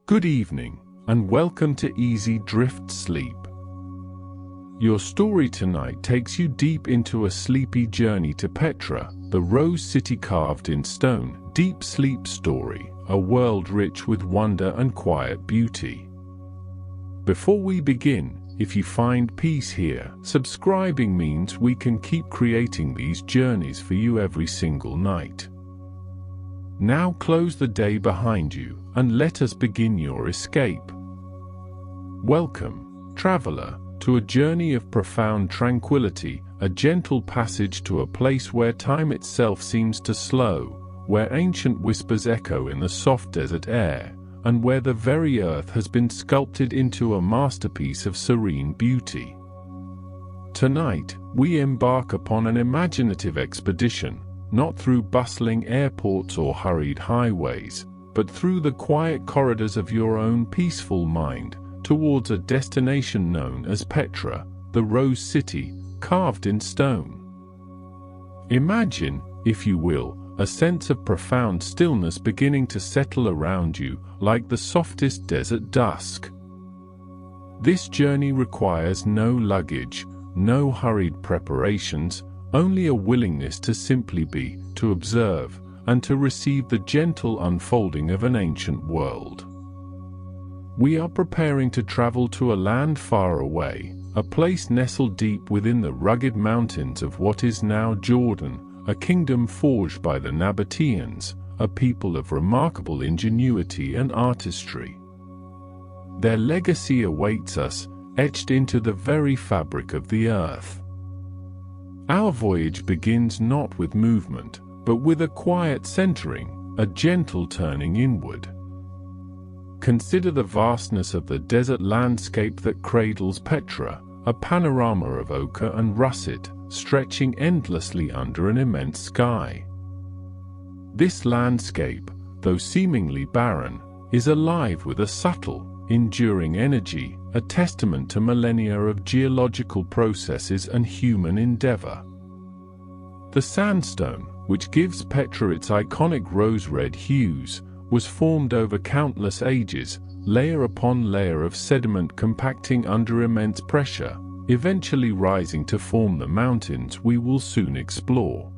Good evening, and welcome to Easy Drift Sleep. Your story tonight takes you deep into a sleepy journey to Petra, the rose city carved in stone. Deep sleep story, a world rich with wonder and quiet beauty. Before we begin, if you find peace here, subscribing means we can keep creating these journeys for you every single night. Now close the day behind you, and let us begin your escape. Welcome, traveler, to a journey of profound tranquility, a gentle passage to a place where time itself seems to slow, where ancient whispers echo in the soft desert air, and where the very earth has been sculpted into a masterpiece of serene beauty. Tonight, we embark upon an imaginative expedition, not through bustling airports or hurried highways, but through the quiet corridors of your own peaceful mind, towards a destination known as Petra, the rose city, carved in stone. Imagine, if you will, a sense of profound stillness beginning to settle around you, like the softest desert dusk. This journey requires no luggage, no hurried preparations, only a willingness to simply be, to observe, and to receive the gentle unfolding of an ancient world. We are preparing to travel to a land far away, a place nestled deep within the rugged mountains of what is now Jordan, a kingdom forged by the Nabataeans, a people of remarkable ingenuity and artistry. Their legacy awaits us, etched into the very fabric of the earth. Our voyage begins not with movement, but with a quiet centering, a gentle turning inward. Consider the vastness of the desert landscape that cradles Petra, a panorama of ochre and russet, stretching endlessly under an immense sky. This landscape, though seemingly barren, is alive with a subtle, enduring energy, a testament to millennia of geological processes and human endeavor. The sandstone, which gives Petra its iconic rose-red hues, was formed over countless ages, layer upon layer of sediment compacting under immense pressure, eventually rising to form the mountains we will soon explore.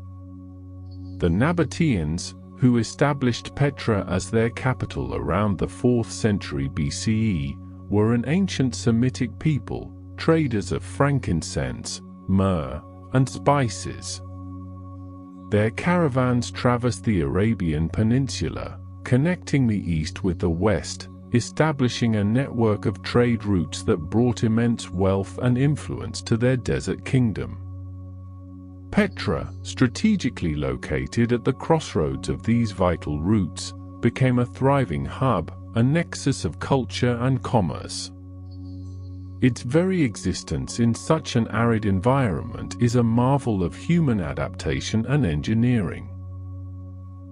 The Nabataeans, who established Petra as their capital around the 4th century BCE, were an ancient Semitic people, traders of frankincense, myrrh, and spices. Their caravans traversed the Arabian Peninsula, connecting the east with the west, establishing a network of trade routes that brought immense wealth and influence to their desert kingdom. Petra, strategically located at the crossroads of these vital routes, became a thriving hub, a nexus of culture and commerce. Its very existence in such an arid environment is a marvel of human adaptation and engineering.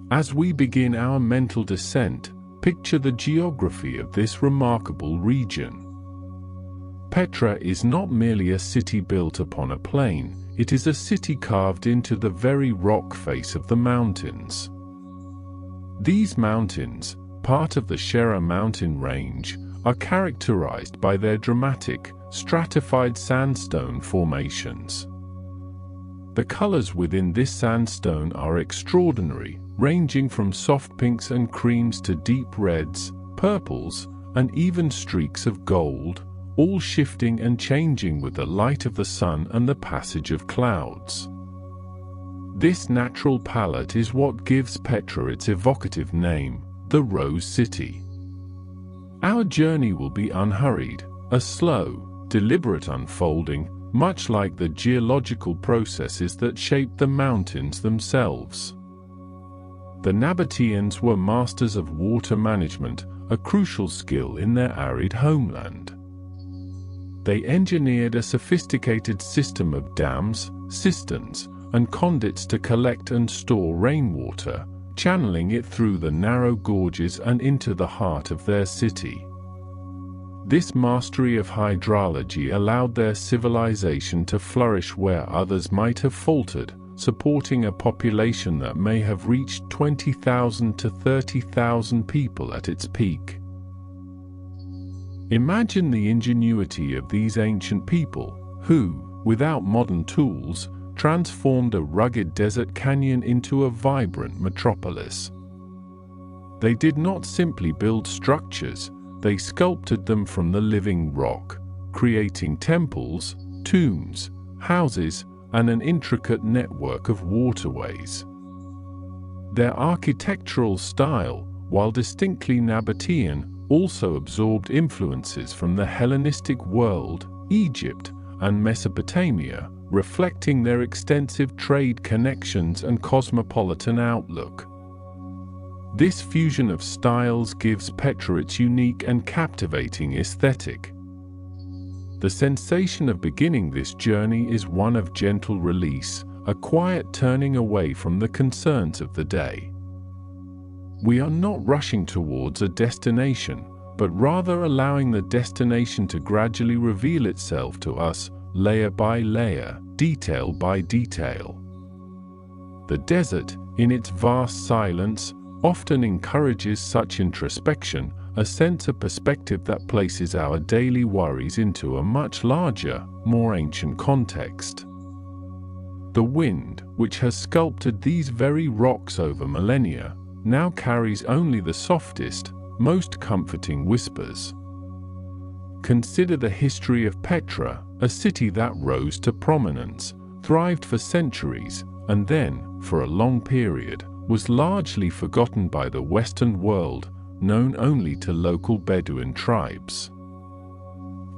As we begin our mental descent, picture the geography of this remarkable region. Petra is not merely a city built upon a plain, it is a city carved into the very rock face of the mountains. These mountains, part of the Shera mountain range, are characterized by their dramatic, stratified sandstone formations. The colors within this sandstone are extraordinary, ranging from soft pinks and creams to deep reds, purples, and even streaks of gold, all shifting and changing with the light of the sun and the passage of clouds. This natural palette is what gives Petra its evocative name, the Rose City. Our journey will be unhurried, a slow, deliberate unfolding, much like the geological processes that shape the mountains themselves. The Nabataeans were masters of water management, a crucial skill in their arid homeland. They engineered a sophisticated system of dams, cisterns, and conduits to collect and store rainwater, channeling it through the narrow gorges and into the heart of their city. This mastery of hydrology allowed their civilization to flourish where others might have faltered, supporting a population that may have reached 20,000 to 30,000 people at its peak. Imagine the ingenuity of these ancient people, who, without modern tools, transformed a rugged desert canyon into a vibrant metropolis. They did not simply build structures, they sculpted them from the living rock, creating temples, tombs, houses, and an intricate network of waterways. Their architectural style, while distinctly Nabataean, also absorbed influences from the Hellenistic world, Egypt, and Mesopotamia, reflecting their extensive trade connections and cosmopolitan outlook. This fusion of styles gives Petra its unique and captivating aesthetic. The sensation of beginning this journey is one of gentle release, a quiet turning away from the concerns of the day. We are not rushing towards a destination, but rather allowing the destination to gradually reveal itself to us, layer by layer, detail by detail. The desert, in its vast silence, often encourages such introspection, a sense of perspective that places our daily worries into a much larger, more ancient context. The wind, which has sculpted these very rocks over millennia, now carries only the softest, most comforting whispers. Consider the history of Petra, a city that rose to prominence, thrived for centuries, and then, for a long period, was largely forgotten by the Western world, known only to local Bedouin tribes.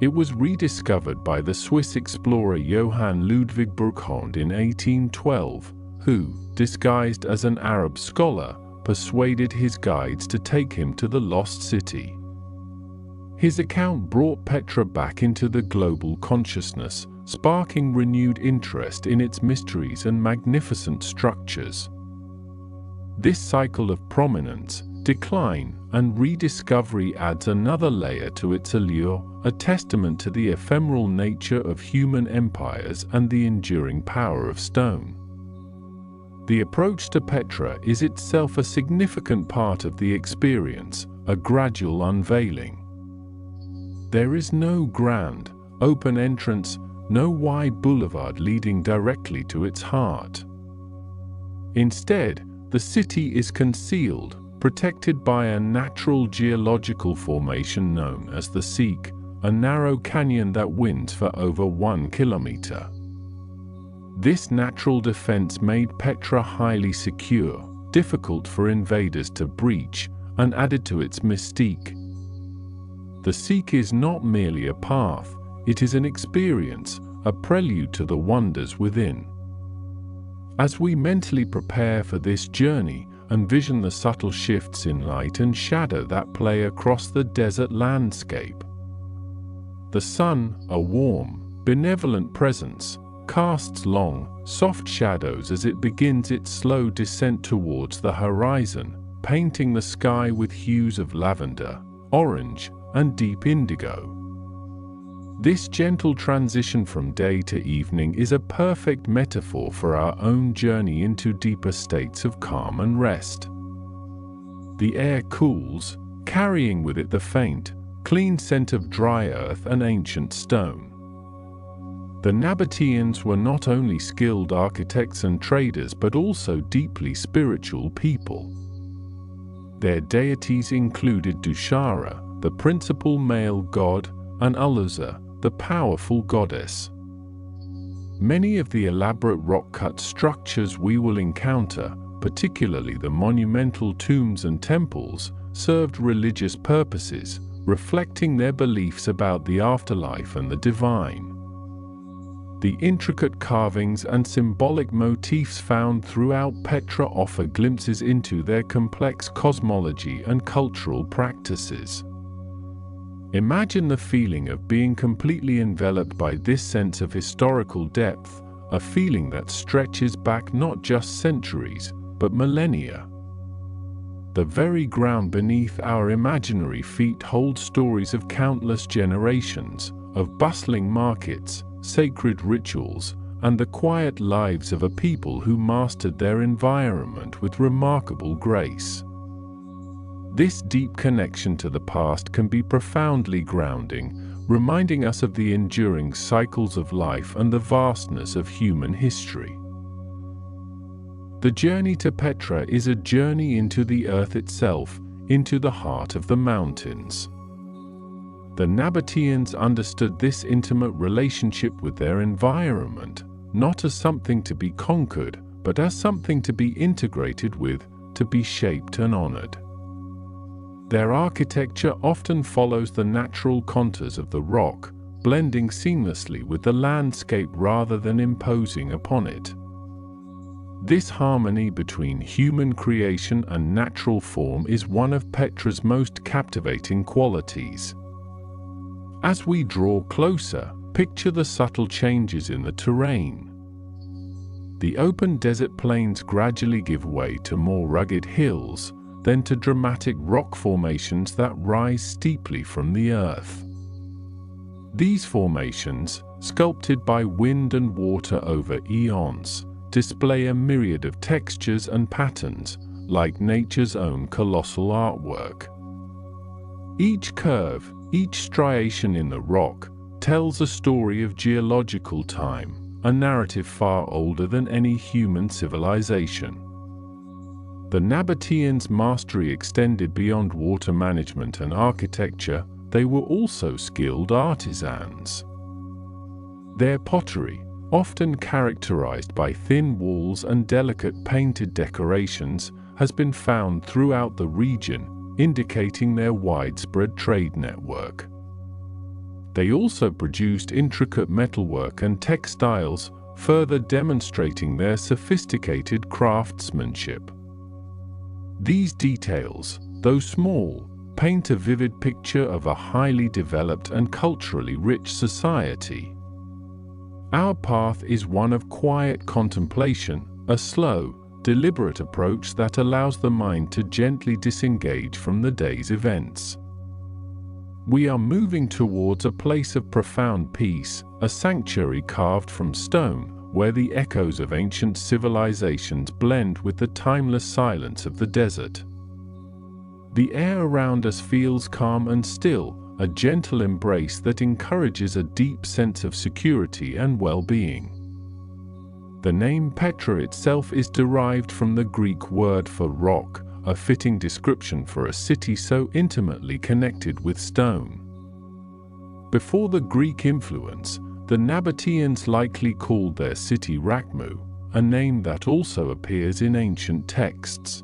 It was rediscovered by the Swiss explorer Johann Ludwig Burckhardt in 1812, who, disguised as an Arab scholar, persuaded his guides to take him to the lost city. His account brought Petra back into the global consciousness, sparking renewed interest in its mysteries and magnificent structures. This cycle of prominence, decline, and rediscovery adds another layer to its allure, a testament to the ephemeral nature of human empires and the enduring power of stone. The approach to Petra is itself a significant part of the experience, a gradual unveiling. There is no grand, open entrance, no wide boulevard leading directly to its heart. Instead, the city is concealed, protected by a natural geological formation known as the Seek, a narrow canyon that winds for over 1 kilometer. This natural defense made Petra highly secure, difficult for invaders to breach, and added to its mystique. The Seek is not merely a path, it is an experience, a prelude to the wonders within. As we mentally prepare for this journey, envision the subtle shifts in light and shadow that play across the desert landscape. The sun, a warm, benevolent presence, casts long, soft shadows as it begins its slow descent towards the horizon, painting the sky with hues of lavender, orange, and deep indigo. This gentle transition from day to evening is a perfect metaphor for our own journey into deeper states of calm and rest. The air cools, carrying with it the faint, clean scent of dry earth and ancient stone. The Nabataeans were not only skilled architects and traders but also deeply spiritual people. Their deities included Dushara, the principal male god, and Aluza, the powerful goddess. Many of the elaborate rock-cut structures we will encounter, particularly the monumental tombs and temples, served religious purposes, reflecting their beliefs about the afterlife and the divine. The intricate carvings and symbolic motifs found throughout Petra offer glimpses into their complex cosmology and cultural practices. Imagine the feeling of being completely enveloped by this sense of historical depth, a feeling that stretches back not just centuries, but millennia. The very ground beneath our imaginary feet holds stories of countless generations, of bustling markets, sacred rituals, and the quiet lives of a people who mastered their environment with remarkable grace. This deep connection to the past can be profoundly grounding, reminding us of the enduring cycles of life and the vastness of human history. The journey to Petra is a journey into the earth itself, into the heart of the mountains. The Nabataeans understood this intimate relationship with their environment, not as something to be conquered, but as something to be integrated with, to be shaped and honored. Their architecture often follows the natural contours of the rock, blending seamlessly with the landscape rather than imposing upon it. This harmony between human creation and natural form is one of Petra's most captivating qualities. As we draw closer, picture the subtle changes in the terrain. The open desert plains gradually give way to more rugged hills, then to dramatic rock formations that rise steeply from the earth. These formations, sculpted by wind and water over eons, display a myriad of textures and patterns, like nature's own colossal artwork. Each curve, each striation in the rock, tells a story of geological time, a narrative far older than any human civilization. The Nabataeans' mastery extended beyond water management and architecture. They were also skilled artisans. Their pottery, often characterized by thin walls and delicate painted decorations, has been found throughout the region, indicating their widespread trade network. They also produced intricate metalwork and textiles, further demonstrating their sophisticated craftsmanship. These details, though small, paint a vivid picture of a highly developed and culturally rich society. Our path is one of quiet contemplation, a slow, deliberate approach that allows the mind to gently disengage from the day's events. We are moving towards a place of profound peace, a sanctuary carved from stone, where the echoes of ancient civilizations blend with the timeless silence of the desert. The air around us feels calm and still, a gentle embrace that encourages a deep sense of security and well-being. The name Petra itself is derived from the Greek word for rock, a fitting description for a city so intimately connected with stone. Before the Greek influence, the Nabataeans likely called their city Rakhmu, a name that also appears in ancient texts.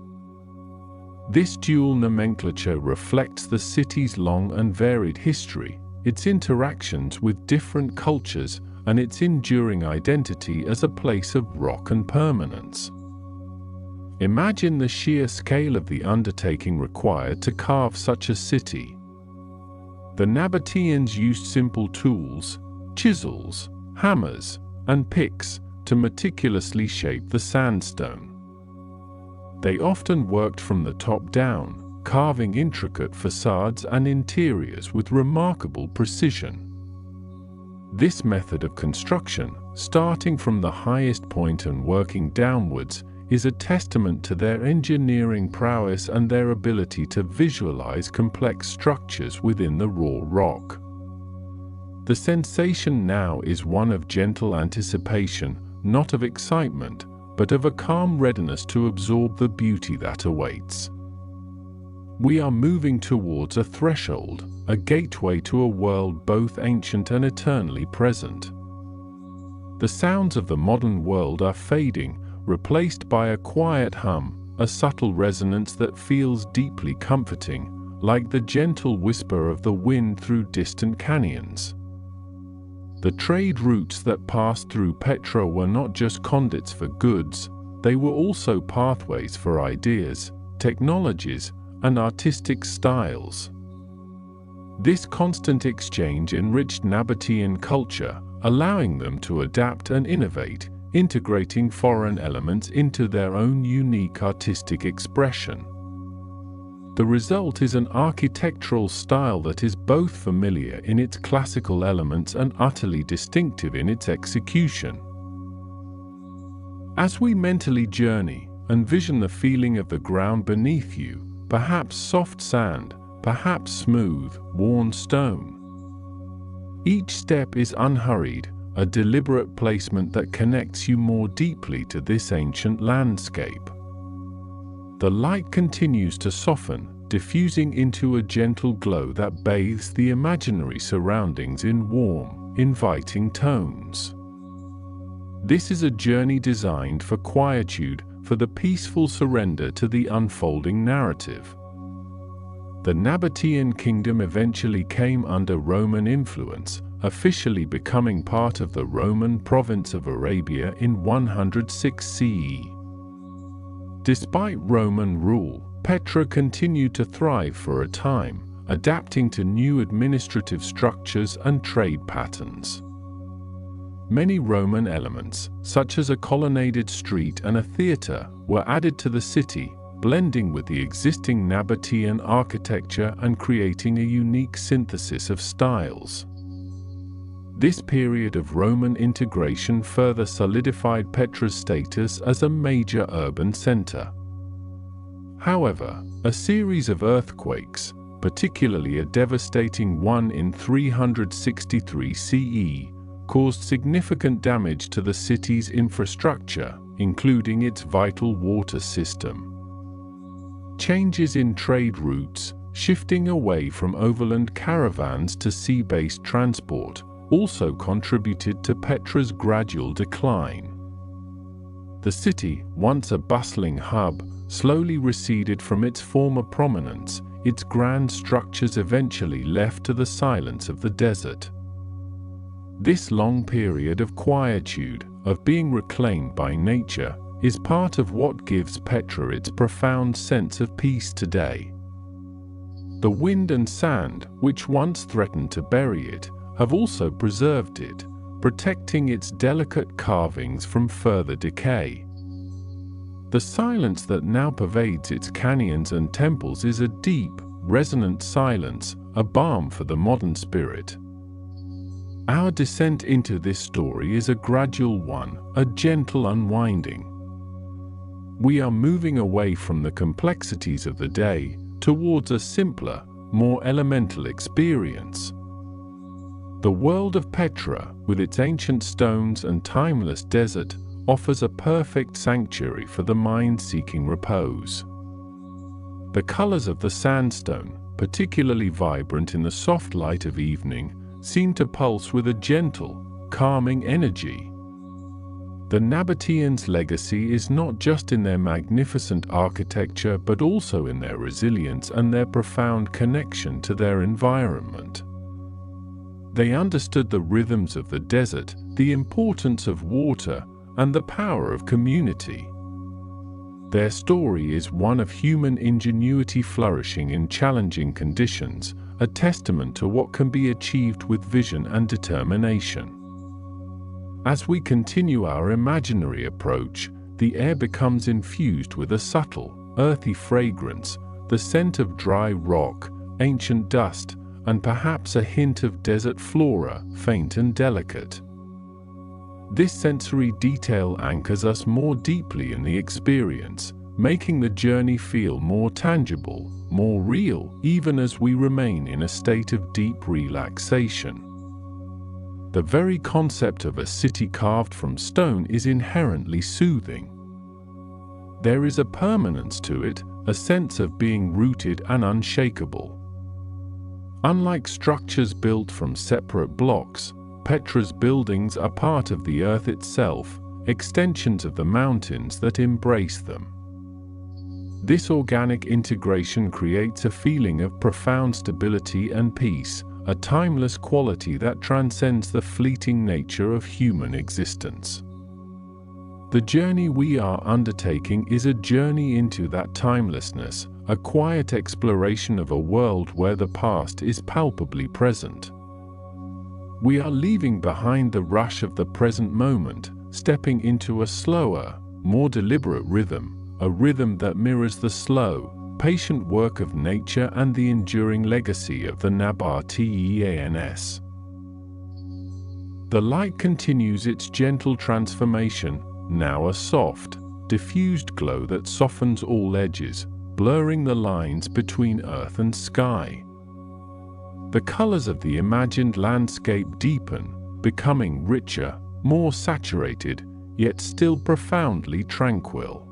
This dual nomenclature reflects the city's long and varied history, its interactions with different cultures, and its enduring identity as a place of rock and permanence. Imagine the sheer scale of the undertaking required to carve such a city. The Nabataeans used simple tools, chisels, hammers, and picks, to meticulously shape the sandstone. They often worked from the top down, carving intricate facades and interiors with remarkable precision. This method of construction, starting from the highest point and working downwards, is a testament to their engineering prowess and their ability to visualize complex structures within the raw rock. The sensation now is one of gentle anticipation, not of excitement, but of a calm readiness to absorb the beauty that awaits. We are moving towards a threshold, a gateway to a world both ancient and eternally present. The sounds of the modern world are fading, replaced by a quiet hum, a subtle resonance that feels deeply comforting, like the gentle whisper of the wind through distant canyons. The trade routes that passed through Petra were not just conduits for goods, they were also pathways for ideas, technologies, and artistic styles. This constant exchange enriched Nabataean culture, allowing them to adapt and innovate, integrating foreign elements into their own unique artistic expression. The result is an architectural style that is both familiar in its classical elements and utterly distinctive in its execution. As we mentally journey, envision the feeling of the ground beneath you, perhaps soft sand, perhaps smooth, worn stone. Each step is unhurried, a deliberate placement that connects you more deeply to this ancient landscape. The light continues to soften, diffusing into a gentle glow that bathes the imaginary surroundings in warm, inviting tones. This is a journey designed for quietude, for the peaceful surrender to the unfolding narrative. The Nabataean kingdom eventually came under Roman influence, officially becoming part of the Roman province of Arabia in 106 CE. Despite Roman rule, Petra continued to thrive for a time, adapting to new administrative structures and trade patterns. Many Roman elements, such as a colonnaded street and a theatre, were added to the city, blending with the existing Nabataean architecture and creating a unique synthesis of styles. This period of Roman integration further solidified Petra's status as a major urban center. However, a series of earthquakes, particularly a devastating one in 363 CE, caused significant damage to the city's infrastructure, including its vital water system. Changes in trade routes, shifting away from overland caravans to sea-based transport, also contributed to Petra's gradual decline. The city, once a bustling hub, slowly receded from its former prominence, its grand structures eventually left to the silence of the desert. This long period of quietude, of being reclaimed by nature, is part of what gives Petra its profound sense of peace today. The wind and sand, which once threatened to bury it, have also preserved it, protecting its delicate carvings from further decay. The silence that now pervades its canyons and temples is a deep, resonant silence, a balm for the modern spirit. Our descent into this story is a gradual one, a gentle unwinding. We are moving away from the complexities of the day, towards a simpler, more elemental experience. The world of Petra, with its ancient stones and timeless desert, offers a perfect sanctuary for the mind seeking repose. The colors of the sandstone, particularly vibrant in the soft light of evening, seem to pulse with a gentle, calming energy. The Nabataeans' legacy is not just in their magnificent architecture but also in their resilience and their profound connection to their environment. They understood the rhythms of the desert, the importance of water, and the power of community. Their story is one of human ingenuity flourishing in challenging conditions, a testament to what can be achieved with vision and determination. As we continue our imaginary approach, the air becomes infused with a subtle, earthy fragrance, the scent of dry rock, ancient dust, and perhaps a hint of desert flora, faint and delicate. This sensory detail anchors us more deeply in the experience, making the journey feel more tangible, more real, even as we remain in a state of deep relaxation. The very concept of a city carved from stone is inherently soothing. There is a permanence to it, a sense of being rooted and unshakable. Unlike structures built from separate blocks, Petra's buildings are part of the earth itself, extensions of the mountains that embrace them. This organic integration creates a feeling of profound stability and peace, a timeless quality that transcends the fleeting nature of human existence. The journey we are undertaking is a journey into that timelessness, a quiet exploration of a world where the past is palpably present. We are leaving behind the rush of the present moment, stepping into a slower, more deliberate rhythm, a rhythm that mirrors the slow, patient work of nature and the enduring legacy of the Nabataeans. The light continues its gentle transformation, now a soft, diffused glow that softens all edges, blurring the lines between earth and sky. The colors of the imagined landscape deepen, becoming richer, more saturated, yet still profoundly tranquil.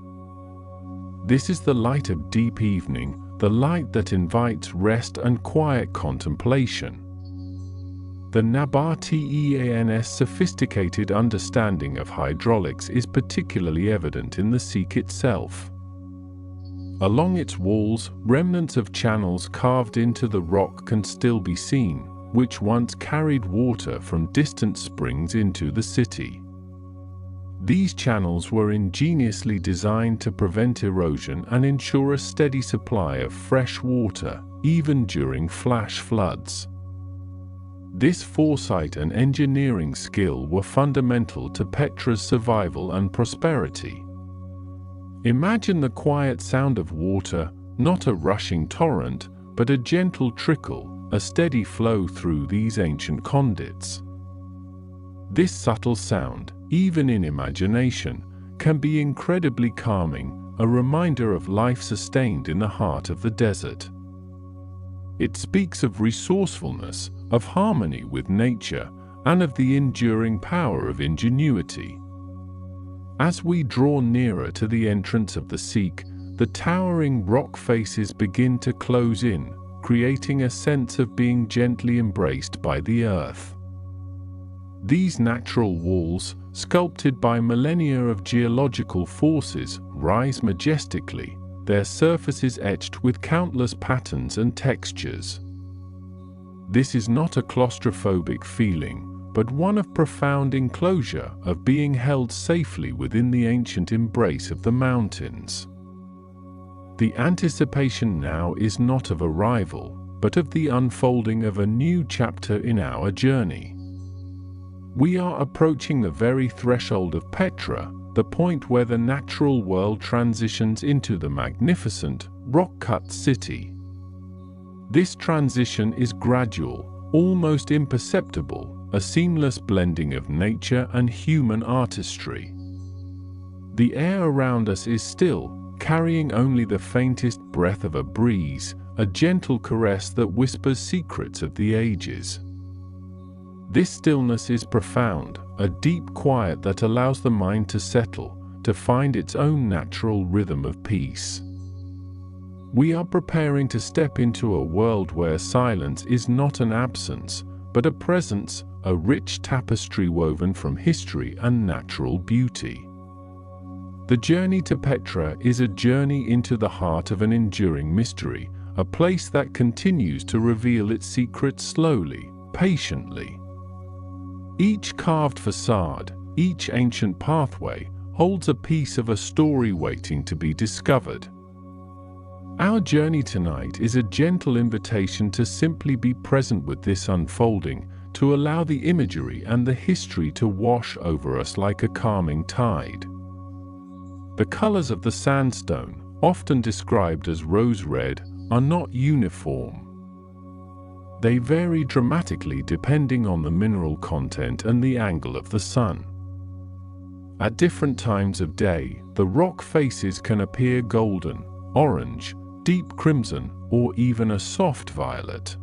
This is the light of deep evening, the light that invites rest and quiet contemplation. The Nabataeans' sophisticated understanding of hydraulics is particularly evident in the Sikh itself. Along its walls, remnants of channels carved into the rock can still be seen, which once carried water from distant springs into the city. These channels were ingeniously designed to prevent erosion and ensure a steady supply of fresh water, even during flash floods. This foresight and engineering skill were fundamental to Petra's survival and prosperity. Imagine the quiet sound of water, not a rushing torrent, but a gentle trickle, a steady flow through these ancient conduits. This subtle sound, even in imagination, can be incredibly calming, a reminder of life sustained in the heart of the desert. It speaks of resourcefulness, of harmony with nature, and of the enduring power of ingenuity. As we draw nearer to the entrance of the Sikh, the towering rock faces begin to close in, creating a sense of being gently embraced by the earth. These natural walls, sculpted by millennia of geological forces, rise majestically, their surfaces etched with countless patterns and textures. This is not a claustrophobic feeling, but one of profound enclosure, of being held safely within the ancient embrace of the mountains. The anticipation now is not of arrival, but of the unfolding of a new chapter in our journey. We are approaching the very threshold of Petra, the point where the natural world transitions into the magnificent, rock-cut city. This transition is gradual, almost imperceptible, a seamless blending of nature and human artistry. The air around us is still, carrying only the faintest breath of a breeze, a gentle caress that whispers secrets of the ages. This stillness is profound, a deep quiet that allows the mind to settle, to find its own natural rhythm of peace. We are preparing to step into a world where silence is not an absence, but a presence, a rich tapestry woven from history and natural beauty. The journey to Petra is a journey into the heart of an enduring mystery, a place that continues to reveal its secrets slowly, patiently. Each carved facade, each ancient pathway, holds a piece of a story waiting to be discovered. Our journey tonight is a gentle invitation to simply be present with this unfolding, to allow the imagery and the history to wash over us like a calming tide. The colors of the sandstone, often described as rose-red, are not uniform. They vary dramatically depending on the mineral content and the angle of the sun. At different times of day, the rock faces can appear golden, orange, deep crimson, or even a soft violet.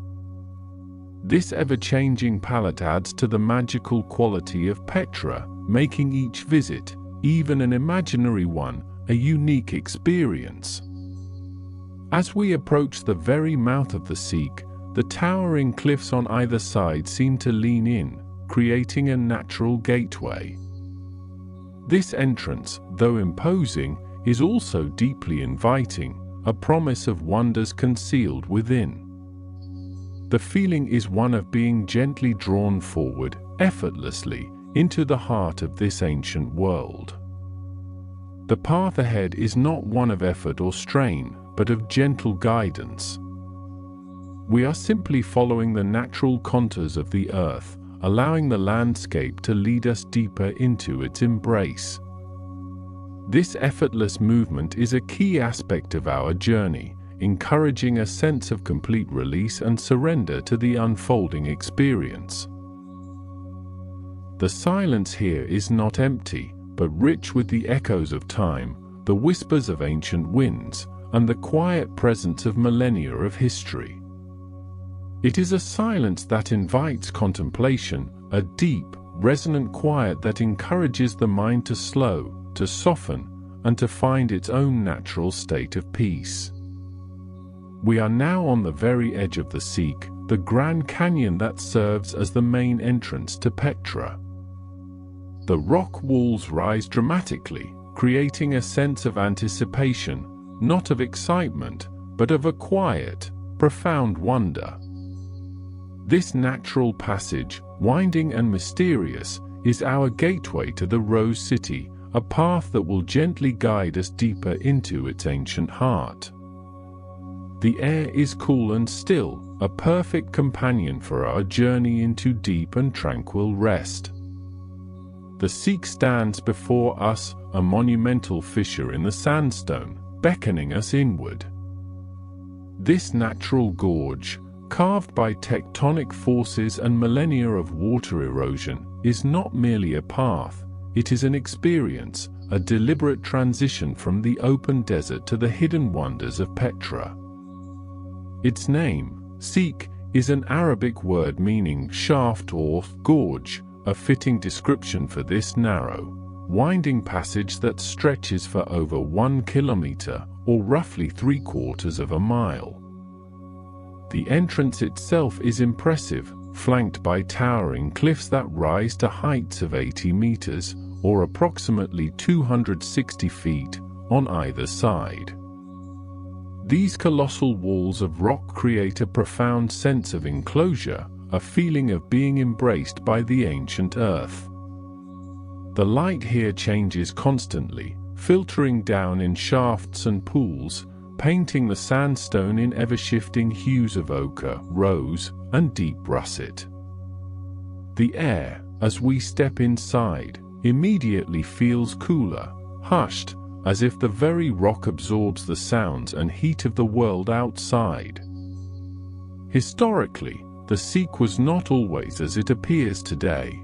This ever-changing palette adds to the magical quality of Petra, making each visit, even an imaginary one, a unique experience. As we approach the very mouth of the Sikh, the towering cliffs on either side seem to lean in, creating a natural gateway. This entrance, though imposing, is also deeply inviting, a promise of wonders concealed within. The feeling is one of being gently drawn forward, effortlessly, into the heart of this ancient world. The path ahead is not one of effort or strain, but of gentle guidance. We are simply following the natural contours of the earth, allowing the landscape to lead us deeper into its embrace. This effortless movement is a key aspect of our journey, encouraging a sense of complete release and surrender to the unfolding experience. The silence here is not empty, but rich with the echoes of time, the whispers of ancient winds, and the quiet presence of millennia of history. It is a silence that invites contemplation, a deep, resonant quiet that encourages the mind to slow, to soften, and to find its own natural state of peace. We are now on the very edge of the Seek, the Grand Canyon that serves as the main entrance to Petra. The rock walls rise dramatically, creating a sense of anticipation, not of excitement, but of a quiet, profound wonder. This natural passage, winding and mysterious, is our gateway to the Rose City, a path that will gently guide us deeper into its ancient heart. The air is cool and still, a perfect companion for our journey into deep and tranquil rest. The Seek stands before us, a monumental fissure in the sandstone, beckoning us inward. This natural gorge, carved by tectonic forces and millennia of water erosion, is not merely a path, it is an experience, a deliberate transition from the open desert to the hidden wonders of Petra. Its name, Seek, is an Arabic word meaning shaft or gorge, a fitting description for this narrow, winding passage that stretches for over 1 kilometer, or roughly 3/4 of a mile. The entrance itself is impressive, flanked by towering cliffs that rise to heights of 80 meters, or approximately 260 feet, on either side. These colossal walls of rock create a profound sense of enclosure, a feeling of being embraced by the ancient earth. The light here changes constantly, filtering down in shafts and pools, painting the sandstone in ever-shifting hues of ochre, rose, and deep russet. The air, as we step inside, immediately feels cooler, hushed, as if the very rock absorbs the sounds and heat of the world outside. Historically, the Seek was not always as it appears today.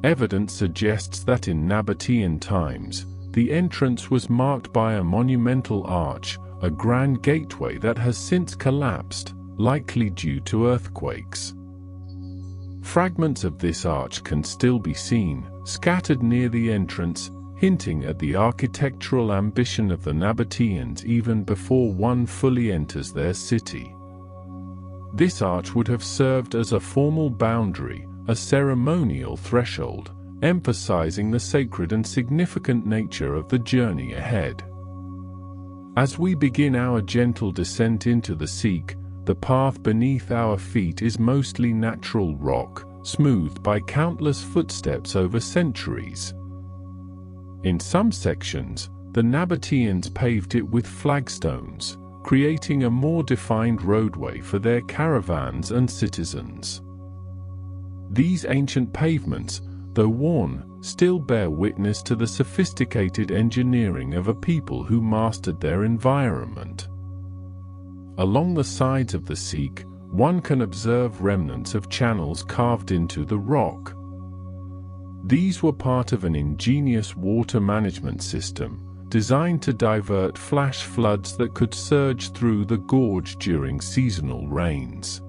Evidence suggests that in Nabataean times, the entrance was marked by a monumental arch, a grand gateway that has since collapsed, likely due to earthquakes. Fragments of this arch can still be seen, scattered near the entrance, hinting at the architectural ambition of the Nabataeans even before one fully enters their city. This arch would have served as a formal boundary, a ceremonial threshold, emphasizing the sacred and significant nature of the journey ahead. As we begin our gentle descent into the Seek, the path beneath our feet is mostly natural rock, smoothed by countless footsteps over centuries. In some sections, the Nabataeans paved it with flagstones, creating a more defined roadway for their caravans and citizens. These ancient pavements, though worn, still bear witness to the sophisticated engineering of a people who mastered their environment. Along the sides of the Seek, one can observe remnants of channels carved into the rock. These were part of an ingenious water management system, designed to divert flash floods that could surge through the gorge during seasonal rains.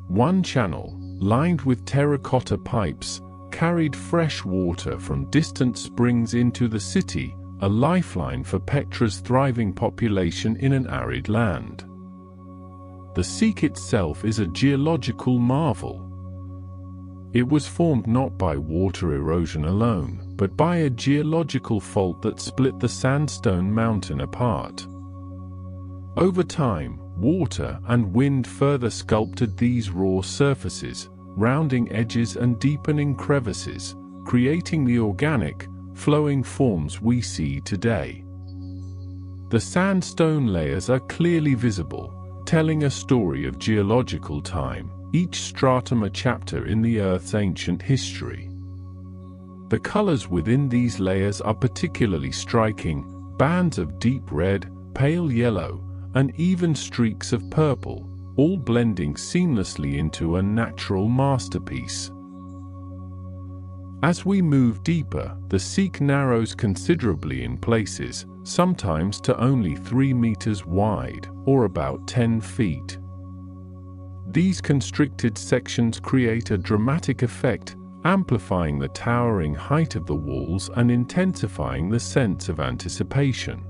One channel, lined with terracotta pipes, carried fresh water from distant springs into the city, a lifeline for Petra's thriving population in an arid land. The Seek itself is a geological marvel. It was formed not by water erosion alone, but by a geological fault that split the sandstone mountain apart. Over time, water and wind further sculpted these raw surfaces, rounding edges and deepening crevices, creating the organic, flowing forms we see today. The sandstone layers are clearly visible, telling a story of geological time, each stratum a chapter in the Earth's ancient history. The colors within these layers are particularly striking, bands of deep red, pale yellow, and even streaks of purple, all blending seamlessly into a natural masterpiece. As we move deeper, the Seek narrows considerably in places, sometimes to only 3 meters wide, or about 10 feet. These constricted sections create a dramatic effect, amplifying the towering height of the walls and intensifying the sense of anticipation.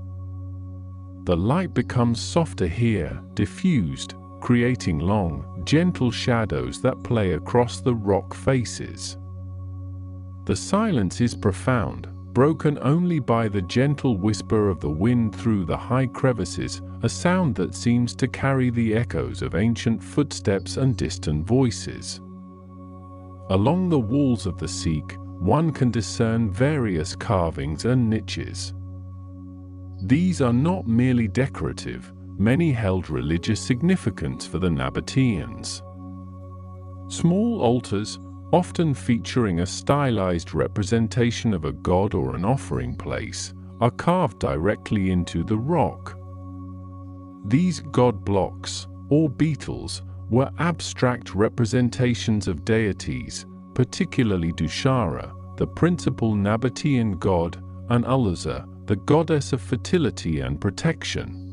The light becomes softer here, diffused, creating long, gentle shadows that play across the rock faces. The silence is profound, broken only by the gentle whisper of the wind through the high crevices, a sound that seems to carry the echoes of ancient footsteps and distant voices. Along the walls of the Sikh, one can discern various carvings and niches. These are not merely decorative, many held religious significance for the Nabataeans. Small altars, often featuring a stylized representation of a god or an offering place, are carved directly into the rock. These god blocks, or beetles, were abstract representations of deities, particularly Dushara, the principal Nabataean god, and Uluza, the goddess of fertility and protection.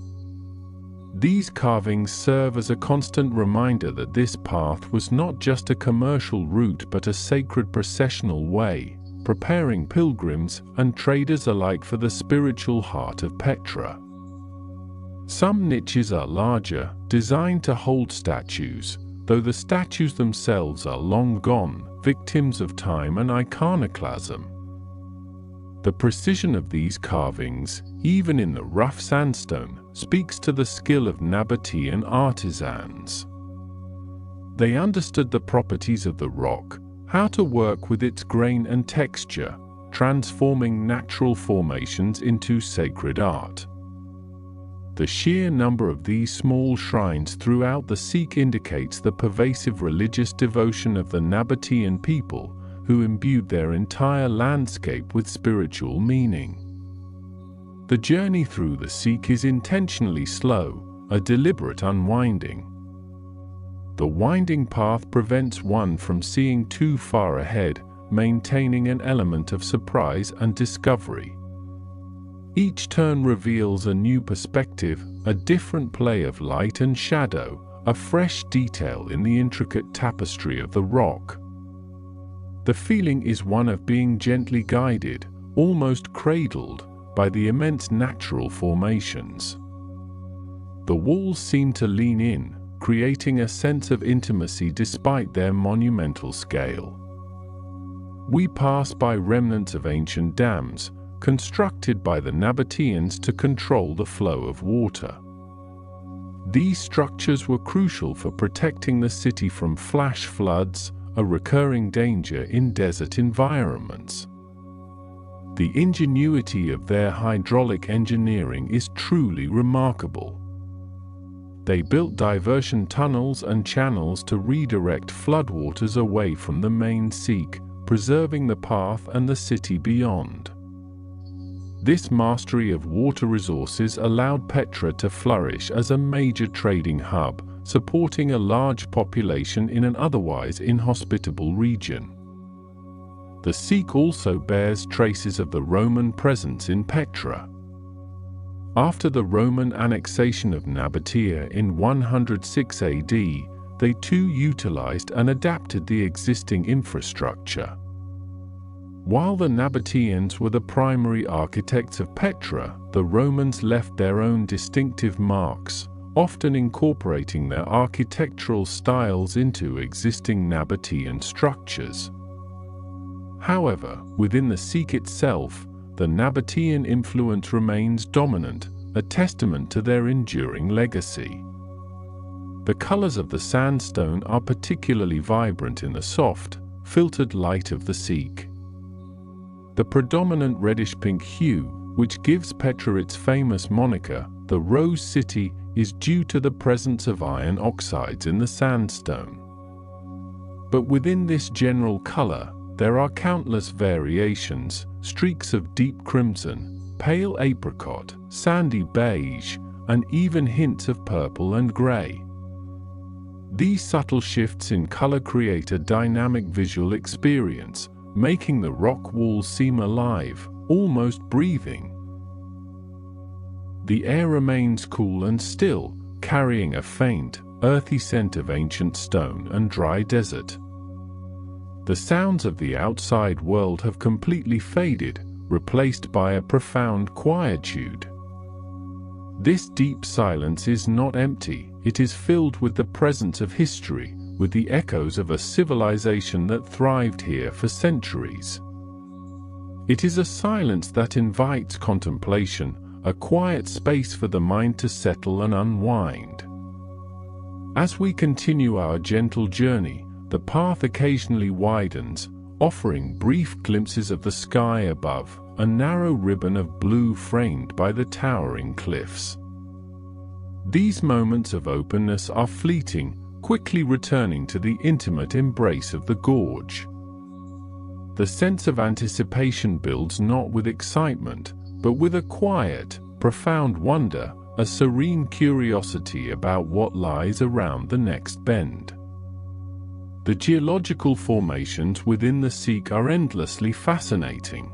These carvings serve as a constant reminder that this path was not just a commercial route but a sacred processional way, preparing pilgrims and traders alike for the spiritual heart of Petra. Some niches are larger, designed to hold statues, though the statues themselves are long gone, victims of time and iconoclasm. The precision of these carvings, even in the rough sandstone, speaks to the skill of Nabataean artisans. They understood the properties of the rock, how to work with its grain and texture, transforming natural formations into sacred art. The sheer number of these small shrines throughout the Sikh indicates the pervasive religious devotion of the Nabataean people, who imbued their entire landscape with spiritual meaning. The journey through the Sikh is intentionally slow, a deliberate unwinding. The winding path prevents one from seeing too far ahead, maintaining an element of surprise and discovery. Each turn reveals a new perspective, a different play of light and shadow, a fresh detail in the intricate tapestry of the rock. The feeling is one of being gently guided, almost cradled, by the immense natural formations. The walls seem to lean in, creating a sense of intimacy despite their monumental scale. We pass by remnants of ancient dams, constructed by the Nabataeans to control the flow of water. These structures were crucial for protecting the city from flash floods, a recurring danger in desert environments. The ingenuity of their hydraulic engineering is truly remarkable. They built diversion tunnels and channels to redirect floodwaters away from the main Sikh, preserving the path and the city beyond. This mastery of water resources allowed Petra to flourish as a major trading hub, supporting a large population in an otherwise inhospitable region. The Sikh also bears traces of the Roman presence in Petra. After the Roman annexation of Nabataea in 106 AD, they too utilized and adapted the existing infrastructure. While the Nabataeans were the primary architects of Petra, the Romans left their own distinctive marks, often incorporating their architectural styles into existing Nabataean structures. However, within the Sikh itself, the Nabataean influence remains dominant, a testament to their enduring legacy. The colors of the sandstone are particularly vibrant in the soft, filtered light of the Sikh. The predominant reddish-pink hue, which gives Petra its famous moniker, the Rose City, is due to the presence of iron oxides in the sandstone. But within this general color, there are countless variations, streaks of deep crimson, pale apricot, sandy beige, and even hints of purple and gray. These subtle shifts in color create a dynamic visual experience, making the rock walls seem alive, almost breathing. The air remains cool and still, carrying a faint, earthy scent of ancient stone and dry desert. The sounds of the outside world have completely faded, replaced by a profound quietude. This deep silence is not empty, it is filled with the presence of history, with the echoes of a civilization that thrived here for centuries. It is a silence that invites contemplation, a quiet space for the mind to settle and unwind. As we continue our gentle journey, the path occasionally widens, offering brief glimpses of the sky above, a narrow ribbon of blue framed by the towering cliffs. These moments of openness are fleeting, quickly returning to the intimate embrace of the gorge. The sense of anticipation builds not with excitement, but with a quiet, profound wonder, a serene curiosity about what lies around the next bend. The geological formations within the Seek are endlessly fascinating.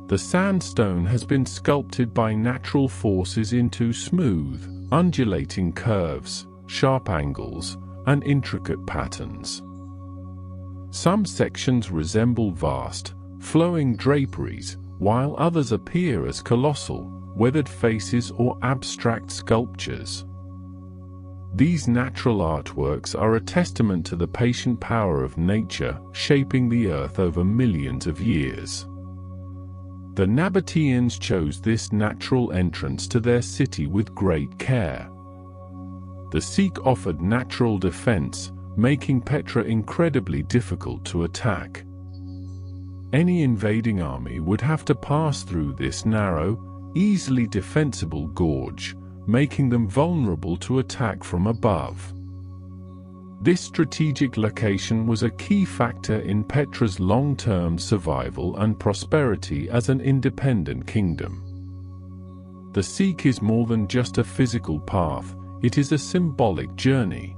The sandstone has been sculpted by natural forces into smooth, undulating curves, sharp angles, and intricate patterns. Some sections resemble vast, flowing draperies, while others appear as colossal, weathered faces or abstract sculptures. These natural artworks are a testament to the patient power of nature, shaping the earth over millions of years. The Nabataeans chose this natural entrance to their city with great care. The Seek offered natural defense, making Petra incredibly difficult to attack. Any invading army would have to pass through this narrow, easily defensible gorge, making them vulnerable to attack from above. This strategic location was a key factor in Petra's long-term survival and prosperity as an independent kingdom. The Seek is more than just a physical path, it is a symbolic journey.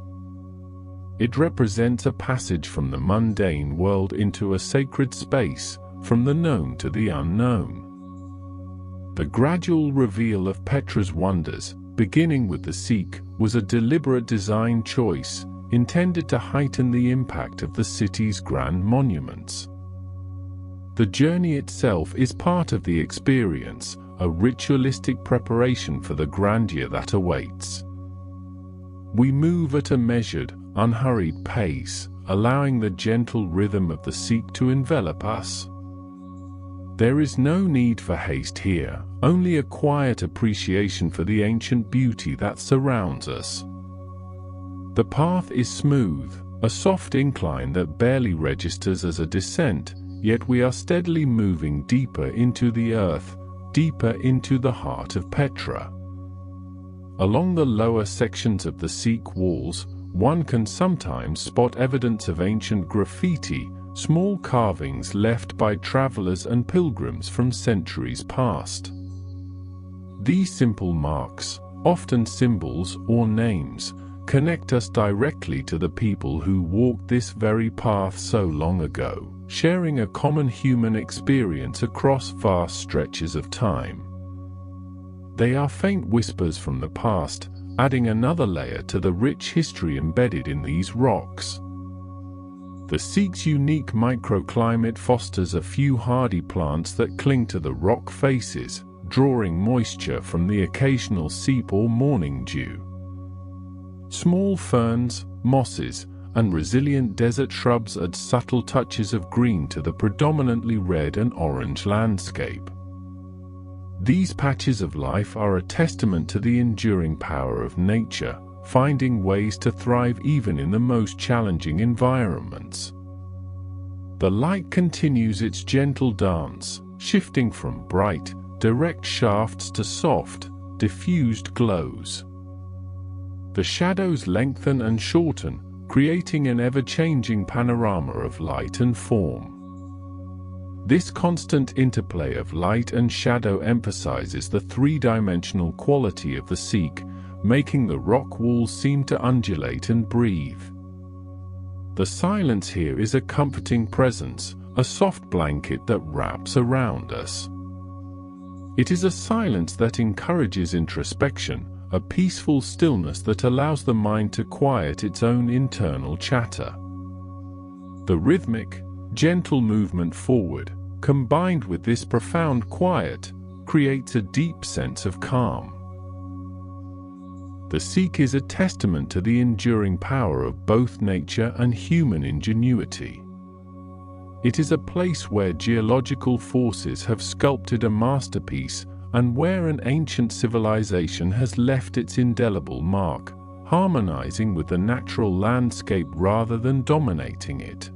It represents a passage from the mundane world into a sacred space, from the known to the unknown. The gradual reveal of Petra's wonders, beginning with the Seek, was a deliberate design choice, intended to heighten the impact of the city's grand monuments. The journey itself is part of the experience, a ritualistic preparation for the grandeur that awaits. We move at a measured, unhurried pace, allowing the gentle rhythm of the Seek to envelop us. There is no need for haste here, only a quiet appreciation for the ancient beauty that surrounds us. The path is smooth, a soft incline that barely registers as a descent, yet we are steadily moving deeper into the earth, deeper into the heart of Petra. Along the lower sections of the Seek walls, one can sometimes spot evidence of ancient graffiti, small carvings left by travelers and pilgrims from centuries past. These simple marks, often symbols or names, connect us directly to the people who walked this very path so long ago, sharing a common human experience across vast stretches of time. They are faint whispers from the past, adding another layer to the rich history embedded in these rocks. The Seek's unique microclimate fosters a few hardy plants that cling to the rock faces, drawing moisture from the occasional seep or morning dew. Small ferns, mosses, and resilient desert shrubs add subtle touches of green to the predominantly red and orange landscape. These patches of life are a testament to the enduring power of nature, finding ways to thrive even in the most challenging environments. The light continues its gentle dance, shifting from bright, direct shafts to soft, diffused glows. The shadows lengthen and shorten, creating an ever-changing panorama of light and form. This constant interplay of light and shadow emphasizes the three-dimensional quality of the Seek, making the rock walls seem to undulate and breathe. The silence here is a comforting presence, a soft blanket that wraps around us. It is a silence that encourages introspection, a peaceful stillness that allows the mind to quiet its own internal chatter. The rhythmic, gentle movement forward, combined with this profound quiet, creates a deep sense of calm. The Seek is a testament to the enduring power of both nature and human ingenuity. It is a place where geological forces have sculpted a masterpiece and where an ancient civilization has left its indelible mark, harmonizing with the natural landscape rather than dominating it.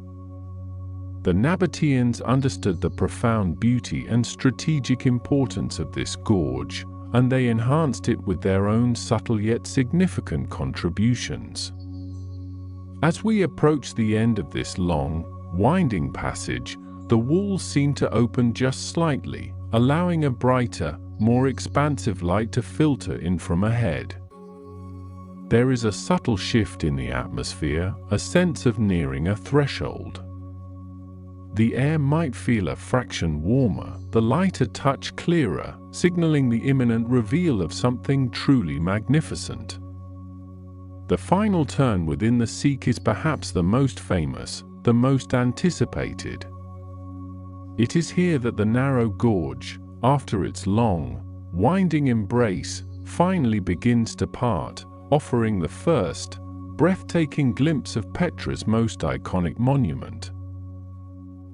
The Nabataeans understood the profound beauty and strategic importance of this gorge, and they enhanced it with their own subtle yet significant contributions. As we approach the end of this long, winding passage, the walls seem to open just slightly, allowing a brighter, more expansive light to filter in from ahead. There is a subtle shift in the atmosphere, a sense of nearing a threshold. The air might feel a fraction warmer, the light a touch clearer, signaling the imminent reveal of something truly magnificent. The final turn within the Seek is perhaps the most famous, the most anticipated. It is here that the narrow gorge, after its long, winding embrace, finally begins to part, offering the first, breathtaking glimpse of Petra's most iconic monument.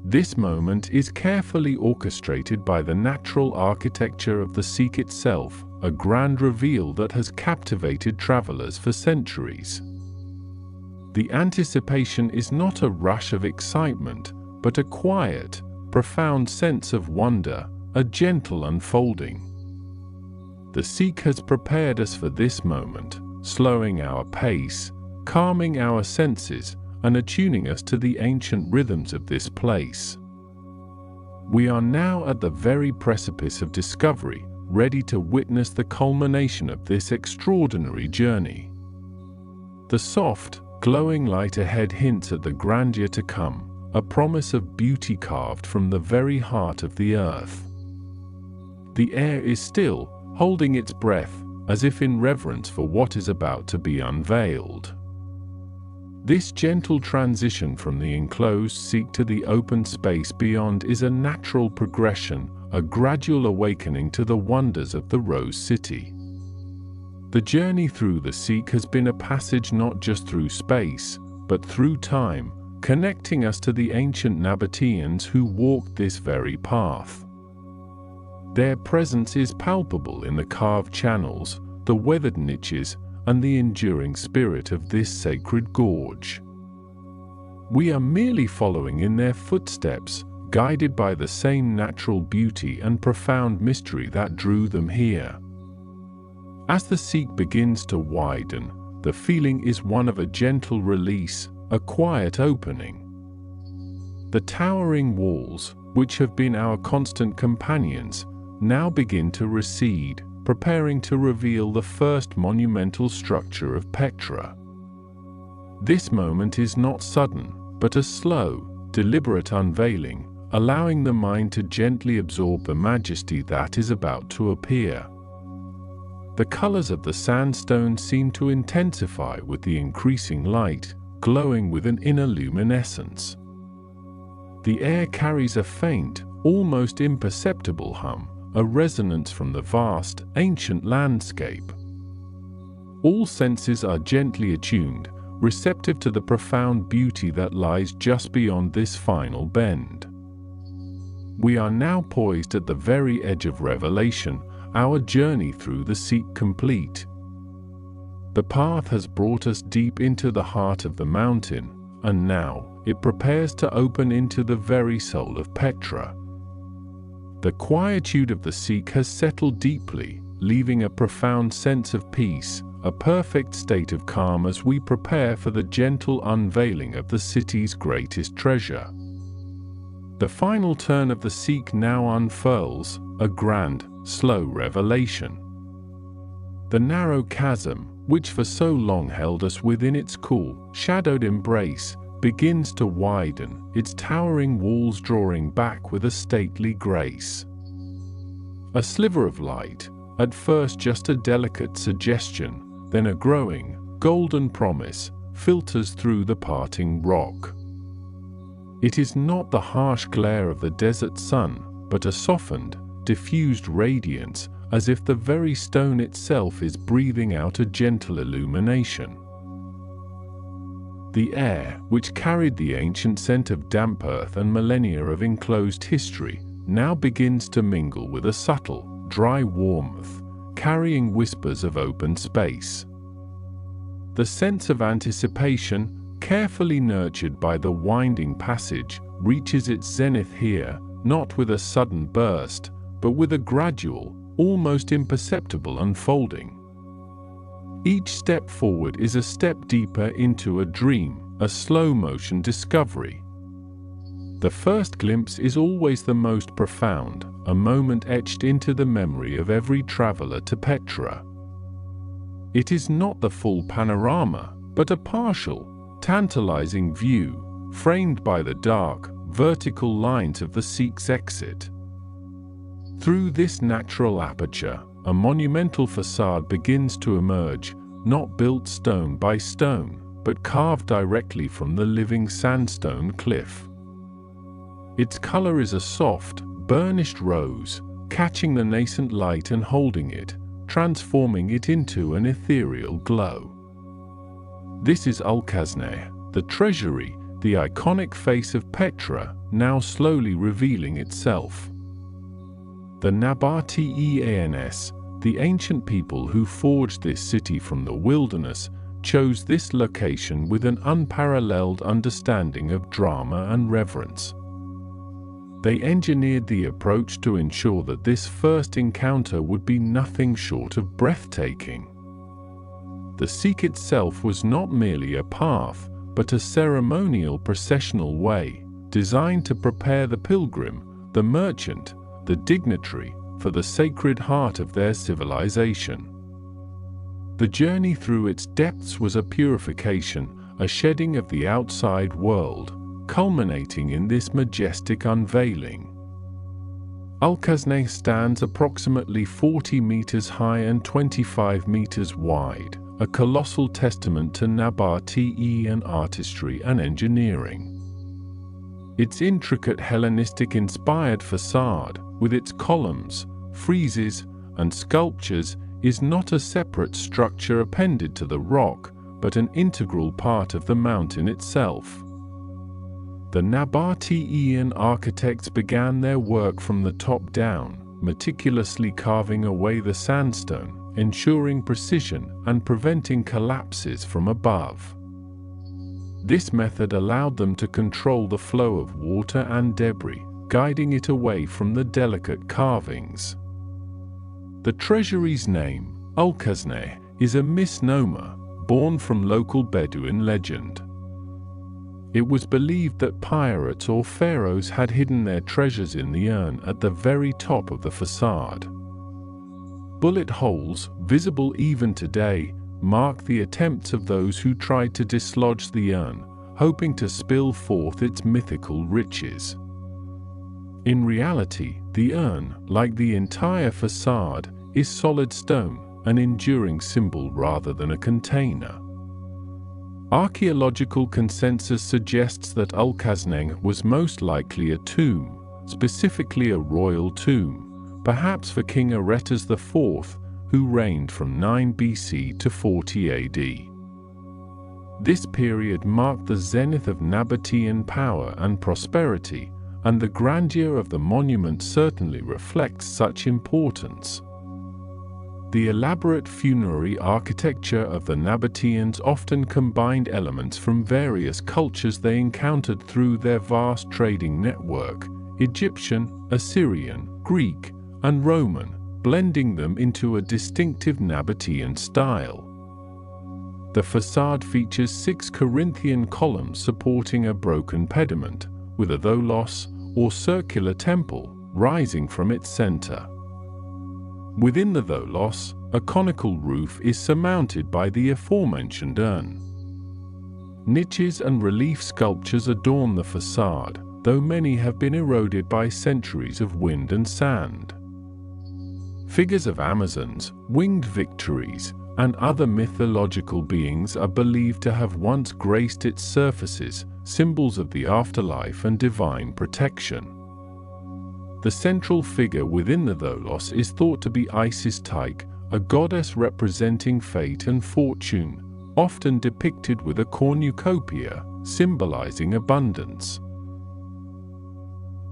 This moment is carefully orchestrated by the natural architecture of the Seek itself, a grand reveal that has captivated travelers for centuries. The anticipation is not a rush of excitement, but a quiet, profound sense of wonder, a gentle unfolding. The Seek has prepared us for this moment, slowing our pace, calming our senses, and attuning us to the ancient rhythms of this place. We are now at the very precipice of discovery, ready to witness the culmination of this extraordinary journey. The soft, glowing light ahead hints at the grandeur to come, a promise of beauty carved from the very heart of the earth. The air is still, holding its breath, as if in reverence for what is about to be unveiled. This gentle transition from the enclosed Seek to the open space beyond is a natural progression, a gradual awakening to the wonders of the Rose City. The journey through the Seek has been a passage not just through space, but through time, connecting us to the ancient Nabataeans who walked this very path. Their presence is palpable in the carved channels, the weathered niches, and the enduring spirit of this sacred gorge. We are merely following in their footsteps, guided by the same natural beauty and profound mystery that drew them here. As the Seek begins to widen, the feeling is one of a gentle release, a quiet opening. The towering walls, which have been our constant companions, now begin to recede, preparing to reveal the first monumental structure of Petra. This moment is not sudden, but a slow, deliberate unveiling, allowing the mind to gently absorb the majesty that is about to appear. The colors of the sandstone seem to intensify with the increasing light, glowing with an inner luminescence. The air carries a faint, almost imperceptible hum, a resonance from the vast, ancient landscape. All senses are gently attuned, receptive to the profound beauty that lies just beyond this final bend. We are now poised at the very edge of revelation, our journey through the Seek complete. The path has brought us deep into the heart of the mountain, and now it prepares to open into the very soul of Petra. The quietude of the Seek has settled deeply, leaving a profound sense of peace, a perfect state of calm as we prepare for the gentle unveiling of the city's greatest treasure. The final turn of the Seek now unfurls, a grand, slow revelation. The narrow chasm, which for so long held us within its cool, shadowed embrace, begins to widen, its towering walls drawing back with a stately grace. A sliver of light, at first just a delicate suggestion, then a growing, golden promise, filters through the parting rock. It is not the harsh glare of the desert sun, but a softened, diffused radiance, as if the very stone itself is breathing out a gentle illumination. The air, which carried the ancient scent of damp earth and millennia of enclosed history, now begins to mingle with a subtle, dry warmth, carrying whispers of open space. The sense of anticipation, carefully nurtured by the winding passage, reaches its zenith here, not with a sudden burst, but with a gradual, almost imperceptible unfolding. Each step forward is a step deeper into a dream, a slow-motion discovery. The first glimpse is always the most profound, a moment etched into the memory of every traveler to Petra. It is not the full panorama, but a partial, tantalizing view, framed by the dark, vertical lines of the Sikh's exit. Through this natural aperture, a monumental facade begins to emerge, not built stone by stone, but carved directly from the living sandstone cliff. Its color is a soft, burnished rose, catching the nascent light and holding it, transforming it into an ethereal glow. This is Ulkasneh, the treasury, the iconic face of Petra, now slowly revealing itself. The Nabataeans, the ancient people who forged this city from the wilderness, chose this location with an unparalleled understanding of drama and reverence. They engineered the approach to ensure that this first encounter would be nothing short of breathtaking. The Sikh itself was not merely a path, but a ceremonial processional way, designed to prepare the pilgrim, the merchant, the dignitary, for the sacred heart of their civilization. The journey through its depths was a purification, a shedding of the outside world, culminating in this majestic unveiling. Ulkasneh stands approximately 40 meters high and 25 meters wide, a colossal testament to Nabataean artistry and engineering. Its intricate Hellenistic-inspired facade, with its columns, friezes, and sculptures, is not a separate structure appended to the rock, but an integral part of the mountain itself. The Nabataean architects began their work from the top down, meticulously carving away the sandstone, ensuring precision and preventing collapses from above. This method allowed them to control the flow of water and debris, guiding it away from the delicate carvings. The treasury's name, Ulkasneh, is a misnomer, born from local Bedouin legend. It was believed that pirates or pharaohs had hidden their treasures in the urn at the very top of the facade. Bullet holes, visible even today, mark the attempts of those who tried to dislodge the urn, hoping to spill forth its mythical riches. In reality, the urn, like the entire facade, is solid stone, an enduring symbol rather than a container. Archaeological consensus suggests that Ulkasneh was most likely a tomb, specifically a royal tomb, perhaps for King Aretas IV, who reigned from 9 BC to 40 AD. This period marked the zenith of Nabataean power and prosperity, and the grandeur of the monument certainly reflects such importance. The elaborate funerary architecture of the Nabataeans often combined elements from various cultures they encountered through their vast trading network, Egyptian, Assyrian, Greek, and Roman, blending them into a distinctive Nabataean style. The facade features 6 Corinthian columns supporting a broken pediment, with a tholos, or circular temple, rising from its center. Within the tholos, a conical roof is surmounted by the aforementioned urn. Niches and relief sculptures adorn the facade, though many have been eroded by centuries of wind and sand. Figures of Amazons, winged Victories, and other mythological beings are believed to have once graced its surfaces, symbols of the afterlife and divine protection. The central figure within the tholos is thought to be Isis Tyche, a goddess representing fate and fortune, often depicted with a cornucopia, symbolizing abundance.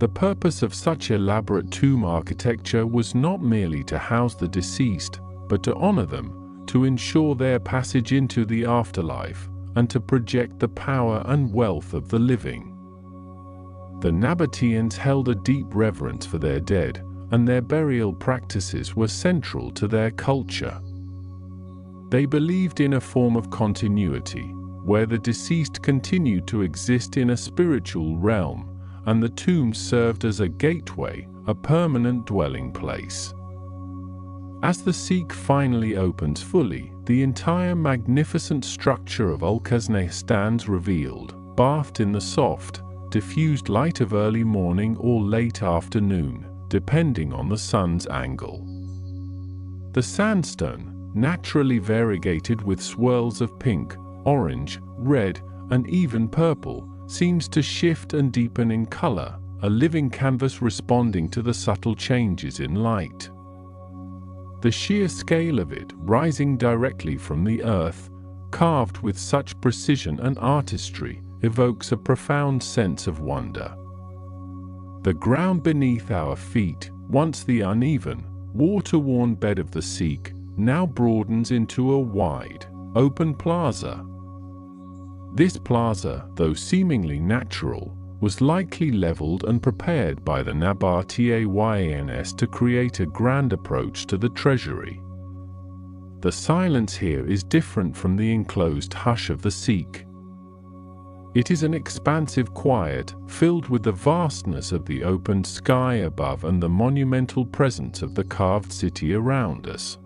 The purpose of such elaborate tomb architecture was not merely to house the deceased, but to honor them, to ensure their passage into the afterlife, and to project the power and wealth of the living. The Nabataeans held a deep reverence for their dead, and their burial practices were central to their culture. They believed in a form of continuity, where the deceased continued to exist in a spiritual realm, and the tomb served as a gateway, a permanent dwelling place. As the Sikh finally opens fully, the entire magnificent structure of Ulkasne stands revealed, bathed in the soft, diffused light of early morning or late afternoon, depending on the sun's angle. The sandstone, naturally variegated with swirls of pink, orange, red, and even purple, seems to shift and deepen in color, a living canvas responding to the subtle changes in light. The sheer scale of it, rising directly from the earth, carved with such precision and artistry, evokes a profound sense of wonder. The ground beneath our feet, once the uneven, water-worn bed of the Sikh, now broadens into a wide, open plaza. This plaza, though seemingly natural, was likely leveled and prepared by the Nabataeans to create a grand approach to the treasury. The silence here is different from the enclosed hush of the Sikh. It is an expansive quiet, filled with the vastness of the open sky above and the monumental presence of the carved city around us.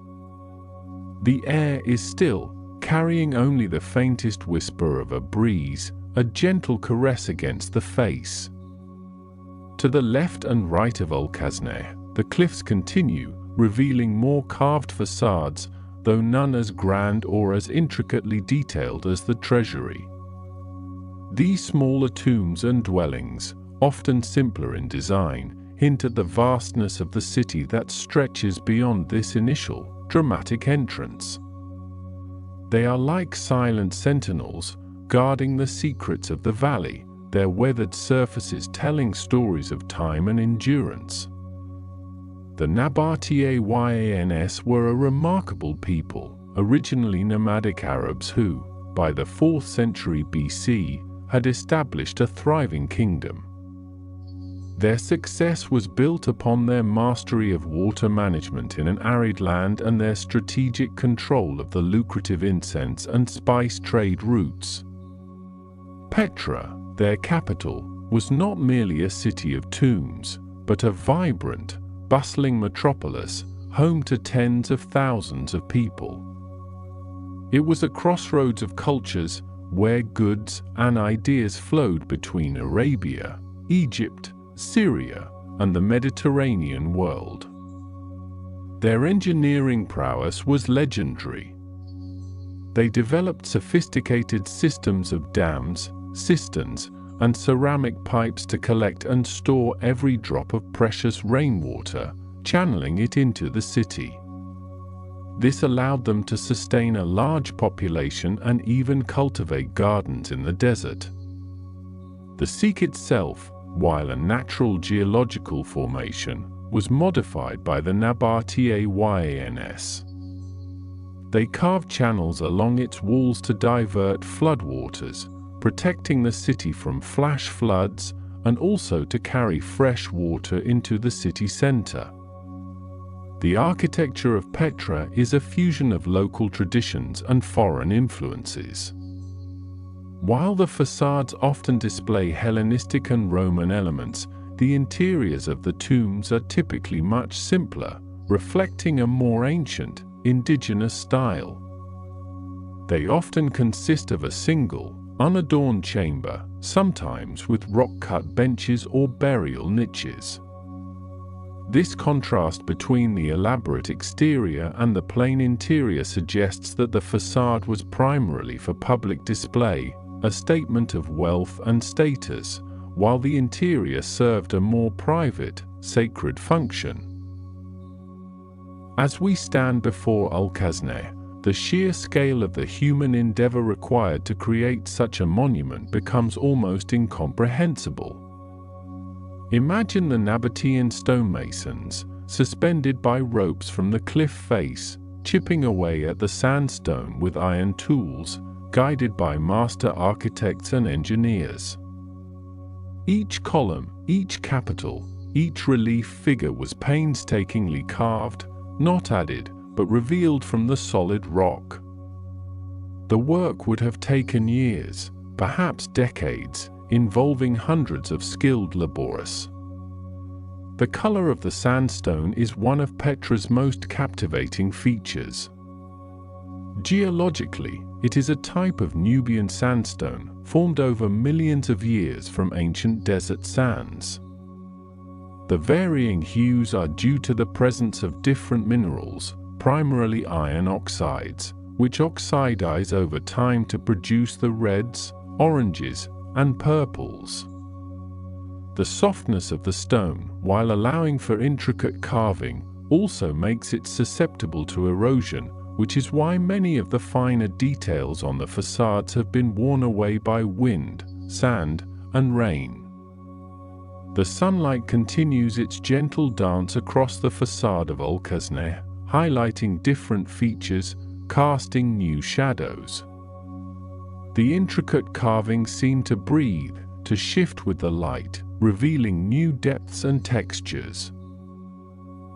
The air is still, carrying only the faintest whisper of a breeze, a gentle caress against the face. To the left and right of Ulkasne, the cliffs continue, revealing more carved facades, though none as grand or as intricately detailed as the treasury. These smaller tombs and dwellings, often simpler in design, hint at the vastness of the city that stretches beyond this initial, dramatic entrance. They are like silent sentinels, guarding the secrets of the valley, their weathered surfaces telling stories of time and endurance. The Nabataeans were a remarkable people, originally nomadic Arabs who, by the 4th century BC, had established a thriving kingdom. Their success was built upon their mastery of water management in an arid land and their strategic control of the lucrative incense and spice trade routes. Petra, their capital, was not merely a city of tombs, but a vibrant, bustling metropolis, home to tens of thousands of people. It was a crossroads of cultures, where goods and ideas flowed between Arabia, Egypt, Syria, and the Mediterranean world. Their engineering prowess was legendary. They developed sophisticated systems of dams, cisterns, and ceramic pipes to collect and store every drop of precious rainwater, channeling it into the city. This allowed them to sustain a large population and even cultivate gardens in the desert. The Sikh itself, while a natural geological formation, was modified by the Nabataeans. They carved channels along its walls to divert floodwaters, protecting the city from flash floods and also to carry fresh water into the city center. The architecture of Petra is a fusion of local traditions and foreign influences. While the facades often display Hellenistic and Roman elements, the interiors of the tombs are typically much simpler, reflecting a more ancient, indigenous style. They often consist of a single, unadorned chamber, sometimes with rock-cut benches or burial niches. This contrast between the elaborate exterior and the plain interior suggests that the facade was primarily for public display, a statement of wealth and status, while the interior served a more private, sacred function. As we stand before Alcazne, the sheer scale of the human endeavor required to create such a monument becomes almost incomprehensible. Imagine the Nabataean stonemasons, suspended by ropes from the cliff face, chipping away at the sandstone with iron tools, guided by master architects and engineers. Each column, each capital, each relief figure was painstakingly carved, not added, but revealed from the solid rock. The work would have taken years, perhaps decades, involving hundreds of skilled laborists. The color of the sandstone is one of Petra's most captivating features. Geologically, it is a type of Nubian sandstone formed over millions of years from ancient desert sands. The varying hues are due to the presence of different minerals, primarily iron oxides, which oxidize over time to produce the reds, oranges, and purples. The softness of the stone, while allowing for intricate carving, also makes it susceptible to erosion, which is why many of the finer details on the facades have been worn away by wind, sand, and rain. The sunlight continues its gentle dance across the facade of Alcazne, highlighting different features, casting new shadows. The intricate carvings seem to breathe, to shift with the light, revealing new depths and textures.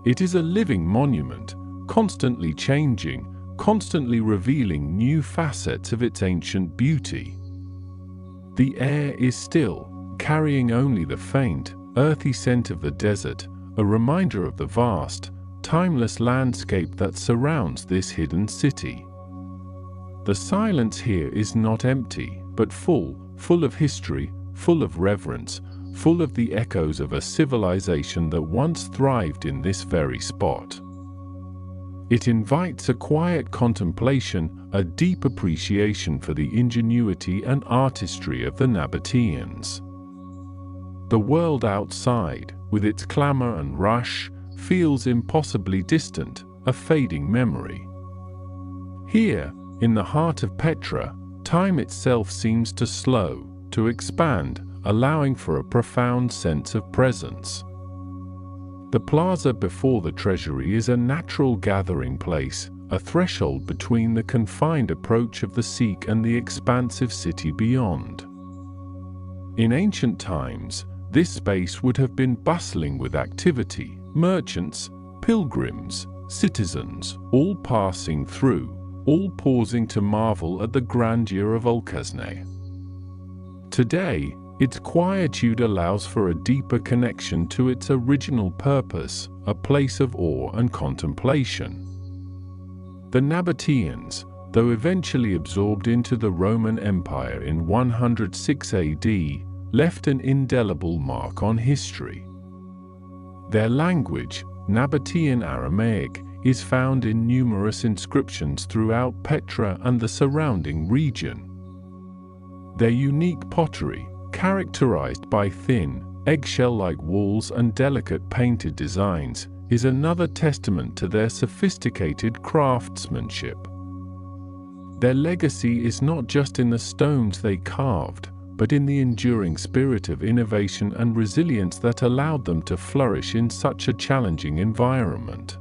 It is a living monument, constantly changing, constantly revealing new facets of its ancient beauty. The air is still, carrying only the faint, earthy scent of the desert, a reminder of the vast, timeless landscape that surrounds this hidden city. The silence here is not empty, but full of history, full of reverence, full of the echoes of a civilization that once thrived in this very spot. It invites a quiet contemplation, a deep appreciation for the ingenuity and artistry of the Nabataeans. The world outside, with its clamor and rush, feels impossibly distant, a fading memory. Here, in the heart of Petra, time itself seems to slow, to expand, allowing for a profound sense of presence. The plaza before the treasury is a natural gathering place, a threshold between the confined approach of the Sikh and the expansive city beyond. In ancient times, this space would have been bustling with activity, merchants, pilgrims, citizens, all passing through, all pausing to marvel at the grandeur of Alcazne. Today, its quietude allows for a deeper connection to its original purpose, a place of awe and contemplation. The Nabataeans, though eventually absorbed into the Roman Empire in 106 AD, left an indelible mark on history. Their language, Nabataean Aramaic, is found in numerous inscriptions throughout Petra and the surrounding region. Their unique pottery, characterized by thin, eggshell-like walls and delicate painted designs, is another testament to their sophisticated craftsmanship. Their legacy is not just in the stones they carved, but in the enduring spirit of innovation and resilience that allowed them to flourish in such a challenging environment.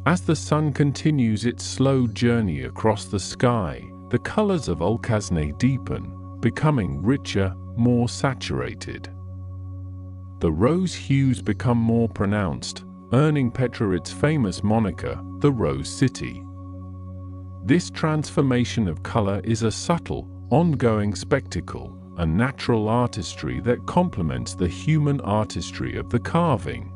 As the sun continues its slow journey across the sky, the colors of Alcazne deepen, becoming richer, more saturated. The rose hues become more pronounced, earning Petra its famous moniker, the Rose City. This transformation of color is a subtle, ongoing spectacle, a natural artistry that complements the human artistry of the carving.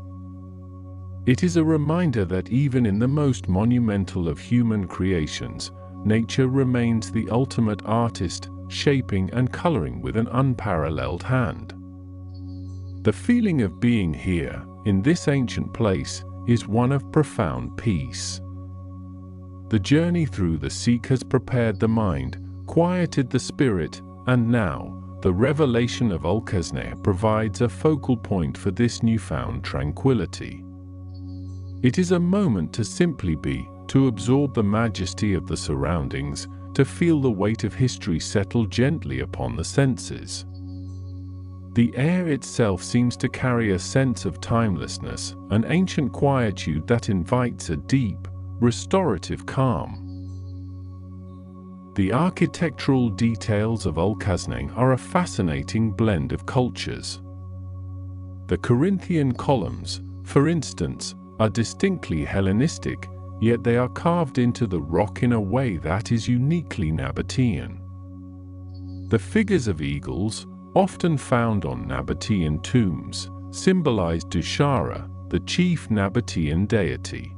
It is a reminder that even in the most monumental of human creations, nature remains the ultimate artist, shaping and coloring with an unparalleled hand. The feeling of being here, in this ancient place is one of profound peace. The journey through the seek has prepared the mind, quieted the spirit, and now, the revelation of ochre provides a focal point for this newfound tranquility. It is a moment to simply be, to absorb the majesty of the surroundings, to feel the weight of history settle gently upon the senses. The air itself seems to carry a sense of timelessness, an ancient quietude that invites a deep, restorative calm. The architectural details of ochre are a fascinating blend of cultures. The Corinthian columns, for instance, are distinctly Hellenistic, yet they are carved into the rock in a way that is uniquely Nabataean. The figures of eagles, often found on Nabataean tombs, symbolize Dushara, the chief Nabataean deity.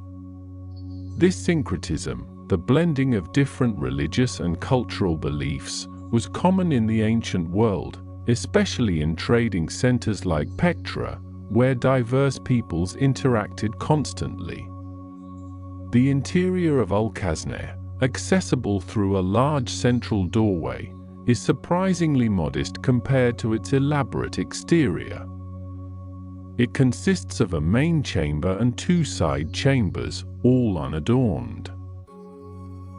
This syncretism, the blending of different religious and cultural beliefs, was common in the ancient world, especially in trading centers like Petra, where diverse peoples interacted constantly. The interior of ochre, accessible through a large central doorway, is surprisingly modest compared to its elaborate exterior. It consists of a main chamber and two side chambers, all unadorned.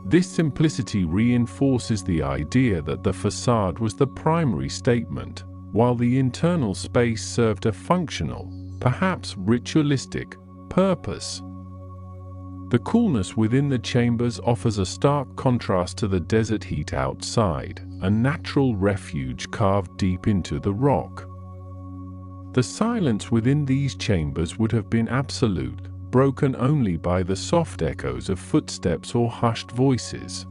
This simplicity reinforces the idea that the facade was the primary statement, while the internal space served a functional, perhaps ritualistic, purpose. The coolness within the chambers offers a stark contrast to the desert heat outside, a natural refuge carved deep into the rock. The silence within these chambers would have been absolute, broken only by the soft echoes of footsteps or hushed voices.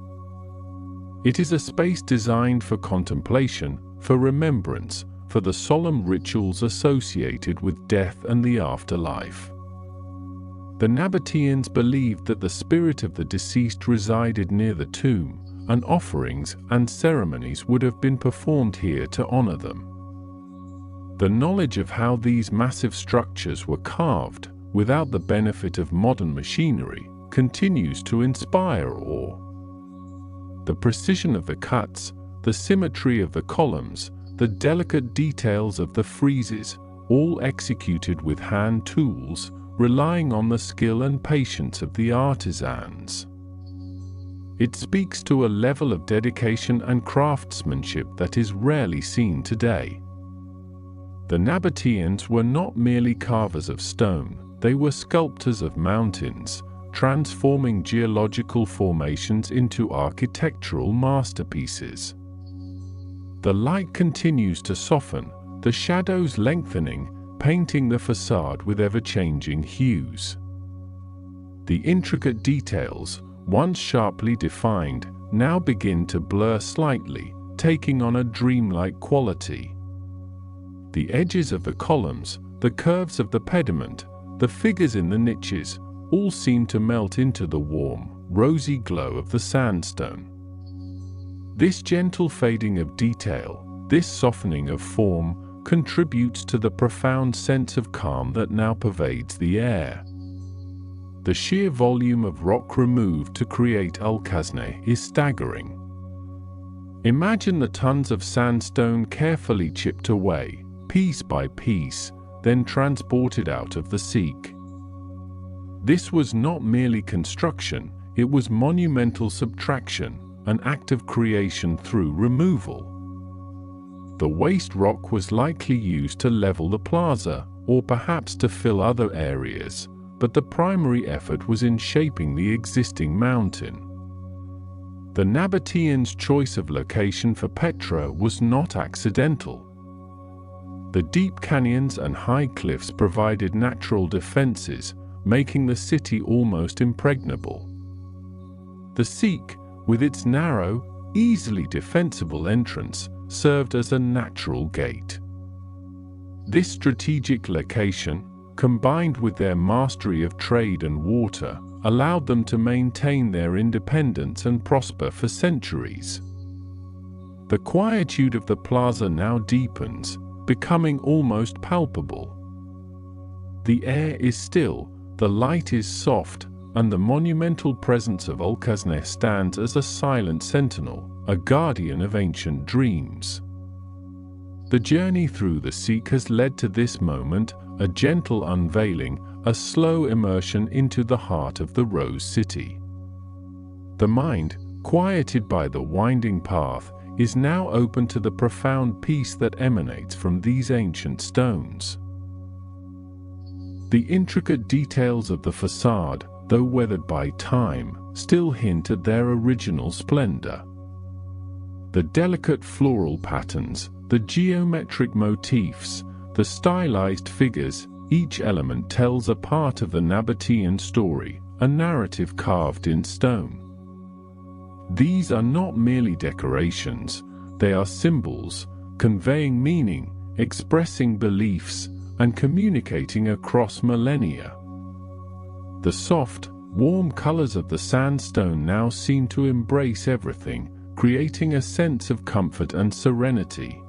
It is a space designed for contemplation, for remembrance, for the solemn rituals associated with death and the afterlife. The Nabataeans believed that the spirit of the deceased resided near the tomb, and offerings and ceremonies would have been performed here to honor them. The knowledge of how these massive structures were carved, without the benefit of modern machinery, continues to inspire awe. The precision of the cuts, the symmetry of the columns, the delicate details of the friezes, all executed with hand tools, relying on the skill and patience of the artisans. It speaks to a level of dedication and craftsmanship that is rarely seen today. The Nabataeans were not merely carvers of stone, they were sculptors of mountains, transforming geological formations into architectural masterpieces. The light continues to soften, the shadows lengthening, painting the facade with ever-changing hues. The intricate details, once sharply defined, now begin to blur slightly, taking on a dreamlike quality. The edges of the columns, the curves of the pediment, the figures in the niches, all seem to melt into the warm, rosy glow of the sandstone. This gentle fading of detail, this softening of form, contributes to the profound sense of calm that now pervades the air. The sheer volume of rock removed to create ochre is staggering. Imagine the tons of sandstone carefully chipped away, piece by piece, then transported out of the seek. This was not merely construction, it was monumental subtraction, an act of creation through removal. The waste rock was likely used to level the plaza, or perhaps to fill other areas, but the primary effort was in shaping the existing mountain. The Nabataeans' choice of location for Petra was not accidental. The deep canyons and high cliffs provided natural defenses, making the city almost impregnable. The seek, with its narrow, easily defensible entrance, served as a natural gate. This strategic location, combined with their mastery of trade and water, allowed them to maintain their independence and prosper for centuries. The quietude of the plaza now deepens, becoming almost palpable. The air is still, the light is soft, and the monumental presence of Alcazne stands as a silent sentinel, a guardian of ancient dreams. The journey through the Seek has led to this moment, a gentle unveiling, a slow immersion into the heart of the Rose City. The mind, quieted by the winding path, is now open to the profound peace that emanates from these ancient stones. The intricate details of the facade, though weathered by time, still hint at their original splendor. The delicate floral patterns, the geometric motifs, the stylized figures, each element tells a part of the Nabataean story, a narrative carved in stone. These are not merely decorations, they are symbols, conveying meaning, expressing beliefs, and communicating across millennia. The soft, warm colors of the sandstone now seem to embrace everything, creating a sense of comfort and serenity.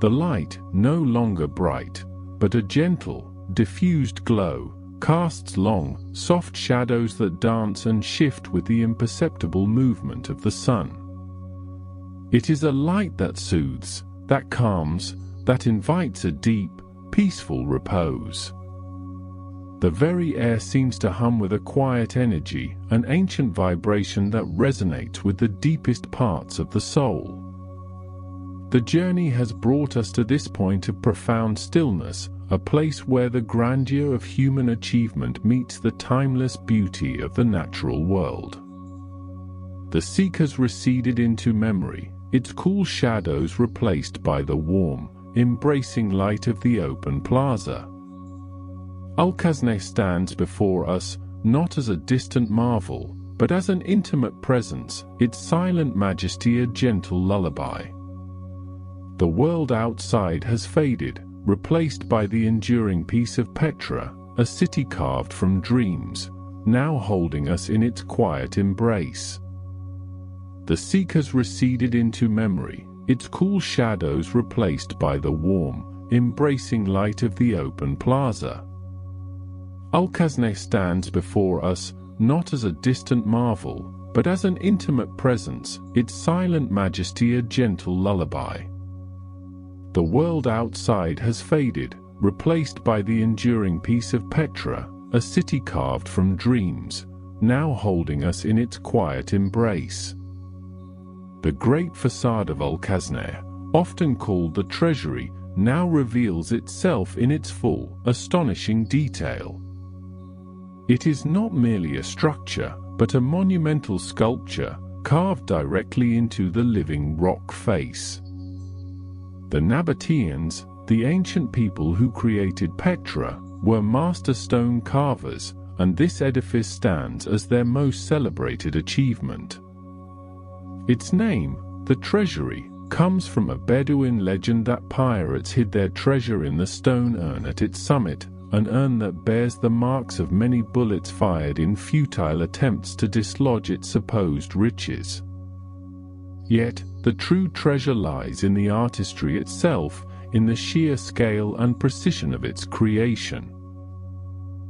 The light, no longer bright, but a gentle, diffused glow, casts long, soft shadows that dance and shift with the imperceptible movement of the sun. It is a light that soothes, that calms, that invites a deep, peaceful repose. The very air seems to hum with a quiet energy, an ancient vibration that resonates with the deepest parts of the soul. The journey has brought us to this point of profound stillness, a place where the grandeur of human achievement meets the timeless beauty of the natural world. The Seek has receded into memory, its cool shadows replaced by the warm, embracing light of the open plaza. Alcazne stands before us, not as a distant marvel, but as an intimate presence, its silent majesty a gentle lullaby. The world outside has faded, replaced by the enduring peace of Petra, a city carved from dreams, now holding us in its quiet embrace. The Seek has receded into memory, its cool shadows replaced by the warm, embracing light of the open plaza. Alcazne stands before us, not as a distant marvel, but as an intimate presence, its silent majesty a gentle lullaby. The world outside has faded, replaced by the enduring peace of Petra, a city carved from dreams, now holding us in its quiet embrace. The great facade of Alcazne, often called the treasury, now reveals itself in its full, astonishing detail. It is not merely a structure, but a monumental sculpture, carved directly into the living rock face. The Nabataeans, the ancient people who created Petra, were master stone carvers, and this edifice stands as their most celebrated achievement. Its name, the treasury, comes from a Bedouin legend that pirates hid their treasure in the stone urn at its summit, an urn that bears the marks of many bullets fired in futile attempts to dislodge its supposed riches. Yet, the true treasure lies in the artistry itself, in the sheer scale and precision of its creation.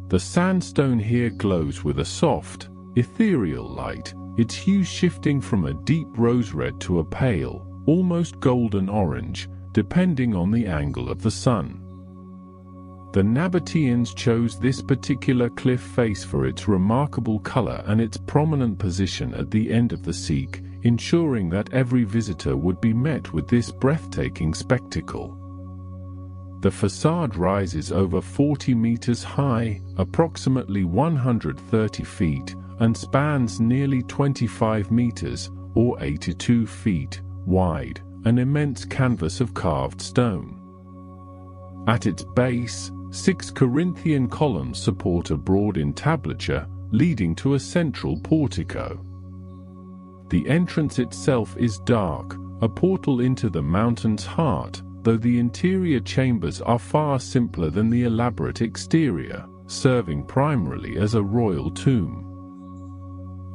The sandstone here glows with a soft, ethereal light, its hue shifting from a deep rose red to a pale, almost golden orange, depending on the angle of the sun. The Nabataeans chose this particular cliff face for its remarkable color and its prominent position at the end of the Seek, ensuring that every visitor would be met with this breathtaking spectacle. The facade rises over 40 meters high, approximately 130 feet, and spans nearly 25 meters, or 82 feet, wide, an immense canvas of carved stone. At its base, 6 Corinthian columns support a broad entablature, leading to a central portico. The entrance itself is dark, a portal into the mountain's heart, though the interior chambers are far simpler than the elaborate exterior, serving primarily as a royal tomb.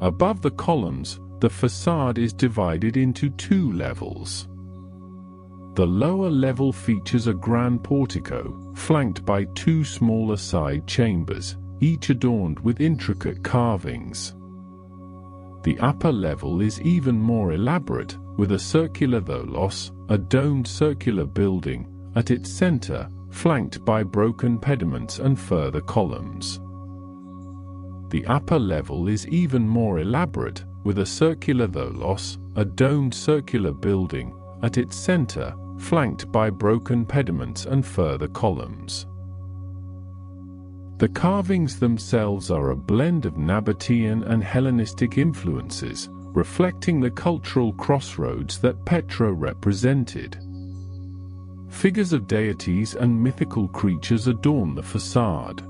Above the columns, the facade is divided into 2 levels. The lower level features a grand portico, flanked by two smaller side chambers, each adorned with intricate carvings. The upper level is even more elaborate, with a circular tholos, a domed circular building, at its center, flanked by broken pediments and further columns. The upper level is even more elaborate, with a circular tholos, a domed circular building, at its center, flanked by broken pediments and further columns. The carvings themselves are a blend of Nabataean and Hellenistic influences, reflecting the cultural crossroads that Petra represented. Figures of deities and mythical creatures adorn the facade.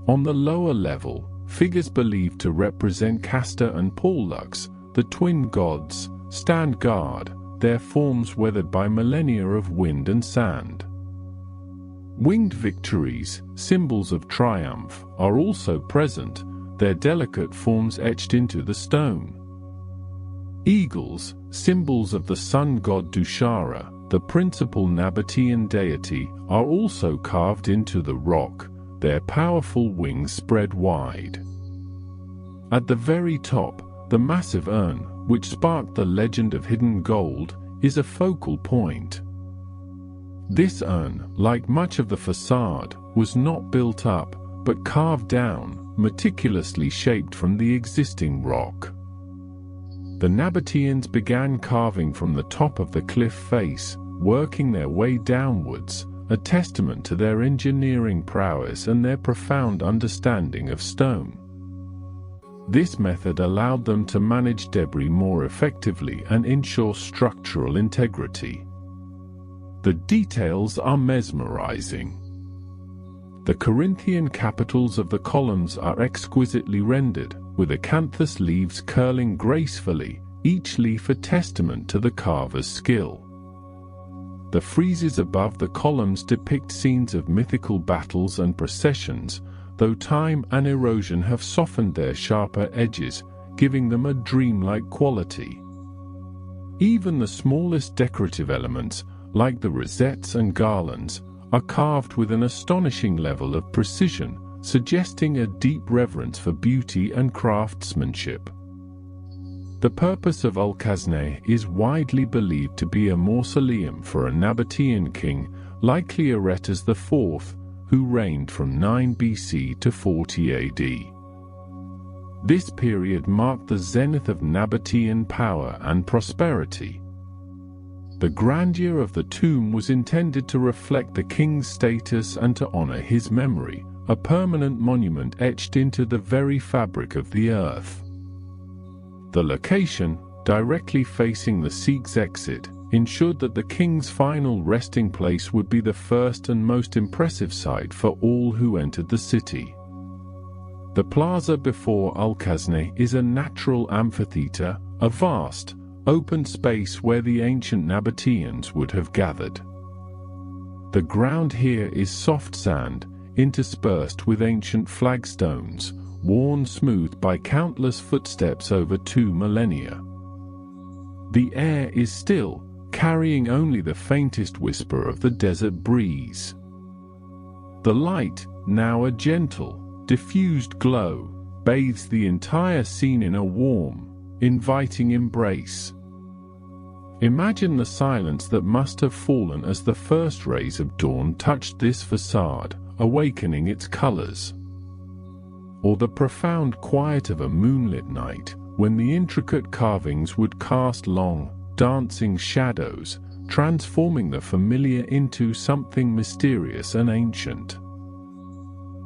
On the lower level, figures believed to represent Castor and Pollux, the twin gods, stand guard, their forms weathered by millennia of wind and sand. Winged victories, symbols of triumph, are also present, their delicate forms etched into the stone. Eagles, symbols of the sun god Dushara, the principal Nabataean deity, are also carved into the rock, their powerful wings spread wide. At the very top, the massive urn, which sparked the legend of hidden gold, is a focal point. This urn, like much of the facade, was not built up, but carved down, meticulously shaped from the existing rock. The Nabataeans began carving from the top of the cliff face, working their way downwards, a testament to their engineering prowess and their profound understanding of stone. This method allowed them to manage debris more effectively and ensure structural integrity. The details are mesmerizing. The Corinthian capitals of the columns are exquisitely rendered, with acanthus leaves curling gracefully, each leaf a testament to the carver's skill. The friezes above the columns depict scenes of mythical battles and processions, though time and erosion have softened their sharper edges, giving them a dreamlike quality. Even the smallest decorative elements, like the rosettes and garlands, are carved with an astonishing level of precision, suggesting a deep reverence for beauty and craftsmanship. The purpose of Ulkasne is widely believed to be a mausoleum for a Nabataean king, likely Aretas IV, who reigned from 9 BC to 40 AD. This period marked the zenith of Nabataean power and prosperity. The grandeur of the tomb was intended to reflect the king's status and to honor his memory, a permanent monument etched into the very fabric of the earth. The location, directly facing the Sikh's exit, ensured that the king's final resting place would be the first and most impressive sight for all who entered the city. The plaza before Ulkasne is a natural amphitheater, a vast, open space where the ancient Nabataeans would have gathered. The ground here is soft sand, interspersed with ancient flagstones, worn smooth by countless footsteps over 2 millennia. The air is still, carrying only the faintest whisper of the desert breeze. The light, now a gentle, diffused glow, bathes the entire scene in a warm, inviting embrace. Imagine the silence that must have fallen as the first rays of dawn touched this facade, awakening its colors. Or the profound quiet of a moonlit night, when the intricate carvings would cast long, dancing shadows, transforming the familiar into something mysterious and ancient.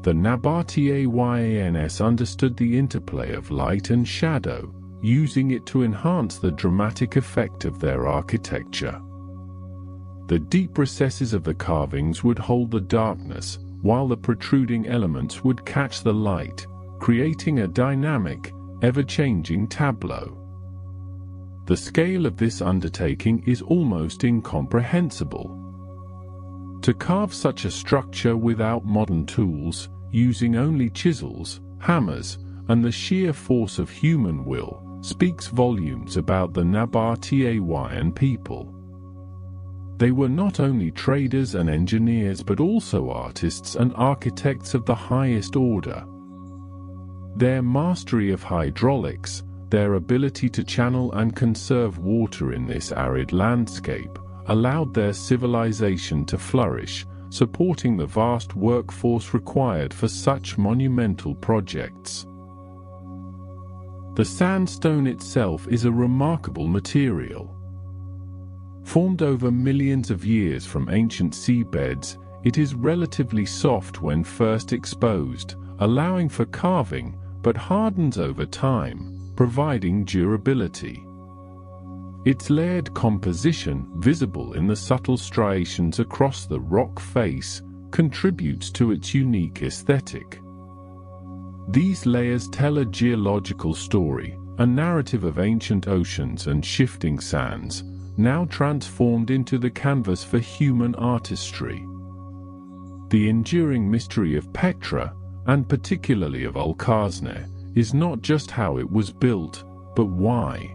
The Nabataeans understood the interplay of light and shadow, using it to enhance the dramatic effect of their architecture. The deep recesses of the carvings would hold the darkness, while the protruding elements would catch the light, creating a dynamic, ever-changing tableau. The scale of this undertaking is almost incomprehensible. To carve such a structure without modern tools, using only chisels, hammers, and the sheer force of human will, speaks volumes about the Nabataean people. They were not only traders and engineers but also artists and architects of the highest order. Their mastery of hydraulics, their ability to channel and conserve water in this arid landscape, allowed their civilization to flourish, supporting the vast workforce required for such monumental projects. The sandstone itself is a remarkable material. Formed over millions of years from ancient seabeds, it is relatively soft when first exposed, allowing for carving, but hardens over time, providing durability. Its layered composition, visible in the subtle striations across the rock face, contributes to its unique aesthetic. These layers tell a geological story, a narrative of ancient oceans and shifting sands, now transformed into the canvas for human artistry. The enduring mystery of Petra, and particularly of Alkazne, is not just how it was built, but why.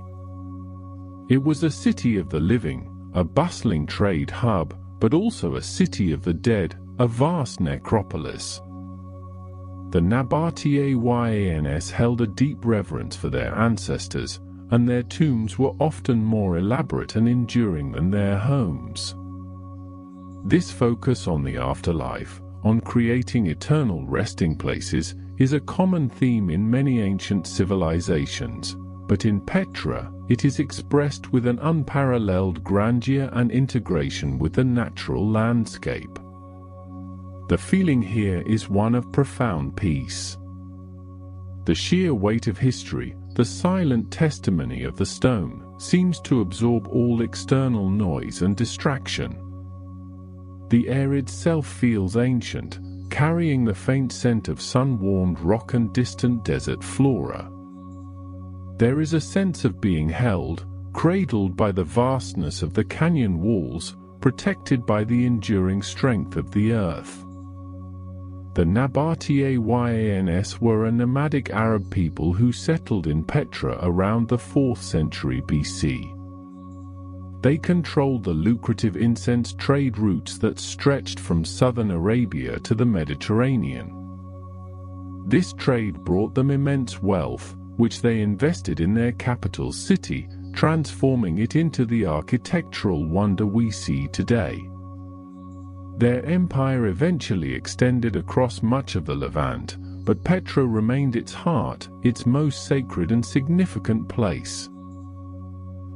It was a city of the living, a bustling trade hub, but also a city of the dead, a vast necropolis. The Nabataeans held a deep reverence for their ancestors, and their tombs were often more elaborate and enduring than their homes. This focus on the afterlife, on creating eternal resting places, is a common theme in many ancient civilizations, but in Petra, it is expressed with an unparalleled grandeur and integration with the natural landscape. The feeling here is one of profound peace. The sheer weight of history, the silent testimony of the stone, seems to absorb all external noise and distraction. The air itself feels ancient, carrying the faint scent of sun-warmed rock and distant desert flora. There is a sense of being held, cradled by the vastness of the canyon walls, protected by the enduring strength of the earth. The Nabataeans were a nomadic Arab people who settled in Petra around the 4th century BC. They controlled the lucrative incense trade routes that stretched from southern Arabia to the Mediterranean. This trade brought them immense wealth, which they invested in their capital city, transforming it into the architectural wonder we see today. Their empire eventually extended across much of the Levant, but Petra remained its heart, its most sacred and significant place.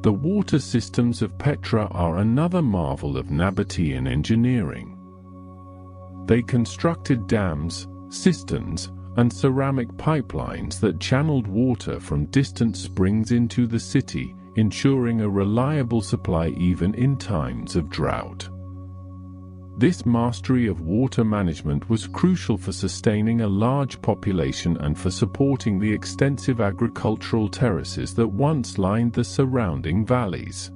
The water systems of Petra are another marvel of Nabataean engineering. They constructed dams, cisterns, and ceramic pipelines that channeled water from distant springs into the city, ensuring a reliable supply even in times of drought. This mastery of water management was crucial for sustaining a large population and for supporting the extensive agricultural terraces that once lined the surrounding valleys.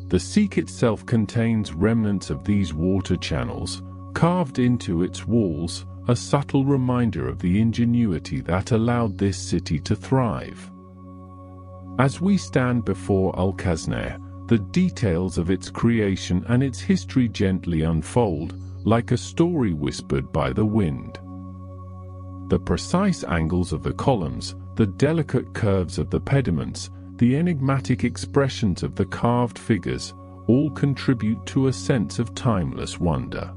The Sikh itself contains remnants of these water channels, carved into its walls, a subtle reminder of the ingenuity that allowed this city to thrive. As we stand before Alkazne, the details of its creation and its history gently unfold, like a story whispered by the wind. The precise angles of the columns, the delicate curves of the pediments, the enigmatic expressions of the carved figures, all contribute to a sense of timeless wonder.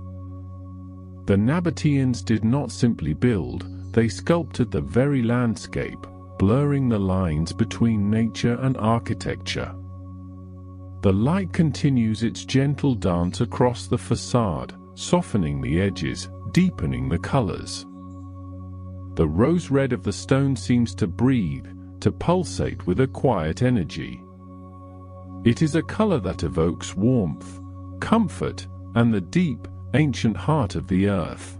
The Nabataeans did not simply build, they sculpted the very landscape, blurring the lines between nature and architecture. The light continues its gentle dance across the facade, softening the edges, deepening the colors. The rose red of the stone seems to breathe, to pulsate with a quiet energy. It is a color that evokes warmth, comfort, and the deep, ancient heart of the earth.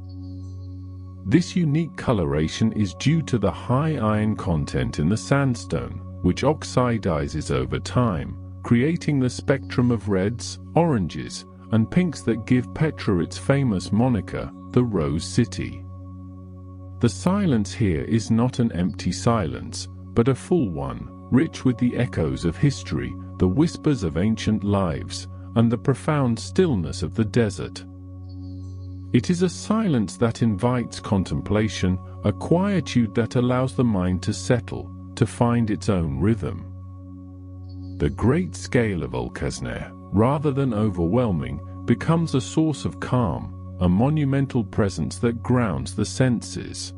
This unique coloration is due to the high iron content in the sandstone, which oxidizes over time, creating the spectrum of reds, oranges, and pinks that give Petra its famous moniker, the Rose City. The silence here is not an empty silence, but a full one, rich with the echoes of history, the whispers of ancient lives, and the profound stillness of the desert. It is a silence that invites contemplation, a quietude that allows the mind to settle, to find its own rhythm. The great scale of Aucassin, rather than overwhelming, becomes a source of calm, a monumental presence that grounds the senses.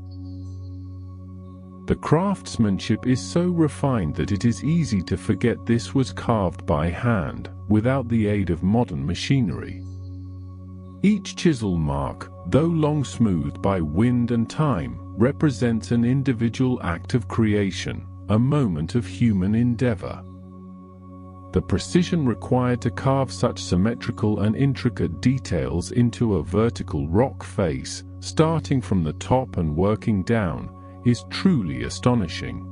The craftsmanship is so refined that it is easy to forget this was carved by hand, without the aid of modern machinery. Each chisel mark, though long smoothed by wind and time, represents an individual act of creation, a moment of human endeavor. The precision required to carve such symmetrical and intricate details into a vertical rock face, starting from the top and working down, is truly astonishing.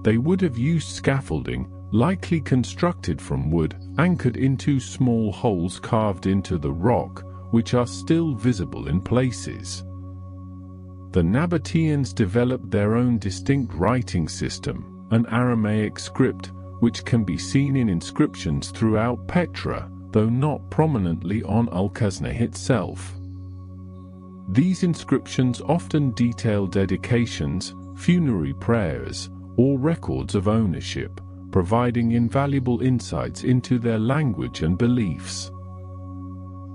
They would have used scaffolding, likely constructed from wood, anchored into small holes carved into the rock, which are still visible in places. The Nabataeans developed their own distinct writing system, an Aramaic script, which can be seen in inscriptions throughout Petra, though not prominently on Aucassin itself. These inscriptions often detail dedications, funerary prayers, or records of ownership, providing invaluable insights into their language and beliefs.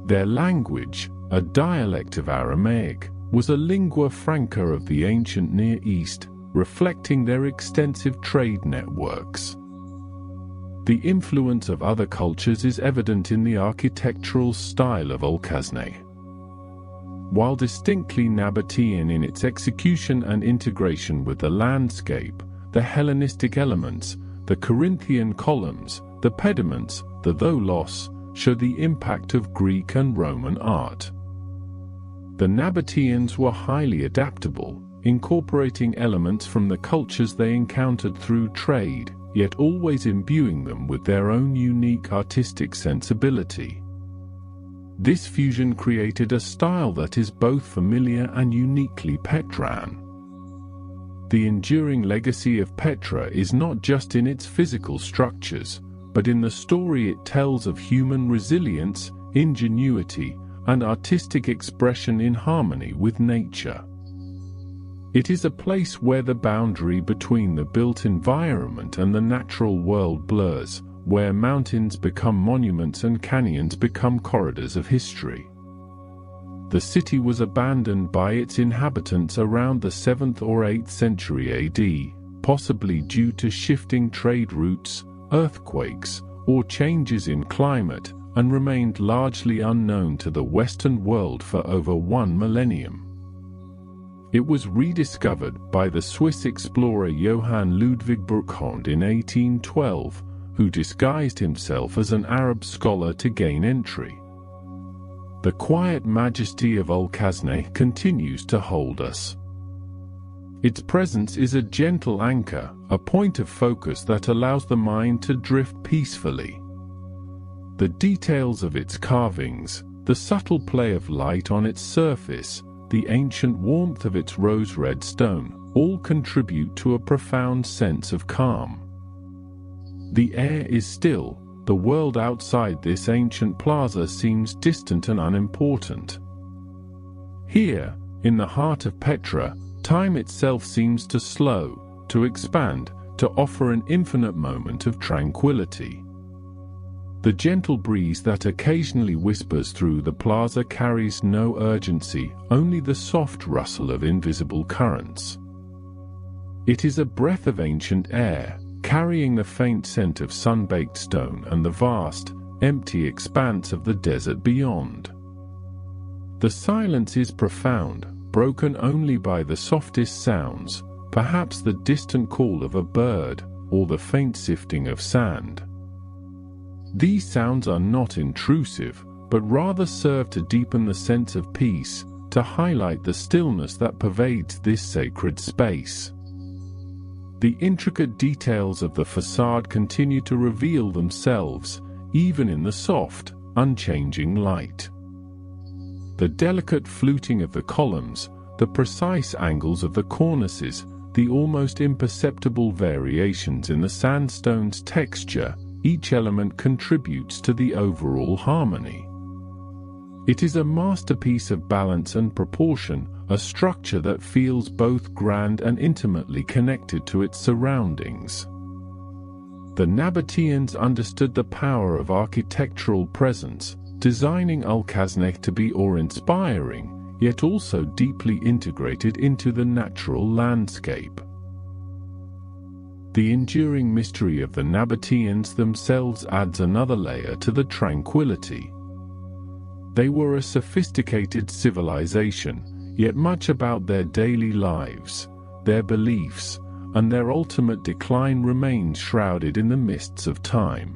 Their language, a dialect of Aramaic, was a lingua franca of the ancient Near East, reflecting their extensive trade networks. The influence of other cultures is evident in the architectural style of Aucassin. While distinctly Nabataean in its execution and integration with the landscape, the Hellenistic elements, the Corinthian columns, the pediments, the tholos, show the impact of Greek and Roman art. The Nabataeans were highly adaptable, incorporating elements from the cultures they encountered through trade, yet always imbuing them with their own unique artistic sensibility. This fusion created a style that is both familiar and uniquely Petran. The enduring legacy of Petra is not just in its physical structures, but in the story it tells of human resilience, ingenuity, and artistic expression in harmony with nature. It is a place where the boundary between the built environment and the natural world blurs, where mountains become monuments and canyons become corridors of history. The city was abandoned by its inhabitants around the 7th or 8th century AD, possibly due to shifting trade routes, earthquakes, or changes in climate, and remained largely unknown to the Western world for over 1 millennium. It was rediscovered by the Swiss explorer Johann Ludwig Burckhardt in 1812, who disguised himself as an Arab scholar to gain entry. The quiet majesty of Aucassin continues to hold us. Its presence is a gentle anchor, a point of focus that allows the mind to drift peacefully. The details of its carvings, the subtle play of light on its surface, the ancient warmth of its rose-red stone, all contribute to a profound sense of calm. The air is still. The world outside this ancient plaza seems distant and unimportant. Here, in the heart of Petra, time itself seems to slow, to expand, to offer an infinite moment of tranquility. The gentle breeze that occasionally whispers through the plaza carries no urgency, only the soft rustle of invisible currents. It is a breath of ancient air, carrying the faint scent of sun-baked stone and the vast, empty expanse of the desert beyond. The silence is profound, broken only by the softest sounds, perhaps the distant call of a bird, or the faint sifting of sand. These sounds are not intrusive, but rather serve to deepen the sense of peace, to highlight the stillness that pervades this sacred space. The intricate details of the facade continue to reveal themselves, even in the soft, unchanging light. The delicate fluting of the columns, the precise angles of the cornices, the almost imperceptible variations in the sandstone's texture, each element contributes to the overall harmony. It is a masterpiece of balance and proportion, a structure that feels both grand and intimately connected to its surroundings. The Nabataeans understood the power of architectural presence, designing Ulkasneh to be awe-inspiring, yet also deeply integrated into the natural landscape. The enduring mystery of the Nabataeans themselves adds another layer to the tranquility. They were a sophisticated civilization, yet much about their daily lives, their beliefs, and their ultimate decline remains shrouded in the mists of time.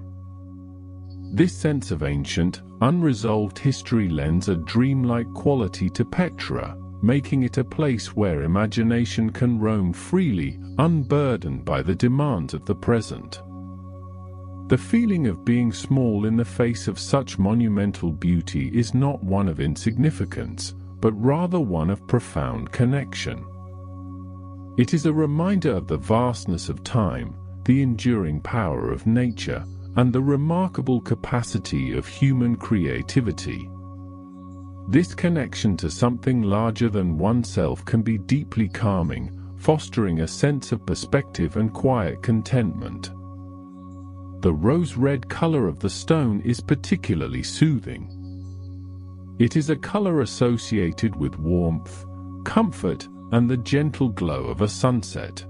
This sense of ancient, unresolved history lends a dreamlike quality to Petra, making it a place where imagination can roam freely, unburdened by the demands of the present. The feeling of being small in the face of such monumental beauty is not one of insignificance, but rather one of profound connection. It is a reminder of the vastness of time, the enduring power of nature, and the remarkable capacity of human creativity. This connection to something larger than oneself can be deeply calming, fostering a sense of perspective and quiet contentment. The rose-red color of the stone is particularly soothing. It is a color associated with warmth, comfort, and the gentle glow of a sunset.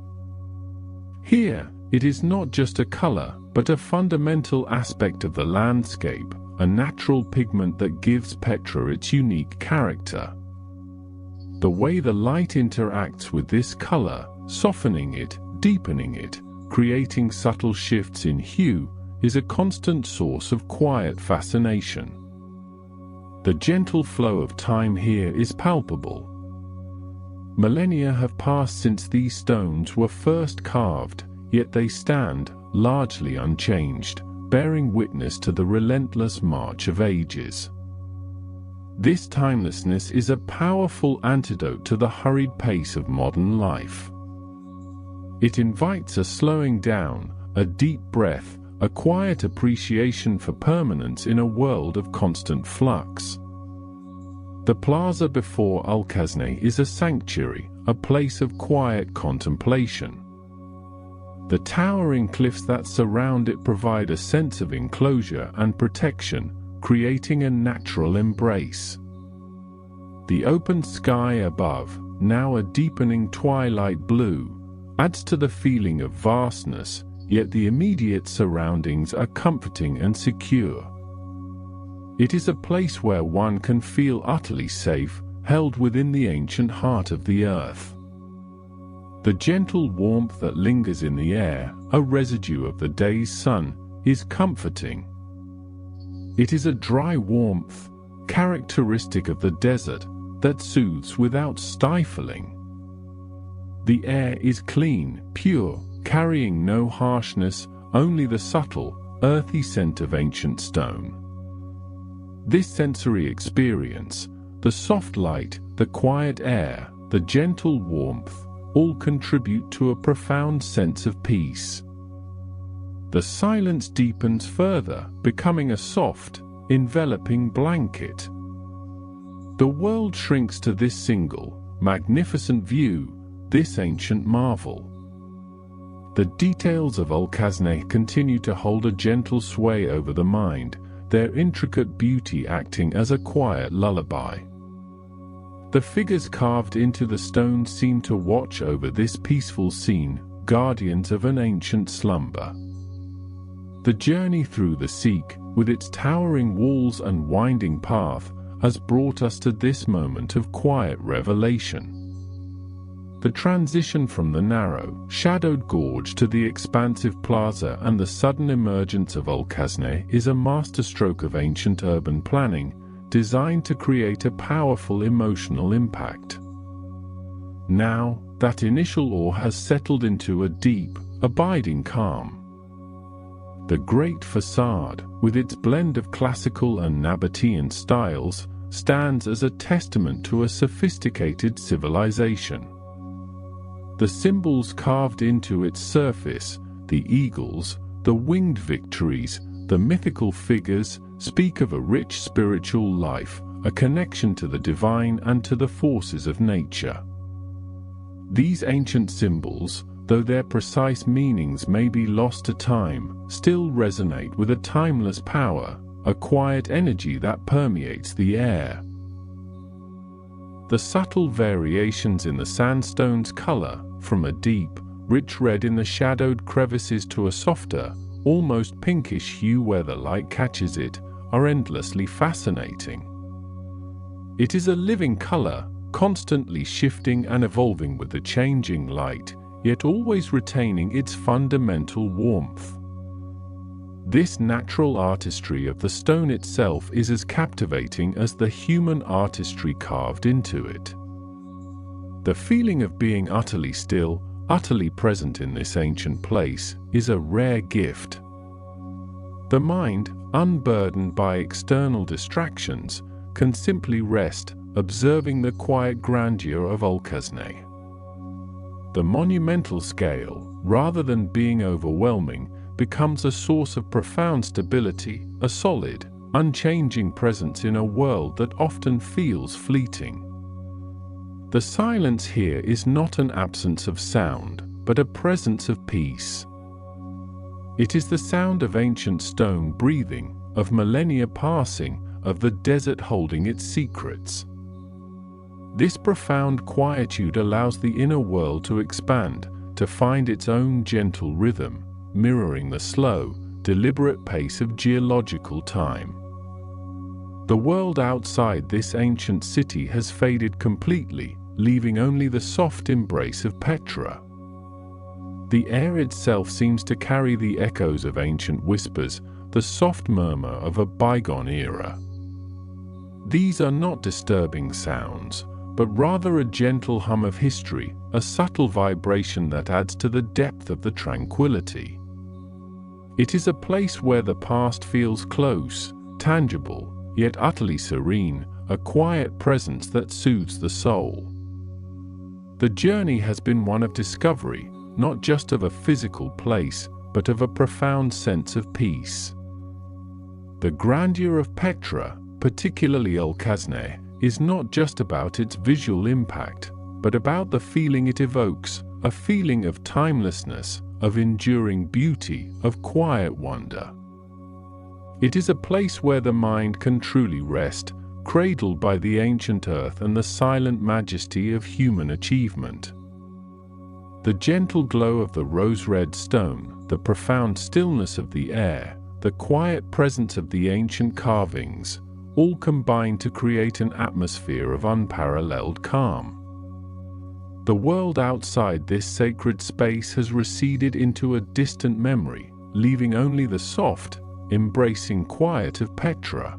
Here, it is not just a color, but a fundamental aspect of the landscape, a natural pigment that gives Petra its unique character. The way the light interacts with this color, softening it, deepening it, creating subtle shifts in hue, is a constant source of quiet fascination. The gentle flow of time here is palpable. Millennia have passed since these stones were first carved, yet they stand, largely unchanged, bearing witness to the relentless march of ages. This timelessness is a powerful antidote to the hurried pace of modern life. It invites a slowing down, a deep breath, a quiet appreciation for permanence in a world of constant flux. The plaza before Ulkasneh is a sanctuary, a place of quiet contemplation. The towering cliffs that surround it provide a sense of enclosure and protection, creating a natural embrace. The open sky above, now a deepening twilight blue, adds to the feeling of vastness, yet the immediate surroundings are comforting and secure. It is a place where one can feel utterly safe, held within the ancient heart of the earth. The gentle warmth that lingers in the air, a residue of the day's sun, is comforting. It is a dry warmth, characteristic of the desert, that soothes without stifling. The air is clean, pure, carrying no harshness, only the subtle, earthy scent of ancient stone. This sensory experience, the soft light, the quiet air, the gentle warmth, all contribute to a profound sense of peace. The silence deepens further, becoming a soft, enveloping blanket. The world shrinks to this single, magnificent view, this ancient marvel. The details of Ulkasneh continue to hold a gentle sway over the mind, their intricate beauty acting as a quiet lullaby. The figures carved into the stone seem to watch over this peaceful scene, guardians of an ancient slumber. The journey through the Sikh, with its towering walls and winding path, has brought us to this moment of quiet revelation. The transition from the narrow, shadowed gorge to the expansive plaza and the sudden emergence of Ulkasneh is a masterstroke of ancient urban planning, designed to create a powerful emotional impact. Now, that initial awe has settled into a deep, abiding calm. The great facade, with its blend of classical and Nabataean styles, stands as a testament to a sophisticated civilization. The symbols carved into its surface, the eagles, The winged victories, the mythical figures, speak of a rich spiritual life, a connection to the divine and to the forces of nature. These ancient symbols, though their precise meanings may be lost to time, still resonate with a timeless power, a quiet energy that permeates the air. The subtle variations in the sandstone's color, from a deep, rich red in the shadowed crevices to a softer, almost pinkish hue where the light catches it, are endlessly fascinating. It is a living color, constantly shifting and evolving with the changing light, yet always retaining its fundamental warmth. This natural artistry of the stone itself is as captivating as the human artistry carved into it. The feeling of being utterly still, utterly present in this ancient place, is a rare gift. The mind, unburdened by external distractions, can simply rest, observing the quiet grandeur of ochre. The monumental scale, rather than being overwhelming, becomes a source of profound stability, a solid, unchanging presence in a world that often feels fleeting. The silence here is not an absence of sound, but a presence of peace. It is the sound of ancient stone breathing, of millennia passing, of the desert holding its secrets. This profound quietude allows the inner world to expand, to find its own gentle rhythm, mirroring the slow, deliberate pace of geological time. The world outside this ancient city has faded completely, leaving only the soft embrace of Petra. The air itself seems to carry the echoes of ancient whispers, the soft murmur of a bygone era. These are not disturbing sounds, but rather a gentle hum of history, a subtle vibration that adds to the depth of the tranquility. It is a place where the past feels close, tangible, yet utterly serene, a quiet presence that soothes the soul. The journey has been one of discovery, not just of a physical place, but of a profound sense of peace. The grandeur of Petra, particularly ochre, is not just about its visual impact, but about the feeling it evokes, a feeling of timelessness, of enduring beauty, of quiet wonder. It is a place where the mind can truly rest, cradled by the ancient earth and the silent majesty of human achievement. The gentle glow of the rose-red stone, the profound stillness of the air, the quiet presence of the ancient carvings, all combine to create an atmosphere of unparalleled calm. The world outside this sacred space has receded into a distant memory, leaving only the soft, embracing quiet of Petra.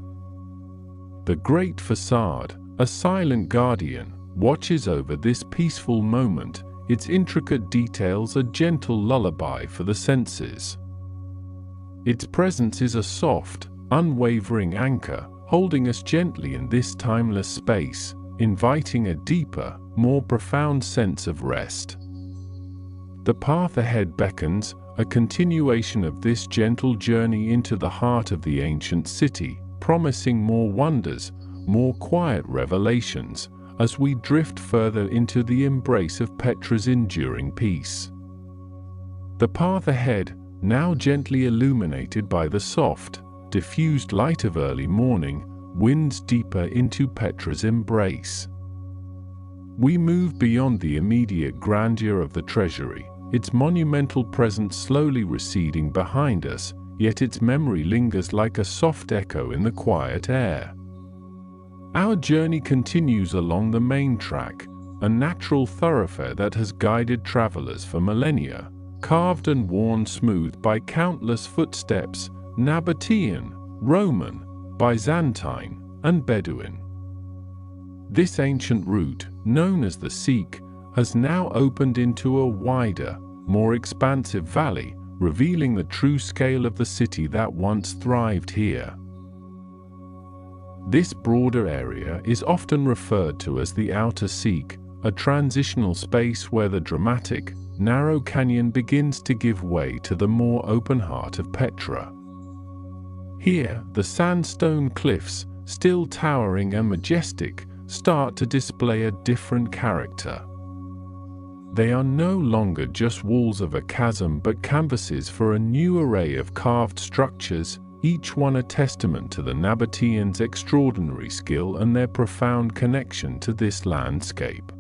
The great facade, a silent guardian, watches over this peaceful moment, its intricate details a gentle lullaby for the senses. Its presence is a soft, unwavering anchor, holding us gently in this timeless space, inviting a deeper, more profound sense of rest. The path ahead beckons, a continuation of this gentle journey into the heart of the ancient city, promising more wonders, more quiet revelations, as we drift further into the embrace of Petra's enduring peace. The path ahead, now gently illuminated by the soft, diffused light of early morning, winds deeper into Petra's embrace. We move beyond the immediate grandeur of the treasury, its monumental presence slowly receding behind us, yet its memory lingers like a soft echo in the quiet air. Our journey continues along the main track, a natural thoroughfare that has guided travelers for millennia, carved and worn smooth by countless footsteps, Nabataean, Roman, Byzantine, and Bedouin. This ancient route, known as the Sikh, has now opened into a wider, more expansive valley, revealing the true scale of the city that once thrived here. This broader area is often referred to as the Outer Sikh, a transitional space where the dramatic, narrow canyon begins to give way to the more open heart of Petra. Here, the sandstone cliffs, still towering and majestic, start to display a different character. They are no longer just walls of a chasm but canvases for a new array of carved structures, each one a testament to the Nabataeans' extraordinary skill and their profound connection to this landscape.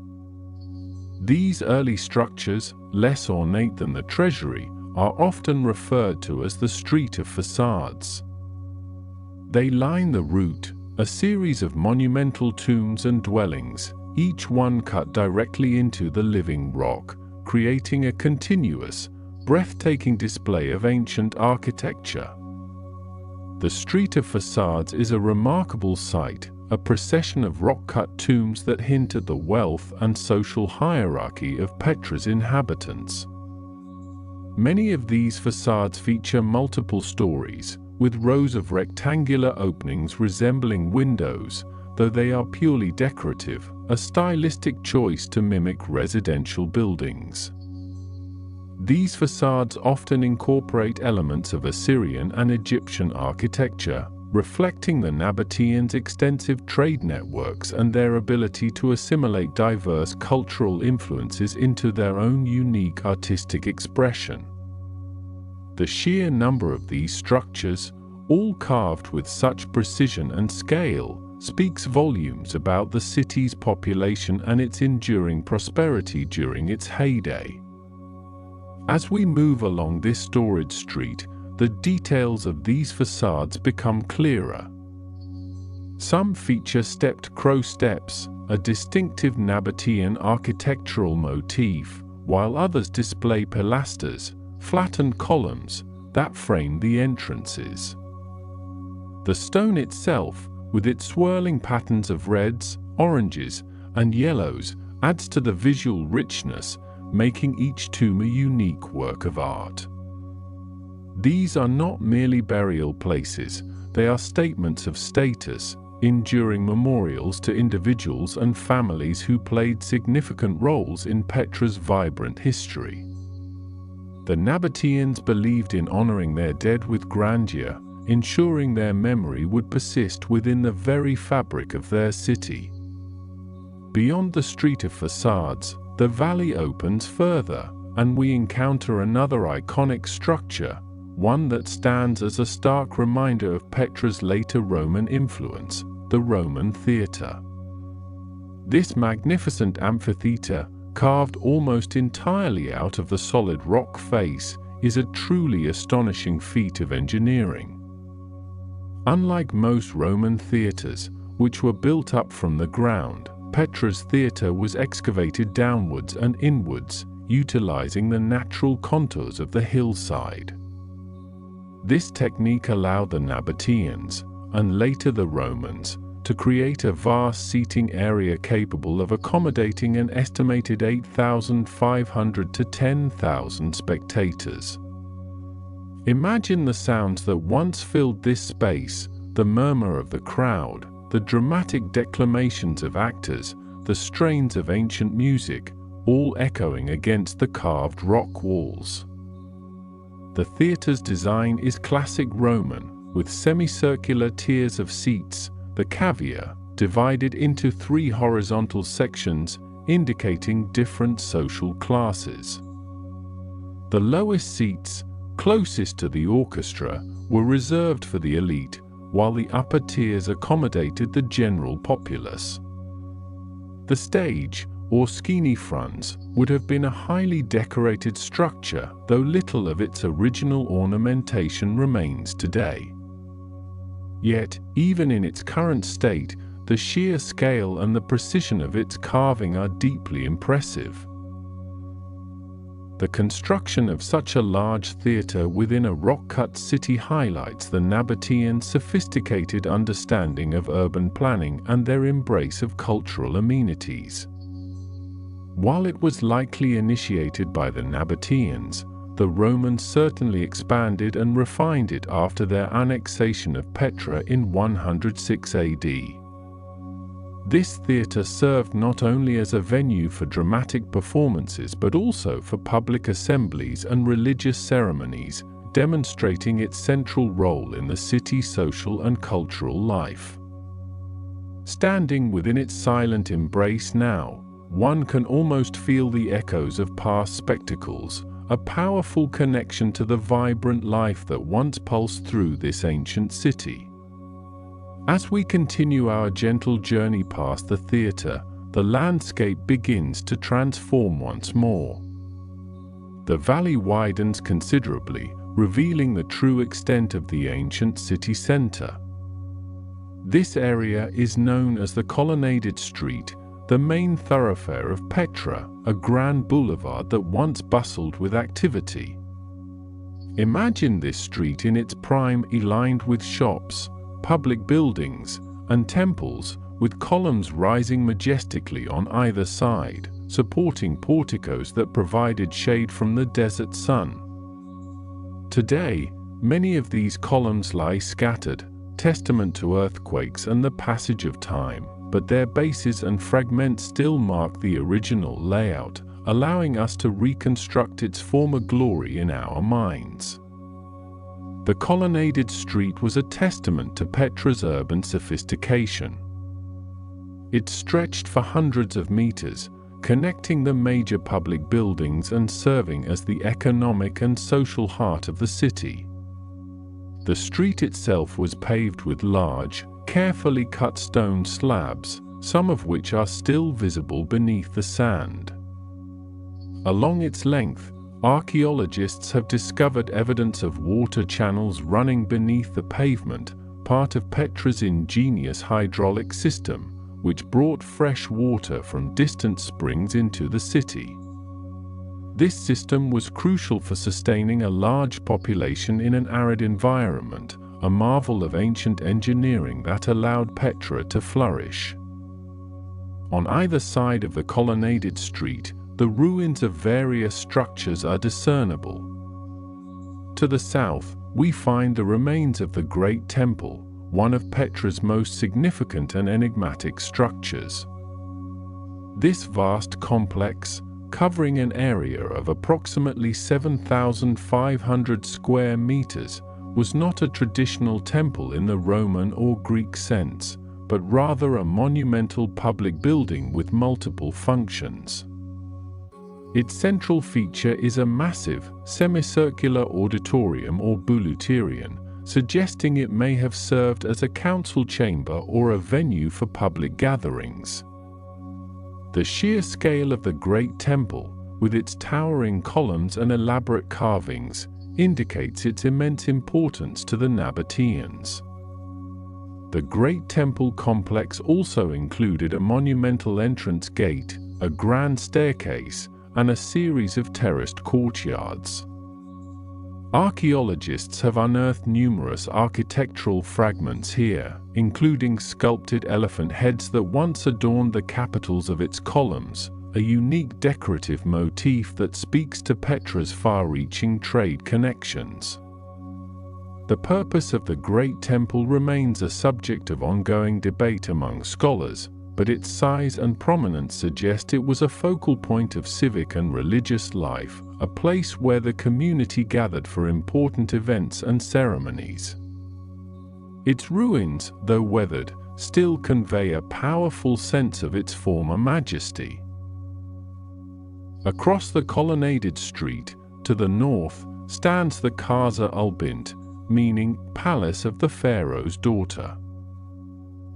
These early structures, less ornate than the treasury, are often referred to as the Street of Facades. They line the route, a series of monumental tombs and dwellings, each one cut directly into the living rock, creating a continuous, breathtaking display of ancient architecture. The Street of Facades is a remarkable sight, a procession of rock-cut tombs that hint at the wealth and social hierarchy of Petra's inhabitants. Many of these facades feature multiple stories, with rows of rectangular openings resembling windows, though they are purely decorative, a stylistic choice to mimic residential buildings. These facades often incorporate elements of Assyrian and Egyptian architecture, reflecting the Nabataeans' extensive trade networks and their ability to assimilate diverse cultural influences into their own unique artistic expression. The sheer number of these structures, all carved with such precision and scale, speaks volumes about the city's population and its enduring prosperity during its heyday. As we move along this storied street, the details of these facades become clearer. Some feature stepped crow steps, a distinctive Nabataean architectural motif, while others display pilasters, flattened columns, that frame the entrances. The stone itself, with its swirling patterns of reds, oranges, and yellows, adds to the visual richness, making each tomb a unique work of art. These are not merely burial places, they are statements of status, enduring memorials to individuals and families who played significant roles in Petra's vibrant history. The Nabataeans believed in honoring their dead with grandeur, ensuring their memory would persist within the very fabric of their city. Beyond the Street of Facades, the valley opens further, and we encounter another iconic structure, one that stands as a stark reminder of Petra's later Roman influence, the Roman theatre. This magnificent amphitheatre, carved almost entirely out of the solid rock face, is a truly astonishing feat of engineering. Unlike most Roman theatres, which were built up from the ground, Petra's theatre was excavated downwards and inwards, utilizing the natural contours of the hillside. This technique allowed the Nabataeans, and later the Romans, to create a vast seating area capable of accommodating an estimated 8,500 to 10,000 spectators. Imagine the sounds that once filled this space, the murmur of the crowd, the dramatic declamations of actors, the strains of ancient music, all echoing against the carved rock walls. The theatre's design is classic Roman, with semicircular tiers of seats, the cavea, divided into 3 horizontal sections, indicating different social classes. The lowest seats, closest to the orchestra, were reserved for the elite, while the upper tiers accommodated the general populace. The stage, or skene fronts, would have been a highly decorated structure, though little of its original ornamentation remains today. Yet, even in its current state, the sheer scale and the precision of its carving are deeply impressive. The construction of such a large theatre within a rock-cut city highlights the Nabataeans' sophisticated understanding of urban planning and their embrace of cultural amenities. While it was likely initiated by the Nabataeans, the Romans certainly expanded and refined it after their annexation of Petra in 106 AD. This theatre served not only as a venue for dramatic performances but also for public assemblies and religious ceremonies, demonstrating its central role in the city's social and cultural life. Standing within its silent embrace now, one can almost feel the echoes of past spectacles, a powerful connection to the vibrant life that once pulsed through this ancient city. As we continue our gentle journey past the theatre, the landscape begins to transform once more. The valley widens considerably, revealing the true extent of the ancient city centre. This area is known as the Colonnaded Street, the main thoroughfare of Petra, a grand boulevard that once bustled with activity. Imagine this street in its prime, lined with shops, public buildings, and temples, with columns rising majestically on either side, supporting porticos that provided shade from the desert sun. Today, many of these columns lie scattered, testament to earthquakes and the passage of time, but their bases and fragments still mark the original layout, allowing us to reconstruct its former glory in our minds. The colonnaded street was a testament to Petra's urban sophistication. It stretched for hundreds of meters, connecting the major public buildings and serving as the economic and social heart of the city. The street itself was paved with large, carefully cut stone slabs, some of which are still visible beneath the sand. Along its length, archaeologists have discovered evidence of water channels running beneath the pavement, part of Petra's ingenious hydraulic system, which brought fresh water from distant springs into the city. This system was crucial for sustaining a large population in an arid environment, a marvel of ancient engineering that allowed Petra to flourish. On either side of the colonnaded street, the ruins of various structures are discernible. To the south, we find the remains of the Great Temple, one of Petra's most significant and enigmatic structures. This vast complex, covering an area of approximately 7,500 square meters, was not a traditional temple in the Roman or Greek sense, but rather a monumental public building with multiple functions. Its central feature is a massive, semicircular auditorium or bouleuterion, suggesting it may have served as a council chamber or a venue for public gatherings. The sheer scale of the Great Temple, with its towering columns and elaborate carvings, indicates its immense importance to the Nabataeans. The Great Temple complex also included a monumental entrance gate, a grand staircase, and a series of terraced courtyards. Archaeologists have unearthed numerous architectural fragments here, including sculpted elephant heads that once adorned the capitals of its columns, a unique decorative motif that speaks to Petra's far-reaching trade connections. The purpose of the Great Temple remains a subject of ongoing debate among scholars, but its size and prominence suggest it was a focal point of civic and religious life, a place where the community gathered for important events and ceremonies. Its ruins, though weathered, still convey a powerful sense of its former majesty. Across the colonnaded street, to the north, stands the Casa Albint, meaning Palace of the Pharaoh's Daughter.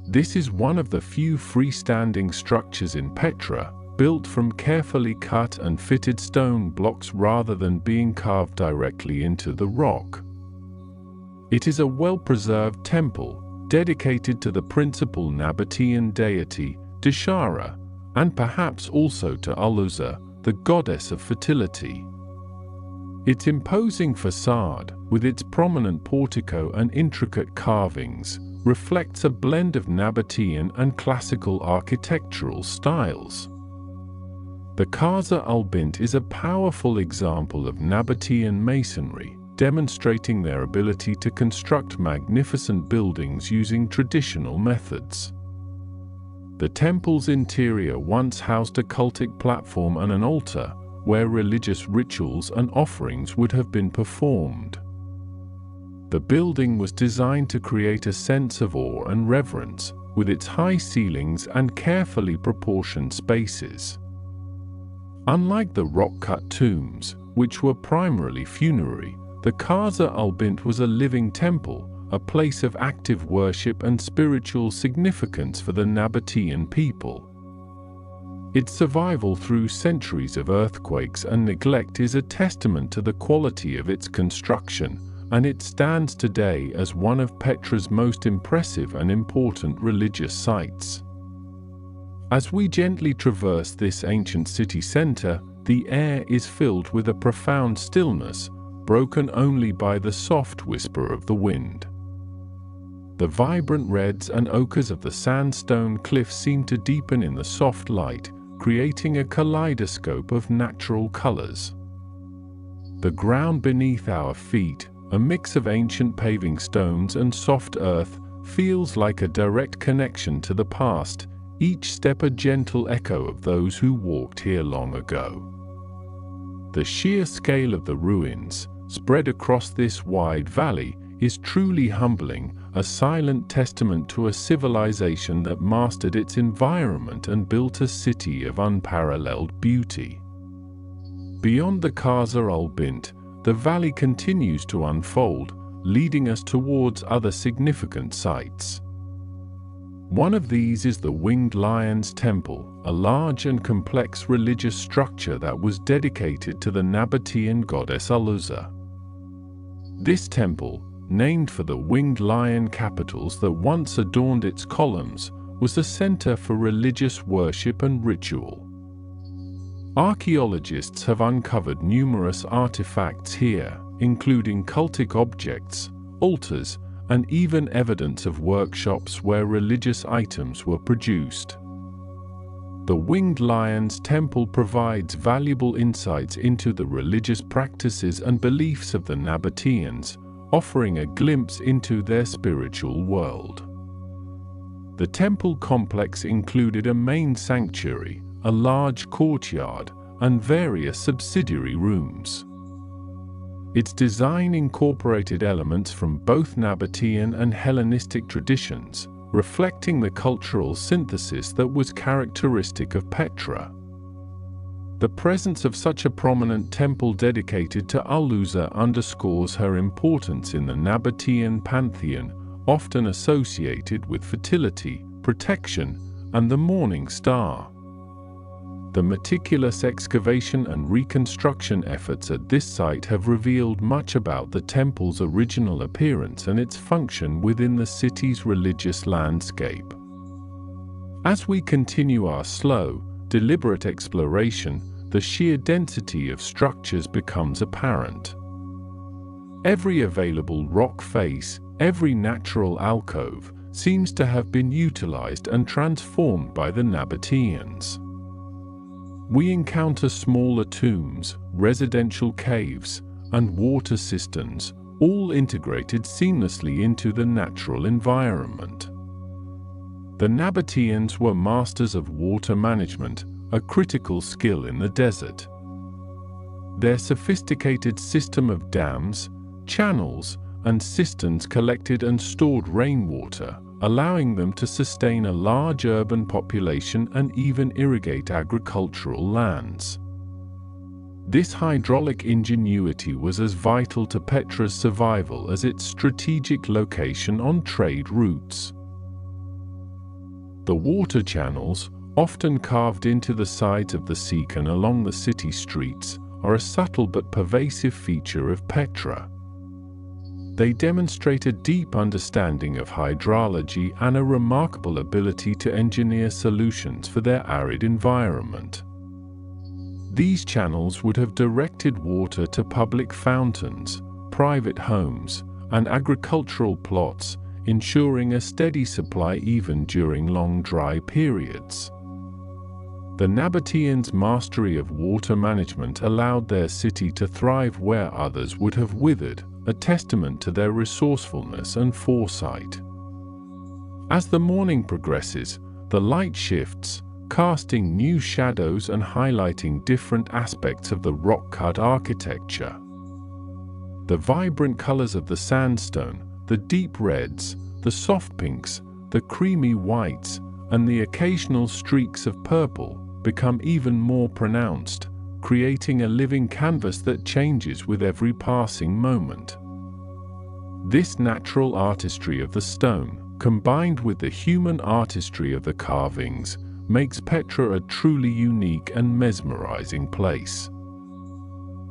This is one of the few freestanding structures in Petra, built from carefully cut and fitted stone blocks rather than being carved directly into the rock. It is a well-preserved temple, dedicated to the principal Nabataean deity, Dishara, and perhaps also to Uluza, the goddess of fertility. Its imposing facade, with its prominent portico and intricate carvings, reflects a blend of Nabataean and classical architectural styles. The Casa Albint is a powerful example of Nabataean masonry, demonstrating their ability to construct magnificent buildings using traditional methods. The temple's interior once housed a cultic platform and an altar, where religious rituals and offerings would have been performed. The building was designed to create a sense of awe and reverence, with its high ceilings and carefully proportioned spaces. Unlike the rock-cut tombs, which were primarily funerary, the Casa al-Bint was a living temple, a place of active worship and spiritual significance for the Nabataean people. Its survival through centuries of earthquakes and neglect is a testament to the quality of its construction, and it stands today as one of Petra's most impressive and important religious sites. As we gently traverse this ancient city center, the air is filled with a profound stillness, broken only by the soft whisper of the wind. The vibrant reds and ochres of the sandstone cliffs seem to deepen in the soft light, creating a kaleidoscope of natural colors. The ground beneath our feet, a mix of ancient paving stones and soft earth, feels like a direct connection to the past, each step a gentle echo of those who walked here long ago. The sheer scale of the ruins, spread across this wide valley, is truly humbling, a silent testament to a civilization that mastered its environment and built a city of unparalleled beauty. Beyond the Casa al-Bint, the valley continues to unfold, leading us towards other significant sites. One of these is the Winged Lion's Temple, a large and complex religious structure that was dedicated to the Nabataean goddess Aluza. This temple, named for the winged lion capitals that once adorned its columns, was a center for religious worship and ritual. Archaeologists have uncovered numerous artifacts here, including cultic objects, altars, and even evidence of workshops where religious items were produced. The Winged Lion's Temple provides valuable insights into the religious practices and beliefs of the Nabataeans, offering a glimpse into their spiritual world. The temple complex included a main sanctuary, a large courtyard, and various subsidiary rooms. Its design incorporated elements from both Nabataean and Hellenistic traditions, reflecting the cultural synthesis that was characteristic of Petra. The presence of such a prominent temple dedicated to Aluza underscores her importance in the Nabataean pantheon, often associated with fertility, protection, and the morning star. The meticulous excavation and reconstruction efforts at this site have revealed much about the temple's original appearance and its function within the city's religious landscape. As we continue our slow, deliberate exploration, the sheer density of structures becomes apparent. Every available rock face, every natural alcove, seems to have been utilized and transformed by the Nabataeans. We encounter smaller tombs, residential caves, and water cisterns, all integrated seamlessly into the natural environment. The Nabataeans were masters of water management, a critical skill in the desert. Their sophisticated system of dams, channels, and cisterns collected and stored rainwater, allowing them to sustain a large urban population and even irrigate agricultural lands. This hydraulic ingenuity was as vital to Petra's survival as its strategic location on trade routes. The water channels, often carved into the sides of the Sikh and along the city streets, are a subtle but pervasive feature of Petra. They demonstrate a deep understanding of hydrology and a remarkable ability to engineer solutions for their arid environment. These channels would have directed water to public fountains, private homes, and agricultural plots, ensuring a steady supply even during long dry periods. The Nabataeans' mastery of water management allowed their city to thrive where others would have withered, a testament to their resourcefulness and foresight. As the morning progresses, the light shifts, casting new shadows and highlighting different aspects of the rock-cut architecture. The vibrant colors of the sandstone, the deep reds, the soft pinks, the creamy whites, and the occasional streaks of purple become even more pronounced, creating a living canvas that changes with every passing moment. This natural artistry of the stone, combined with the human artistry of the carvings, makes Petra a truly unique and mesmerizing place.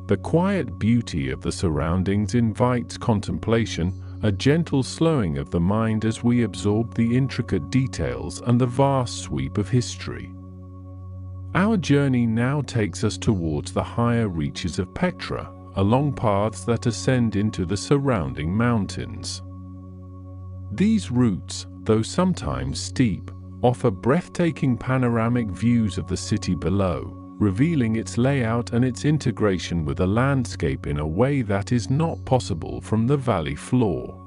The quiet beauty of the surroundings invites contemplation, a gentle slowing of the mind as we absorb the intricate details and the vast sweep of history. Our journey now takes us towards the higher reaches of Petra, along paths that ascend into the surrounding mountains. These routes, though sometimes steep, offer breathtaking panoramic views of the city below, revealing its layout and its integration with the landscape in a way that is not possible from the valley floor.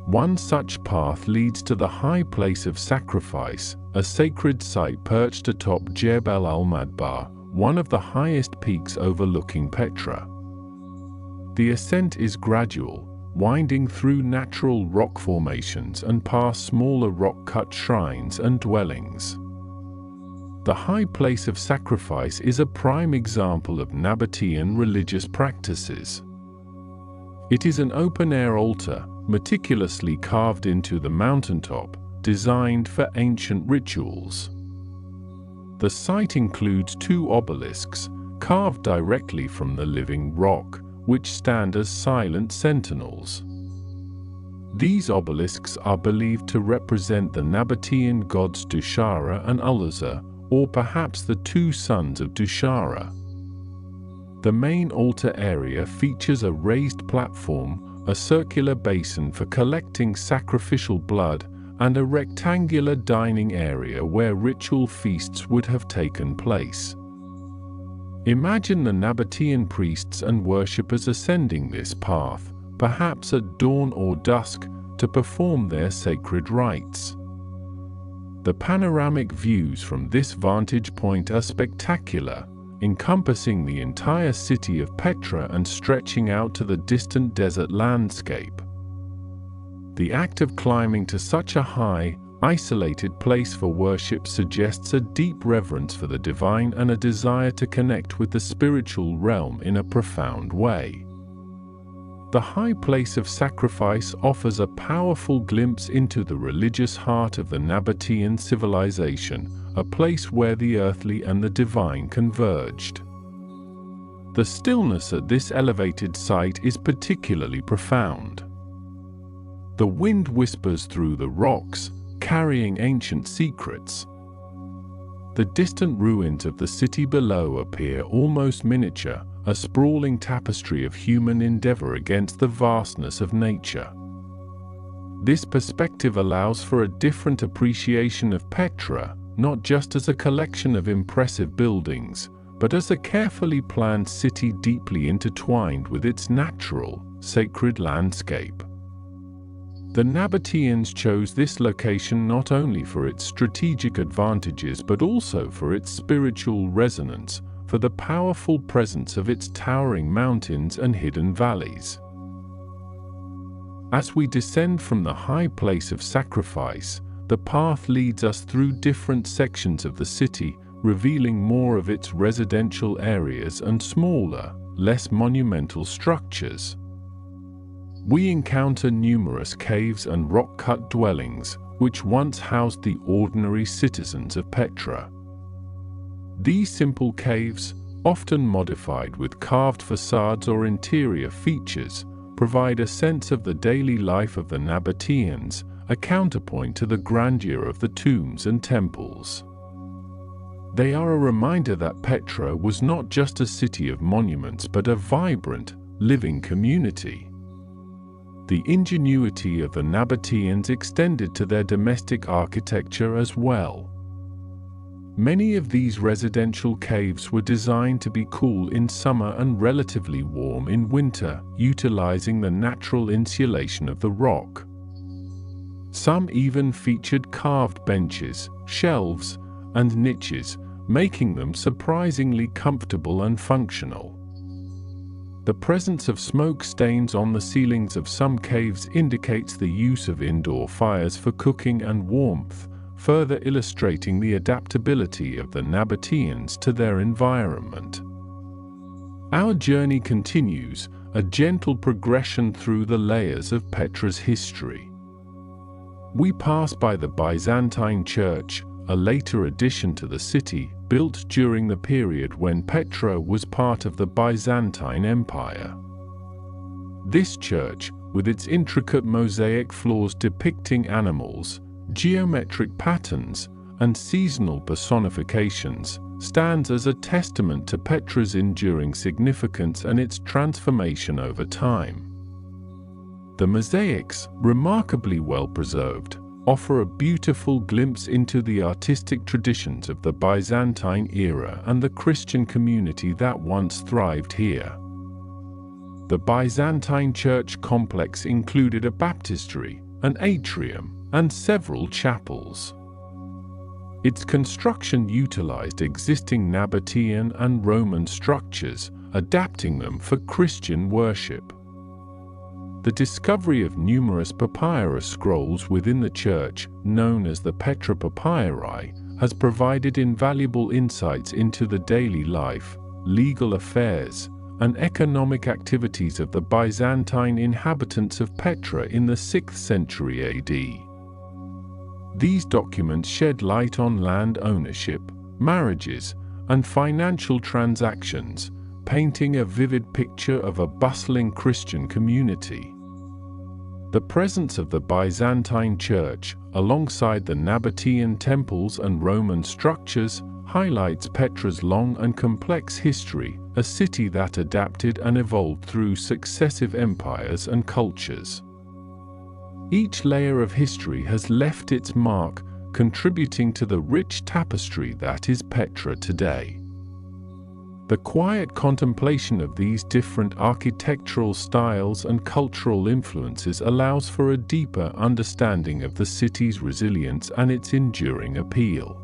One such path leads to the high place of sacrifice, a sacred site perched atop Jebel al-Madbar, one of the highest peaks overlooking Petra. The ascent is gradual, winding through natural rock formations and past smaller rock-cut shrines and dwellings. The high place of sacrifice is a prime example of Nabataean religious practices. It is an open-air altar, meticulously carved into the mountaintop, designed for ancient rituals. The site includes two obelisks, carved directly from the living rock, which stand as silent sentinels. These obelisks are believed to represent the Nabataean gods Dushara and Ulazar, or perhaps the two sons of Dushara. The main altar area features a raised platform, a circular basin for collecting sacrificial blood, and a rectangular dining area where ritual feasts would have taken place. Imagine the Nabataean priests and worshippers ascending this path, perhaps at dawn or dusk, to perform their sacred rites. The panoramic views from this vantage point are spectacular, encompassing the entire city of Petra and stretching out to the distant desert landscape. The act of climbing to such a high, isolated place for worship suggests a deep reverence for the divine and a desire to connect with the spiritual realm in a profound way. The high place of sacrifice offers a powerful glimpse into the religious heart of the Nabataean civilization, a place where the earthly and the divine converged. The stillness at this elevated site is particularly profound. The wind whispers through the rocks, carrying ancient secrets. The distant ruins of the city below appear almost miniature, a sprawling tapestry of human endeavor against the vastness of nature. This perspective allows for a different appreciation of Petra, not just as a collection of impressive buildings, but as a carefully planned city deeply intertwined with its natural, sacred landscape. The Nabataeans chose this location not only for its strategic advantages but also for its spiritual resonance, for the powerful presence of its towering mountains and hidden valleys. As we descend from the high place of sacrifice, the path leads us through different sections of the city, revealing more of its residential areas and smaller, less monumental structures. We encounter numerous caves and rock-cut dwellings, which once housed the ordinary citizens of Petra. These simple caves, often modified with carved facades or interior features, provide a sense of the daily life of the Nabataeans, a counterpoint to the grandeur of the tombs and temples. They are a reminder that Petra was not just a city of monuments but a vibrant, living community. The ingenuity of the Nabataeans extended to their domestic architecture as well. Many of these residential caves were designed to be cool in summer and relatively warm in winter, utilizing the natural insulation of the rock. Some even featured carved benches, shelves, and niches, making them surprisingly comfortable and functional. The presence of smoke stains on the ceilings of some caves indicates the use of indoor fires for cooking and warmth, further illustrating the adaptability of the Nabataeans to their environment. Our journey continues, a gentle progression through the layers of Petra's history. We pass by the Byzantine church, a later addition to the city, built during the period when Petra was part of the Byzantine Empire. This church, with its intricate mosaic floors depicting animals, geometric patterns, and seasonal personifications, stands as a testament to Petra's enduring significance and its transformation over time. The mosaics, remarkably well preserved, offer a beautiful glimpse into the artistic traditions of the Byzantine era and the Christian community that once thrived here. The Byzantine church complex included a baptistery, an atrium, and several chapels. Its construction utilized existing Nabataean and Roman structures, adapting them for Christian worship. The discovery of numerous papyrus scrolls within the church, known as the Petra papyri, has provided invaluable insights into the daily life, legal affairs, and economic activities of the Byzantine inhabitants of Petra in the 6th century AD. These documents shed light on land ownership, marriages, and financial transactions, painting a vivid picture of a bustling Christian community. The presence of the Byzantine church, alongside the Nabataean temples and Roman structures, highlights Petra's long and complex history, a city that adapted and evolved through successive empires and cultures. Each layer of history has left its mark, contributing to the rich tapestry that is Petra today. The quiet contemplation of these different architectural styles and cultural influences allows for a deeper understanding of the city's resilience and its enduring appeal.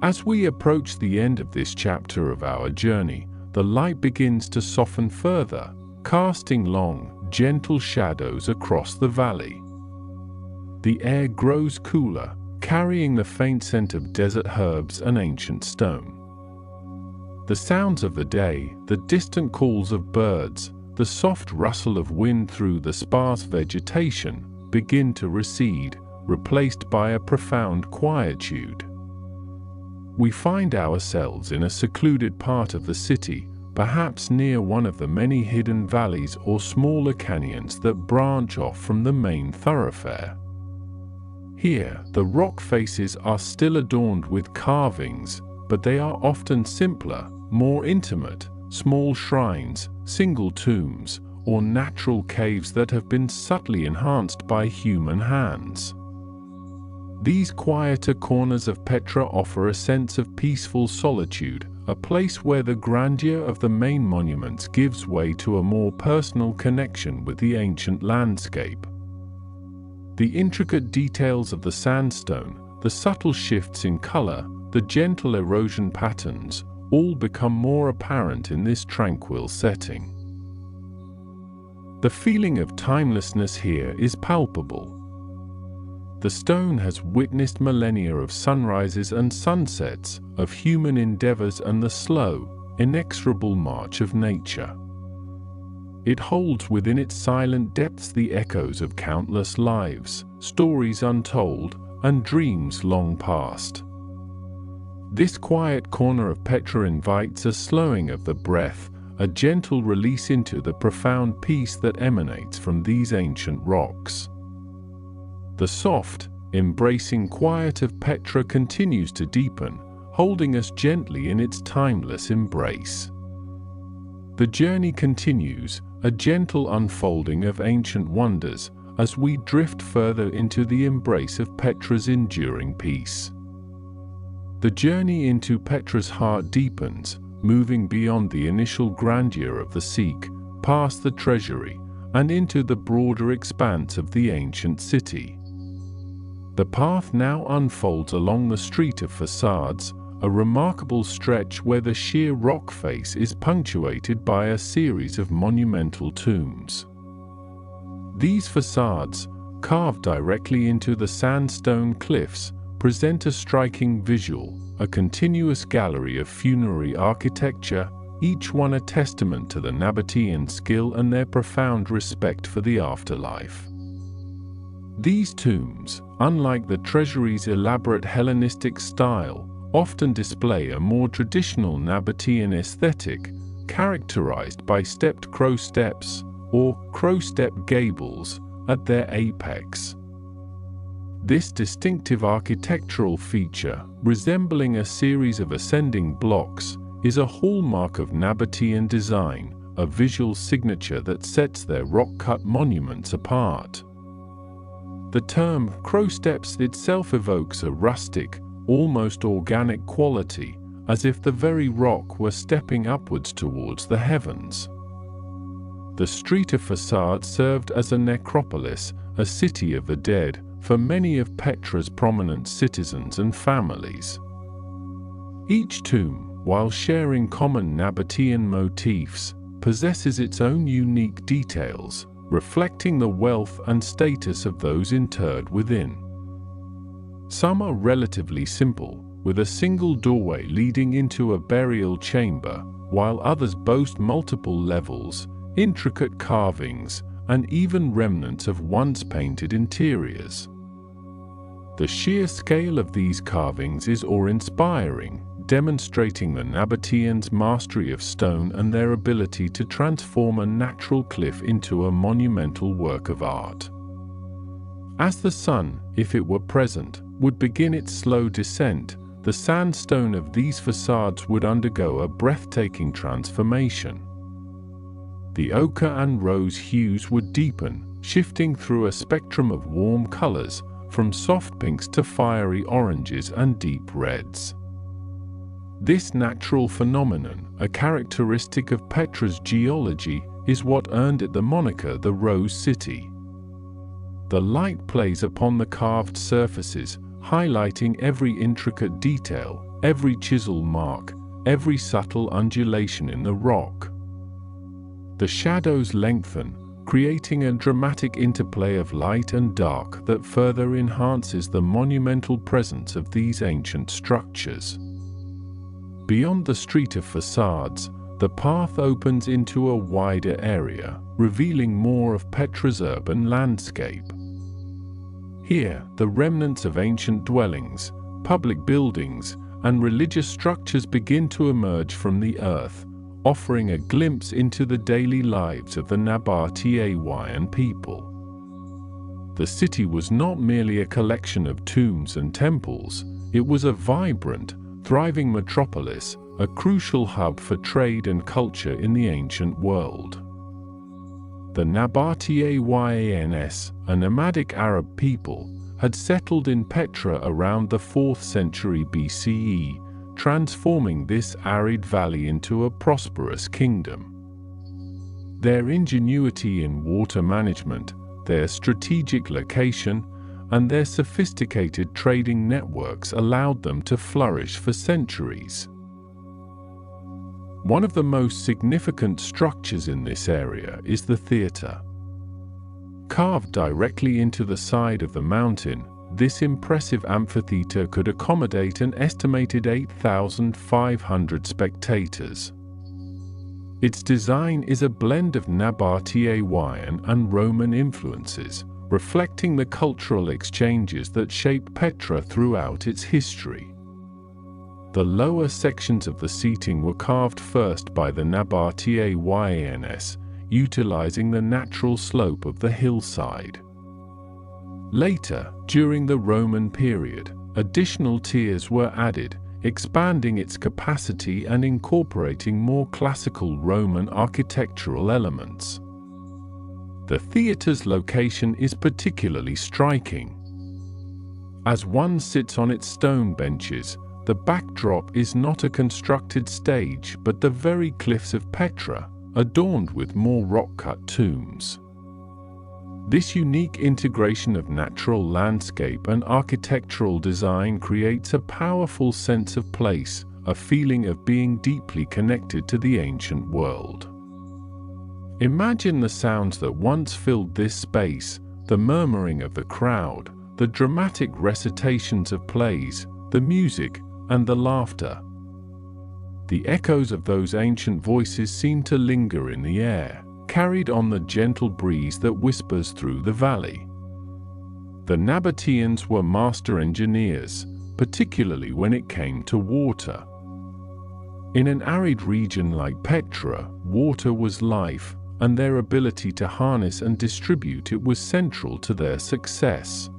As we approach the end of this chapter of our journey, the light begins to soften further, casting long, gentle shadows across the valley. The air grows cooler, carrying the faint scent of desert herbs and ancient stone. The sounds of the day, the distant calls of birds, the soft rustle of wind through the sparse vegetation, begin to recede, replaced by a profound quietude. We find ourselves in a secluded part of the city, perhaps near one of the many hidden valleys or smaller canyons that branch off from the main thoroughfare. Here, the rock faces are still adorned with carvings, but they are often simpler, more intimate, small shrines, single tombs, or natural caves that have been subtly enhanced by human hands. These quieter corners of Petra offer a sense of peaceful solitude, a place where the grandeur of the main monuments gives way to a more personal connection with the ancient landscape. The intricate details of the sandstone, the subtle shifts in color, the gentle erosion patterns, all become more apparent in this tranquil setting. The feeling of timelessness here is palpable. The stone has witnessed millennia of sunrises and sunsets, of human endeavors and the slow, inexorable march of nature. It holds within its silent depths the echoes of countless lives, stories untold, and dreams long past. This quiet corner of Petra invites a slowing of the breath, a gentle release into the profound peace that emanates from these ancient rocks. The soft, embracing quiet of Petra continues to deepen, holding us gently in its timeless embrace. The journey continues, a gentle unfolding of ancient wonders, as we drift further into the embrace of Petra's enduring peace. The journey into Petra's heart deepens, moving beyond the initial grandeur of the Sikh, past the treasury, and into the broader expanse of the ancient city. The path now unfolds along the street of facades, a remarkable stretch where the sheer rock face is punctuated by a series of monumental tombs. These facades, carved directly into the sandstone cliffs, present a striking visual, a continuous gallery of funerary architecture, each one a testament to the Nabataean skill and their profound respect for the afterlife. These tombs, unlike the treasury's elaborate Hellenistic style, often display a more traditional Nabataean aesthetic, characterized by stepped crow steps, or crow-step gables, at their apex. This distinctive architectural feature, resembling a series of ascending blocks, is a hallmark of Nabataean design, a visual signature that sets their rock-cut monuments apart. The term crow steps itself evokes a rustic, almost organic quality, as if the very rock were stepping upwards towards the heavens. The street of facades served as a necropolis, a city of the dead, for many of Petra's prominent citizens and families. Each tomb, while sharing common Nabataean motifs, possesses its own unique details, reflecting the wealth and status of those interred within. Some are relatively simple, with a single doorway leading into a burial chamber, while others boast multiple levels, intricate carvings, and even remnants of once painted interiors. The sheer scale of these carvings is awe-inspiring, demonstrating the Nabataeans' mastery of stone and their ability to transform a natural cliff into a monumental work of art. As the sun, if it were present, would begin its slow descent, the sandstone of these facades would undergo a breathtaking transformation. The ochre and rose hues would deepen, shifting through a spectrum of warm colors, from soft pinks to fiery oranges and deep reds. This natural phenomenon, a characteristic of Petra's geology, is what earned it the moniker the Rose City. The light plays upon the carved surfaces, highlighting every intricate detail, every chisel mark, every subtle undulation in the rock. The shadows lengthen, creating a dramatic interplay of light and dark that further enhances the monumental presence of these ancient structures. Beyond the street of facades, the path opens into a wider area, revealing more of Petra's urban landscape. Here, the remnants of ancient dwellings, public buildings, and religious structures begin to emerge from the earth, offering a glimpse into the daily lives of the Nabataean people. The city was not merely a collection of tombs and temples, it was a vibrant, thriving metropolis, a crucial hub for trade and culture in the ancient world. The Nabataeans, a nomadic Arab people, had settled in Petra around the 4th century BCE, transforming this arid valley into a prosperous kingdom. Their ingenuity in water management, their strategic location, and their sophisticated trading networks allowed them to flourish for centuries. One of the most significant structures in this area is the theatre. Carved directly into the side of the mountain, this impressive amphitheatre could accommodate an estimated 8,500 spectators. Its design is a blend of Nabataean and Roman influences, reflecting the cultural exchanges that shaped Petra throughout its history. The lower sections of the seating were carved first by the Nabataeans, utilizing the natural slope of the hillside. Later, during the Roman period, additional tiers were added, expanding its capacity and incorporating more classical Roman architectural elements. The theatre's location is particularly striking. As one sits on its stone benches, the backdrop is not a constructed stage but the very cliffs of Petra, adorned with more rock-cut tombs. This unique integration of natural landscape and architectural design creates a powerful sense of place, a feeling of being deeply connected to the ancient world. Imagine the sounds that once filled this space, the murmuring of the crowd, the dramatic recitations of plays, the music, and the laughter. The echoes of those ancient voices seem to linger in the air, carried on the gentle breeze that whispers through the valley. The Nabataeans were master engineers, particularly when it came to water. In an arid region like Petra, water was life, and their ability to harness and distribute it was central to their success.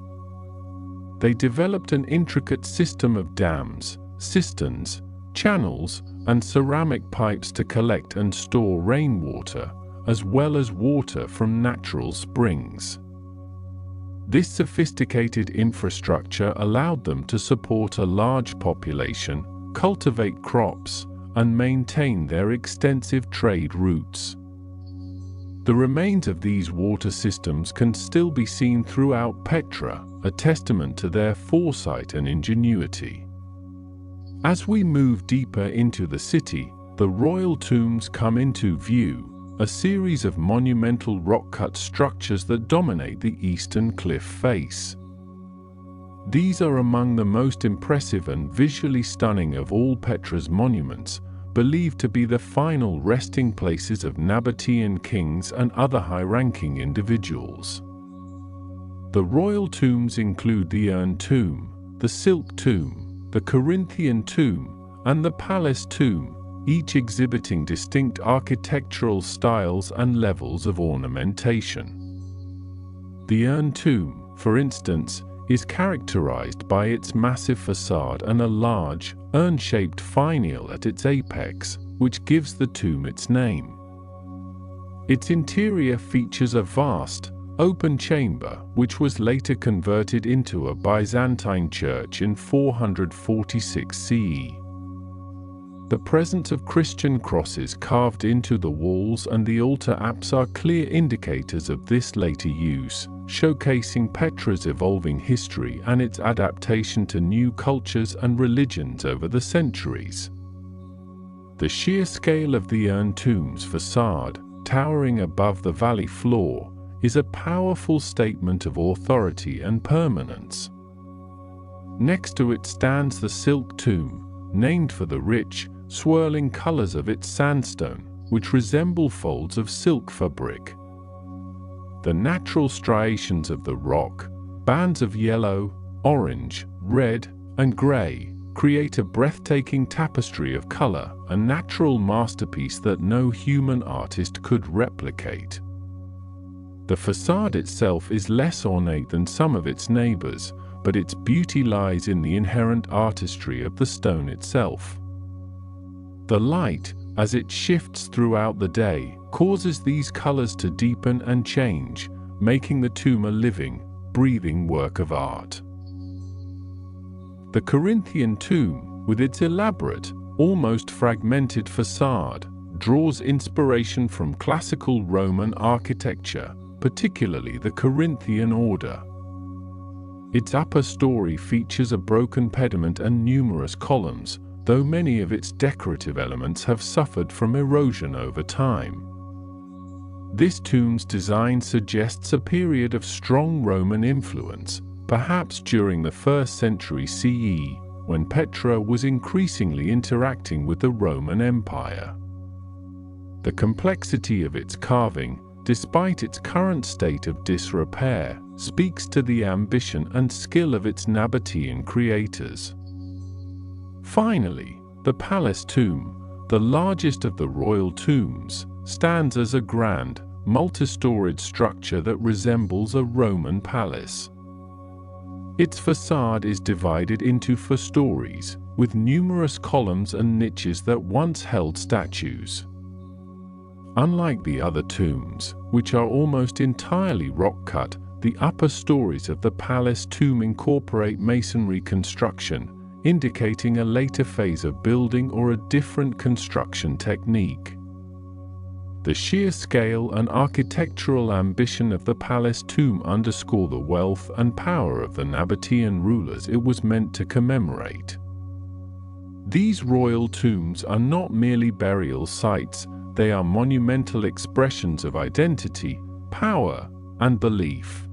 They developed an intricate system of dams, cisterns, channels, and ceramic pipes to collect and store rainwater, as well as water from natural springs. This sophisticated infrastructure allowed them to support a large population, cultivate crops, and maintain their extensive trade routes. The remains of these water systems can still be seen throughout Petra, a testament to their foresight and ingenuity. As we move deeper into the city, the royal tombs come into view, a series of monumental rock-cut structures that dominate the eastern cliff face. These are among the most impressive and visually stunning of all Petra's monuments, believed to be the final resting places of Nabataean kings and other high-ranking individuals. The royal tombs include the urn tomb, the silk tomb, the Corinthian tomb, and the palace tomb, each exhibiting distinct architectural styles and levels of ornamentation. The urn tomb, for instance, is characterized by its massive facade and a large, urn-shaped finial at its apex, which gives the tomb its name. Its interior features a vast, open chamber, which was later converted into a Byzantine church in 446 CE. The presence of Christian crosses carved into the walls and the altar apse are clear indicators of this later use, showcasing Petra's evolving history and its adaptation to new cultures and religions over the centuries. The sheer scale of the urn tomb's facade, towering above the valley floor, is a powerful statement of authority and permanence. Next to it stands the silk tomb, named for the rich, swirling colors of its sandstone, which resemble folds of silk fabric. The natural striations of the rock, bands of yellow, orange, red, and gray, create a breathtaking tapestry of color, a natural masterpiece that no human artist could replicate. The facade itself is less ornate than some of its neighbors, but its beauty lies in the inherent artistry of the stone itself. The light, as it shifts throughout the day, causes these colors to deepen and change, making the tomb a living, breathing work of art. The Corinthian tomb, with its elaborate, almost fragmented facade, draws inspiration from classical Roman architecture, particularly the Corinthian order. Its upper story features a broken pediment and numerous columns, though many of its decorative elements have suffered from erosion over time. This tomb's design suggests a period of strong Roman influence, perhaps during the 1st century CE, when Petra was increasingly interacting with the Roman Empire. The complexity of its carving, despite its current state of disrepair, speaks to the ambition and skill of its Nabataean creators. Finally, the palace tomb, the largest of the royal tombs, stands as a grand, multi-storied structure that resembles a Roman palace. Its facade is divided into 4 stories, with numerous columns and niches that once held statues. Unlike the other tombs, which are almost entirely rock-cut, the upper stories of the palace tomb incorporate masonry construction, indicating a later phase of building or a different construction technique. The sheer scale and architectural ambition of the palace tomb underscore the wealth and power of the Nabataean rulers it was meant to commemorate. These royal tombs are not merely burial sites, they are monumental expressions of identity, power, and belief.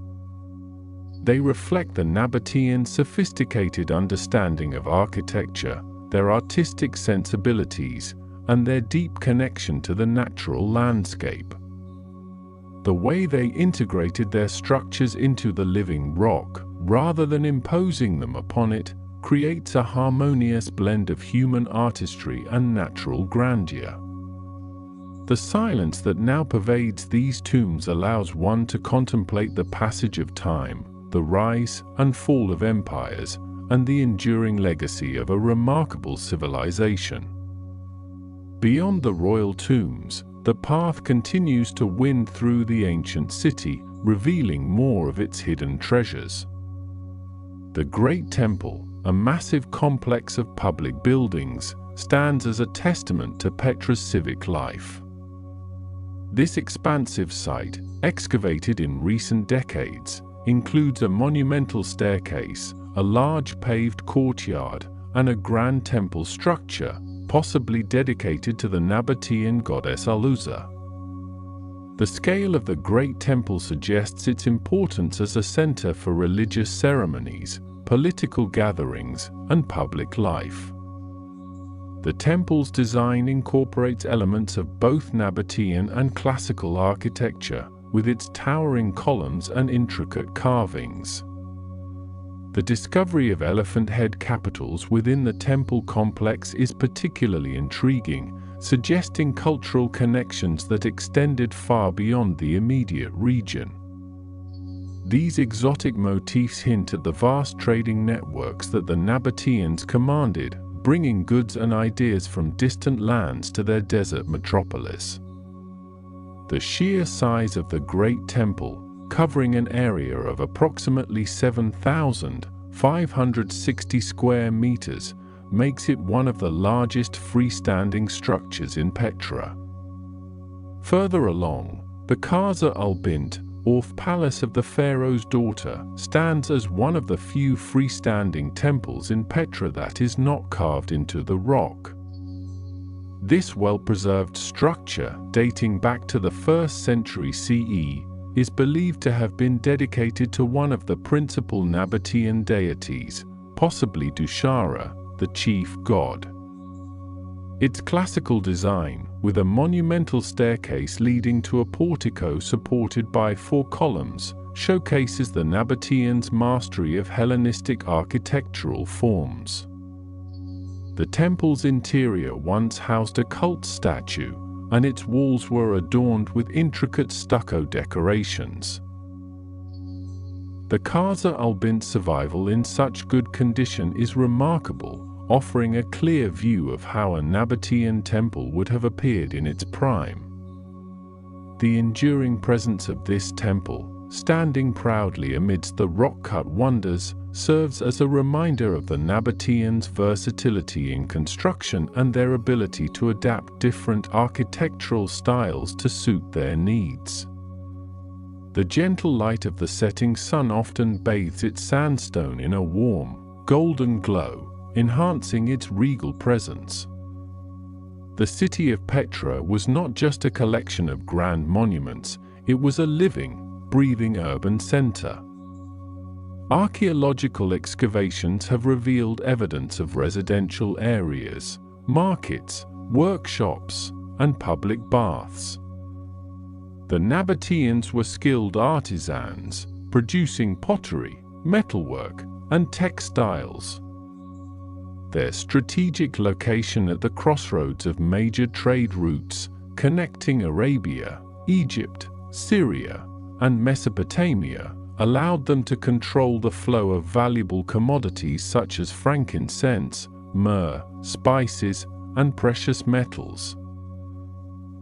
They reflect the Nabataean sophisticated understanding of architecture, their artistic sensibilities, and their deep connection to the natural landscape. The way they integrated their structures into the living rock, rather than imposing them upon it, creates a harmonious blend of human artistry and natural grandeur. The silence that now pervades these tombs allows one to contemplate the passage of time, the rise and fall of empires, and the enduring legacy of a remarkable civilization. Beyond the royal tombs, the path continues to wind through the ancient city, revealing more of its hidden treasures. The Great Temple, a massive complex of public buildings, stands as a testament to Petra's civic life. This expansive site, excavated in recent decades, includes a monumental staircase, a large paved courtyard, and a grand temple structure, possibly dedicated to the Nabataean goddess Aluza. The scale of the Great Temple suggests its importance as a center for religious ceremonies, political gatherings, and public life. The temple's design incorporates elements of both Nabataean and classical architecture, with its towering columns and intricate carvings. The discovery of elephant head capitals within the temple complex is particularly intriguing, suggesting cultural connections that extended far beyond the immediate region. These exotic motifs hint at the vast trading networks that the Nabataeans commanded, bringing goods and ideas from distant lands to their desert metropolis. The sheer size of the Great Temple, covering an area of approximately 7,560 square meters, makes it one of the largest freestanding structures in Petra. Further along, the Casa al-Bint, or Palace of the Pharaoh's Daughter, stands as one of the few freestanding temples in Petra that is not carved into the rock. This well-preserved structure, dating back to the 1st century CE, is believed to have been dedicated to one of the principal Nabataean deities, possibly Dushara, the chief god. Its classical design, with a monumental staircase leading to a portico supported by 4 columns, showcases the Nabataeans' mastery of Hellenistic architectural forms. The temple's interior once housed a cult statue, and its walls were adorned with intricate stucco decorations. The Casa al-Bint's survival in such good condition is remarkable, offering a clear view of how a Nabataean temple would have appeared in its prime. The enduring presence of this temple, standing proudly amidst the rock-cut wonders, serves as a reminder of the Nabataeans' versatility in construction and their ability to adapt different architectural styles to suit their needs. The gentle light of the setting sun often bathes its sandstone in a warm, golden glow, enhancing its regal presence. The city of Petra was not just a collection of grand monuments, it was a living, breathing urban center. Archaeological excavations have revealed evidence of residential areas, markets, workshops, and public baths. The Nabataeans were skilled artisans, producing pottery, metalwork, and textiles. Their strategic location at the crossroads of major trade routes, connecting Arabia, Egypt, Syria, and Mesopotamia, allowed them to control the flow of valuable commodities such as frankincense, myrrh, spices, and precious metals.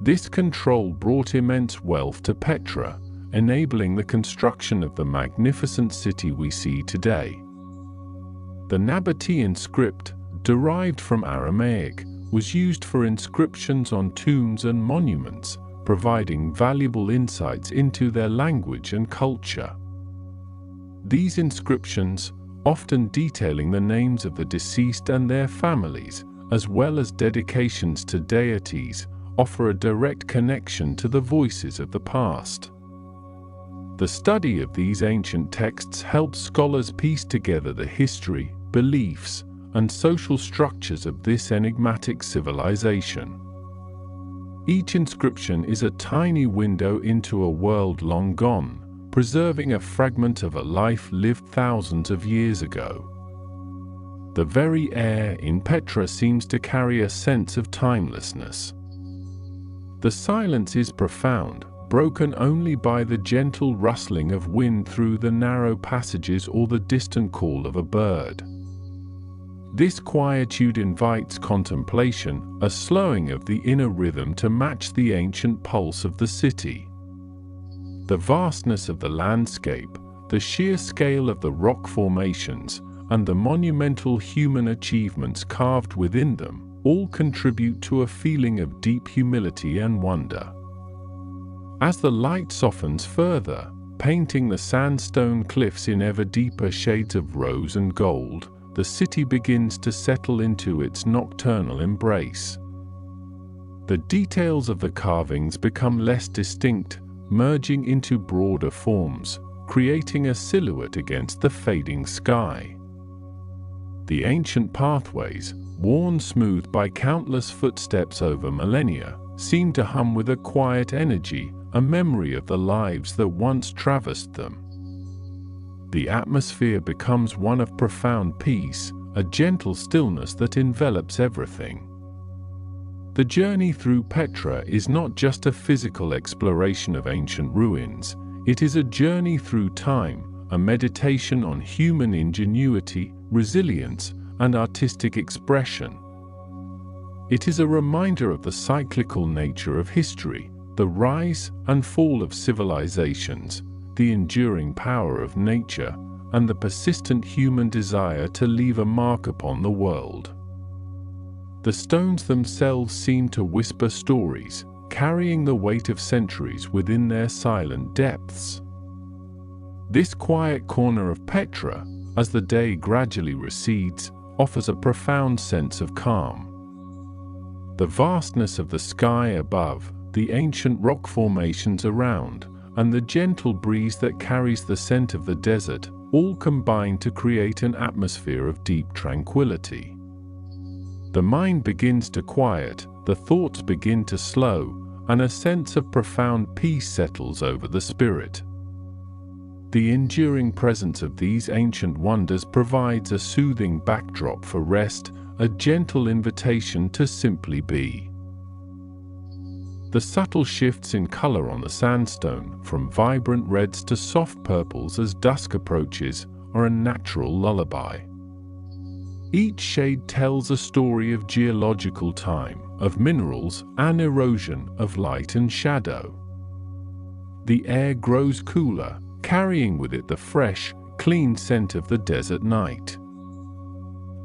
This control brought immense wealth to Petra, enabling the construction of the magnificent city we see today. The Nabataean script, derived from Aramaic, was used for inscriptions on tombs and monuments, providing valuable insights into their language and culture. These inscriptions, often detailing the names of the deceased and their families, as well as dedications to deities, offer a direct connection to the voices of the past. The study of these ancient texts helps scholars piece together the history, beliefs, and social structures of this enigmatic civilization. Each inscription is a tiny window into a world long gone, preserving a fragment of a life lived thousands of years ago. The very air in Petra seems to carry a sense of timelessness. The silence is profound, broken only by the gentle rustling of wind through the narrow passages or the distant call of a bird. This quietude invites contemplation, a slowing of the inner rhythm to match the ancient pulse of the city. The vastness of the landscape, the sheer scale of the rock formations, and the monumental human achievements carved within them all contribute to a feeling of deep humility and wonder. As the light softens further, painting the sandstone cliffs in ever deeper shades of rose and gold, the city begins to settle into its nocturnal embrace. The details of the carvings become less distinct, merging into broader forms, creating a silhouette against the fading sky. The ancient pathways, worn smooth by countless footsteps over millennia, seem to hum with a quiet energy, a memory of the lives that once traversed them. The atmosphere becomes one of profound peace, a gentle stillness that envelops everything. The journey through Petra is not just a physical exploration of ancient ruins, it is a journey through time, a meditation on human ingenuity, resilience, and artistic expression. It is a reminder of the cyclical nature of history, the rise and fall of civilizations, the enduring power of nature, and the persistent human desire to leave a mark upon the world. The stones themselves seem to whisper stories, carrying the weight of centuries within their silent depths. This quiet corner of Petra, as the day gradually recedes, offers a profound sense of calm. The vastness of the sky above, the ancient rock formations around, and the gentle breeze that carries the scent of the desert, all combine to create an atmosphere of deep tranquility. The mind begins to quiet, the thoughts begin to slow, and a sense of profound peace settles over the spirit. The enduring presence of these ancient wonders provides a soothing backdrop for rest, a gentle invitation to simply be. The subtle shifts in color on the sandstone, from vibrant reds to soft purples as dusk approaches, are a natural lullaby. Each shade tells a story of geological time, of minerals and erosion, of light and shadow. The air grows cooler, carrying with it the fresh, clean scent of the desert night.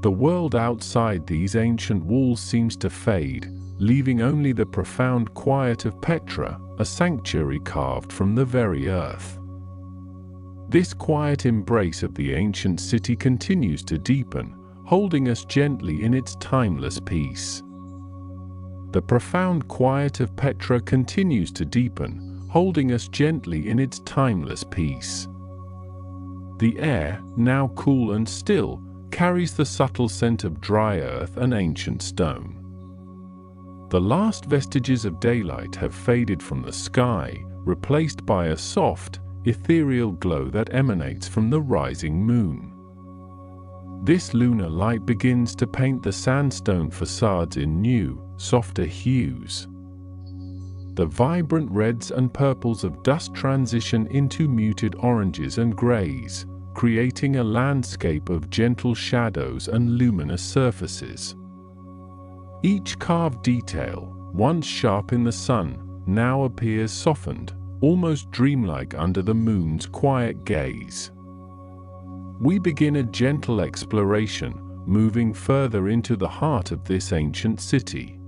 The world outside these ancient walls seems to fade, leaving only the profound quiet of Petra, a sanctuary carved from the very earth. This quiet embrace of the ancient city continues to deepen, holding us gently in its timeless peace. The profound quiet of Petra continues to deepen, holding us gently in its timeless peace. The air, now cool and still, carries the subtle scent of dry earth and ancient stone. The last vestiges of daylight have faded from the sky, replaced by a soft, ethereal glow that emanates from the rising moon. This lunar light begins to paint the sandstone facades in new, softer hues. The vibrant reds and purples of dusk transition into muted oranges and grays, creating a landscape of gentle shadows and luminous surfaces. Each carved detail, once sharp in the sun, now appears softened, almost dreamlike under the moon's quiet gaze. We begin a gentle exploration, moving further into the heart of this ancient city.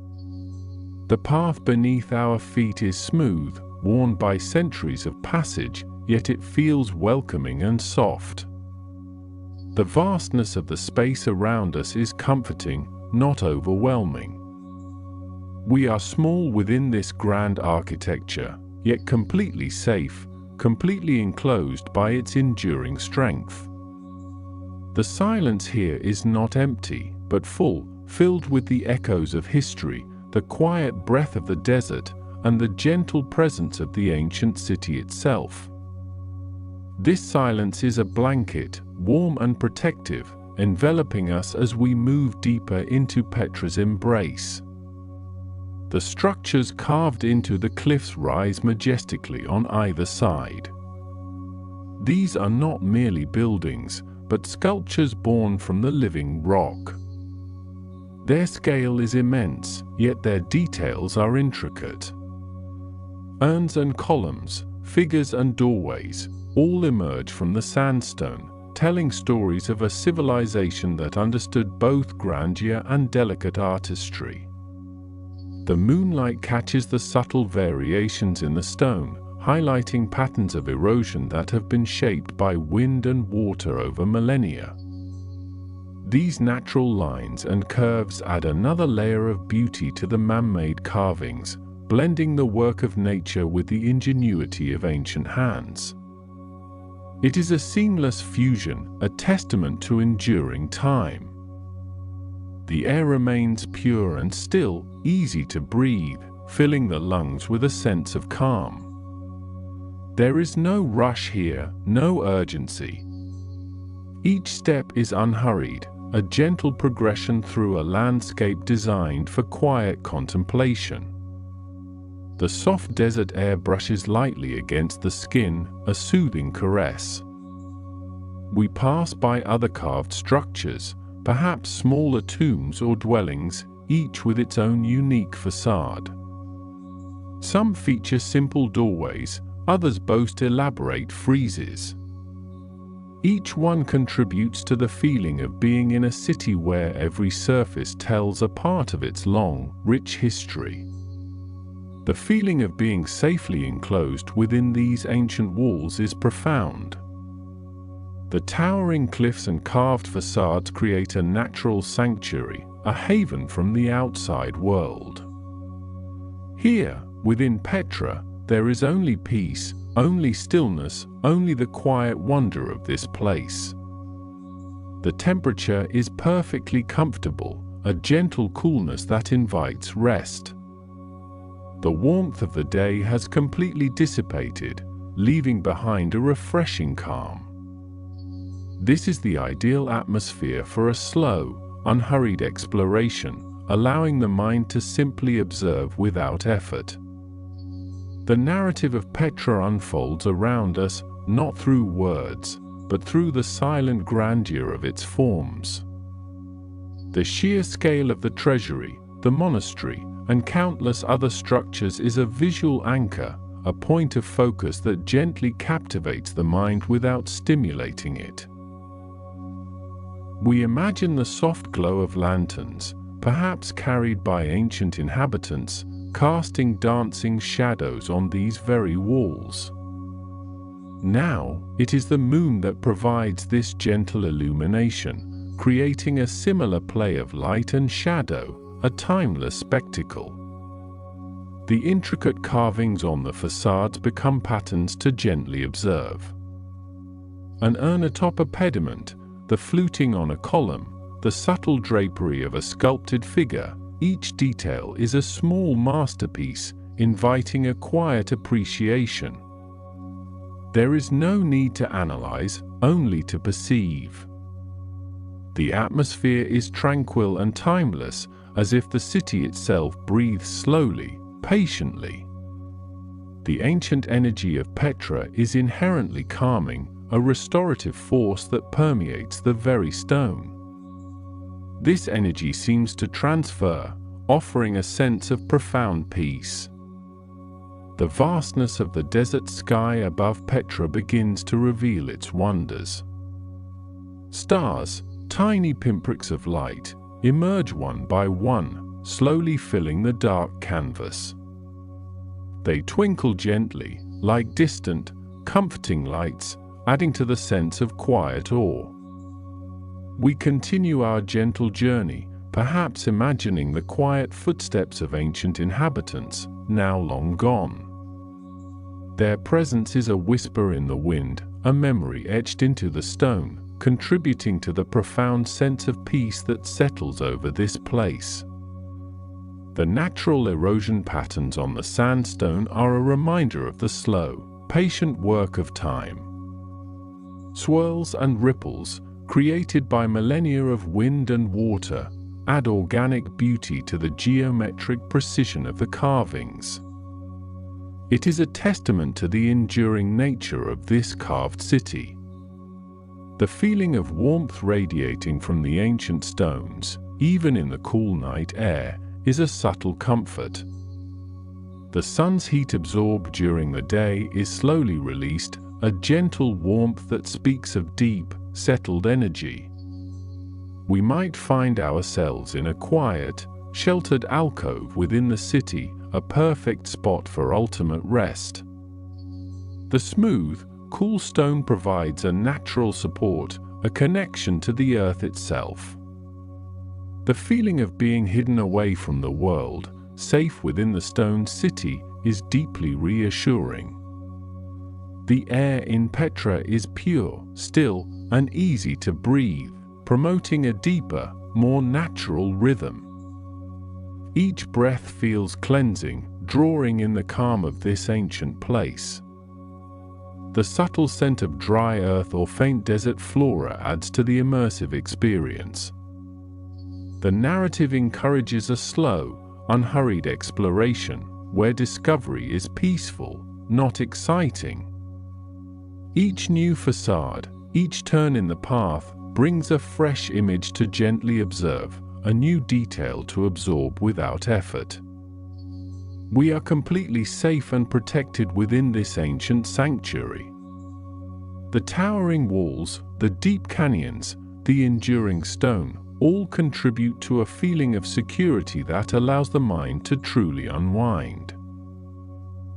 The path beneath our feet is smooth, worn by centuries of passage, yet it feels welcoming and soft. The vastness of the space around us is comforting, not overwhelming. We are small within this grand architecture, yet completely safe, completely enclosed by its enduring strength. The silence here is not empty, but full, filled with the echoes of history, the quiet breath of the desert, and the gentle presence of the ancient city itself. This silence is a blanket, warm and protective, enveloping us as we move deeper into Petra's embrace. The structures carved into the cliffs rise majestically on either side. These are not merely buildings, but sculptures born from the living rock. Their scale is immense, yet their details are intricate. Urns and columns, figures and doorways, all emerge from the sandstone, telling stories of a civilization that understood both grandeur and delicate artistry. The moonlight catches the subtle variations in the stone, highlighting patterns of erosion that have been shaped by wind and water over millennia. These natural lines and curves add another layer of beauty to the man-made carvings, blending the work of nature with the ingenuity of ancient hands. It is a seamless fusion, a testament to enduring time. The air remains pure and still, easy to breathe, filling the lungs with a sense of calm. There is no rush here, no urgency. Each step is unhurried, a gentle progression through a landscape designed for quiet contemplation. The soft desert air brushes lightly against the skin, a soothing caress. We pass by other carved structures, perhaps smaller tombs or dwellings, each with its own unique facade. Some feature simple doorways, others boast elaborate friezes. Each one contributes to the feeling of being in a city where every surface tells a part of its long, rich history. The feeling of being safely enclosed within these ancient walls is profound. The towering cliffs and carved facades create a natural sanctuary, a haven from the outside world. Here, within Petra, there is only peace, only stillness, only the quiet wonder of this place. The temperature is perfectly comfortable, a gentle coolness that invites rest. The warmth of the day has completely dissipated, leaving behind a refreshing calm. This is the ideal atmosphere for a slow, unhurried exploration, allowing the mind to simply observe without effort. The narrative of Petra unfolds around us, not through words, but through the silent grandeur of its forms. The sheer scale of the treasury, the monastery, and countless other structures is a visual anchor, a point of focus that gently captivates the mind without stimulating it. We imagine the soft glow of lanterns, perhaps carried by ancient inhabitants, casting dancing shadows on these very walls. Now, it is the moon that provides this gentle illumination, creating a similar play of light and shadow, a timeless spectacle. The intricate carvings on the facades become patterns to gently observe. An urn atop a pediment, the fluting on a column, the subtle drapery of a sculpted figure, each detail is a small masterpiece, inviting a quiet appreciation. There is no need to analyze, only to perceive. The atmosphere is tranquil and timeless, as if the city itself breathes slowly, patiently. The ancient energy of Petra is inherently calming, a restorative force that permeates the very stone. This energy seems to transfer, offering a sense of profound peace. The vastness of the desert sky above Petra begins to reveal its wonders. Stars, tiny pinpricks of light, emerge one by one, slowly filling the dark canvas. They twinkle gently, like distant, comforting lights, adding to the sense of quiet awe. We continue our gentle journey, perhaps imagining the quiet footsteps of ancient inhabitants, now long gone. Their presence is a whisper in the wind, a memory etched into the stone, contributing to the profound sense of peace that settles over this place. The natural erosion patterns on the sandstone are a reminder of the slow, patient work of time. Swirls and ripples, created by millennia of wind and water, add organic beauty to the geometric precision of the carvings. It is a testament to the enduring nature of this carved city. The feeling of warmth radiating from the ancient stones, even in the cool night air, is a subtle comfort. The sun's heat absorbed during the day is slowly released, a gentle warmth that speaks of deep, settled energy. We might find ourselves in a quiet, sheltered alcove within the city, a perfect spot for ultimate rest. The smooth, cool stone provides a natural support, a connection to the earth itself. The feeling of being hidden away from the world, safe within the stone city, is deeply reassuring. The air in Petra is pure, still, and easy to breathe, promoting a deeper, more natural rhythm. Each breath feels cleansing, drawing in the calm of this ancient place. The subtle scent of dry earth or faint desert flora adds to the immersive experience. The narrative encourages a slow, unhurried exploration, where discovery is peaceful, not exciting. Each new facade, each turn in the path, brings a fresh image to gently observe, a new detail to absorb without effort. We are completely safe and protected within this ancient sanctuary. The towering walls, the deep canyons, the enduring stone, all contribute to a feeling of security that allows the mind to truly unwind.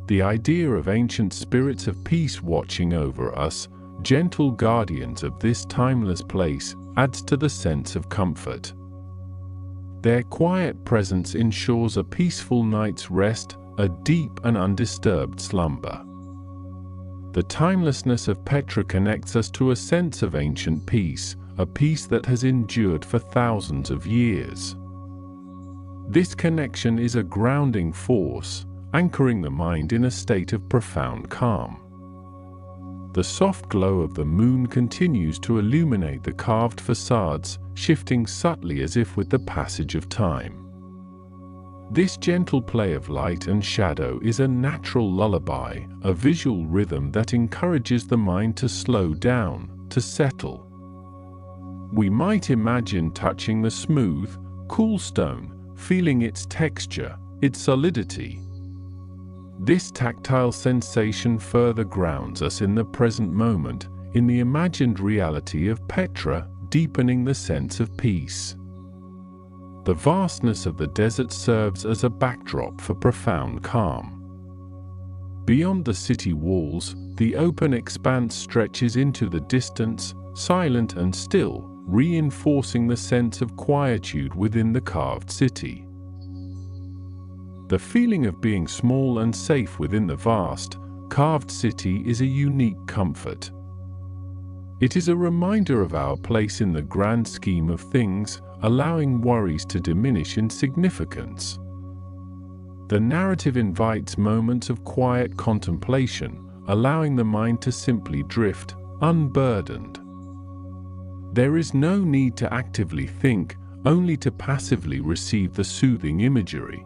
The idea of ancient spirits of peace watching over us, gentle guardians of this timeless place, adds to the sense of comfort. Their quiet presence ensures a peaceful night's rest, a deep and undisturbed slumber. The timelessness of Petra connects us to a sense of ancient peace, a peace that has endured for thousands of years. This connection is a grounding force, anchoring the mind in a state of profound calm. The soft glow of the moon continues to illuminate the carved facades, shifting subtly as if with the passage of time. This gentle play of light and shadow is a natural lullaby, a visual rhythm that encourages the mind to slow down, to settle. We might imagine touching the smooth, cool stone, feeling its texture, its solidity. This tactile sensation further grounds us in the present moment, in the imagined reality of Petra, deepening the sense of peace. The vastness of the desert serves as a backdrop for profound calm. Beyond the city walls, the open expanse stretches into the distance, silent and still, reinforcing the sense of quietude within the carved city. The feeling of being small and safe within the vast, carved city is a unique comfort. It is a reminder of our place in the grand scheme of things, allowing worries to diminish in significance. The narrative invites moments of quiet contemplation, allowing the mind to simply drift, unburdened. There is no need to actively think, only to passively receive the soothing imagery.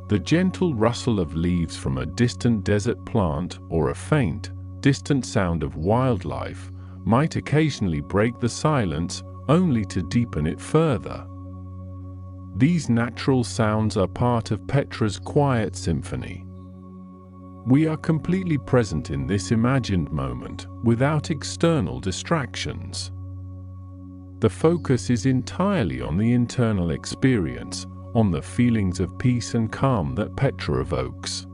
The gentle rustle of leaves from a distant desert plant or a faint, distant sound of wildlife might occasionally break the silence, only to deepen it further. These natural sounds are part of Petra's quiet symphony. We are completely present in this imagined moment, without external distractions. The focus is entirely on the internal experience, on the feelings of peace and calm that Petra evokes.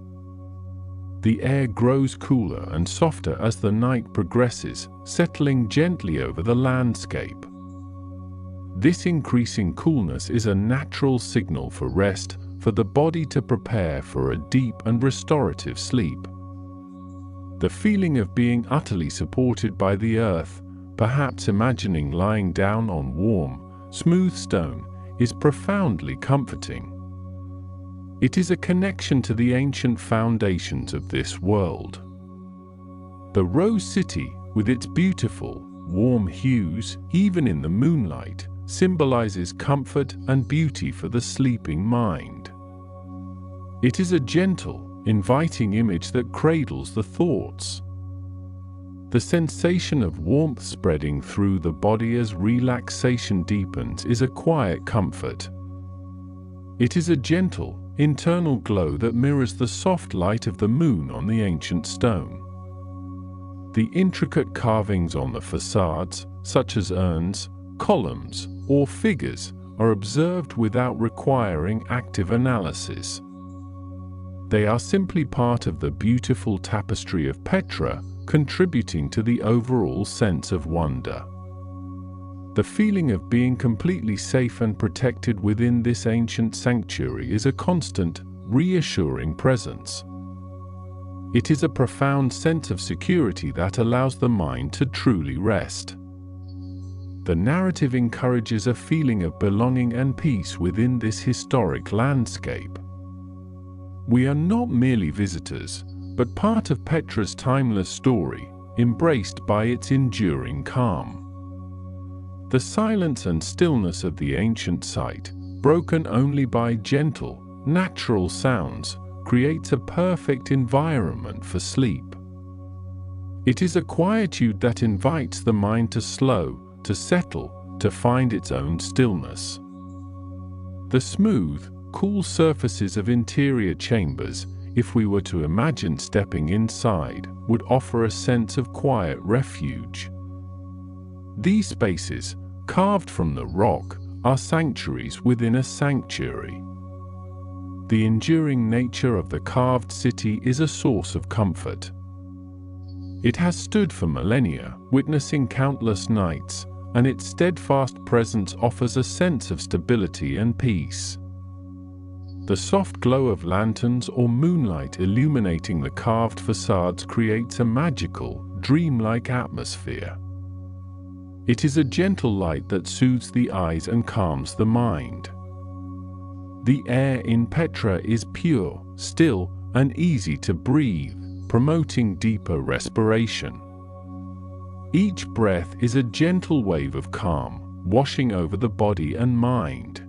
The air grows cooler and softer as the night progresses, settling gently over the landscape. This increasing coolness is a natural signal for rest, for the body to prepare for a deep and restorative sleep. The feeling of being utterly supported by the earth, perhaps imagining lying down on warm, smooth stone, is profoundly comforting. It is a connection to the ancient foundations of this world. The Rose City, with its beautiful, warm hues, even in the moonlight, symbolizes comfort and beauty for the sleeping mind. It is a gentle, inviting image that cradles the thoughts. The sensation of warmth spreading through the body as relaxation deepens is a quiet comfort. It is a gentle, internal glow that mirrors the soft light of the moon on the ancient stone. The intricate carvings on the facades, such as urns, columns, or figures, are observed without requiring active analysis. They are simply part of the beautiful tapestry of Petra, contributing to the overall sense of wonder. The feeling of being completely safe and protected within this ancient sanctuary is a constant, reassuring presence. It is a profound sense of security that allows the mind to truly rest. The narrative encourages a feeling of belonging and peace within this historic landscape. We are not merely visitors, but part of Petra's timeless story, embraced by its enduring calm. The silence and stillness of the ancient site, broken only by gentle, natural sounds, creates a perfect environment for sleep. It is a quietude that invites the mind to slow, to settle, to find its own stillness. The smooth, cool surfaces of interior chambers, if we were to imagine stepping inside, would offer a sense of quiet refuge. These spaces, carved from the rock, are sanctuaries within a sanctuary. The enduring nature of the carved city is a source of comfort. It has stood for millennia, witnessing countless nights, and its steadfast presence offers a sense of stability and peace. The soft glow of lanterns or moonlight illuminating the carved facades creates a magical, dreamlike atmosphere. It is a gentle light that soothes the eyes and calms the mind. The air in Petra is pure, still, and easy to breathe, promoting deeper respiration. Each breath is a gentle wave of calm, washing over the body and mind.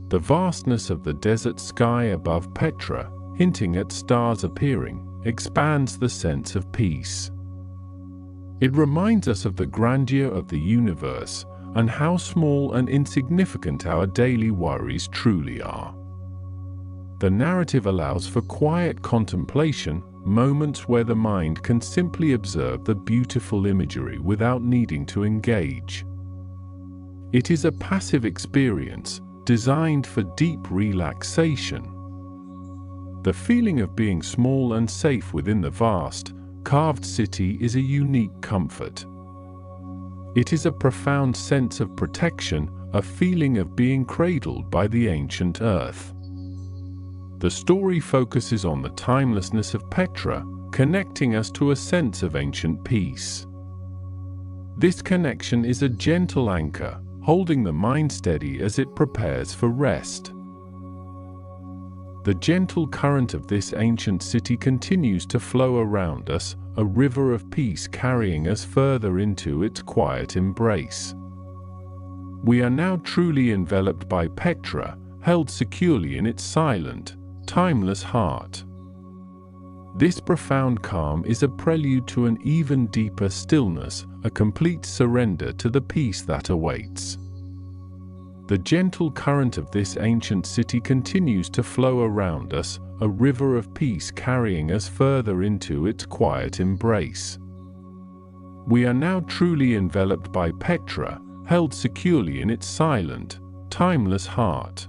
The vastness of the desert sky above Petra, hinting at stars appearing, expands the sense of peace. It reminds us of the grandeur of the universe and how small and insignificant our daily worries truly are. The narrative allows for quiet contemplation, moments where the mind can simply observe the beautiful imagery without needing to engage. It is a passive experience, designed for deep relaxation. The feeling of being small and safe within the vast, carved city is a unique comfort. It is a profound sense of protection, a feeling of being cradled by the ancient earth. The story focuses on the timelessness of Petra, connecting us to a sense of ancient peace. This connection is a gentle anchor, holding the mind steady as it prepares for rest. The gentle current of this ancient city continues to flow around us, a river of peace carrying us further into its quiet embrace. We are now truly enveloped by Petra, held securely in its silent, timeless heart. This profound calm is a prelude to an even deeper stillness, a complete surrender to the peace that awaits. The gentle current of this ancient city continues to flow around us, a river of peace carrying us further into its quiet embrace. We are now truly enveloped by Petra, held securely in its silent, timeless heart.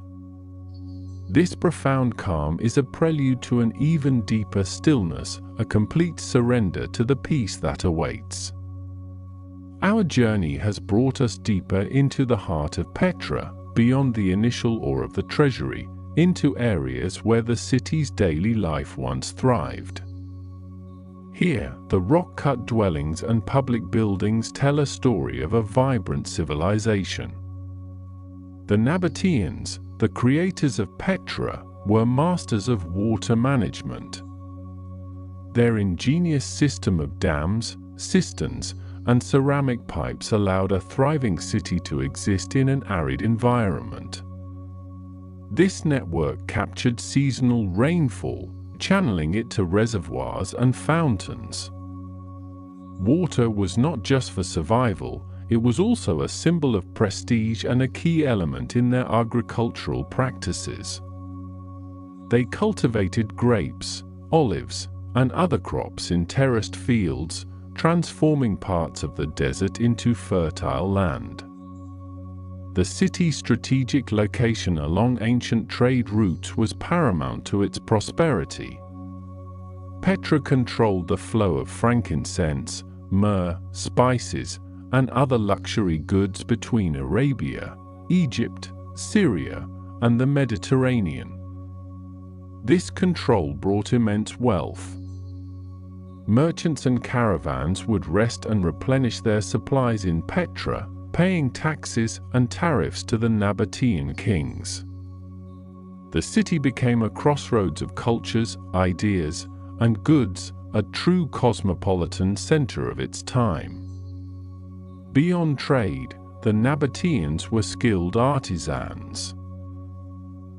This profound calm is a prelude to an even deeper stillness, a complete surrender to the peace that awaits. Our journey has brought us deeper into the heart of Petra, beyond the initial awe of the treasury, into areas where the city's daily life once thrived. Here, the rock-cut dwellings and public buildings tell a story of a vibrant civilization. The Nabataeans, the creators of Petra, were masters of water management. Their ingenious system of dams, cisterns, and ceramic pipes allowed a thriving city to exist in an arid environment. This network captured seasonal rainfall, channeling it to reservoirs and fountains. Water was not just for survival, it was also a symbol of prestige and a key element in their agricultural practices. They cultivated grapes, olives, and other crops in terraced fields, transforming parts of the desert into fertile land. The city's strategic location along ancient trade routes was paramount to its prosperity. Petra controlled the flow of frankincense, myrrh, spices, and other luxury goods between Arabia, Egypt, Syria, and the Mediterranean. This control brought immense wealth. Merchants and caravans would rest and replenish their supplies in Petra, paying taxes and tariffs to the Nabataean kings. The city became a crossroads of cultures, ideas, and goods, a true cosmopolitan center of its time. Beyond trade, the Nabataeans were skilled artisans.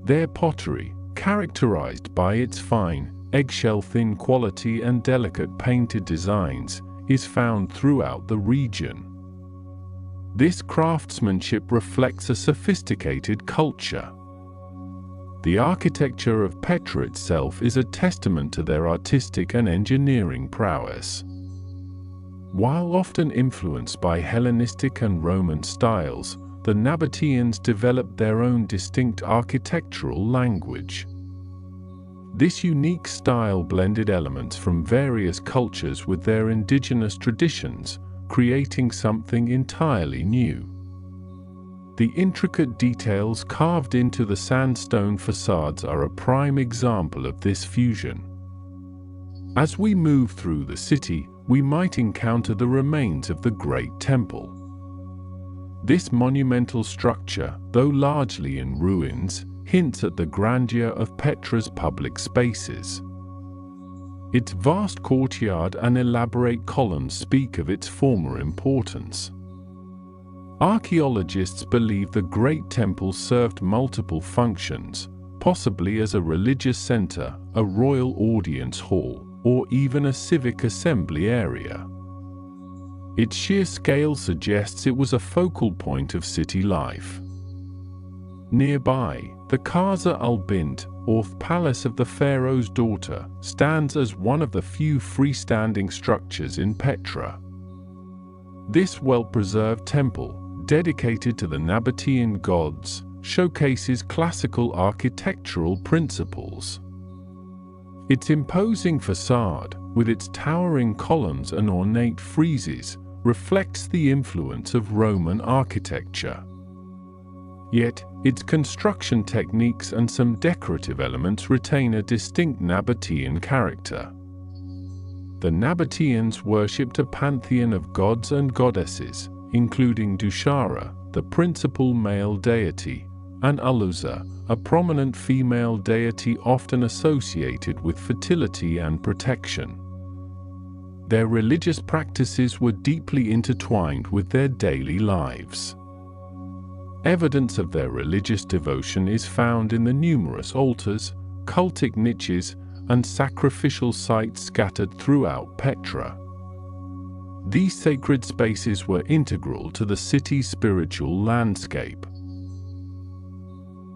Their pottery, characterized by its fine, eggshell-thin quality and delicate painted designs, is found throughout the region. This craftsmanship reflects a sophisticated culture. The architecture of Petra itself is a testament to their artistic and engineering prowess. While often influenced by Hellenistic and Roman styles, the Nabataeans developed their own distinct architectural language. This unique style blended elements from various cultures with their indigenous traditions, creating something entirely new. The intricate details carved into the sandstone facades are a prime example of this fusion. As we move through the city, we might encounter the remains of the Great Temple. This monumental structure, though largely in ruins, hints at the grandeur of Petra's public spaces. Its vast courtyard and elaborate columns speak of its former importance. Archaeologists believe the Great Temple served multiple functions, possibly as a religious center, a royal audience hall, or even a civic assembly area. Its sheer scale suggests it was a focal point of city life. Nearby, the Casa al-Bint, or Palace of the Pharaoh's Daughter, stands as one of the few freestanding structures in Petra. This well-preserved temple, dedicated to the Nabataean gods, showcases classical architectural principles. Its imposing facade, with its towering columns and ornate friezes, reflects the influence of Roman architecture. Yet, its construction techniques and some decorative elements retain a distinct Nabataean character. The Nabataeans worshipped a pantheon of gods and goddesses, including Dushara, the principal male deity, and Aluza, a prominent female deity often associated with fertility and protection. Their religious practices were deeply intertwined with their daily lives. Evidence of their religious devotion is found in the numerous altars, cultic niches, and sacrificial sites scattered throughout Petra. These sacred spaces were integral to the city's spiritual landscape.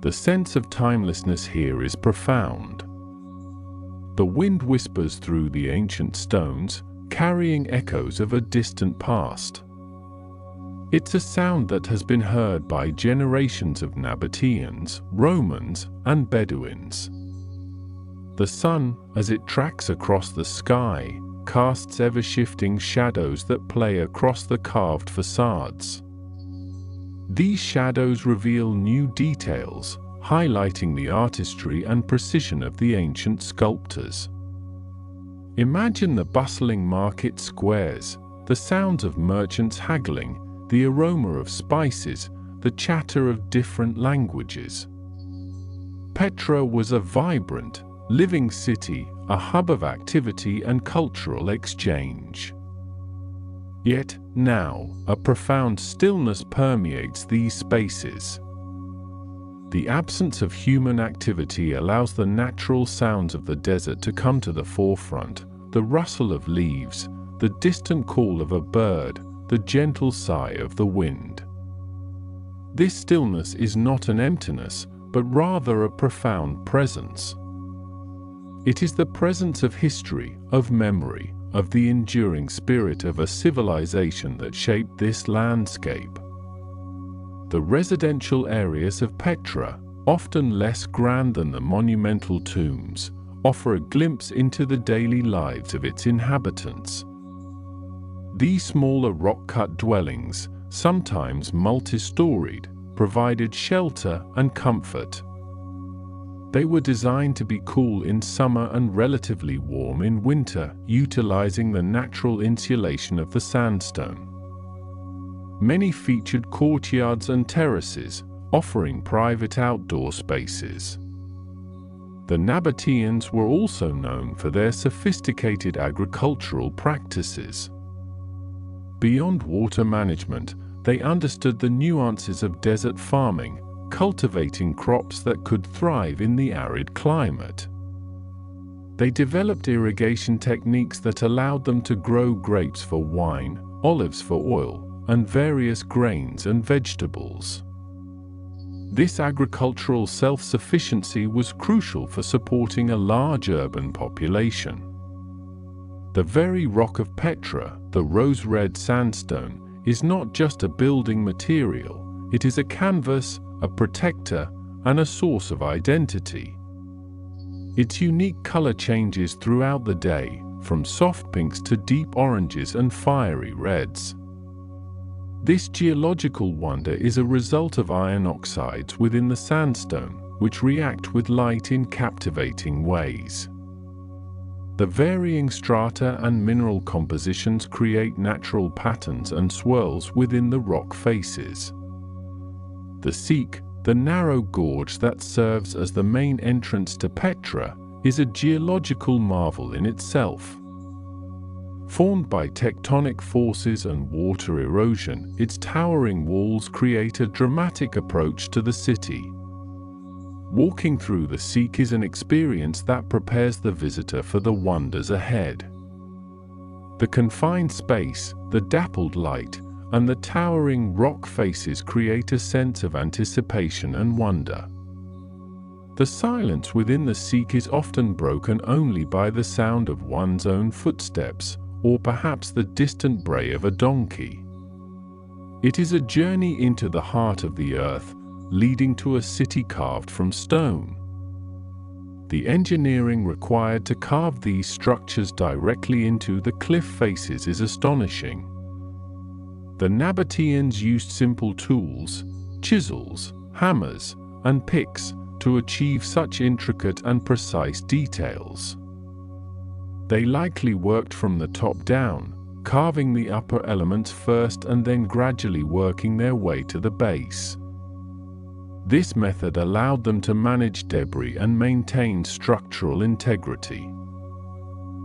The sense of timelessness here is profound. The wind whispers through the ancient stones, carrying echoes of a distant past. It's a sound that has been heard by generations of Nabataeans, Romans, and Bedouins. The sun, as it tracks across the sky, casts ever-shifting shadows that play across the carved facades. These shadows reveal new details, highlighting the artistry and precision of the ancient sculptors. Imagine the bustling market squares, the sounds of merchants haggling, the aroma of spices, the chatter of different languages. Petra was a vibrant, living city, a hub of activity and cultural exchange. Yet, now, a profound stillness permeates these spaces. The absence of human activity allows the natural sounds of the desert to come to the forefront, the rustle of leaves, the distant call of a bird, the gentle sigh of the wind. This stillness is not an emptiness, but rather a profound presence. It is the presence of history, of memory, of the enduring spirit of a civilization that shaped this landscape. The residential areas of Petra, often less grand than the monumental tombs, offer a glimpse into the daily lives of its inhabitants. These smaller rock-cut dwellings, sometimes multi-storied, provided shelter and comfort. They were designed to be cool in summer and relatively warm in winter, utilizing the natural insulation of the sandstone. Many featured courtyards and terraces, offering private outdoor spaces. The Nabataeans were also known for their sophisticated agricultural practices. Beyond water management, they understood the nuances of desert farming, cultivating crops that could thrive in the arid climate. They developed irrigation techniques that allowed them to grow grapes for wine, olives for oil, and various grains and vegetables. This agricultural self-sufficiency was crucial for supporting a large urban population. The very rock of Petra, the rose-red sandstone, is not just a building material, it is a canvas, a protector, and a source of identity. Its unique color changes throughout the day, from soft pinks to deep oranges and fiery reds. This geological wonder is a result of iron oxides within the sandstone, which react with light in captivating ways. The varying strata and mineral compositions create natural patterns and swirls within the rock faces. The Seek, the narrow gorge that serves as the main entrance to Petra, is a geological marvel in itself. Formed by tectonic forces and water erosion, its towering walls create a dramatic approach to the city. Walking through the Seek is an experience that prepares the visitor for the wonders ahead. The confined space, the dappled light, and the towering rock faces create a sense of anticipation and wonder. The silence within the Seek is often broken only by the sound of one's own footsteps, or perhaps the distant bray of a donkey. It is a journey into the heart of the earth, leading to a city carved from stone. The engineering required to carve these structures directly into the cliff faces is astonishing. The Nabataeans used simple tools, chisels, hammers, and picks, to achieve such intricate and precise details. They likely worked from the top down, carving the upper elements first and then gradually working their way to the base. This method allowed them to manage debris and maintain structural integrity.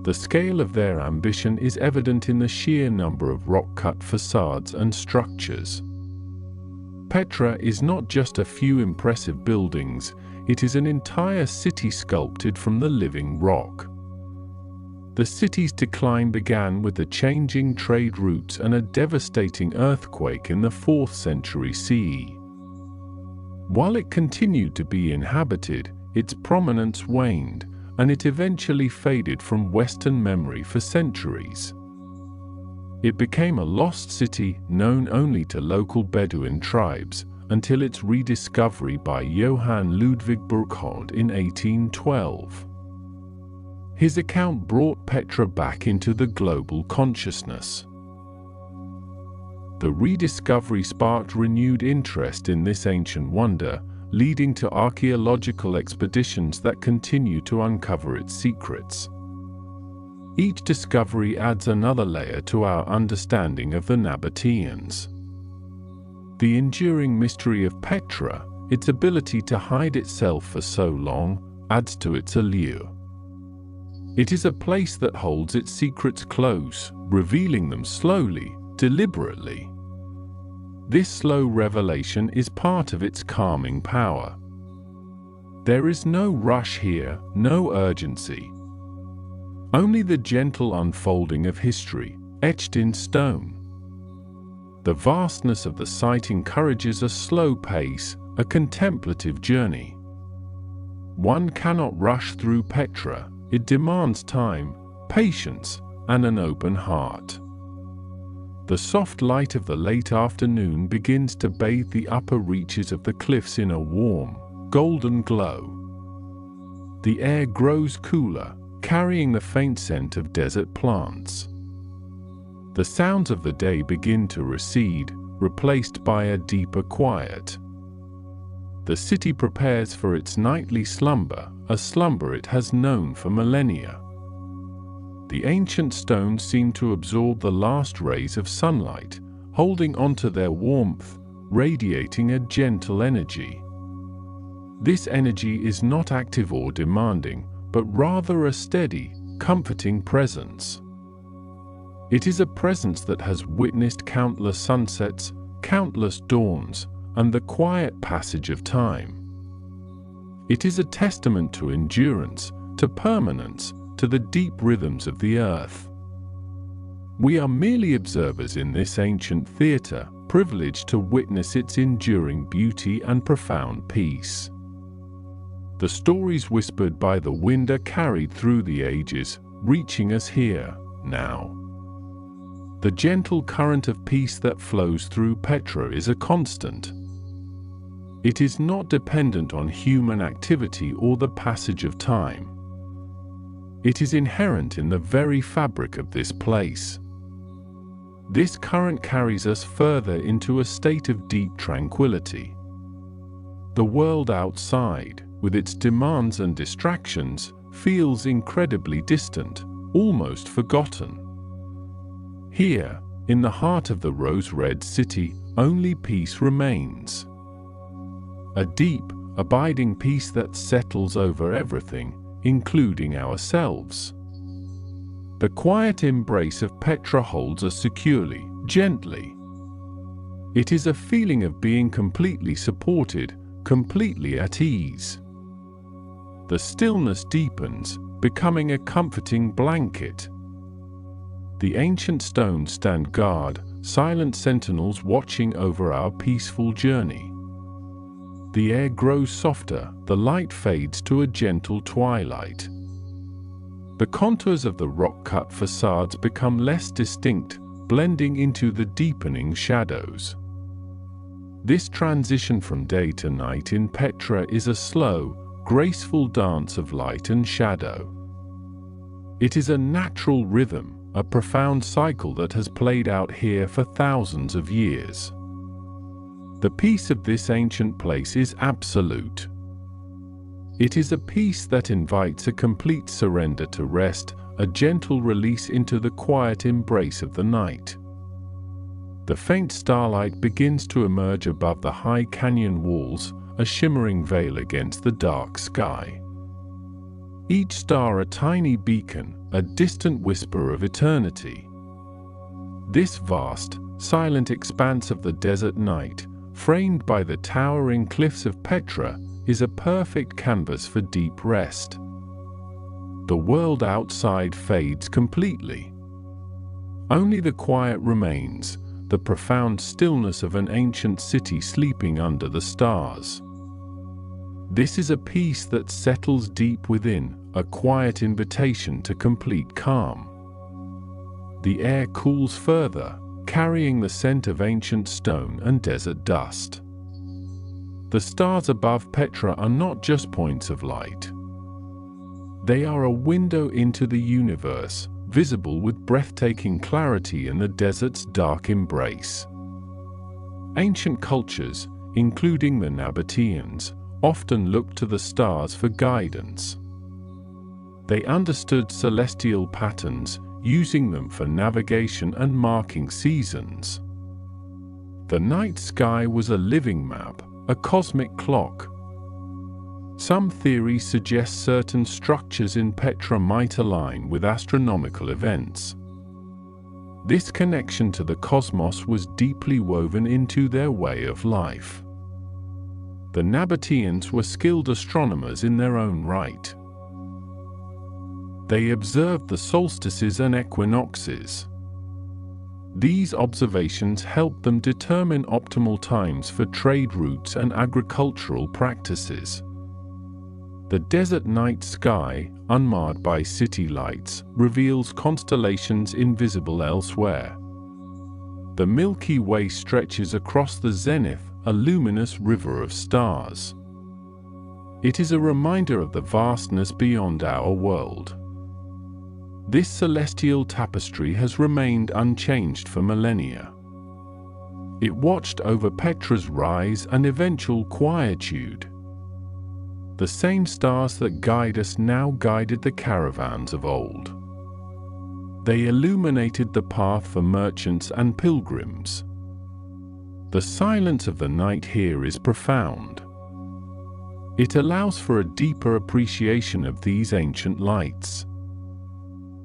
The scale of their ambition is evident in the sheer number of rock-cut facades and structures. Petra is not just a few impressive buildings, it is an entire city sculpted from the living rock. The city's decline began with the changing trade routes and a devastating earthquake in the 4th century CE. While it continued to be inhabited, its prominence waned, and it eventually faded from Western memory for centuries. It became a lost city known only to local Bedouin tribes until its rediscovery by Johann Ludwig Burckhardt in 1812. His account brought Petra back into the global consciousness. The rediscovery sparked renewed interest in this ancient wonder, leading to archaeological expeditions that continue to uncover its secrets. Each discovery adds another layer to our understanding of the Nabataeans. The enduring mystery of Petra, its ability to hide itself for so long, adds to its allure. It is a place that holds its secrets close, revealing them slowly, deliberately. This slow revelation is part of its calming power. There is no rush here, no urgency. Only the gentle unfolding of history, etched in stone. The vastness of the site encourages a slow pace, a contemplative journey. One cannot rush through Petra. It demands time, patience, and an open heart. The soft light of the late afternoon begins to bathe the upper reaches of the cliffs in a warm, golden glow. The air grows cooler, carrying the faint scent of desert plants. The sounds of the day begin to recede, replaced by a deeper quiet. The city prepares for its nightly slumber, a slumber it has known for millennia. The ancient stones seem to absorb the last rays of sunlight, holding onto their warmth, radiating a gentle energy. This energy is not active or demanding, but rather a steady, comforting presence. It is a presence that has witnessed countless sunsets, countless dawns, and the quiet passage of time. It is a testament to endurance, to permanence, to the deep rhythms of the earth. We are merely observers in this ancient theatre, privileged to witness its enduring beauty and profound peace. The stories whispered by the wind are carried through the ages, reaching us here, now. The gentle current of peace that flows through Petra is a constant. It is not dependent on human activity or the passage of time. It is inherent in the very fabric of this place. This current carries us further into a state of deep tranquility. The world outside, with its demands and distractions, feels incredibly distant, almost forgotten. Here, in the heart of the rose-red city, only peace remains. A deep, abiding peace that settles over everything, including ourselves. The quiet embrace of Petra holds us securely, gently. It is a feeling of being completely supported, completely at ease. The stillness deepens, becoming a comforting blanket. The ancient stones stand guard, silent sentinels watching over our peaceful journey. The air grows softer, the light fades to a gentle twilight. The contours of the rock-cut facades become less distinct, blending into the deepening shadows. This transition from day to night in Petra is a slow, graceful dance of light and shadow. It is a natural rhythm, a profound cycle that has played out here for thousands of years. The peace of this ancient place is absolute. It is a peace that invites a complete surrender to rest, a gentle release into the quiet embrace of the night. The faint starlight begins to emerge above the high canyon walls, a shimmering veil against the dark sky. Each star a tiny beacon, a distant whisper of eternity. This vast, silent expanse of the desert night, framed by the towering cliffs of Petra, is a perfect canvas for deep rest. The world outside fades completely. Only the quiet remains, the profound stillness of an ancient city sleeping under the stars. This is a peace that settles deep within, a quiet invitation to complete calm. The air cools further, carrying the scent of ancient stone and desert dust. The stars above Petra are not just points of light. They are a window into the universe, visible with breathtaking clarity in the desert's dark embrace. Ancient cultures, including the Nabataeans, often looked to the stars for guidance. They understood celestial patterns, using them for navigation and marking seasons. The night sky was a living map, a cosmic clock. Some theories suggest certain structures in Petra might align with astronomical events. This connection to the cosmos was deeply woven into their way of life. The Nabataeans were skilled astronomers in their own right. They observed the solstices and equinoxes. These observations helped them determine optimal times for trade routes and agricultural practices. The desert night sky, unmarred by city lights, reveals constellations invisible elsewhere. The Milky Way stretches across the zenith, a luminous river of stars. It is a reminder of the vastness beyond our world. This celestial tapestry has remained unchanged for millennia. It watched over Petra's rise and eventual quietude. The same stars that guide us now guided the caravans of old. They illuminated the path for merchants and pilgrims. The silence of the night here is profound. It allows for a deeper appreciation of these ancient lights.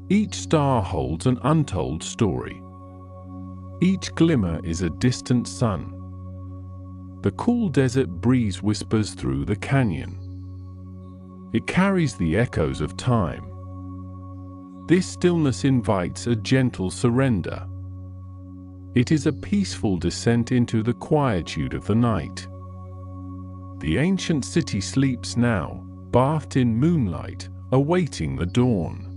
Each star holds an untold story. Each glimmer is a distant sun. The cool desert breeze whispers through the canyon. It carries the echoes of time. This stillness invites a gentle surrender. It is a peaceful descent into the quietude of the night. The ancient city sleeps now, bathed in moonlight, awaiting the dawn.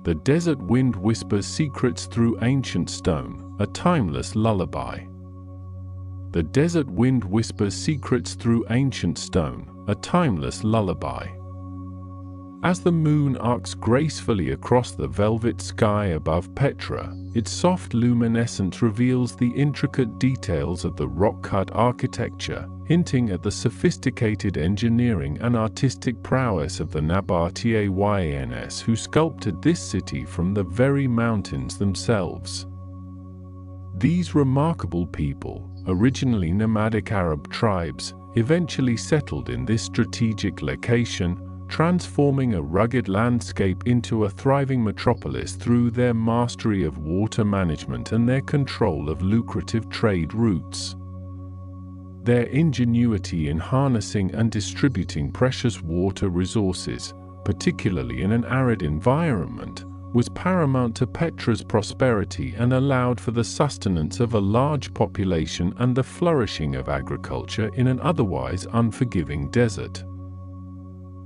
The desert wind whispers secrets through ancient stone, a timeless lullaby. The desert wind whispers secrets through ancient stone, a timeless lullaby. As the moon arcs gracefully across the velvet sky above Petra, its soft luminescence reveals the intricate details of the rock-cut architecture, hinting at the sophisticated engineering and artistic prowess of the Nabataeans who sculpted this city from the very mountains themselves. These remarkable people, originally nomadic Arab tribes, eventually settled in this strategic location, transforming a rugged landscape into a thriving metropolis through their mastery of water management and their control of lucrative trade routes. Their ingenuity in harnessing and distributing precious water resources, particularly in an arid environment, was paramount to Petra's prosperity and allowed for the sustenance of a large population and the flourishing of agriculture in an otherwise unforgiving desert.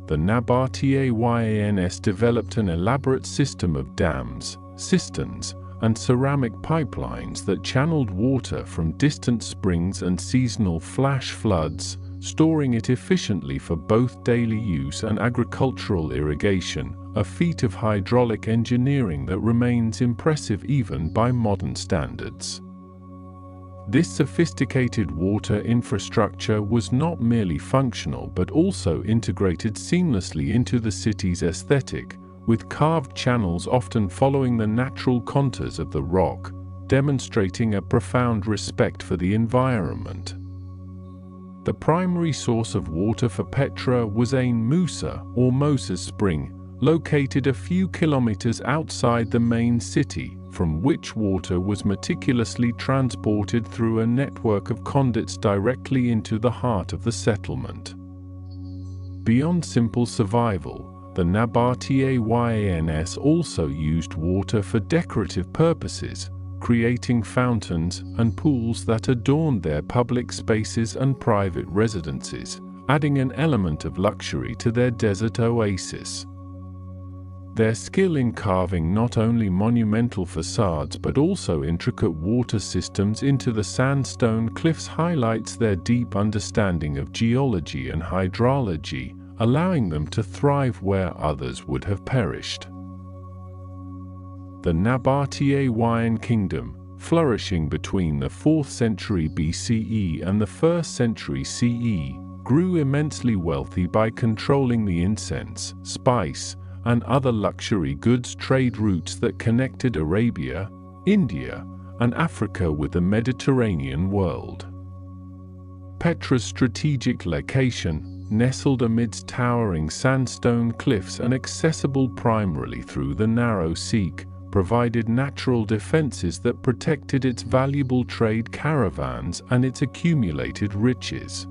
The Nabataeans developed an elaborate system of dams, cisterns, and ceramic pipelines that channeled water from distant springs and seasonal flash floods, storing it efficiently for both daily use and agricultural irrigation, a feat of hydraulic engineering that remains impressive even by modern standards. This sophisticated water infrastructure was not merely functional but also integrated seamlessly into the city's aesthetic, with carved channels often following the natural contours of the rock, demonstrating a profound respect for the environment. The primary source of water for Petra was Ain Musa, or Moses Spring, located a few kilometers outside the main city, from which water was meticulously transported through a network of conduits directly into the heart of the settlement. Beyond simple survival, the Nabataeans also used water for decorative purposes, creating fountains and pools that adorned their public spaces and private residences, adding an element of luxury to their desert oasis. Their skill in carving not only monumental facades but also intricate water systems into the sandstone cliffs highlights their deep understanding of geology and hydrology, allowing them to thrive where others would have perished. The Nabataean kingdom, flourishing between the 4th century BCE and the 1st century CE, grew immensely wealthy by controlling the incense, spice, and other luxury goods trade routes that connected Arabia, India, and Africa with the Mediterranean world. Petra's strategic location, nestled amidst towering sandstone cliffs and accessible primarily through the narrow Seek, provided natural defenses that protected its valuable trade caravans and its accumulated riches.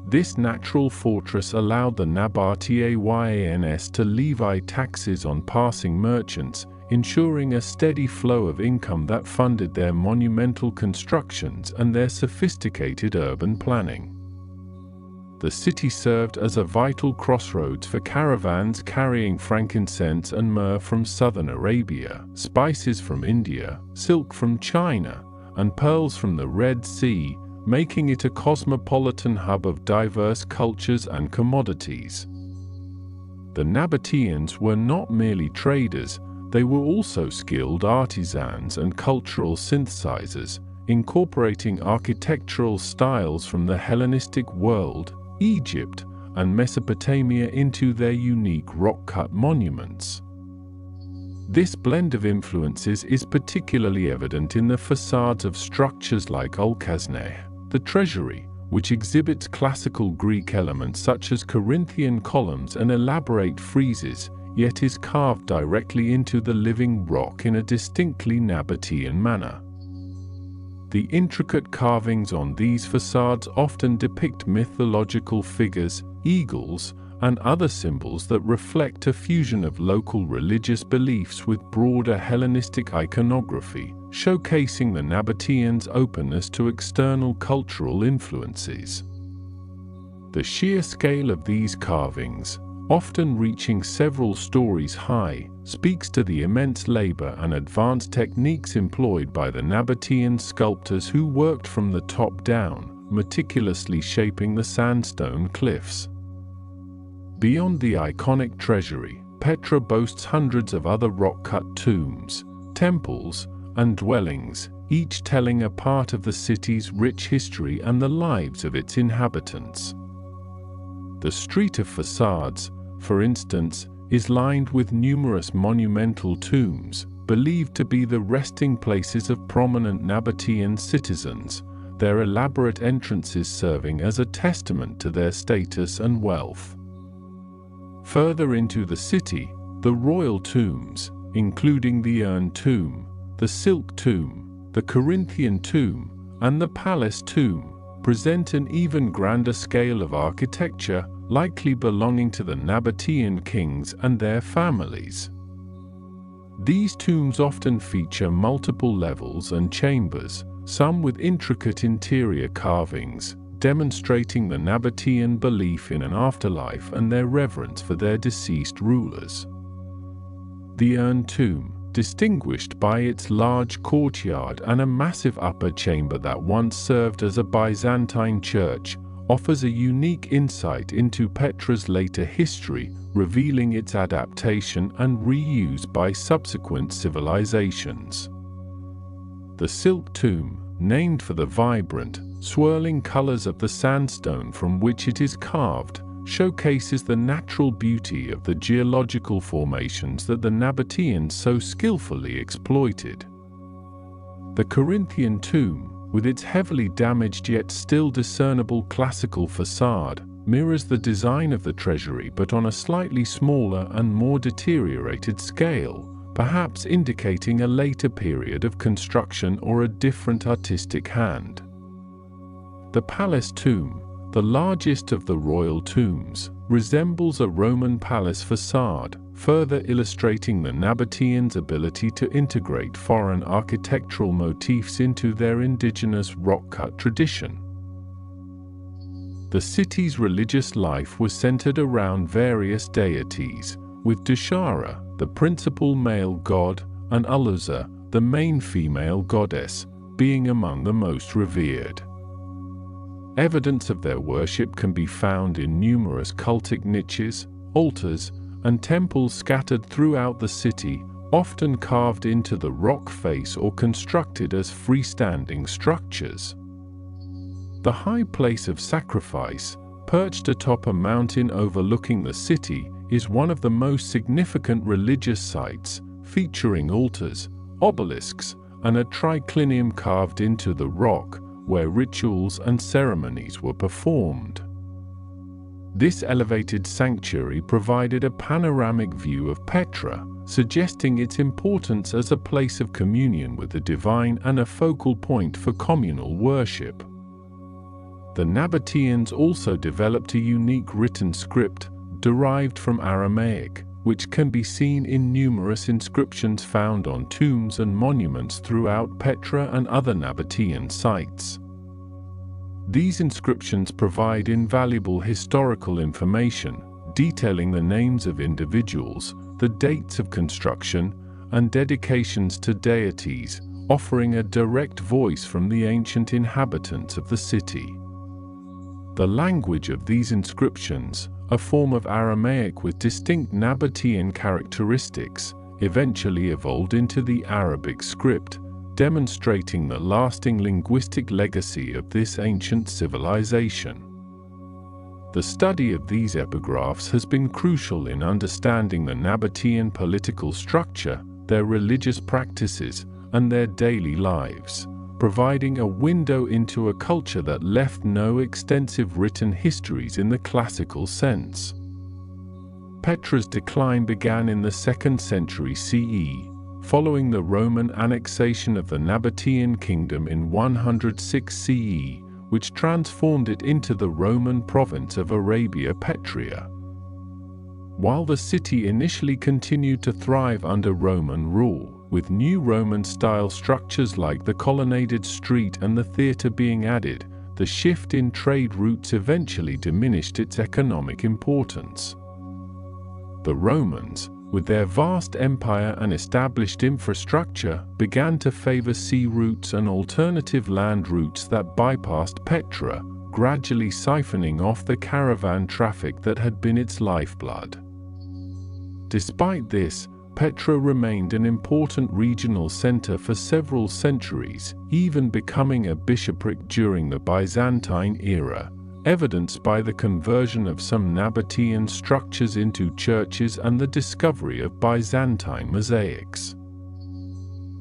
This natural fortress allowed the Nabataeans to levy taxes on passing merchants, ensuring a steady flow of income that funded their monumental constructions and their sophisticated urban planning. The city served as a vital crossroads for caravans carrying frankincense and myrrh from southern Arabia, spices from India, silk from China, and pearls from the Red Sea, making it a cosmopolitan hub of diverse cultures and commodities. The Nabataeans were not merely traders, they were also skilled artisans and cultural synthesizers, incorporating architectural styles from the Hellenistic world, Egypt, and Mesopotamia into their unique rock-cut monuments. This blend of influences is particularly evident in the facades of structures like Ulkasneh, the treasury, which exhibits classical Greek elements such as Corinthian columns and elaborate friezes, yet is carved directly into the living rock in a distinctly Nabataean manner. The intricate carvings on these facades often depict mythological figures, eagles, and other symbols that reflect a fusion of local religious beliefs with broader Hellenistic iconography, showcasing the Nabataeans' openness to external cultural influences. The sheer scale of these carvings, often reaching several stories high, speaks to the immense labor and advanced techniques employed by the Nabataean sculptors who worked from the top down, meticulously shaping the sandstone cliffs. Beyond the iconic treasury, Petra boasts hundreds of other rock-cut tombs, temples, and dwellings, each telling a part of the city's rich history and the lives of its inhabitants. The Street of Facades, for instance, is lined with numerous monumental tombs, believed to be the resting places of prominent Nabataean citizens, their elaborate entrances serving as a testament to their status and wealth. Further into the city, the royal tombs, including the urn tomb, the silk tomb, the Corinthian tomb, and the palace tomb, present an even grander scale of architecture, likely belonging to the Nabataean kings and their families. These tombs often feature multiple levels and chambers, some with intricate interior carvings, demonstrating the Nabataean belief in an afterlife and their reverence for their deceased rulers. The urn tomb, distinguished by its large courtyard and a massive upper chamber that once served as a Byzantine church, offers a unique insight into Petra's later history, revealing its adaptation and reuse by subsequent civilizations. The silk tomb, named for the vibrant, swirling colors of the sandstone from which it is carved, showcases the natural beauty of the geological formations that the Nabataeans so skillfully exploited. The Corinthian tomb, with its heavily damaged yet still discernible classical facade, mirrors the design of the treasury but on a slightly smaller and more deteriorated scale, perhaps indicating a later period of construction or a different artistic hand. The palace tomb, the largest of the royal tombs, resembles a Roman palace facade, further illustrating the Nabataeans' ability to integrate foreign architectural motifs into their indigenous rock-cut tradition. The city's religious life was centered around various deities, with Dashara, the principal male god, and Uluza, the main female goddess, being among the most revered. Evidence of their worship can be found in numerous cultic niches, altars, and temples scattered throughout the city, often carved into the rock face or constructed as freestanding structures. The high place of sacrifice, perched atop a mountain overlooking the city, is one of the most significant religious sites, featuring altars, obelisks, and a triclinium carved into the rock, where rituals and ceremonies were performed. This elevated sanctuary provided a panoramic view of Petra, suggesting its importance as a place of communion with the divine and a focal point for communal worship. The Nabataeans also developed a unique written script, derived from Aramaic, which can be seen in numerous inscriptions found on tombs and monuments throughout Petra and other Nabataean sites. These inscriptions provide invaluable historical information, detailing the names of individuals, the dates of construction, and dedications to deities, offering a direct voice from the ancient inhabitants of the city. The language of these inscriptions, a form of Aramaic with distinct Nabataean characteristics, eventually evolved into the Arabic script, demonstrating the lasting linguistic legacy of this ancient civilization. The study of these epigraphs has been crucial in understanding the Nabataean political structure, their religious practices, and their daily lives, providing a window into a culture that left no extensive written histories in the classical sense. Petra's decline began in the 2nd century CE, following the Roman annexation of the Nabataean kingdom in 106 CE, which transformed it into the Roman province of Arabia Petrea. While the city initially continued to thrive under Roman rule, with new Roman-style structures like the colonnaded street and the theatre being added, the shift in trade routes eventually diminished its economic importance. The Romans, with their vast empire and established infrastructure, began to favor sea routes and alternative land routes that bypassed Petra, gradually siphoning off the caravan traffic that had been its lifeblood. Despite this, Petra remained an important regional center for several centuries, even becoming a bishopric during the Byzantine era, evidenced by the conversion of some Nabataean structures into churches and the discovery of Byzantine mosaics.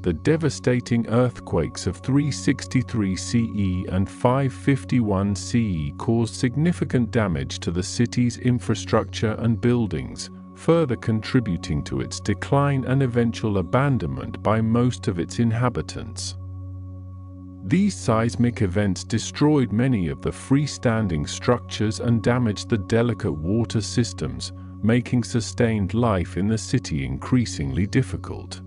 The devastating earthquakes of 363 CE and 551 CE caused significant damage to the city's infrastructure and buildings, further contributing to its decline and eventual abandonment by most of its inhabitants. These seismic events destroyed many of the freestanding structures and damaged the delicate water systems, making sustained life in the city increasingly difficult.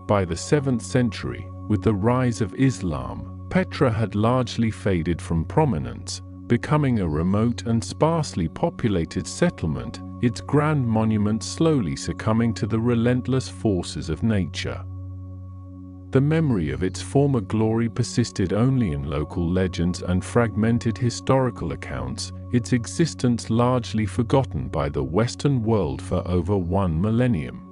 By the 7th century, with the rise of Islam, Petra had largely faded from prominence, becoming a remote and sparsely populated settlement, its grand monuments slowly succumbing to the relentless forces of nature. The memory of its former glory persisted only in local legends and fragmented historical accounts, its existence largely forgotten by the Western world for over 1 millennium.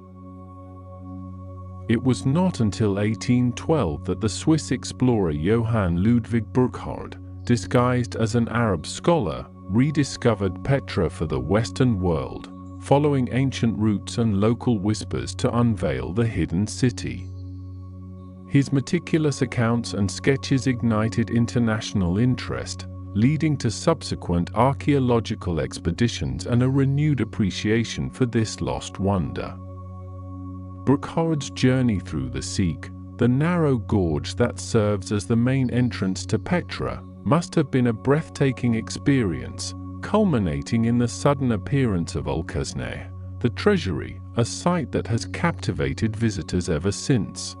It was not until 1812 that the Swiss explorer Johann Ludwig Burckhardt, disguised as an Arab scholar, rediscovered Petra for the Western world, following ancient roots and local whispers to unveil the hidden city. His meticulous accounts and sketches ignited international interest, leading to subsequent archaeological expeditions and a renewed appreciation for this lost wonder. Burckhardt's journey through the Seek, the narrow gorge that serves as the main entrance to Petra, must have been a breathtaking experience, culminating in the sudden appearance of Alkazne, the treasury, a site that has captivated visitors ever since.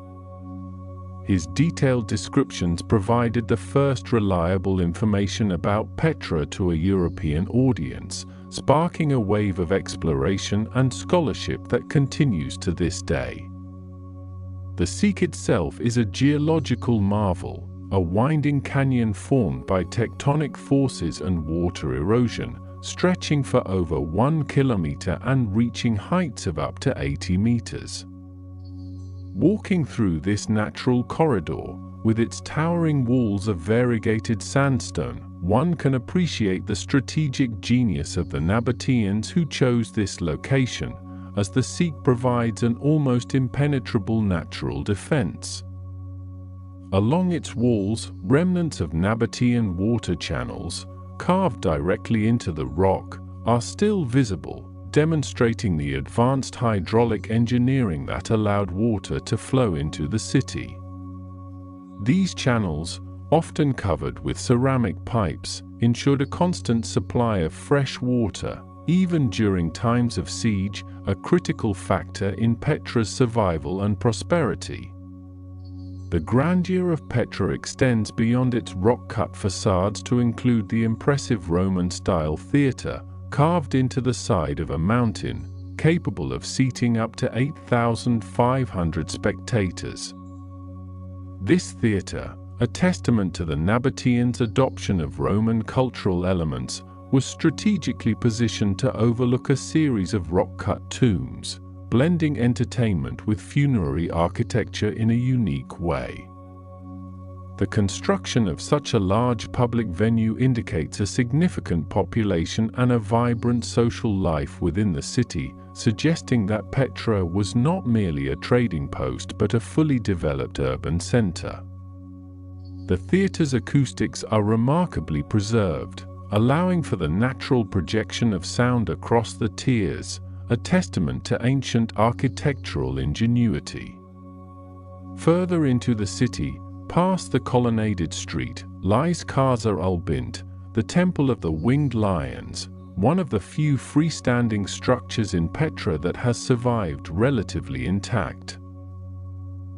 His detailed descriptions provided the first reliable information about Petra to a European audience, sparking a wave of exploration and scholarship that continues to this day. The Sikh itself is a geological marvel, a winding canyon formed by tectonic forces and water erosion, stretching for over 1 kilometer and reaching heights of up to 80 meters. Walking through this natural corridor, with its towering walls of variegated sandstone, one can appreciate the strategic genius of the Nabataeans who chose this location, as the Sikh provides an almost impenetrable natural defense. Along its walls, remnants of Nabataean water channels, carved directly into the rock, are still visible, demonstrating the advanced hydraulic engineering that allowed water to flow into the city. These channels, often covered with ceramic pipes, ensured a constant supply of fresh water, even during times of siege, a critical factor in Petra's survival and prosperity. The grandeur of Petra extends beyond its rock-cut facades to include the impressive Roman-style theatre, carved into the side of a mountain, capable of seating up to 8,500 spectators. This theatre, a testament to the Nabataeans' adoption of Roman cultural elements, was strategically positioned to overlook a series of rock-cut tombs, blending entertainment with funerary architecture in a unique way. The construction of such a large public venue indicates a significant population and a vibrant social life within the city, suggesting that Petra was not merely a trading post but a fully developed urban center. The theatre's acoustics are remarkably preserved, allowing for the natural projection of sound across the tiers, a testament to ancient architectural ingenuity. Further into the city, past the colonnaded street, lies Qasr al-Bint, the Temple of the Winged Lions, one of the few freestanding structures in Petra that has survived relatively intact.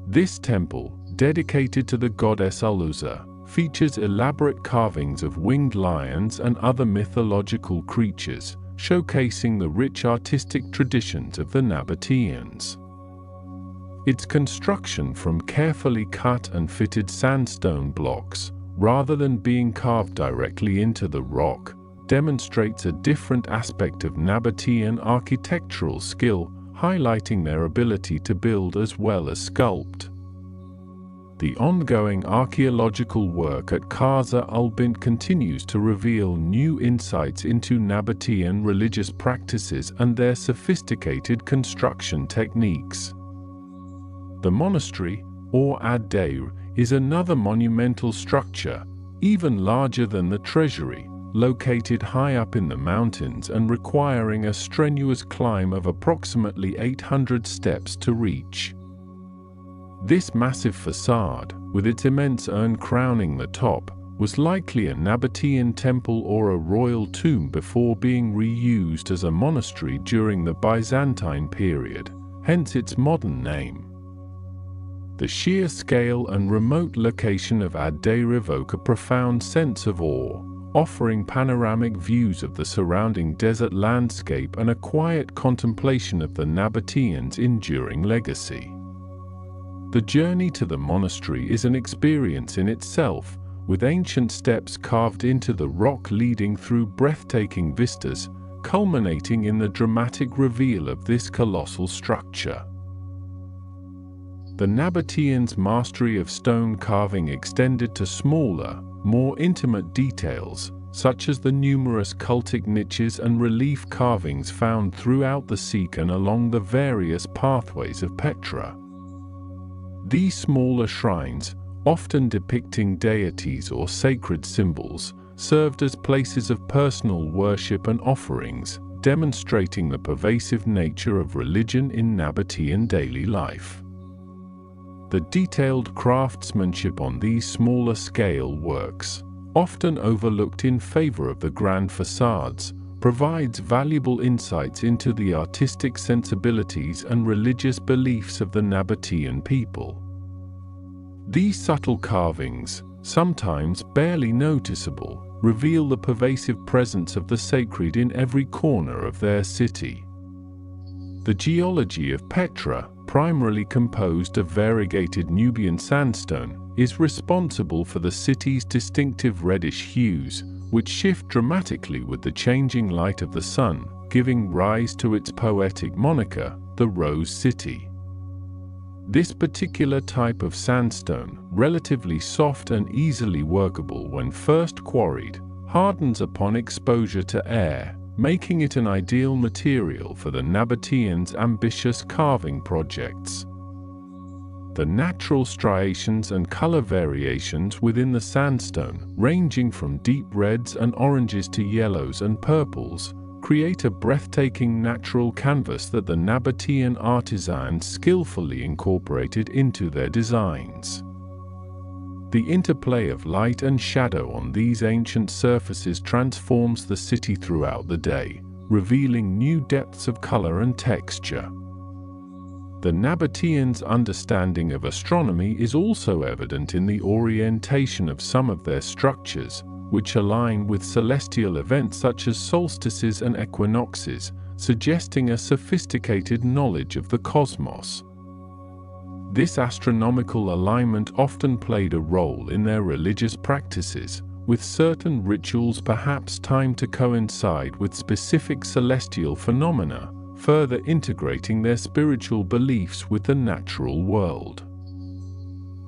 This temple, dedicated to the goddess Al-Uzza, features elaborate carvings of winged lions and other mythological creatures, showcasing the rich artistic traditions of the Nabataeans. Its construction from carefully cut and fitted sandstone blocks, rather than being carved directly into the rock, demonstrates a different aspect of Nabataean architectural skill, highlighting their ability to build as well as sculpt. The ongoing archaeological work at Qasr al-Bint continues to reveal new insights into Nabataean religious practices and their sophisticated construction techniques. The monastery, or ad-Dair, is another monumental structure, even larger than the treasury, located high up in the mountains and requiring a strenuous climb of approximately 800 steps to reach. This massive facade, with its immense urn crowning the top, was likely a Nabataean temple or a royal tomb before being reused as a monastery during the Byzantine period, hence its modern name. The sheer scale and remote location of ad-Dair evoke a profound sense of awe, offering panoramic views of the surrounding desert landscape and a quiet contemplation of the Nabataeans' enduring legacy. The journey to the monastery is an experience in itself, with ancient steps carved into the rock leading through breathtaking vistas, culminating in the dramatic reveal of this colossal structure. The Nabataeans' mastery of stone carving extended to smaller, more intimate details, such as the numerous cultic niches and relief carvings found throughout the Sikh and along the various pathways of Petra. These smaller shrines, often depicting deities or sacred symbols, served as places of personal worship and offerings, demonstrating the pervasive nature of religion in Nabataean daily life. The detailed craftsmanship on these smaller scale works, often overlooked in favor of the grand facades, provides valuable insights into the artistic sensibilities and religious beliefs of the Nabataean people. These subtle carvings, sometimes barely noticeable, reveal the pervasive presence of the sacred in every corner of their city. The geology of Petra, primarily composed of variegated Nubian sandstone, is responsible for the city's distinctive reddish hues, which shift dramatically with the changing light of the sun, giving rise to its poetic moniker, the Rose City. This particular type of sandstone, relatively soft and easily workable when first quarried, hardens upon exposure to air, making it an ideal material for the Nabataeans' ambitious carving projects. The natural striations and color variations within the sandstone, ranging from deep reds and oranges to yellows and purples, create a breathtaking natural canvas that the Nabataean artisans skillfully incorporated into their designs. The interplay of light and shadow on these ancient surfaces transforms the city throughout the day, revealing new depths of color and texture. The Nabataeans' understanding of astronomy is also evident in the orientation of some of their structures, which align with celestial events such as solstices and equinoxes, suggesting a sophisticated knowledge of the cosmos. This astronomical alignment often played a role in their religious practices, with certain rituals perhaps timed to coincide with specific celestial phenomena, further integrating their spiritual beliefs with the natural world.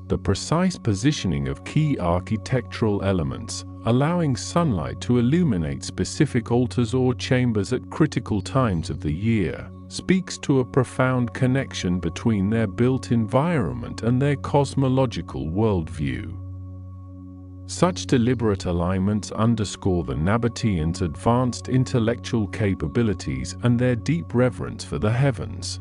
The precise positioning of key architectural elements, allowing sunlight to illuminate specific altars or chambers at critical times of the year, speaks to a profound connection between their built environment and their cosmological worldview. Such deliberate alignments underscore the Nabataeans' advanced intellectual capabilities and their deep reverence for the heavens.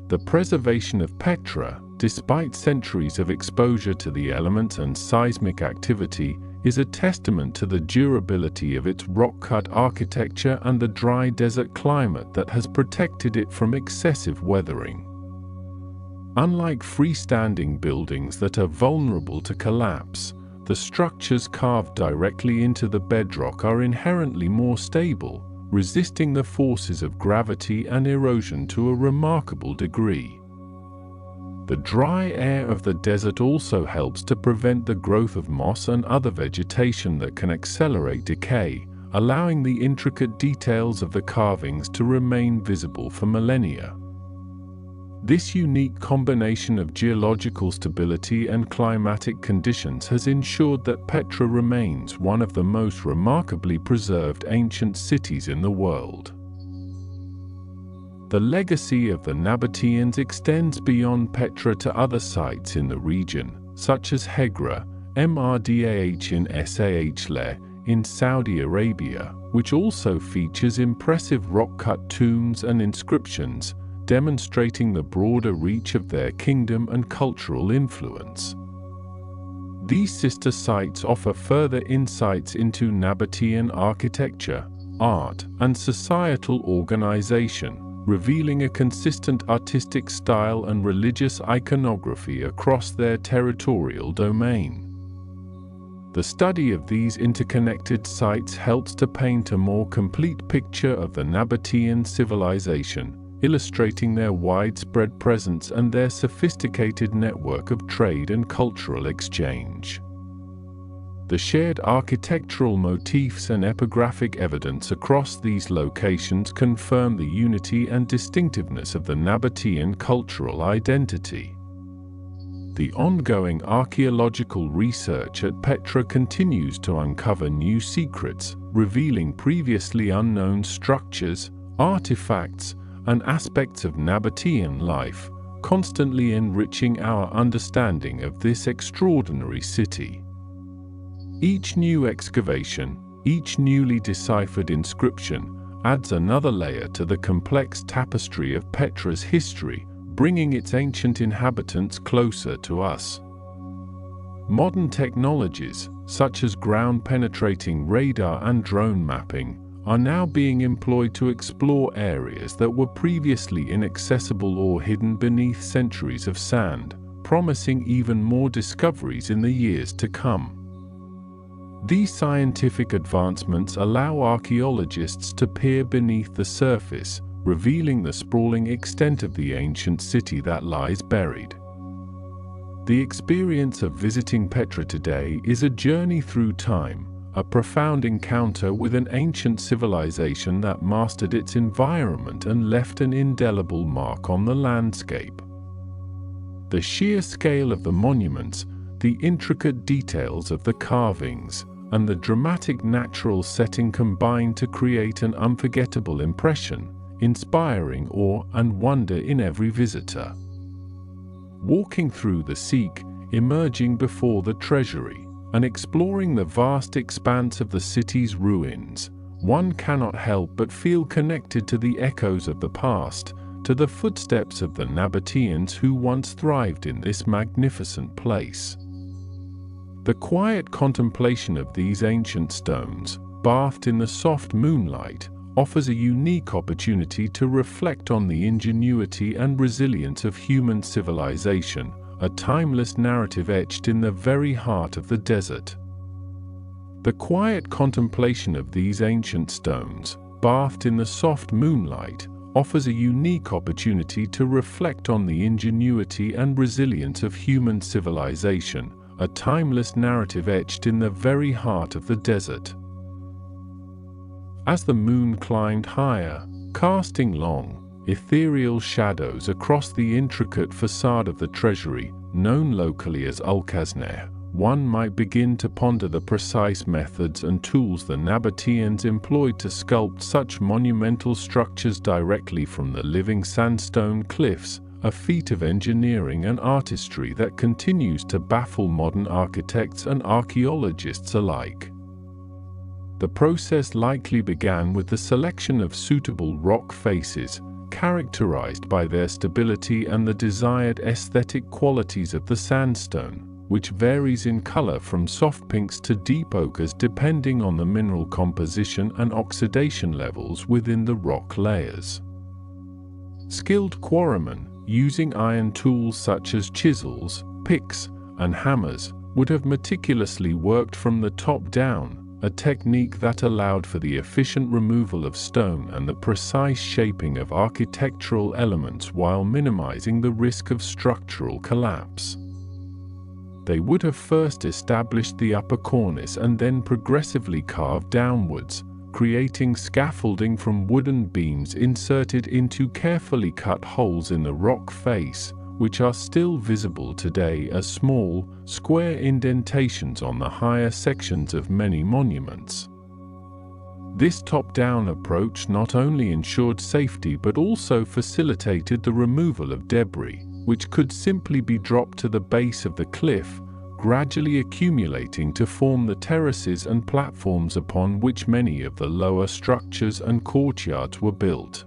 The preservation of Petra, despite centuries of exposure to the elements and seismic activity, is a testament to the durability of its rock-cut architecture and the dry desert climate that has protected it from excessive weathering. Unlike freestanding buildings that are vulnerable to collapse, the structures carved directly into the bedrock are inherently more stable, resisting the forces of gravity and erosion to a remarkable degree. The dry air of the desert also helps to prevent the growth of moss and other vegetation that can accelerate decay, allowing the intricate details of the carvings to remain visible for millennia. This unique combination of geological stability and climatic conditions has ensured that Petra remains one of the most remarkably preserved ancient cities in the world. The legacy of the Nabataeans extends beyond Petra to other sites in the region, such as Hegra, Embark in Sah in Saudi Arabia, which also features impressive rock-cut tombs and inscriptions, demonstrating the broader reach of their kingdom and cultural influence. These sister sites offer further insights into Nabataean architecture, art, and societal organization, revealing a consistent artistic style and religious iconography across their territorial domain. The study of these interconnected sites helps to paint a more complete picture of the Nabataean civilization, illustrating their widespread presence and their sophisticated network of trade and cultural exchange. The shared architectural motifs and epigraphic evidence across these locations confirm the unity and distinctiveness of the Nabataean cultural identity. The ongoing archaeological research at Petra continues to uncover new secrets, revealing previously unknown structures, artifacts, and aspects of Nabataean life, constantly enriching our understanding of this extraordinary city. Each new excavation, each newly deciphered inscription, adds another layer to the complex tapestry of Petra's history, bringing its ancient inhabitants closer to us. Modern technologies, such as ground-penetrating radar and drone mapping, are now being employed to explore areas that were previously inaccessible or hidden beneath centuries of sand, promising even more discoveries in the years to come. These scientific advancements allow archaeologists to peer beneath the surface, revealing the sprawling extent of the ancient city that lies buried. The experience of visiting Petra today is a journey through time, a profound encounter with an ancient civilization that mastered its environment and left an indelible mark on the landscape. The sheer scale of the monuments, the intricate details of the carvings, and the dramatic natural setting combine to create an unforgettable impression, inspiring awe and wonder in every visitor. Walking through the Sikh, emerging before the treasury, and exploring the vast expanse of the city's ruins, one cannot help but feel connected to the echoes of the past, to the footsteps of the Nabataeans who once thrived in this magnificent place. The quiet contemplation of these ancient stones, bathed in the soft moonlight, offers a unique opportunity to reflect on the ingenuity and resilience of human civilization, a timeless narrative etched in the very heart of the desert. The quiet contemplation of these ancient stones, bathed in the soft moonlight, offers a unique opportunity to reflect on the ingenuity and resilience of human civilization, a timeless narrative etched in the very heart of the desert. As the moon climbed higher, casting long, ethereal shadows across the intricate facade of the treasury, known locally as Ulkasner, one might begin to ponder the precise methods and tools the Nabataeans employed to sculpt such monumental structures directly from the living sandstone cliffs, a feat of engineering and artistry that continues to baffle modern architects and archaeologists alike. The process likely began with the selection of suitable rock faces, characterized by their stability and the desired aesthetic qualities of the sandstone, which varies in color from soft pinks to deep ochres depending on the mineral composition and oxidation levels within the rock layers. Skilled quarrymen, using iron tools such as chisels, picks, and hammers, would have meticulously worked from the top down, a technique that allowed for the efficient removal of stone and the precise shaping of architectural elements while minimizing the risk of structural collapse. They would have first established the upper cornice and then progressively carved downwards, creating scaffolding from wooden beams inserted into carefully cut holes in the rock face, which are still visible today as small, square indentations on the higher sections of many monuments. This top-down approach not only ensured safety but also facilitated the removal of debris, which could simply be dropped to the base of the cliff, gradually accumulating to form the terraces and platforms upon which many of the lower structures and courtyards were built.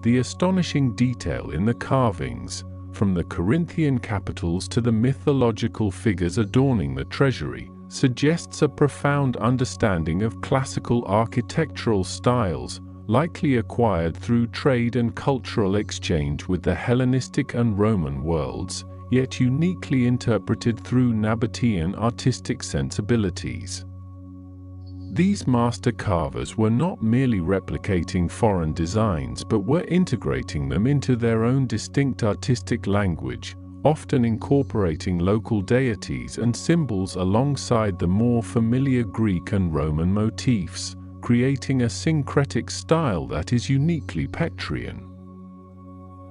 The astonishing detail in the carvings, from the Corinthian capitals to the mythological figures adorning the treasury, suggests a profound understanding of classical architectural styles, likely acquired through trade and cultural exchange with the Hellenistic and Roman worlds, yet uniquely interpreted through Nabataean artistic sensibilities. These master carvers were not merely replicating foreign designs but were integrating them into their own distinct artistic language, often incorporating local deities and symbols alongside the more familiar Greek and Roman motifs, creating a syncretic style that is uniquely Petrian.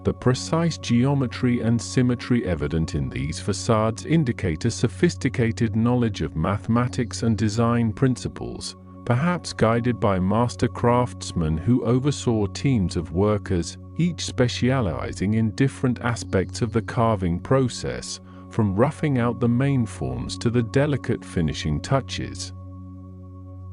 The precise geometry and symmetry evident in these facades indicate a sophisticated knowledge of mathematics and design principles, perhaps guided by master craftsmen who oversaw teams of workers, each specializing in different aspects of the carving process, from roughing out the main forms to the delicate finishing touches.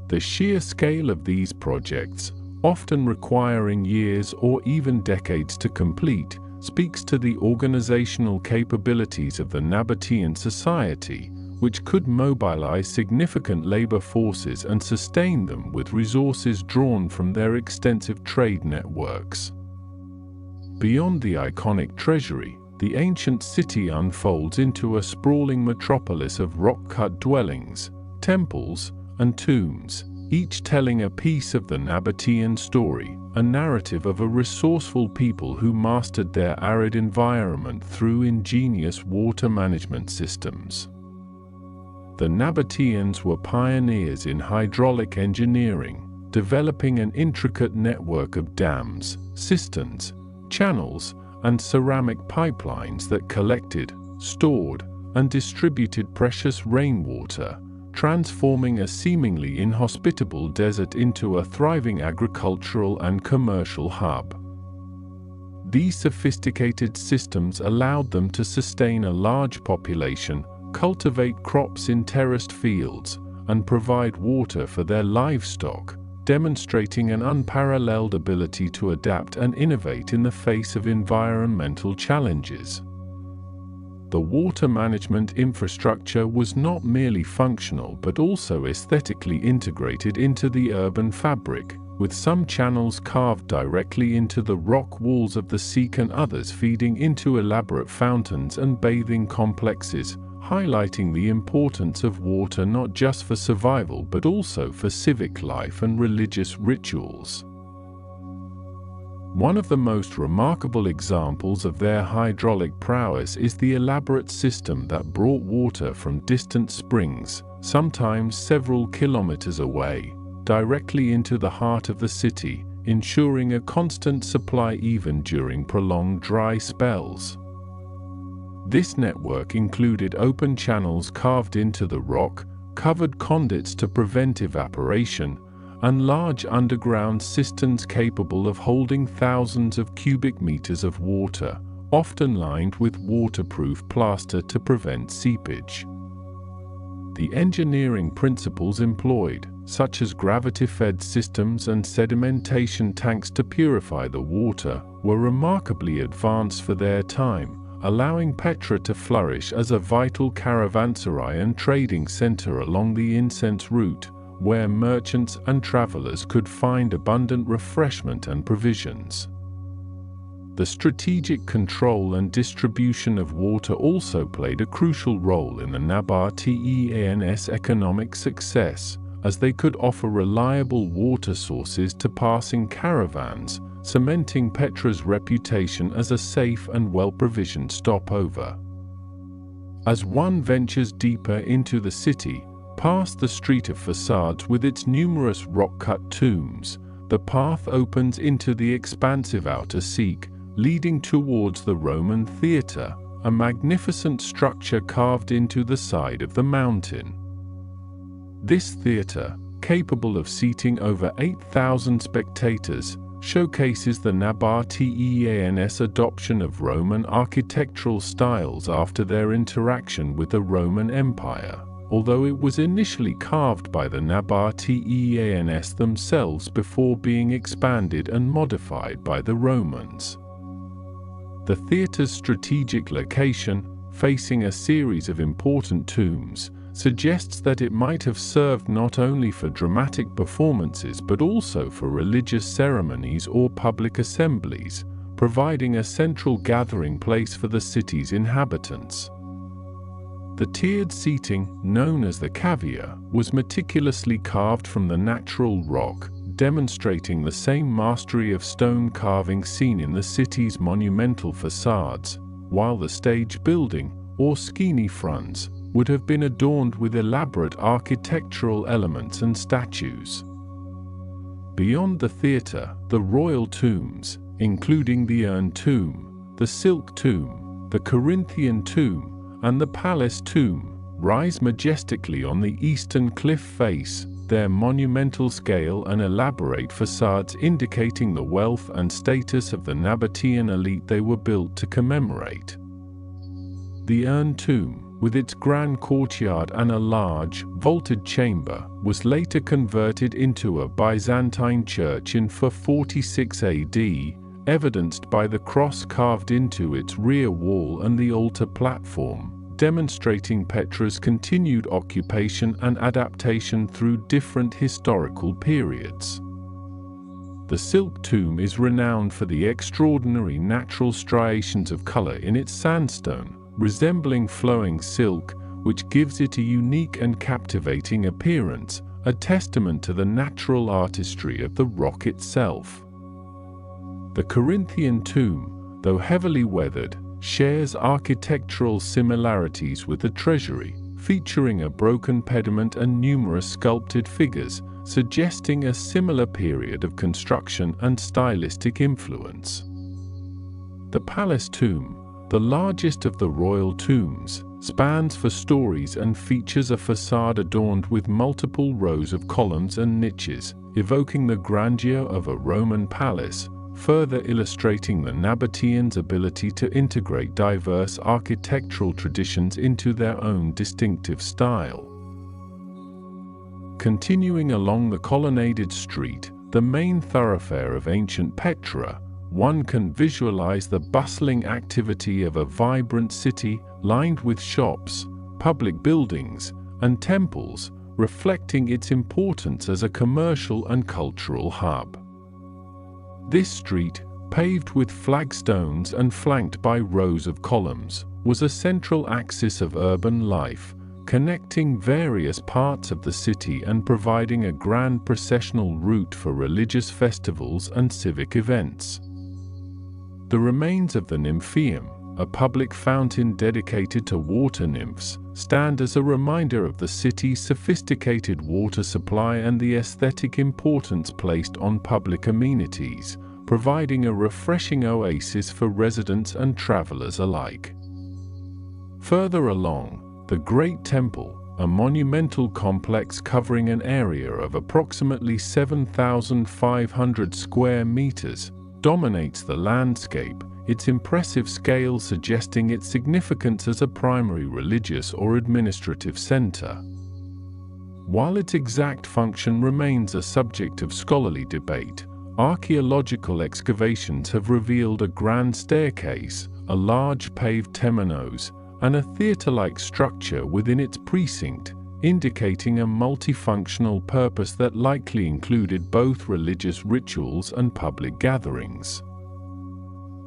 The sheer scale of these projects, often requiring years or even decades to complete, speaks to the organizational capabilities of the Nabataean society, which could mobilize significant labor forces and sustain them with resources drawn from their extensive trade networks. Beyond the iconic treasury, the ancient city unfolds into a sprawling metropolis of rock-cut dwellings, temples, and tombs, each telling a piece of the Nabataean story, a narrative of a resourceful people who mastered their arid environment through ingenious water management systems. The Nabataeans were pioneers in hydraulic engineering, developing an intricate network of dams, cisterns, channels, and ceramic pipelines that collected, stored, and distributed precious rainwater, transforming a seemingly inhospitable desert into a thriving agricultural and commercial hub. These sophisticated systems allowed them to sustain a large population, cultivate crops in terraced fields, and provide water for their livestock, demonstrating an unparalleled ability to adapt and innovate in the face of environmental challenges. The water management infrastructure was not merely functional but also aesthetically integrated into the urban fabric, with some channels carved directly into the rock walls of the Seek and others feeding into elaborate fountains and bathing complexes, highlighting the importance of water not just for survival but also for civic life and religious rituals. One of the most remarkable examples of their hydraulic prowess is the elaborate system that brought water from distant springs, sometimes several kilometers away, directly into the heart of the city, ensuring a constant supply even during prolonged dry spells. This network included open channels carved into the rock, covered conduits to prevent evaporation, and large underground cisterns capable of holding thousands of cubic meters of water, often lined with waterproof plaster to prevent seepage. The engineering principles employed, such as gravity-fed systems and sedimentation tanks to purify the water, were remarkably advanced for their time, allowing Petra to flourish as a vital caravanserai and trading center along the incense route, where merchants and travelers could find abundant refreshment and provisions. The strategic control and distribution of water also played a crucial role in the Nabataeans' economic success, as they could offer reliable water sources to passing caravans, cementing Petra's reputation as a safe and well-provisioned stopover. As one ventures deeper into the city, past the street of facades with its numerous rock-cut tombs, the path opens into the expansive outer Seek, leading towards the Roman Theatre, a magnificent structure carved into the side of the mountain. This theatre, capable of seating over 8,000 spectators, showcases the Nabataeans' adoption of Roman architectural styles after their interaction with the Roman Empire, although it was initially carved by the Nabataeans themselves before being expanded and modified by the Romans. The theatre's strategic location, facing a series of important tombs, suggests that it might have served not only for dramatic performances but also for religious ceremonies or public assemblies, providing a central gathering place for the city's inhabitants. The tiered seating, known as the cavea, was meticulously carved from the natural rock, demonstrating the same mastery of stone carving seen in the city's monumental facades, while the stage building, or skene fronts, would have been adorned with elaborate architectural elements and statues. Beyond the theatre, the royal tombs, including the urn tomb, the silk tomb, the Corinthian tomb, and the palace tomb, rise majestically on the eastern cliff face, their monumental scale and elaborate facades indicating the wealth and status of the Nabataean elite they were built to commemorate. The urn tomb, with its grand courtyard and a large, vaulted chamber, was later converted into a Byzantine church in 446 AD, evidenced by the cross carved into its rear wall and the altar platform, demonstrating Petra's continued occupation and adaptation through different historical periods. The silk tomb is renowned for the extraordinary natural striations of color in its sandstone, resembling flowing silk, which gives it a unique and captivating appearance, a testament to the natural artistry of the rock itself. The Corinthian tomb, though heavily weathered, shares architectural similarities with the treasury, featuring a broken pediment and numerous sculpted figures, suggesting a similar period of construction and stylistic influence. The palace tomb, the largest of the royal tombs, spans for stories and features a facade adorned with multiple rows of columns and niches, evoking the grandeur of a Roman palace, further illustrating the Nabataeans' ability to integrate diverse architectural traditions into their own distinctive style. Continuing along the colonnaded street, the main thoroughfare of ancient Petra, one can visualize the bustling activity of a vibrant city lined with shops, public buildings, and temples, reflecting its importance as a commercial and cultural hub. This street, paved with flagstones and flanked by rows of columns, was a central axis of urban life, connecting various parts of the city and providing a grand processional route for religious festivals and civic events. The remains of the Nymphaeum, a public fountain dedicated to water nymphs, stand as a reminder of the city's sophisticated water supply and the aesthetic importance placed on public amenities, providing a refreshing oasis for residents and travelers alike. Further along, the Great Temple, a monumental complex covering an area of approximately 7,500 square meters, dominates the landscape, its impressive scale suggesting its significance as a primary religious or administrative center. While its exact function remains a subject of scholarly debate, archaeological excavations have revealed a grand staircase, a large paved temenos, and a theater-like structure within its precinct, indicating a multifunctional purpose that likely included both religious rituals and public gatherings.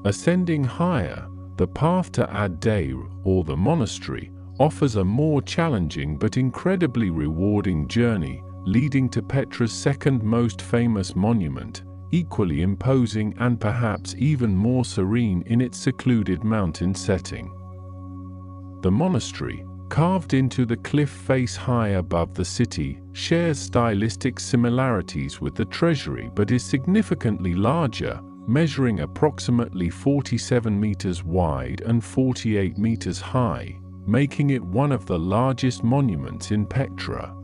Ascending higher, the path to Ad-Dair, or the monastery, offers a more challenging but incredibly rewarding journey, leading to Petra's second most famous monument, equally imposing and perhaps even more serene in its secluded mountain setting. The monastery, carved into the cliff face high above the city, shares stylistic similarities with the treasury but is significantly larger, measuring approximately 47 meters wide and 48 meters high, making it one of the largest monuments in Petra.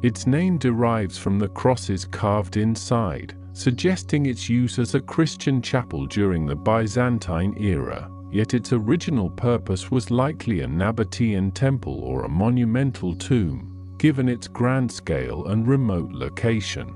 Its name derives from the crosses carved inside, suggesting its use as a Christian chapel during the Byzantine era. Yet its original purpose was likely a Nabataean temple or a monumental tomb, given its grand scale and remote location.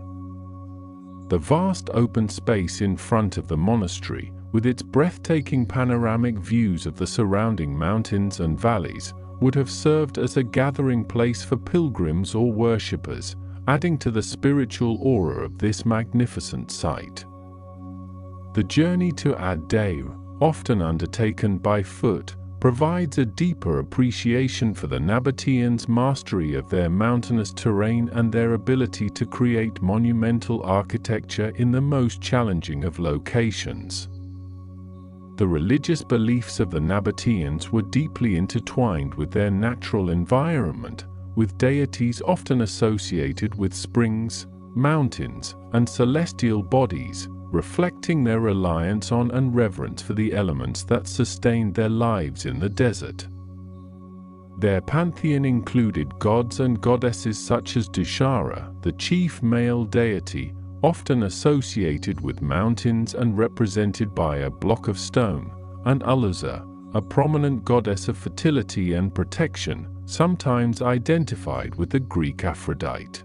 The vast open space in front of the monastery, with its breathtaking panoramic views of the surrounding mountains and valleys, would have served as a gathering place for pilgrims or worshippers, adding to the spiritual aura of this magnificent site. The journey to Ad-Dair, often undertaken by foot, provides a deeper appreciation for the Nabataeans' mastery of their mountainous terrain and their ability to create monumental architecture in the most challenging of locations. The religious beliefs of the Nabataeans were deeply intertwined with their natural environment, with deities often associated with springs, mountains, and celestial bodies, reflecting their reliance on and reverence for the elements that sustained their lives in the desert. Their pantheon included gods and goddesses such as Dushara, the chief male deity, often associated with mountains and represented by a block of stone, and Uluza, a prominent goddess of fertility and protection, sometimes identified with the Greek Aphrodite.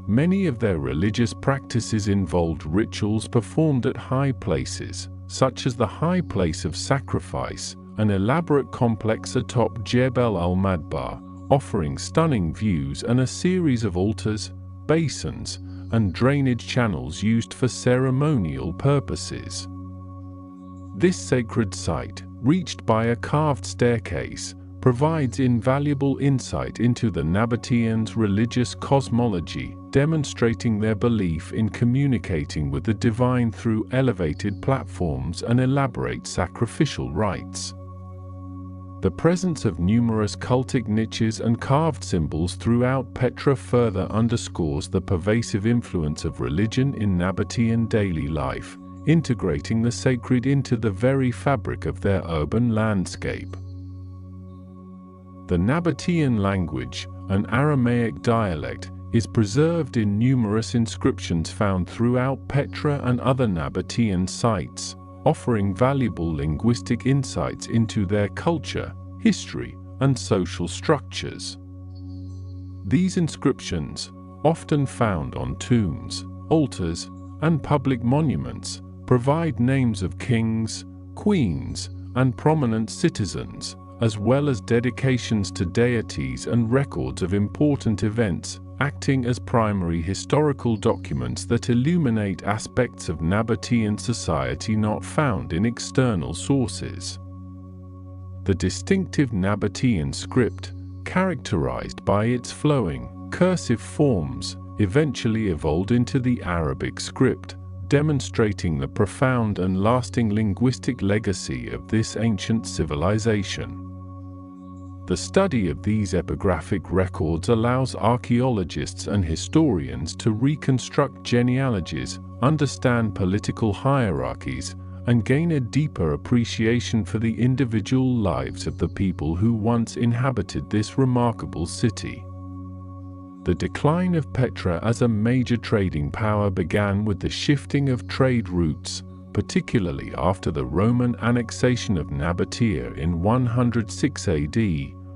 Many of their religious practices involved rituals performed at high places, such as the High Place of Sacrifice, an elaborate complex atop Jebel al-Madbar, offering stunning views, and a series of altars, basins, and drainage channels used for ceremonial purposes. This sacred site, reached by a carved staircase, provides invaluable insight into the Nabataeans' religious cosmology, demonstrating their belief in communicating with the divine through elevated platforms and elaborate sacrificial rites. The presence of numerous cultic niches and carved symbols throughout Petra further underscores the pervasive influence of religion in Nabataean daily life, integrating the sacred into the very fabric of their urban landscape. The Nabataean language, an Aramaic dialect, is preserved in numerous inscriptions found throughout Petra and other Nabataean sites, offering valuable linguistic insights into their culture, history, and social structures. These inscriptions, often found on tombs, altars, and public monuments, provide names of kings, queens, and prominent citizens, as well as dedications to deities and records of important events, acting as primary historical documents that illuminate aspects of Nabataean society not found in external sources. The distinctive Nabataean script, characterized by its flowing, cursive forms, eventually evolved into the Arabic script, demonstrating the profound and lasting linguistic legacy of this ancient civilization. The study of these epigraphic records allows archaeologists and historians to reconstruct genealogies, understand political hierarchies, and gain a deeper appreciation for the individual lives of the people who once inhabited this remarkable city. The decline of Petra as a major trading power began with the shifting of trade routes, particularly after the Roman annexation of Nabatea in 106 AD,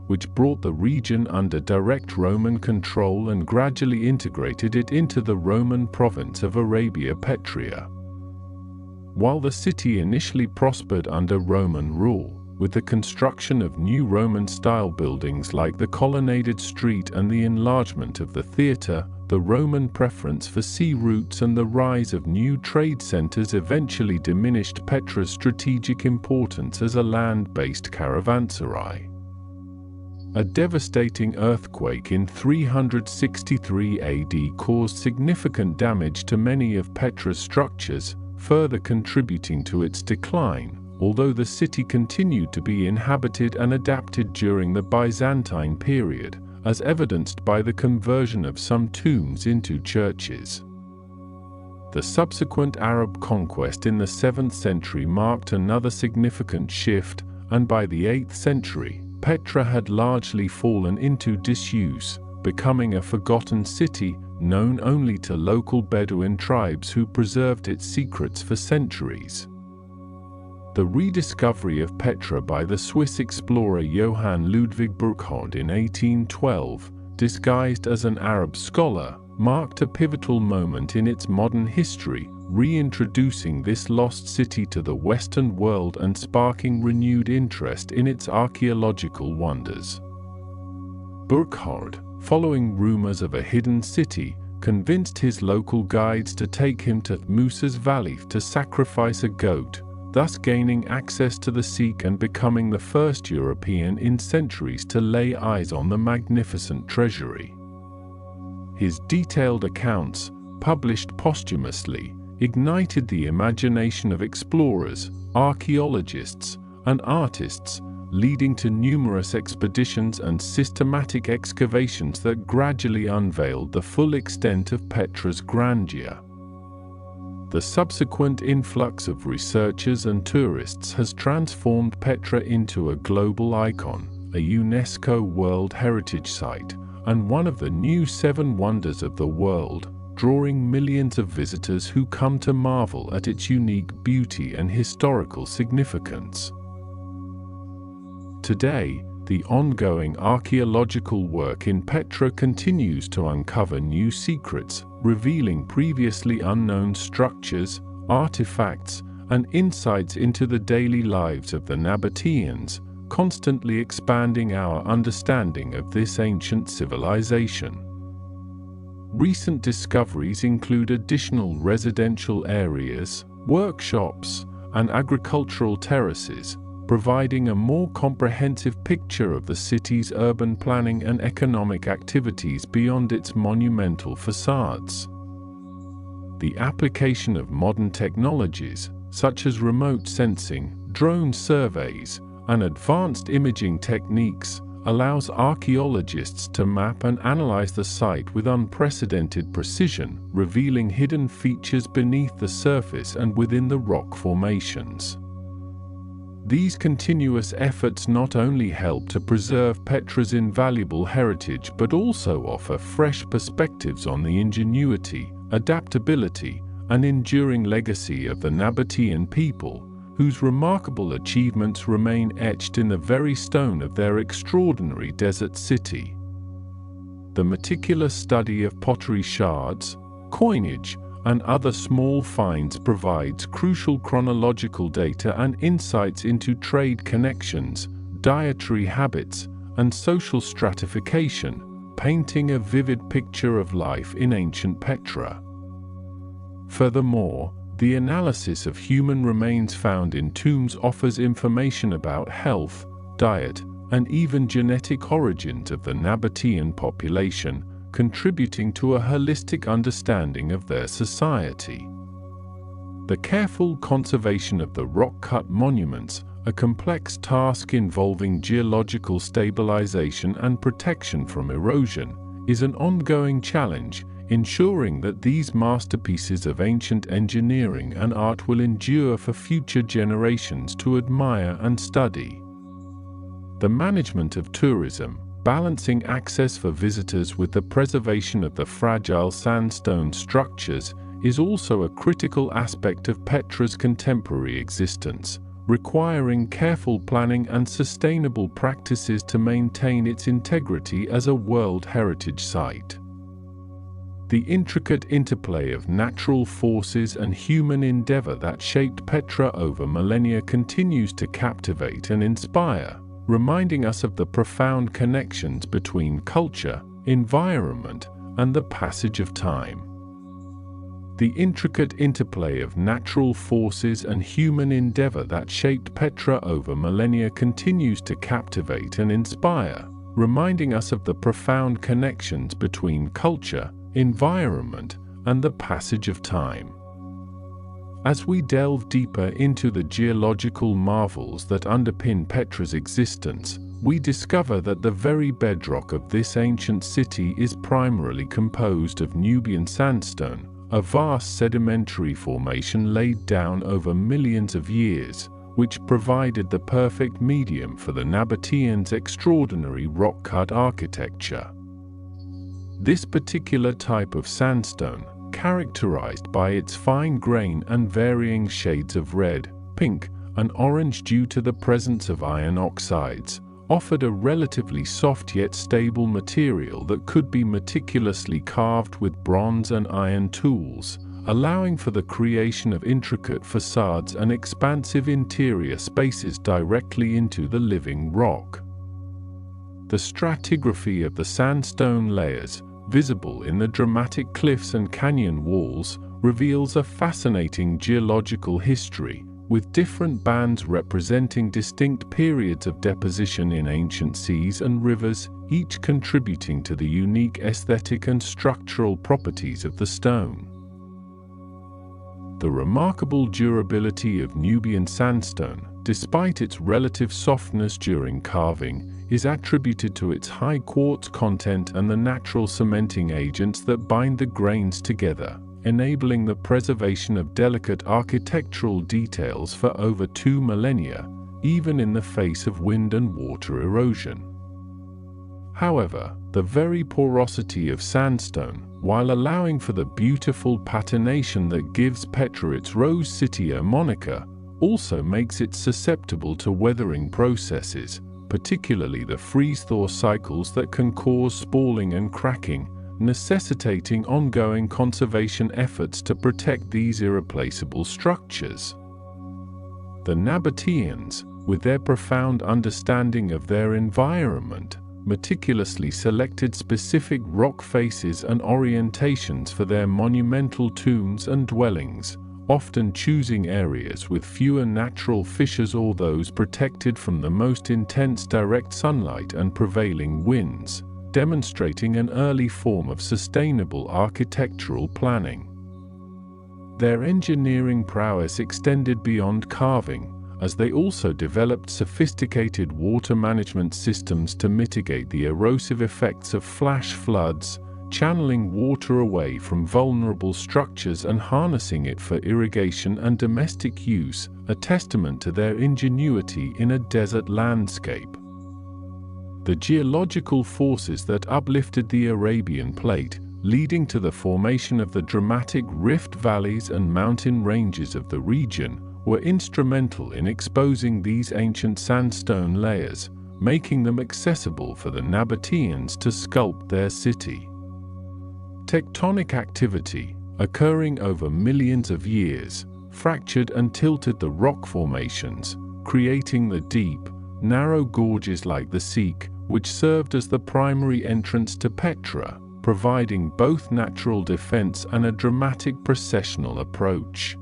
which brought the region under direct Roman control and gradually integrated it into the Roman province of Arabia Petrea. While the city initially prospered under Roman rule, with the construction of new Roman-style buildings like the colonnaded street and the enlargement of the theatre, the Roman preference for sea routes and the rise of new trade centres eventually diminished Petra's strategic importance as a land-based caravanserai. A devastating earthquake in 363 AD caused significant damage to many of Petra's structures, further contributing to its decline, although the city continued to be inhabited and adapted during the Byzantine period, as evidenced by the conversion of some tombs into churches. The subsequent Arab conquest in the 7th century marked another significant shift, and by the 8th century, Petra had largely fallen into disuse, becoming a forgotten city known only to local Bedouin tribes who preserved its secrets for centuries. The rediscovery of Petra by the Swiss explorer Johann Ludwig Burckhardt in 1812, disguised as an Arab scholar, marked a pivotal moment in its modern history, reintroducing this lost city to the Western world and sparking renewed interest in its archaeological wonders. Burckhardt, following rumors of a hidden city, convinced his local guides to take him to Musa's Valley to sacrifice a goat, thus gaining access to the Sikh and becoming the first European in centuries to lay eyes on the magnificent treasury. His detailed accounts, published posthumously, ignited the imagination of explorers, archaeologists, and artists, leading to numerous expeditions and systematic excavations that gradually unveiled the full extent of Petra's grandeur. The subsequent influx of researchers and tourists has transformed Petra into a global icon, a UNESCO World Heritage Site, and one of the new 7 wonders of the world, drawing millions of visitors who come to marvel at its unique beauty and historical significance. Today, the ongoing archaeological work in Petra continues to uncover new secrets, revealing previously unknown structures, artifacts, and insights into the daily lives of the Nabataeans, constantly expanding our understanding of this ancient civilization. Recent discoveries include additional residential areas, workshops, and agricultural terraces, providing a more comprehensive picture of the city's urban planning and economic activities beyond its monumental facades. The application of modern technologies, such as remote sensing, drone surveys, and advanced imaging techniques, allows archaeologists to map and analyze the site with unprecedented precision, revealing hidden features beneath the surface and within the rock formations. These continuous efforts not only help to preserve Petra's invaluable heritage but also offer fresh perspectives on the ingenuity, adaptability, and enduring legacy of the Nabataean people, whose remarkable achievements remain etched in the very stone of their extraordinary desert city. The meticulous study of pottery shards, coinage, and other small finds provides crucial chronological data and insights into trade connections, dietary habits, and social stratification, painting a vivid picture of life in ancient Petra. Furthermore, the analysis of human remains found in tombs offers information about health, diet, and even genetic origins of the Nabataean population, contributing to a holistic understanding of their society. The careful conservation of the rock-cut monuments, a complex task involving geological stabilization and protection from erosion, is an ongoing challenge, ensuring that these masterpieces of ancient engineering and art will endure for future generations to admire and study. The management of tourism, balancing access for visitors with the preservation of the fragile sandstone structures, is also a critical aspect of Petra's contemporary existence, requiring careful planning and sustainable practices to maintain its integrity as a World Heritage Site. The intricate interplay of natural forces and human endeavor that shaped Petra over millennia continues to captivate and inspire, reminding us of the profound connections between culture, environment, and the passage of time. The intricate interplay of natural forces and human endeavor that shaped Petra over millennia continues to captivate and inspire, reminding us of the profound connections between culture, environment, and the passage of time. As we delve deeper into the geological marvels that underpin Petra's existence, we discover that the very bedrock of this ancient city is primarily composed of Nubian sandstone, a vast sedimentary formation laid down over millions of years, which provided the perfect medium for the Nabataeans' extraordinary rock-cut architecture. This particular type of sandstone, characterized by its fine grain and varying shades of red, pink, and orange due to the presence of iron oxides, offered a relatively soft yet stable material that could be meticulously carved with bronze and iron tools, allowing for the creation of intricate facades and expansive interior spaces directly into the living rock. The stratigraphy of the sandstone layers, visible in the dramatic cliffs and canyon walls, reveals a fascinating geological history, with different bands representing distinct periods of deposition in ancient seas and rivers, each contributing to the unique aesthetic and structural properties of the stone. The remarkable durability of Nubian sandstone, despite its relative softness during carving, is attributed to its high quartz content and the natural cementing agents that bind the grains together, enabling the preservation of delicate architectural details for over 2 millennia, even in the face of wind and water erosion. However, the very porosity of sandstone, while allowing for the beautiful patination that gives Petra its Rose City moniker, also makes it susceptible to weathering processes, particularly the freeze-thaw cycles that can cause spalling and cracking, necessitating ongoing conservation efforts to protect these irreplaceable structures. The Nabataeans, with their profound understanding of their environment, meticulously selected specific rock faces and orientations for their monumental tombs and dwellings, often choosing areas with fewer natural fissures or those protected from the most intense direct sunlight and prevailing winds, demonstrating an early form of sustainable architectural planning. Their engineering prowess extended beyond carving, as they also developed sophisticated water management systems to mitigate the erosive effects of flash floods, channeling water away from vulnerable structures and harnessing it for irrigation and domestic use, a testament to their ingenuity in a desert landscape. The geological forces that uplifted the Arabian Plate, leading to the formation of the dramatic rift valleys and mountain ranges of the region, were instrumental in exposing these ancient sandstone layers, making them accessible for the Nabataeans to sculpt their city. Tectonic activity, occurring over millions of years, fractured and tilted the rock formations, creating the deep, narrow gorges like the Sikh, which served as the primary entrance to Petra, providing both natural defense and a dramatic processional approach.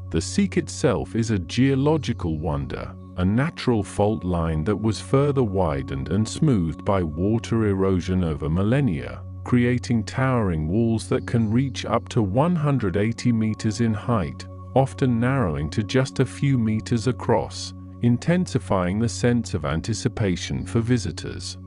The Sikh itself is a geological wonder, a natural fault line that was further widened and smoothed by water erosion over millennia, creating towering walls that can reach up to 180 meters in height, often narrowing to just a few meters across, intensifying the sense of anticipation for visitors.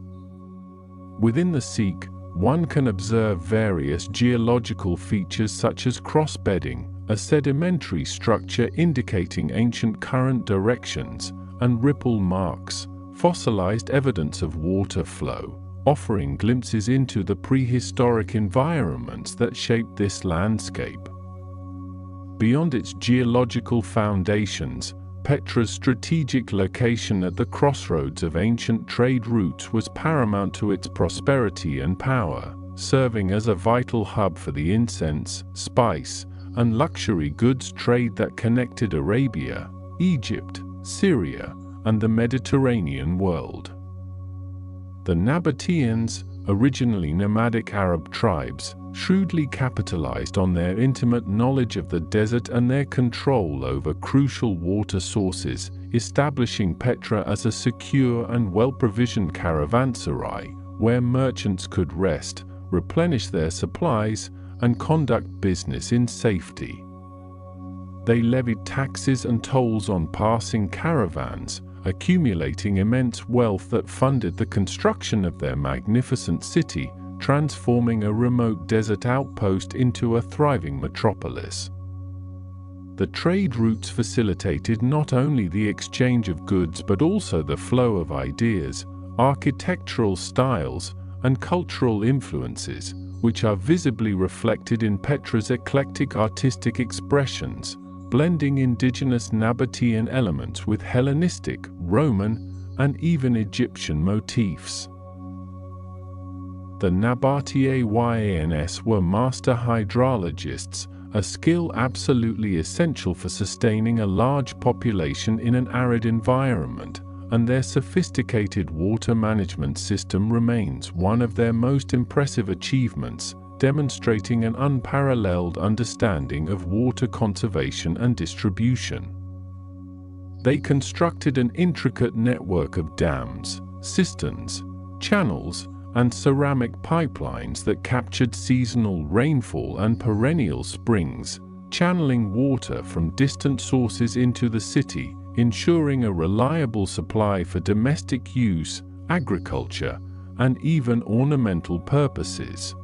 Within the Sikh, one can observe various geological features such as cross-bedding, a sedimentary structure indicating ancient current directions, and ripple marks, fossilized evidence of water flow, offering glimpses into the prehistoric environments that shaped this landscape. Beyond its geological foundations, Petra's strategic location at the crossroads of ancient trade routes was paramount to its prosperity and power, serving as a vital hub for the incense, spice, and luxury goods trade that connected Arabia, Egypt, Syria, and the Mediterranean world. The Nabataeans, originally nomadic Arab tribes, shrewdly capitalized on their intimate knowledge of the desert and their control over crucial water sources, establishing Petra as a secure and well-provisioned caravanserai, where merchants could rest, replenish their supplies, and conduct business in safety. They levied taxes and tolls on passing caravans, accumulating immense wealth that funded the construction of their magnificent city, transforming a remote desert outpost into a thriving metropolis. The trade routes facilitated not only the exchange of goods but also the flow of ideas, architectural styles, and cultural influences, which are visibly reflected in Petra's eclectic artistic expressions, blending indigenous Nabataean elements with Hellenistic, Roman, and even Egyptian motifs. The Nabataeans were master hydrologists, a skill absolutely essential for sustaining a large population in an arid environment, and their sophisticated water management system remains one of their most impressive achievements, demonstrating an unparalleled understanding of water conservation and distribution. They constructed an intricate network of dams, cisterns, channels, and ceramic pipelines that captured seasonal rainfall and perennial springs, channeling water from distant sources into the city, ensuring a reliable supply for domestic use, agriculture, and even ornamental purposes.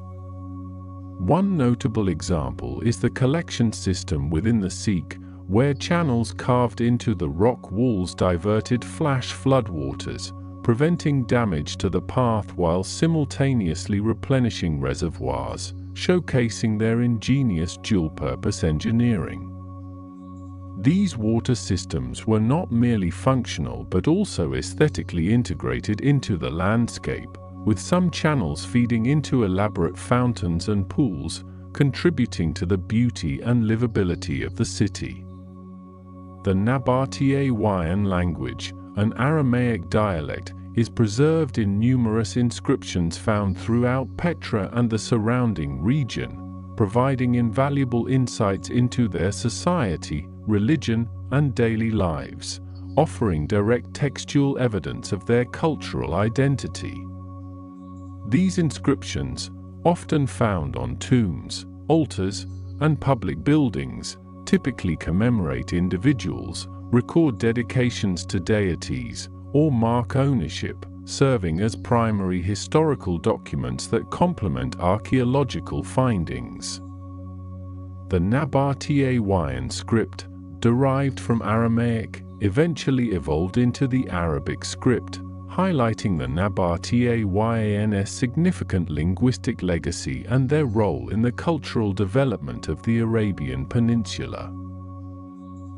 One notable example is the collection system within the Sikh, where channels carved into the rock walls diverted flash floodwaters, preventing damage to the path while simultaneously replenishing reservoirs, showcasing their ingenious dual-purpose engineering. These water systems were not merely functional but also aesthetically integrated into the landscape, with some channels feeding into elaborate fountains and pools, contributing to the beauty and livability of the city. The Nabataean language, an Aramaic dialect, is preserved in numerous inscriptions found throughout Petra and the surrounding region, providing invaluable insights into their society, religion, and daily lives, offering direct textual evidence of their cultural identity. These inscriptions, often found on tombs, altars, and public buildings, typically commemorate individuals, record dedications to deities, or mark ownership, serving as primary historical documents that complement archaeological findings. The Nabataean script, derived from Aramaic, eventually evolved into the Arabic script, highlighting the Nabataeans' significant linguistic legacy and their role in the cultural development of the Arabian Peninsula.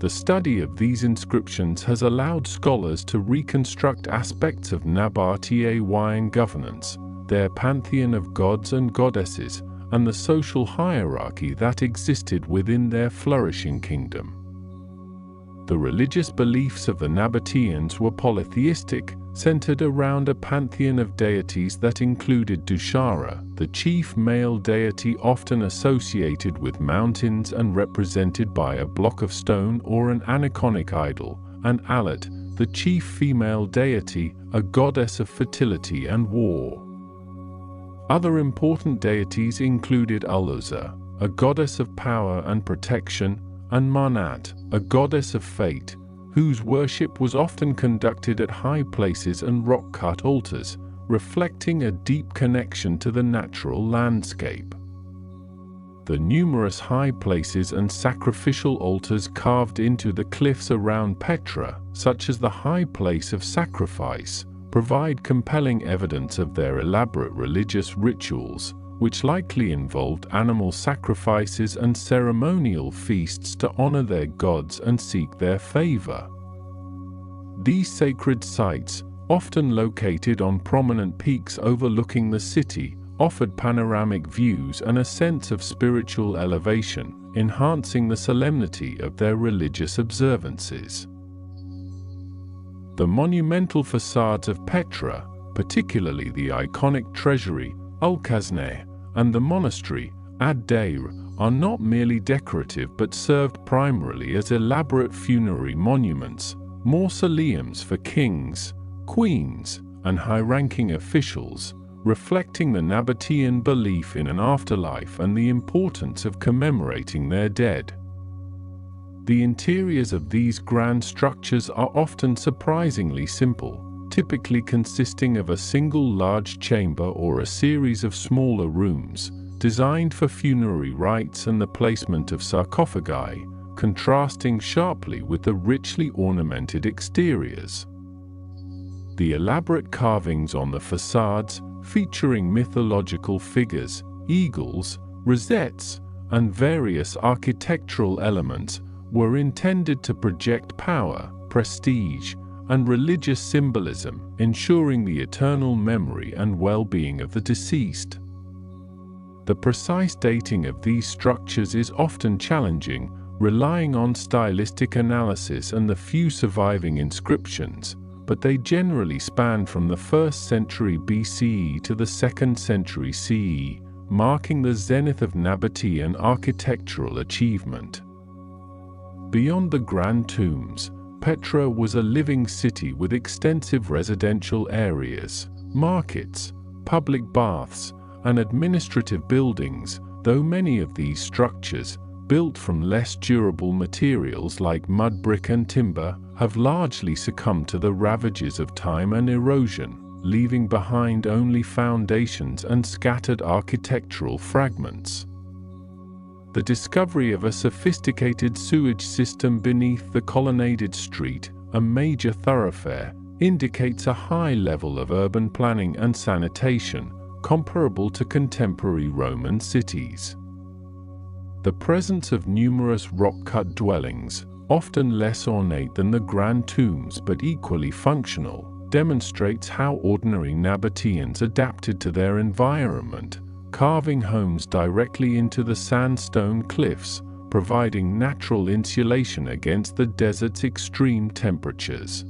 The study of these inscriptions has allowed scholars to reconstruct aspects of Nabataean governance, their pantheon of gods and goddesses, and the social hierarchy that existed within their flourishing kingdom. The religious beliefs of the Nabataeans were polytheistic, centered around a pantheon of deities that included Dushara, the chief male deity often associated with mountains and represented by a block of stone or an aniconic idol, and Alat, the chief female deity, a goddess of fertility and war. Other important deities included Uluza, a goddess of power and protection, and Manat, a goddess of fate, whose worship was often conducted at high places and rock-cut altars, reflecting a deep connection to the natural landscape. The numerous high places and sacrificial altars carved into the cliffs around Petra, such as the High Place of Sacrifice, provide compelling evidence of their elaborate religious rituals, which likely involved animal sacrifices and ceremonial feasts to honor their gods and seek their favor. These sacred sites, often located on prominent peaks overlooking the city, offered panoramic views and a sense of spiritual elevation, enhancing the solemnity of their religious observances. The monumental facades of Petra, particularly the iconic treasury, Al-Khazneh, and the monastery, Ad-Dair, are not merely decorative but served primarily as elaborate funerary monuments, mausoleums for kings, queens, and high-ranking officials, reflecting the Nabataean belief in an afterlife and the importance of commemorating their dead. The interiors of these grand structures are often surprisingly simple, typically consisting of a single large chamber or a series of smaller rooms, designed for funerary rites and the placement of sarcophagi, contrasting sharply with the richly ornamented exteriors. The elaborate carvings on the facades, featuring mythological figures, eagles, rosettes, and various architectural elements, were intended to project power, prestige, and religious symbolism, ensuring the eternal memory and well-being of the deceased. The precise dating of these structures is often challenging, relying on stylistic analysis and the few surviving inscriptions, but they generally span from the 1st century BCE to the 2nd century CE, marking the zenith of Nabataean architectural achievement. Beyond the grand tombs, Petra was a living city with extensive residential areas, markets, public baths, and administrative buildings, though many of these structures, built from less durable materials like mud brick and timber, have largely succumbed to the ravages of time and erosion, leaving behind only foundations and scattered architectural fragments. The discovery of a sophisticated sewage system beneath the colonnaded street, a major thoroughfare, indicates a high level of urban planning and sanitation, comparable to contemporary Roman cities. The presence of numerous rock-cut dwellings, often less ornate than the grand tombs but equally functional, demonstrates how ordinary Nabataeans adapted to their environment, carving homes directly into the sandstone cliffs, providing natural insulation against the desert's extreme temperatures.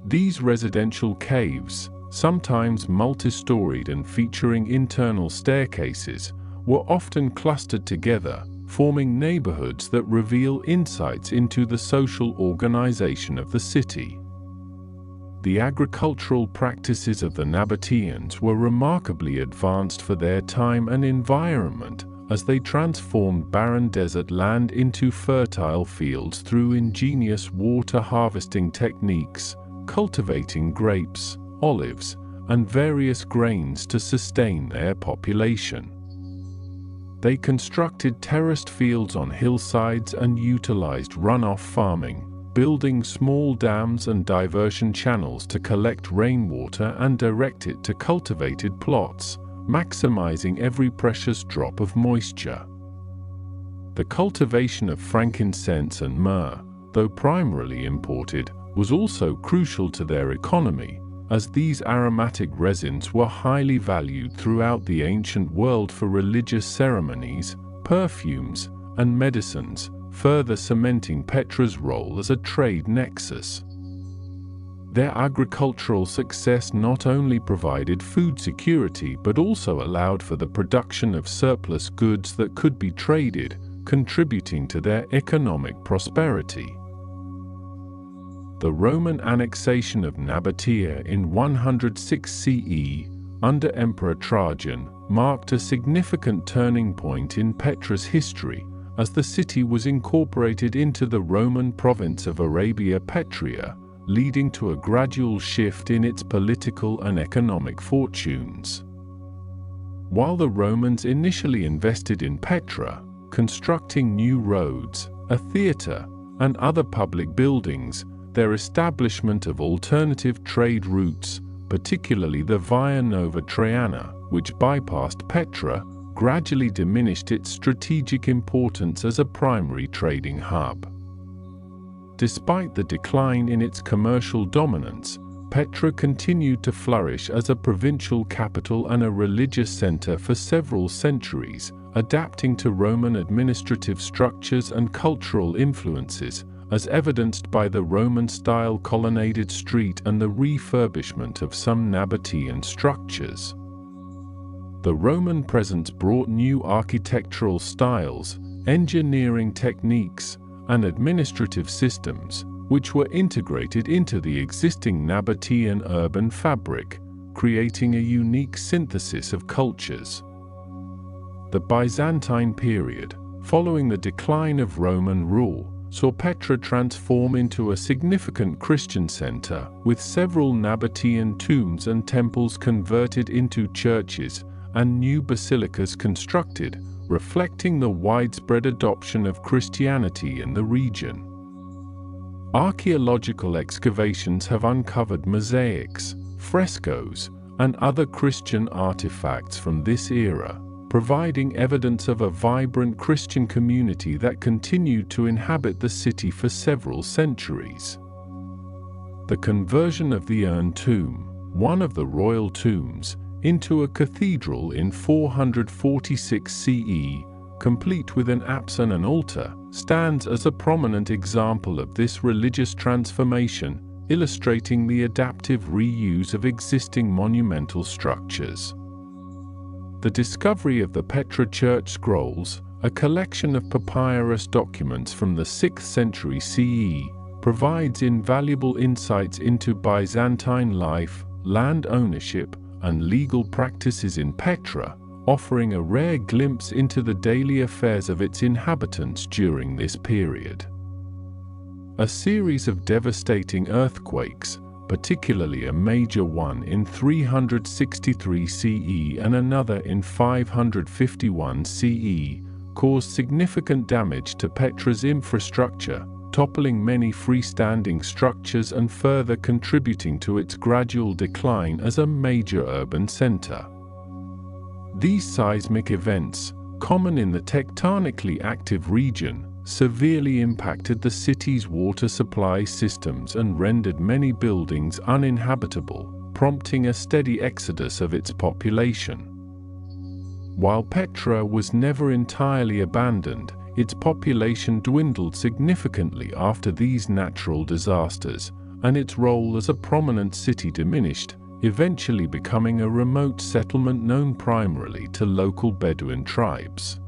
These residential caves, sometimes multi-storied and featuring internal staircases, were often clustered together, forming neighborhoods that reveal insights into the social organization of the city. The agricultural practices of the Nabataeans were remarkably advanced for their time and environment, as they transformed barren desert land into fertile fields through ingenious water harvesting techniques, cultivating grapes, olives, and various grains to sustain their population. They constructed terraced fields on hillsides and utilized runoff farming, building small dams and diversion channels to collect rainwater and direct it to cultivated plots, maximizing every precious drop of moisture. The cultivation of frankincense and myrrh, though primarily imported, was also crucial to their economy, as these aromatic resins were highly valued throughout the ancient world for religious ceremonies, perfumes, and medicines, further cementing Petra's role as a trade nexus. Their agricultural success not only provided food security but also allowed for the production of surplus goods that could be traded, contributing to their economic prosperity. The Roman annexation of Nabataea in 106 CE, under Emperor Trajan, marked a significant turning point in Petra's history, as the city was incorporated into the Roman province of Arabia Petrea, leading to a gradual shift in its political and economic fortunes. While the Romans initially invested in Petra, constructing new roads, a theatre, and other public buildings, their establishment of alternative trade routes, particularly the Via Nova Traiana, which bypassed Petra, gradually diminished its strategic importance as a primary trading hub. Despite the decline in its commercial dominance, Petra continued to flourish as a provincial capital and a religious center for several centuries, adapting to Roman administrative structures and cultural influences, as evidenced by the Roman-style colonnaded street and the refurbishment of some Nabataean structures. The Roman presence brought new architectural styles, engineering techniques, and administrative systems, which were integrated into the existing Nabataean urban fabric, creating a unique synthesis of cultures. The Byzantine period, following the decline of Roman rule, saw Petra transform into a significant Christian center, with several Nabataean tombs and temples converted into churches and new basilicas constructed, reflecting the widespread adoption of Christianity in the region. Archaeological excavations have uncovered mosaics, frescoes, and other Christian artifacts from this era, providing evidence of a vibrant Christian community that continued to inhabit the city for several centuries. The conversion of the urn tomb, one of the royal tombs, into a cathedral in 446 CE, complete with an apse and an altar, stands as a prominent example of this religious transformation, illustrating the adaptive reuse of existing monumental structures. The discovery of the Petra church scrolls, a collection of papyrus documents from the 6th century CE, provides invaluable insights into Byzantine life, land ownership, and legal practices in Petra, offering a rare glimpse into the daily affairs of its inhabitants during this period. A series of devastating earthquakes, particularly a major one in 363 CE and another in 551 CE, caused significant damage to Petra's infrastructure, toppling many freestanding structures and further contributing to its gradual decline as a major urban center. These seismic events, common in the tectonically active region, severely impacted the city's water supply systems and rendered many buildings uninhabitable, prompting a steady exodus of its population. While Petra was never entirely abandoned, its population dwindled significantly after these natural disasters, and its role as a prominent city diminished, eventually becoming a remote settlement known primarily to local Bedouin tribes.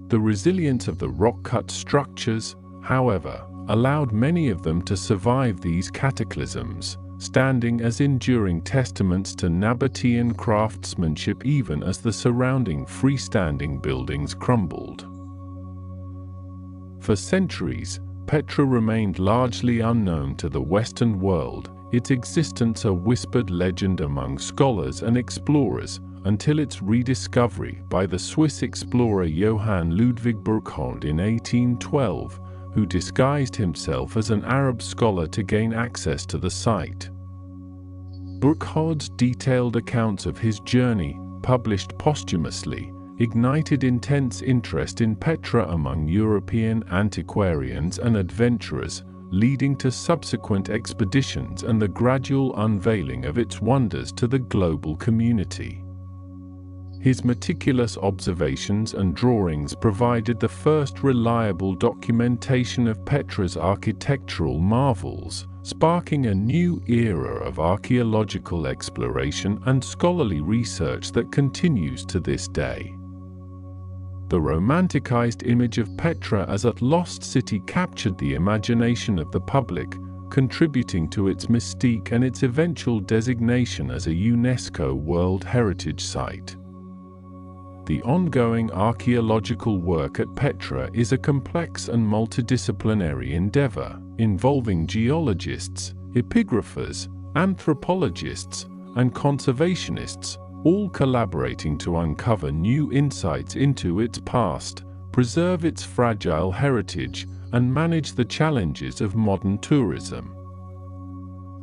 The resilience of the rock-cut structures, however, allowed many of them to survive these cataclysms, standing as enduring testaments to Nabataean craftsmanship even as the surrounding freestanding buildings crumbled. For centuries, Petra remained largely unknown to the Western world, its existence a whispered legend among scholars and explorers, until its rediscovery by the Swiss explorer Johann Ludwig Burckhardt in 1812, who disguised himself as an Arab scholar to gain access to the site. Burckhardt's detailed accounts of his journey, published posthumously, ignited intense interest in Petra among European antiquarians and adventurers, leading to subsequent expeditions and the gradual unveiling of its wonders to the global community. His meticulous observations and drawings provided the first reliable documentation of Petra's architectural marvels, sparking a new era of archaeological exploration and scholarly research that continues to this day. The romanticized image of Petra as a lost city captured the imagination of the public, contributing to its mystique and its eventual designation as a UNESCO World Heritage Site. The ongoing archaeological work at Petra is a complex and multidisciplinary endeavor, involving geologists, epigraphers, anthropologists, and conservationists, all collaborating to uncover new insights into its past, preserve its fragile heritage, and manage the challenges of modern tourism.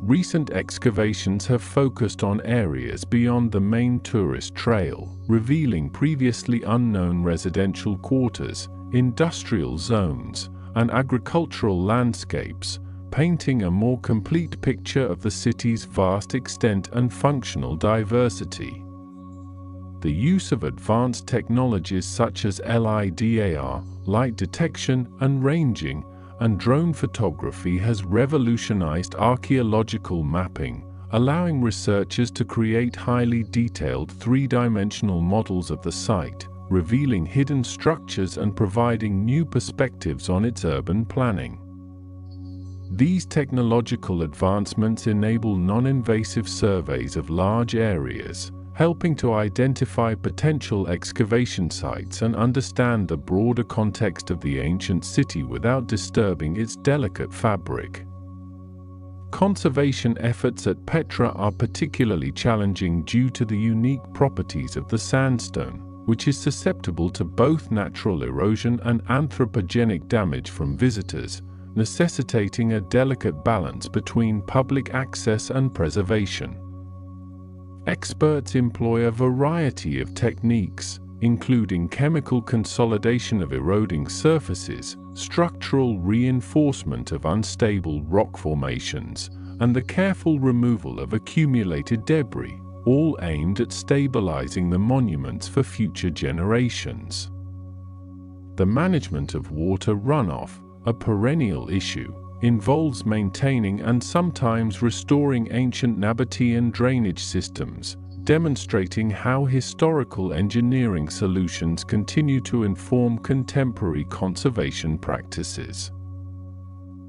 Recent excavations have focused on areas beyond the main tourist trail, revealing previously unknown residential quarters, industrial zones, and agricultural landscapes, painting a more complete picture of the city's vast extent and functional diversity. The use of advanced technologies such as LIDAR, light detection and ranging, and drone photography has revolutionized archaeological mapping, allowing researchers to create highly detailed three-dimensional models of the site, revealing hidden structures and providing new perspectives on its urban planning. These technological advancements enable non-invasive surveys of large areas, helping to identify potential excavation sites and understand the broader context of the ancient city without disturbing its delicate fabric. Conservation efforts at Petra are particularly challenging due to the unique properties of the sandstone, which is susceptible to both natural erosion and anthropogenic damage from visitors, necessitating a delicate balance between public access and preservation. Experts employ a variety of techniques, including chemical consolidation of eroding surfaces, structural reinforcement of unstable rock formations, and the careful removal of accumulated debris, all aimed at stabilizing the monuments for future generations. The management of water runoff, a perennial issue, involves maintaining and sometimes restoring ancient Nabataean drainage systems, demonstrating how historical engineering solutions continue to inform contemporary conservation practices.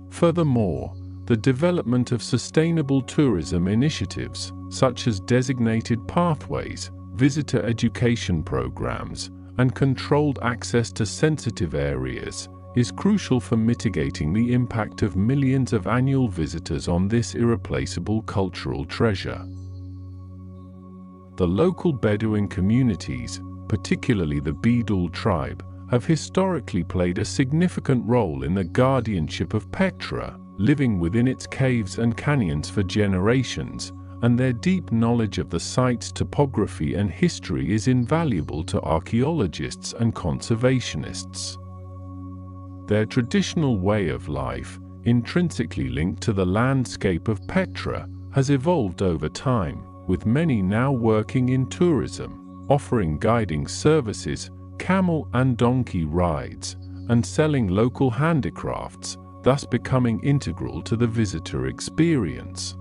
Furthermore, the development of sustainable tourism initiatives, such as designated pathways, visitor education programs, and controlled access to sensitive areas, is crucial for mitigating the impact of millions of annual visitors on this irreplaceable cultural treasure. The local Bedouin communities, particularly the Bedouin tribe, have historically played a significant role in the guardianship of Petra, living within its caves and canyons for generations, and their deep knowledge of the site's topography and history is invaluable to archaeologists and conservationists. Their traditional way of life, intrinsically linked to the landscape of Petra, has evolved over time, with many now working in tourism, offering guiding services, camel and donkey rides, and selling local handicrafts, thus becoming integral to the visitor experience.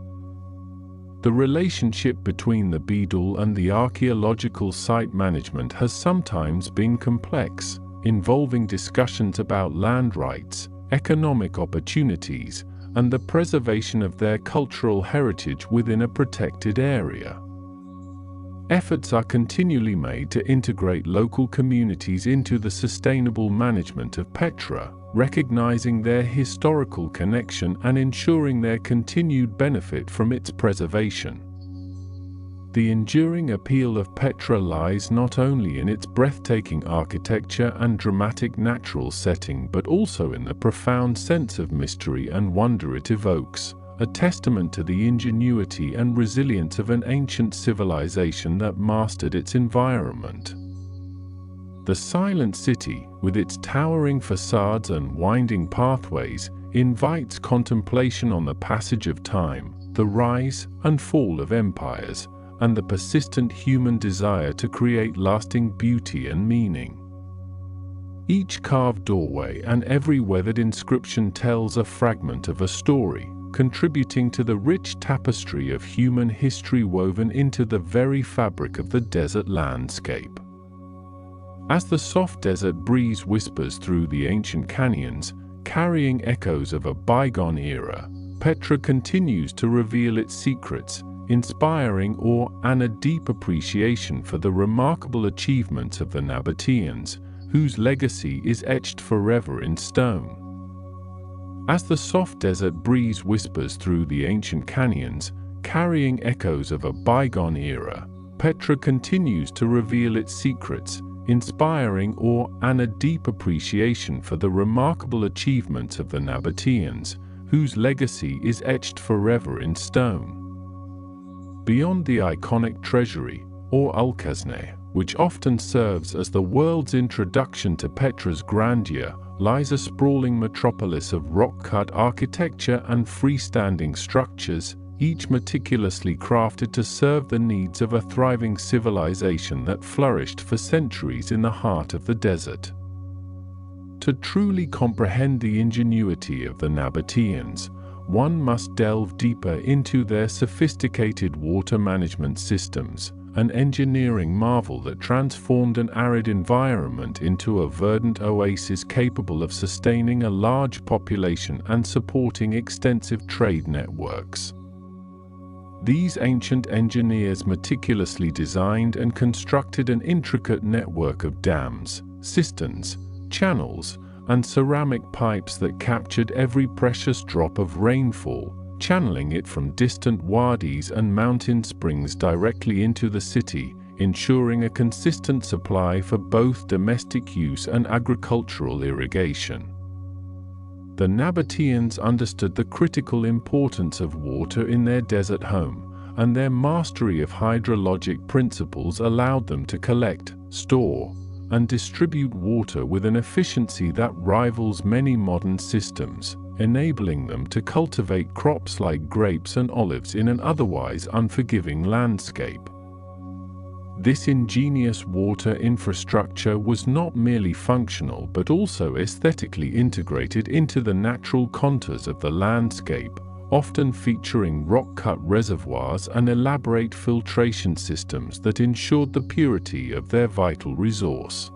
The relationship between the Beedle and the archaeological site management has sometimes been complex, involving discussions about land rights, economic opportunities, and the preservation of their cultural heritage within a protected area. Efforts are continually made to integrate local communities into the sustainable management of Petra, recognizing their historical connection and ensuring their continued benefit from its preservation. The enduring appeal of Petra lies not only in its breathtaking architecture and dramatic natural setting but also in the profound sense of mystery and wonder it evokes, a testament to the ingenuity and resilience of an ancient civilization that mastered its environment. The silent city, with its towering facades and winding pathways, invites contemplation on the passage of time, the rise and fall of empires, and the persistent human desire to create lasting beauty and meaning. Each carved doorway and every weathered inscription tells a fragment of a story, contributing to the rich tapestry of human history woven into the very fabric of the desert landscape. As the soft desert breeze whispers through the ancient canyons, carrying echoes of a bygone era, Petra continues to reveal its secrets, inspiring awe and a deep appreciation for the remarkable achievements of the Nabataeans, whose legacy is etched forever in stone. As the soft desert breeze whispers through the ancient canyons, carrying echoes of a bygone era, Petra continues to reveal its secrets, inspiring awe and a deep appreciation for the remarkable achievements of the Nabataeans, whose legacy is etched forever in stone. Beyond the iconic treasury, or Alkazne, which often serves as the world's introduction to Petra's grandeur, lies a sprawling metropolis of rock-cut architecture and freestanding structures, each meticulously crafted to serve the needs of a thriving civilization that flourished for centuries in the heart of the desert. To truly comprehend the ingenuity of the Nabataeans, one must delve deeper into their sophisticated water management systems, an engineering marvel that transformed an arid environment into a verdant oasis capable of sustaining a large population and supporting extensive trade networks. These ancient engineers meticulously designed and constructed an intricate network of dams, cisterns, channels, and ceramic pipes that captured every precious drop of rainfall, channeling it from distant wadis and mountain springs directly into the city, ensuring a consistent supply for both domestic use and agricultural irrigation. The Nabataeans understood the critical importance of water in their desert home, and their mastery of hydrologic principles allowed them to collect, store, and distribute water with an efficiency that rivals many modern systems, enabling them to cultivate crops like grapes and olives in an otherwise unforgiving landscape. This ingenious water infrastructure was not merely functional but also aesthetically integrated into the natural contours of the landscape, often featuring rock-cut reservoirs and elaborate filtration systems that ensured the purity of their vital resource.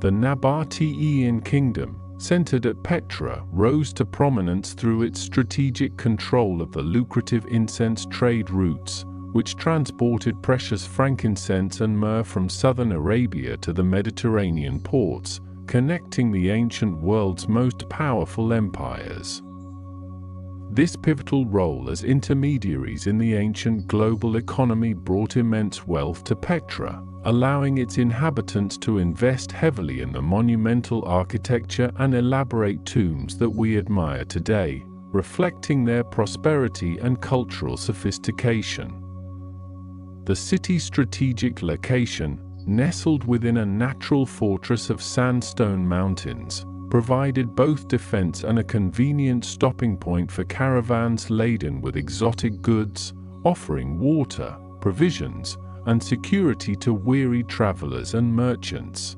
The Nabataean kingdom, centered at Petra, rose to prominence through its strategic control of the lucrative incense trade routes, which transported precious frankincense and myrrh from southern Arabia to the Mediterranean ports, connecting the ancient world's most powerful empires. This pivotal role as intermediaries in the ancient global economy brought immense wealth to Petra, allowing its inhabitants to invest heavily in the monumental architecture and elaborate tombs that we admire today, reflecting their prosperity and cultural sophistication. The city's strategic location, nestled within a natural fortress of sandstone mountains, provided both defense and a convenient stopping point for caravans laden with exotic goods, offering water, provisions, and security to weary travelers and merchants.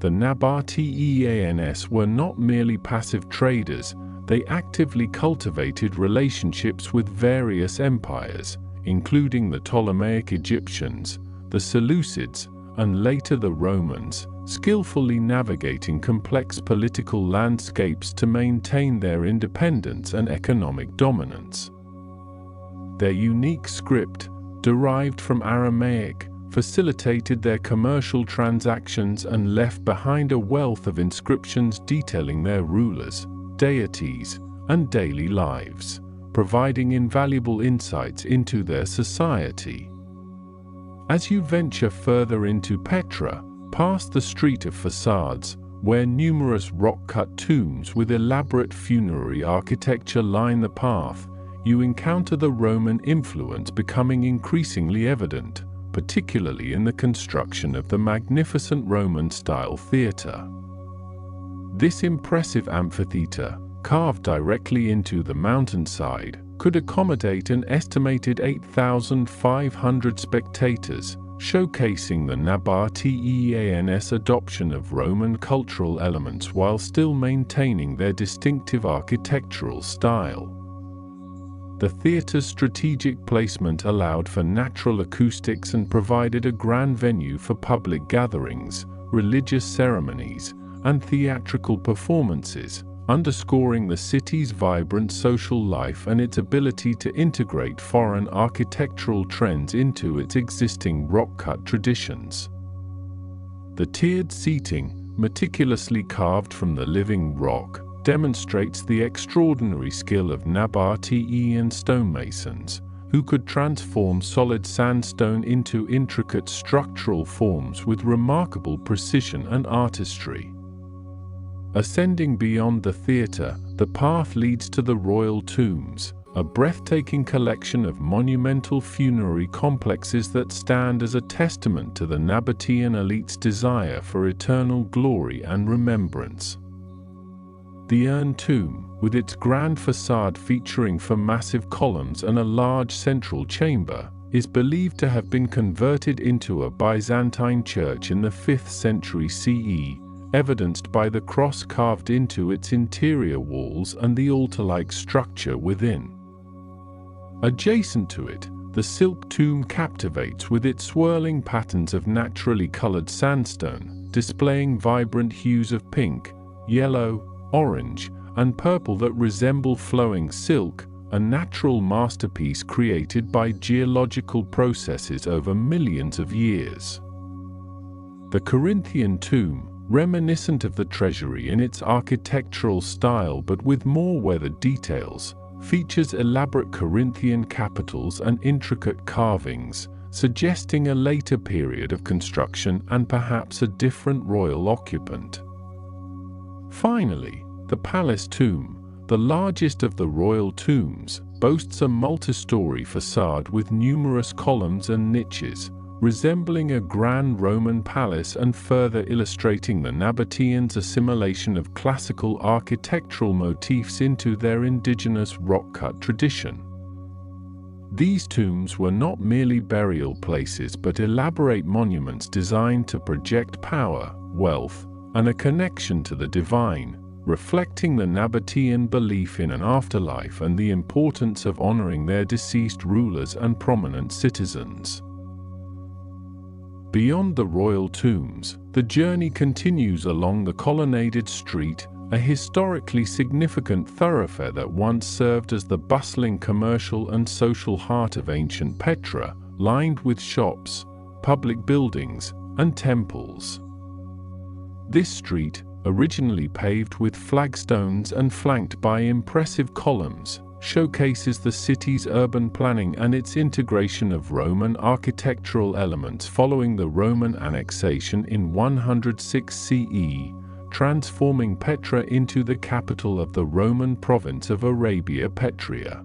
The Nabataeans were not merely passive traders, they actively cultivated relationships with various empires, including the Ptolemaic Egyptians, the Seleucids, and later the Romans, skillfully navigating complex political landscapes to maintain their independence and economic dominance. Their unique script, derived from Aramaic, facilitated their commercial transactions and left behind a wealth of inscriptions detailing their rulers, deities, and daily lives, providing invaluable insights into their society. As you venture further into Petra, past the street of facades, where numerous rock-cut tombs with elaborate funerary architecture line the path, you encounter the Roman influence becoming increasingly evident, particularly in the construction of the magnificent Roman-style theatre. This impressive amphitheatre, carved directly into the mountainside, could accommodate an estimated 8,500 spectators, showcasing the Nabataeans' adoption of Roman cultural elements while still maintaining their distinctive architectural style. The theatre's strategic placement allowed for natural acoustics and provided a grand venue for public gatherings, religious ceremonies, and theatrical performances, underscoring the city's vibrant social life and its ability to integrate foreign architectural trends into its existing rock-cut traditions. The tiered seating, meticulously carved from the living rock, demonstrates the extraordinary skill of Nabataean stonemasons, who could transform solid sandstone into intricate structural forms with remarkable precision and artistry. Ascending beyond the theatre, the path leads to the royal tombs, a breathtaking collection of monumental funerary complexes that stand as a testament to the Nabataean elite's desire for eternal glory and remembrance. The urn tomb, with its grand facade featuring four massive columns and a large central chamber, is believed to have been converted into a Byzantine church in the 5th century CE, evidenced by the cross carved into its interior walls and the altar-like structure within. Adjacent to it, the silk tomb captivates with its swirling patterns of naturally colored sandstone, displaying vibrant hues of pink, yellow, orange, and purple that resemble flowing silk, a natural masterpiece created by geological processes over millions of years. The Corinthian tomb, reminiscent of the treasury in its architectural style but with more weathered details, features elaborate Corinthian capitals and intricate carvings, suggesting a later period of construction and perhaps a different royal occupant. Finally, the palace tomb, the largest of the royal tombs, boasts a multi-story facade with numerous columns and niches, resembling a grand Roman palace and further illustrating the Nabataeans' assimilation of classical architectural motifs into their indigenous rock-cut tradition. These tombs were not merely burial places but elaborate monuments designed to project power, wealth, and a connection to the divine, reflecting the Nabataean belief in an afterlife and the importance of honoring their deceased rulers and prominent citizens. Beyond the royal tombs, the journey continues along the colonnaded street, a historically significant thoroughfare that once served as the bustling commercial and social heart of ancient Petra, lined with shops, public buildings, and temples. This street, originally paved with flagstones and flanked by impressive columns, showcases the city's urban planning and its integration of Roman architectural elements following the Roman annexation in 106 CE, transforming Petra into the capital of the Roman province of Arabia Petrea.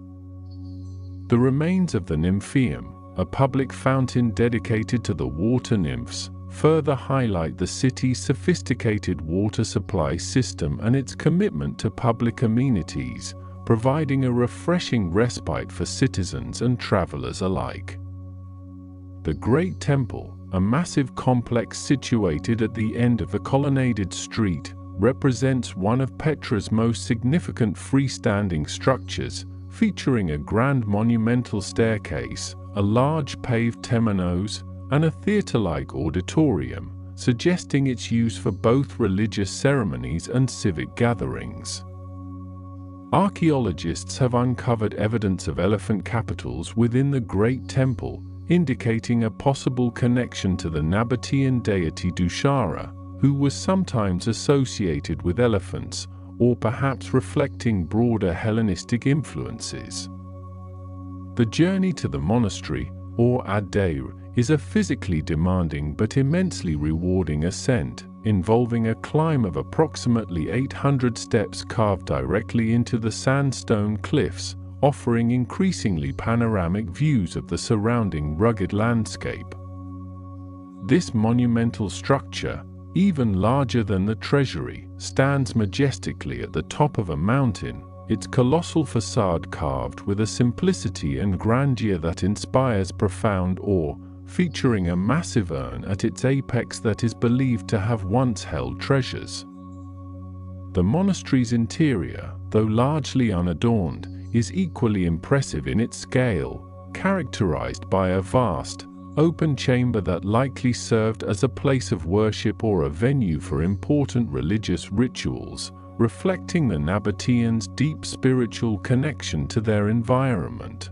The remains of the Nymphaeum, a public fountain dedicated to the water nymphs, further highlight the city's sophisticated water supply system and its commitment to public amenities, providing a refreshing respite for citizens and travelers alike. The Great Temple, a massive complex situated at the end of the colonnaded street, represents one of Petra's most significant freestanding structures, featuring a grand monumental staircase, a large paved temenos, and a theatre-like auditorium, suggesting its use for both religious ceremonies and civic gatherings. Archaeologists have uncovered evidence of elephant capitals within the Great Temple, indicating a possible connection to the Nabataean deity Dushara, who was sometimes associated with elephants, or perhaps reflecting broader Hellenistic influences. The journey to the monastery, or ad-dair, is a physically demanding but immensely rewarding ascent, involving a climb of approximately 800 steps carved directly into the sandstone cliffs, offering increasingly panoramic views of the surrounding rugged landscape. This monumental structure, even larger than the treasury, stands majestically at the top of a mountain, its colossal facade carved with a simplicity and grandeur that inspires profound awe, featuring a massive urn at its apex that is believed to have once held treasures. The monastery's interior, though largely unadorned, is equally impressive in its scale, characterized by a vast, open chamber that likely served as a place of worship or a venue for important religious rituals, reflecting the Nabataeans' deep spiritual connection to their environment.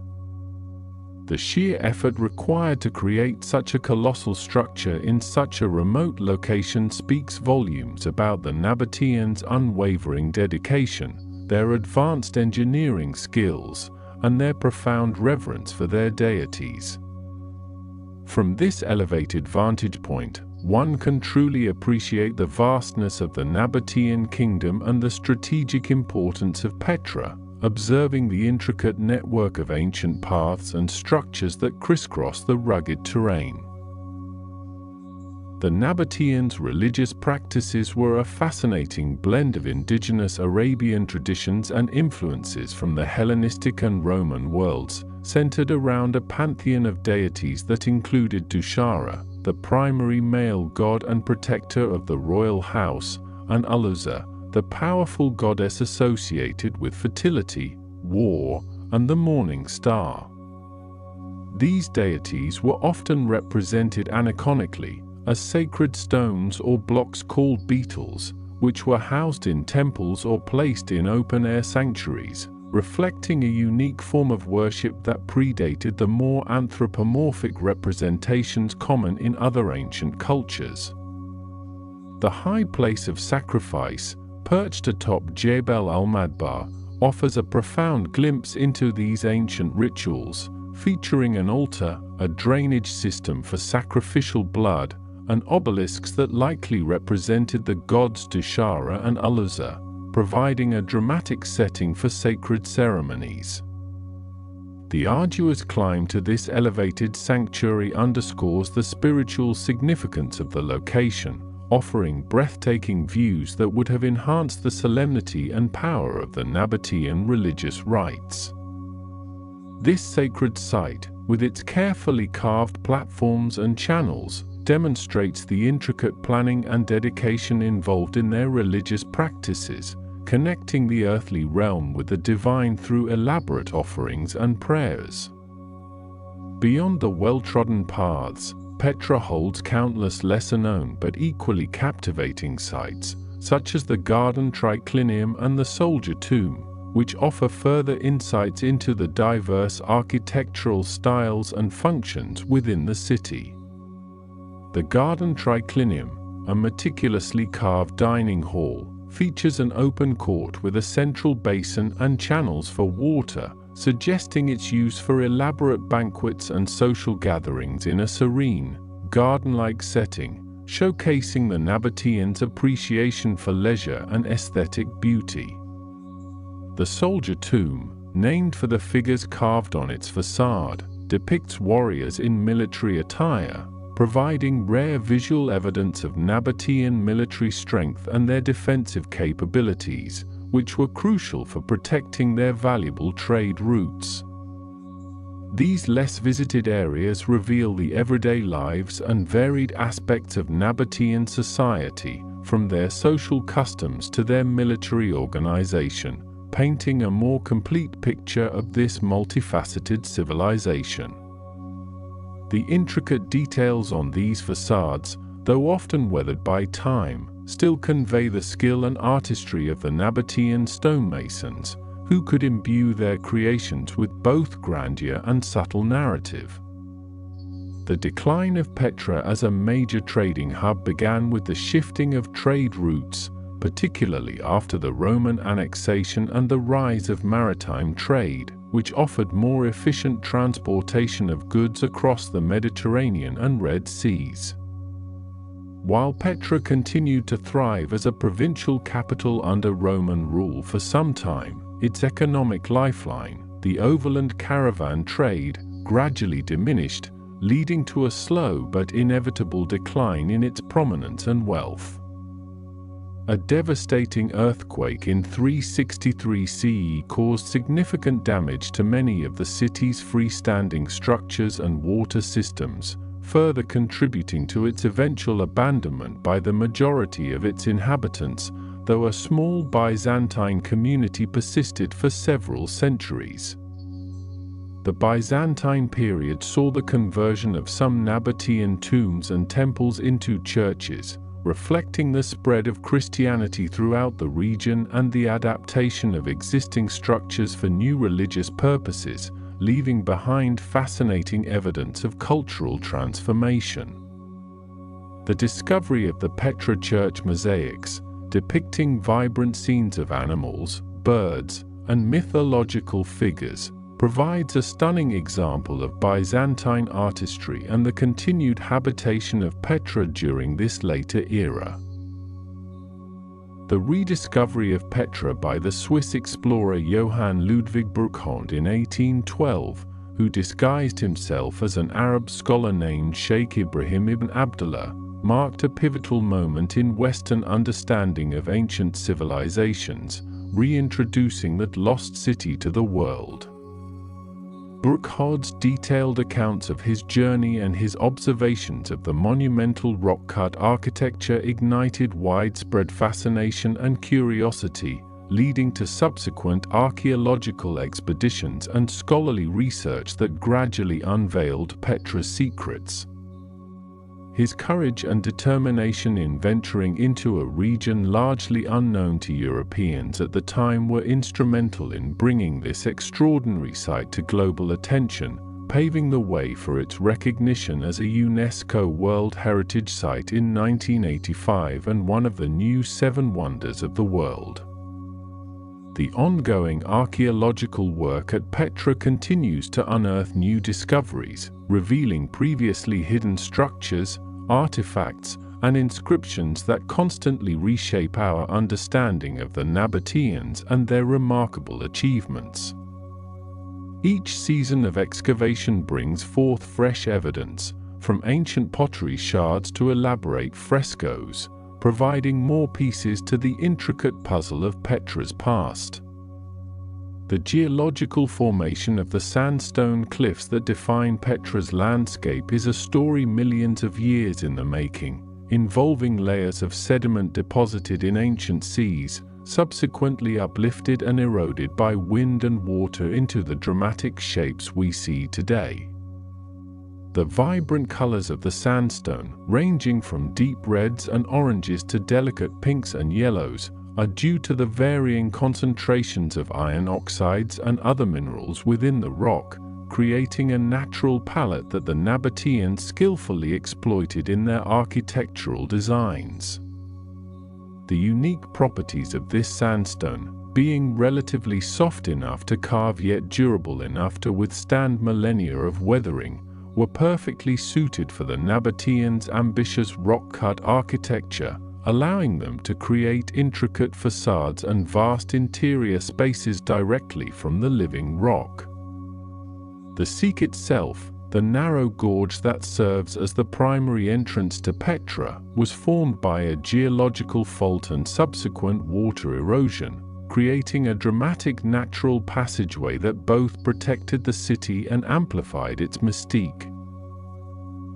The sheer effort required to create such a colossal structure in such a remote location speaks volumes about the Nabataeans' unwavering dedication, their advanced engineering skills, and their profound reverence for their deities. From this elevated vantage point, one can truly appreciate the vastness of the Nabataean kingdom and the strategic importance of Petra, observing the intricate network of ancient paths and structures that crisscross the rugged terrain. The Nabataeans' religious practices were a fascinating blend of indigenous Arabian traditions and influences from the Hellenistic and Roman worlds, centered around a pantheon of deities that included Dushara, the primary male god and protector of the royal house, and Aluza, the powerful goddess associated with fertility, war, and the morning star. These deities were often represented aniconically as sacred stones or blocks called beetles, which were housed in temples or placed in open-air sanctuaries, reflecting a unique form of worship that predated the more anthropomorphic representations common in other ancient cultures. The high place of sacrifice, perched atop Jebel al-Madbar, offers a profound glimpse into these ancient rituals, featuring an altar, a drainage system for sacrificial blood, and obelisks that likely represented the gods Dushara and Aluza, providing a dramatic setting for sacred ceremonies. The arduous climb to this elevated sanctuary underscores the spiritual significance of the location, offering breathtaking views that would have enhanced the solemnity and power of the Nabataean religious rites. This sacred site, with its carefully carved platforms and channels, demonstrates the intricate planning and dedication involved in their religious practices, connecting the earthly realm with the divine through elaborate offerings and prayers. Beyond the well-trodden paths, Petra holds countless lesser-known but equally captivating sites, such as the Garden Triclinium and the Soldier Tomb, which offer further insights into the diverse architectural styles and functions within the city. The Garden Triclinium, a meticulously carved dining hall, features an open court with a central basin and channels for water, suggesting its use for elaborate banquets and social gatherings in a serene, garden-like setting, showcasing the Nabataeans' appreciation for leisure and aesthetic beauty. The Soldier Tomb, named for the figures carved on its facade, depicts warriors in military attire, providing rare visual evidence of Nabataean military strength and their defensive capabilities, which were crucial for protecting their valuable trade routes. These less visited areas reveal the everyday lives and varied aspects of Nabataean society, from their social customs to their military organization, painting a more complete picture of this multifaceted civilization. The intricate details on these facades, though often weathered by time, still convey the skill and artistry of the Nabataean stonemasons, who could imbue their creations with both grandeur and subtle narrative. The decline of Petra as a major trading hub began with the shifting of trade routes, particularly after the Roman annexation and the rise of maritime trade, which offered more efficient transportation of goods across the Mediterranean and Red Seas. While Petra continued to thrive as a provincial capital under Roman rule for some time, its economic lifeline, the overland caravan trade, gradually diminished, leading to a slow but inevitable decline in its prominence and wealth. A devastating earthquake in 363 CE caused significant damage to many of the city's freestanding structures and water systems, further contributing to its eventual abandonment by the majority of its inhabitants, though a small Byzantine community persisted for several centuries. The Byzantine period saw the conversion of some Nabataean tombs and temples into churches, reflecting the spread of Christianity throughout the region and the adaptation of existing structures for new religious purposes, leaving behind fascinating evidence of cultural transformation. The discovery of the Petra church mosaics, depicting vibrant scenes of animals, birds, and mythological figures, provides a stunning example of Byzantine artistry and the continued habitation of Petra during this later era. The rediscovery of Petra by the Swiss explorer Johann Ludwig Burckhardt in 1812, who disguised himself as an Arab scholar named Sheikh Ibrahim ibn Abdullah, marked a pivotal moment in Western understanding of ancient civilizations, reintroducing that lost city to the world. Burckhardt's detailed accounts of his journey and his observations of the monumental rock-cut architecture ignited widespread fascination and curiosity, leading to subsequent archaeological expeditions and scholarly research that gradually unveiled Petra's secrets. His courage and determination in venturing into a region largely unknown to Europeans at the time were instrumental in bringing this extraordinary site to global attention, paving the way for its recognition as a UNESCO World Heritage Site in 1985 and one of the new 7 wonders of the world. The ongoing archaeological work at Petra continues to unearth new discoveries, revealing previously hidden structures, artifacts, and inscriptions that constantly reshape our understanding of the Nabataeans and their remarkable achievements. Each season of excavation brings forth fresh evidence, from ancient pottery shards to elaborate frescoes, providing more pieces to the intricate puzzle of Petra's past. The geological formation of the sandstone cliffs that define Petra's landscape is a story millions of years in the making, involving layers of sediment deposited in ancient seas, subsequently uplifted and eroded by wind and water into the dramatic shapes we see today. The vibrant colors of the sandstone, ranging from deep reds and oranges to delicate pinks and yellows, are due to the varying concentrations of iron oxides and other minerals within the rock, creating a natural palette that the Nabataeans skillfully exploited in their architectural designs. The unique properties of this sandstone, being relatively soft enough to carve yet durable enough to withstand millennia of weathering, were perfectly suited for the Nabataeans' ambitious rock-cut architecture, allowing them to create intricate facades and vast interior spaces directly from the living rock. The Seek itself, the narrow gorge that serves as the primary entrance to Petra, was formed by a geological fault and subsequent water erosion, creating a dramatic natural passageway that both protected the city and amplified its mystique.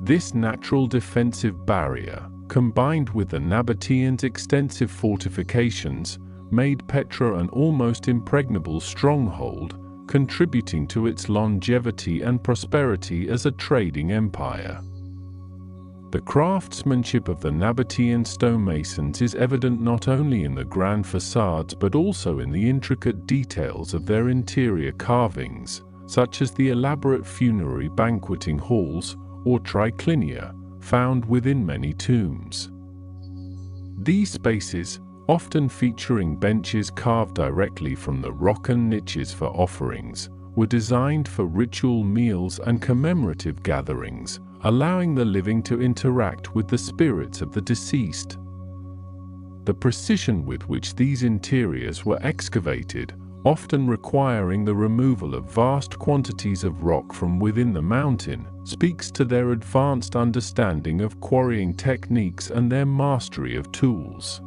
This natural defensive barrier, combined with the Nabataeans' extensive fortifications, made Petra an almost impregnable stronghold, contributing to its longevity and prosperity as a trading empire. The craftsmanship of the Nabataean stonemasons is evident not only in the grand facades but also in the intricate details of their interior carvings, such as the elaborate funerary banqueting halls, or triclinia, found within many tombs. These spaces, often featuring benches carved directly from the rock and niches for offerings, were designed for ritual meals and commemorative gatherings, allowing the living to interact with the spirits of the deceased. The precision with which these interiors were excavated, often requiring the removal of vast quantities of rock from within the mountain, speaks to their advanced understanding of quarrying techniques and their mastery of tools.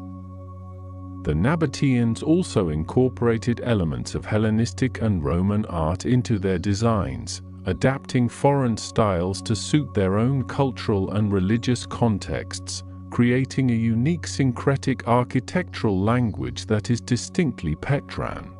The Nabataeans also incorporated elements of Hellenistic and Roman art into their designs, adapting foreign styles to suit their own cultural and religious contexts, creating a unique syncretic architectural language that is distinctly Petran.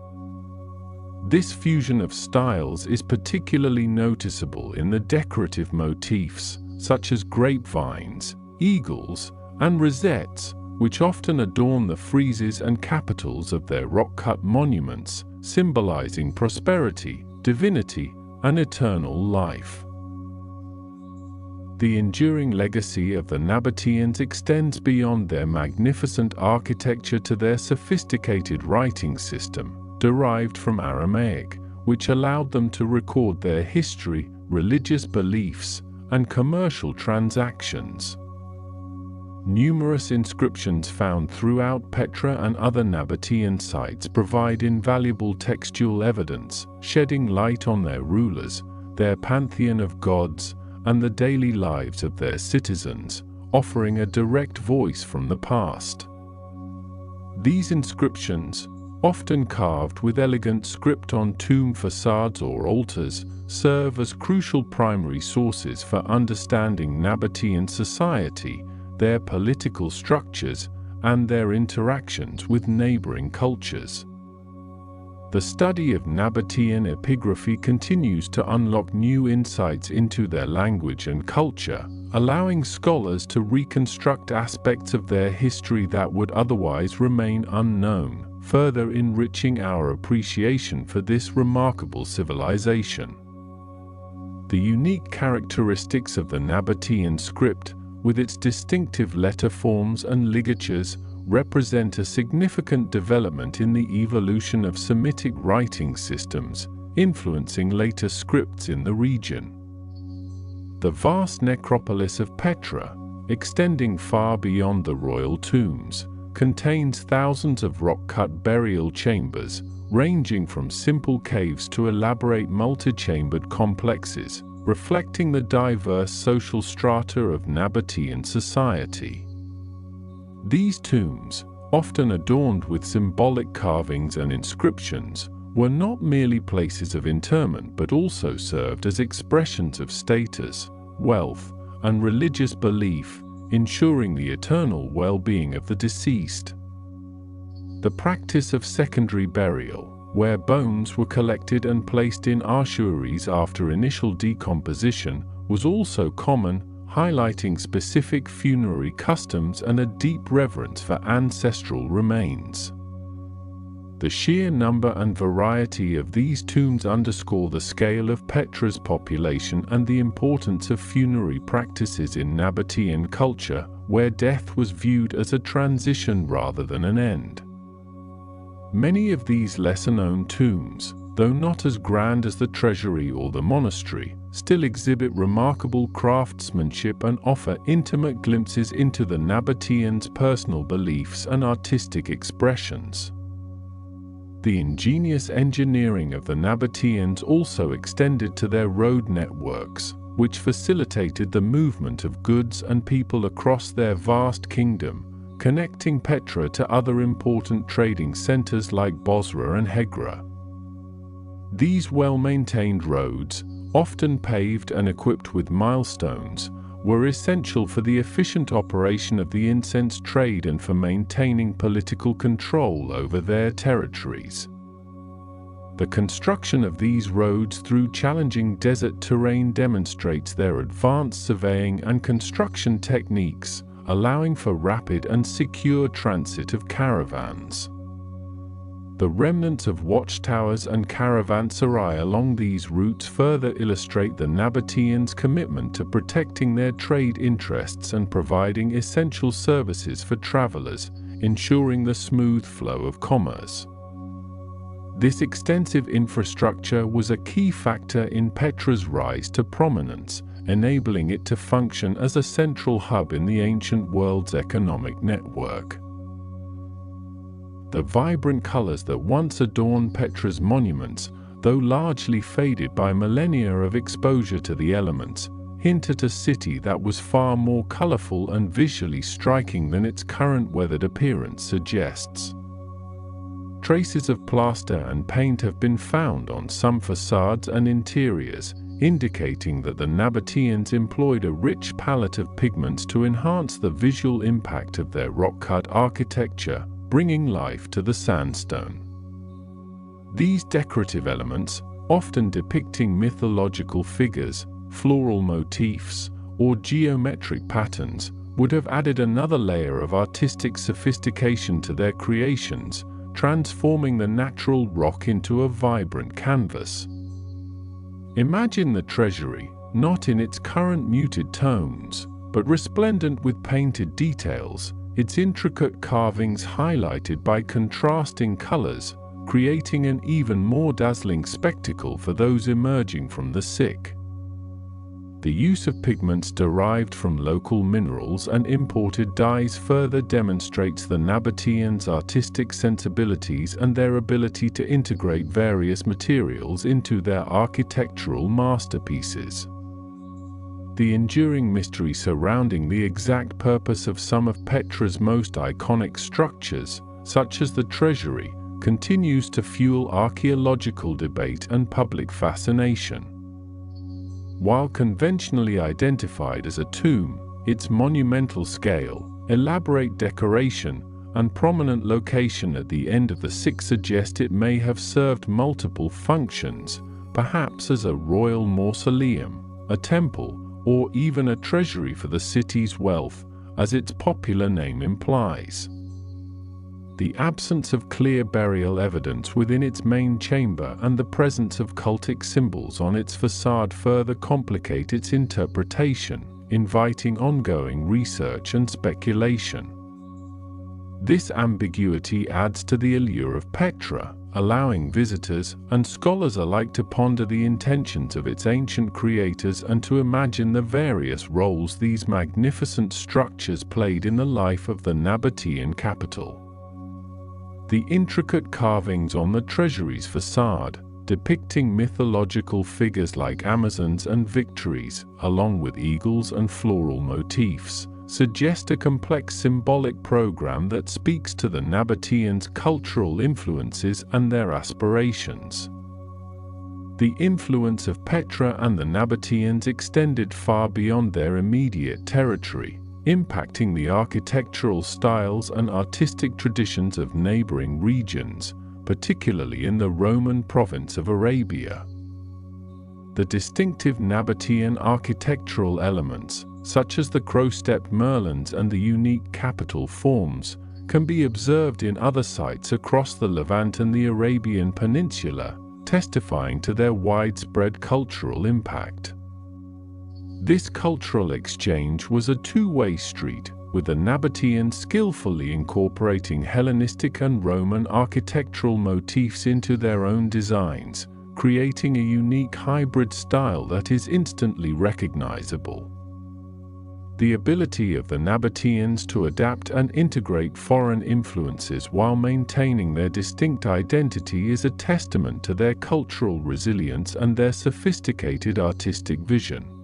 This fusion of styles is particularly noticeable in the decorative motifs, such as grapevines, eagles, and rosettes, which often adorn the friezes and capitals of their rock-cut monuments, symbolizing prosperity, divinity, and eternal life. The enduring legacy of the Nabataeans extends beyond their magnificent architecture to their sophisticated writing system, derived from Aramaic, which allowed them to record their history, religious beliefs, and commercial transactions. Numerous inscriptions found throughout Petra and other Nabataean sites provide invaluable textual evidence, shedding light on their rulers, their pantheon of gods, and the daily lives of their citizens, offering a direct voice from the past. These inscriptions, often carved with elegant script on tomb facades or altars, serve as crucial primary sources for understanding Nabataean society, their political structures, and their interactions with neighboring cultures. The study of Nabataean epigraphy continues to unlock new insights into their language and culture, allowing scholars to reconstruct aspects of their history that would otherwise remain unknown, further enriching our appreciation for this remarkable civilization. The unique characteristics of the Nabataean script, with its distinctive letter forms and ligatures, represent a significant development in the evolution of Semitic writing systems, influencing later scripts in the region. The vast necropolis of Petra, extending far beyond the royal tombs, contains thousands of rock-cut burial chambers, ranging from simple caves to elaborate multi-chambered complexes, reflecting the diverse social strata of Nabataean society. These tombs, often adorned with symbolic carvings and inscriptions, were not merely places of interment but also served as expressions of status, wealth, and religious belief, ensuring the eternal well-being of the deceased. The practice of secondary burial, where bones were collected and placed in ossuaries after initial decomposition, was also common, highlighting specific funerary customs and a deep reverence for ancestral remains. The sheer number and variety of these tombs underscore the scale of Petra's population and the importance of funerary practices in Nabataean culture, where death was viewed as a transition rather than an end. Many of these lesser-known tombs, though not as grand as the treasury or the monastery, still exhibit remarkable craftsmanship and offer intimate glimpses into the Nabataeans' personal beliefs and artistic expressions. The ingenious engineering of the Nabataeans also extended to their road networks, which facilitated the movement of goods and people across their vast kingdom, connecting Petra to other important trading centers like Bosra and Hegra. These well-maintained roads, often paved and equipped with milestones, were essential for the efficient operation of the incense trade and for maintaining political control over their territories. The construction of these roads through challenging desert terrain demonstrates their advanced surveying and construction techniques, allowing for rapid and secure transit of caravans. The remnants of watchtowers and caravanserai along these routes further illustrate the Nabataeans' commitment to protecting their trade interests and providing essential services for travelers, ensuring the smooth flow of commerce. This extensive infrastructure was a key factor in Petra's rise to prominence, enabling it to function as a central hub in the ancient world's economic network. The vibrant colors that once adorned Petra's monuments, though largely faded by millennia of exposure to the elements, hint at a city that was far more colorful and visually striking than its current weathered appearance suggests. Traces of plaster and paint have been found on some facades and interiors, indicating that the Nabataeans employed a rich palette of pigments to enhance the visual impact of their rock-cut architecture, bringing life to the sandstone. These decorative elements, often depicting mythological figures, floral motifs, or geometric patterns, would have added another layer of artistic sophistication to their creations, transforming the natural rock into a vibrant canvas. Imagine the treasury, not in its current muted tones, but resplendent with painted details, its intricate carvings highlighted by contrasting colors, creating an even more dazzling spectacle for those emerging from the sick. The use of pigments derived from local minerals and imported dyes further demonstrates the Nabataeans' artistic sensibilities and their ability to integrate various materials into their architectural masterpieces. The enduring mystery surrounding the exact purpose of some of Petra's most iconic structures, such as the treasury, continues to fuel archaeological debate and public fascination. While conventionally identified as a tomb, its monumental scale, elaborate decoration, and prominent location at the end of the Sikh suggest it may have served multiple functions, perhaps as a royal mausoleum, a temple, or even a treasury for the city's wealth, as its popular name implies. The absence of clear burial evidence within its main chamber and the presence of cultic symbols on its facade further complicate its interpretation, inviting ongoing research and speculation. This ambiguity adds to the allure of Petra, allowing visitors and scholars alike to ponder the intentions of its ancient creators and to imagine the various roles these magnificent structures played in the life of the Nabataean capital. The intricate carvings on the treasury's facade, depicting mythological figures like Amazons and Victories, along with eagles and floral motifs, suggest a complex symbolic program that speaks to the Nabataeans' cultural influences and their aspirations. The influence of Petra and the Nabataeans extended far beyond their immediate territory, impacting the architectural styles and artistic traditions of neighboring regions, particularly in the Roman province of Arabia. The distinctive Nabataean architectural elements, such as the crow-stepped merlons and the unique capital forms, can be observed in other sites across the Levant and the Arabian Peninsula, testifying to their widespread cultural impact. This cultural exchange was a two-way street, with the Nabataeans skillfully incorporating Hellenistic and Roman architectural motifs into their own designs, creating a unique hybrid style that is instantly recognizable. The ability of the Nabataeans to adapt and integrate foreign influences while maintaining their distinct identity is a testament to their cultural resilience and their sophisticated artistic vision.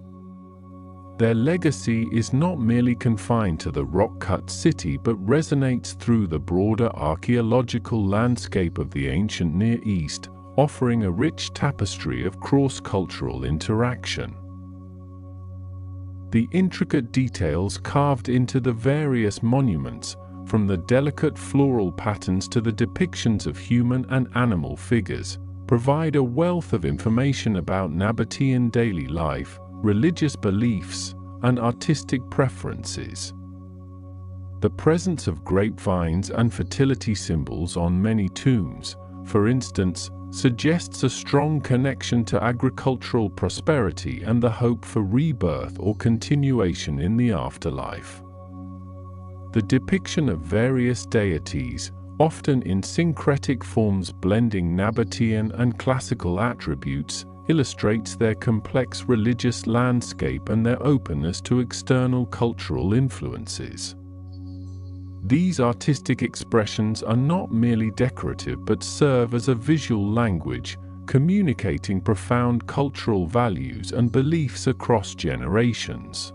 Their legacy is not merely confined to the rock-cut city but resonates through the broader archaeological landscape of the ancient Near East, offering a rich tapestry of cross-cultural interaction. The intricate details carved into the various monuments, from the delicate floral patterns to the depictions of human and animal figures, provide a wealth of information about Nabataean daily life, religious beliefs, and artistic preferences. The presence of grapevines and fertility symbols on many tombs, for instance, suggests a strong connection to agricultural prosperity and the hope for rebirth or continuation in the afterlife. The depiction of various deities, often in syncretic forms blending Nabataean and classical attributes, illustrates their complex religious landscape and their openness to external cultural influences. These artistic expressions are not merely decorative but serve as a visual language, communicating profound cultural values and beliefs across generations.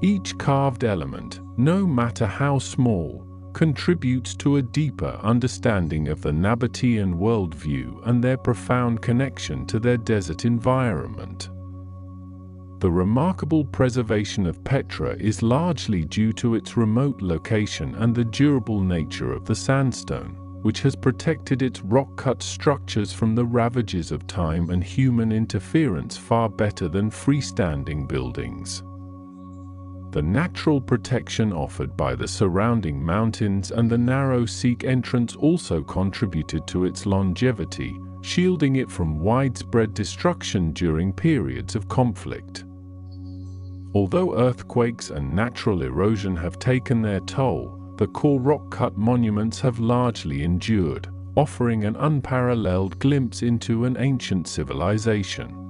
Each carved element, no matter how small, contributes to a deeper understanding of the Nabataean worldview and their profound connection to their desert environment. The remarkable preservation of Petra is largely due to its remote location and the durable nature of the sandstone, which has protected its rock-cut structures from the ravages of time and human interference far better than freestanding buildings. The natural protection offered by the surrounding mountains and the narrow sea entrance also contributed to its longevity, shielding it from widespread destruction during periods of conflict. Although earthquakes and natural erosion have taken their toll, the core rock-cut monuments have largely endured, offering an unparalleled glimpse into an ancient civilization.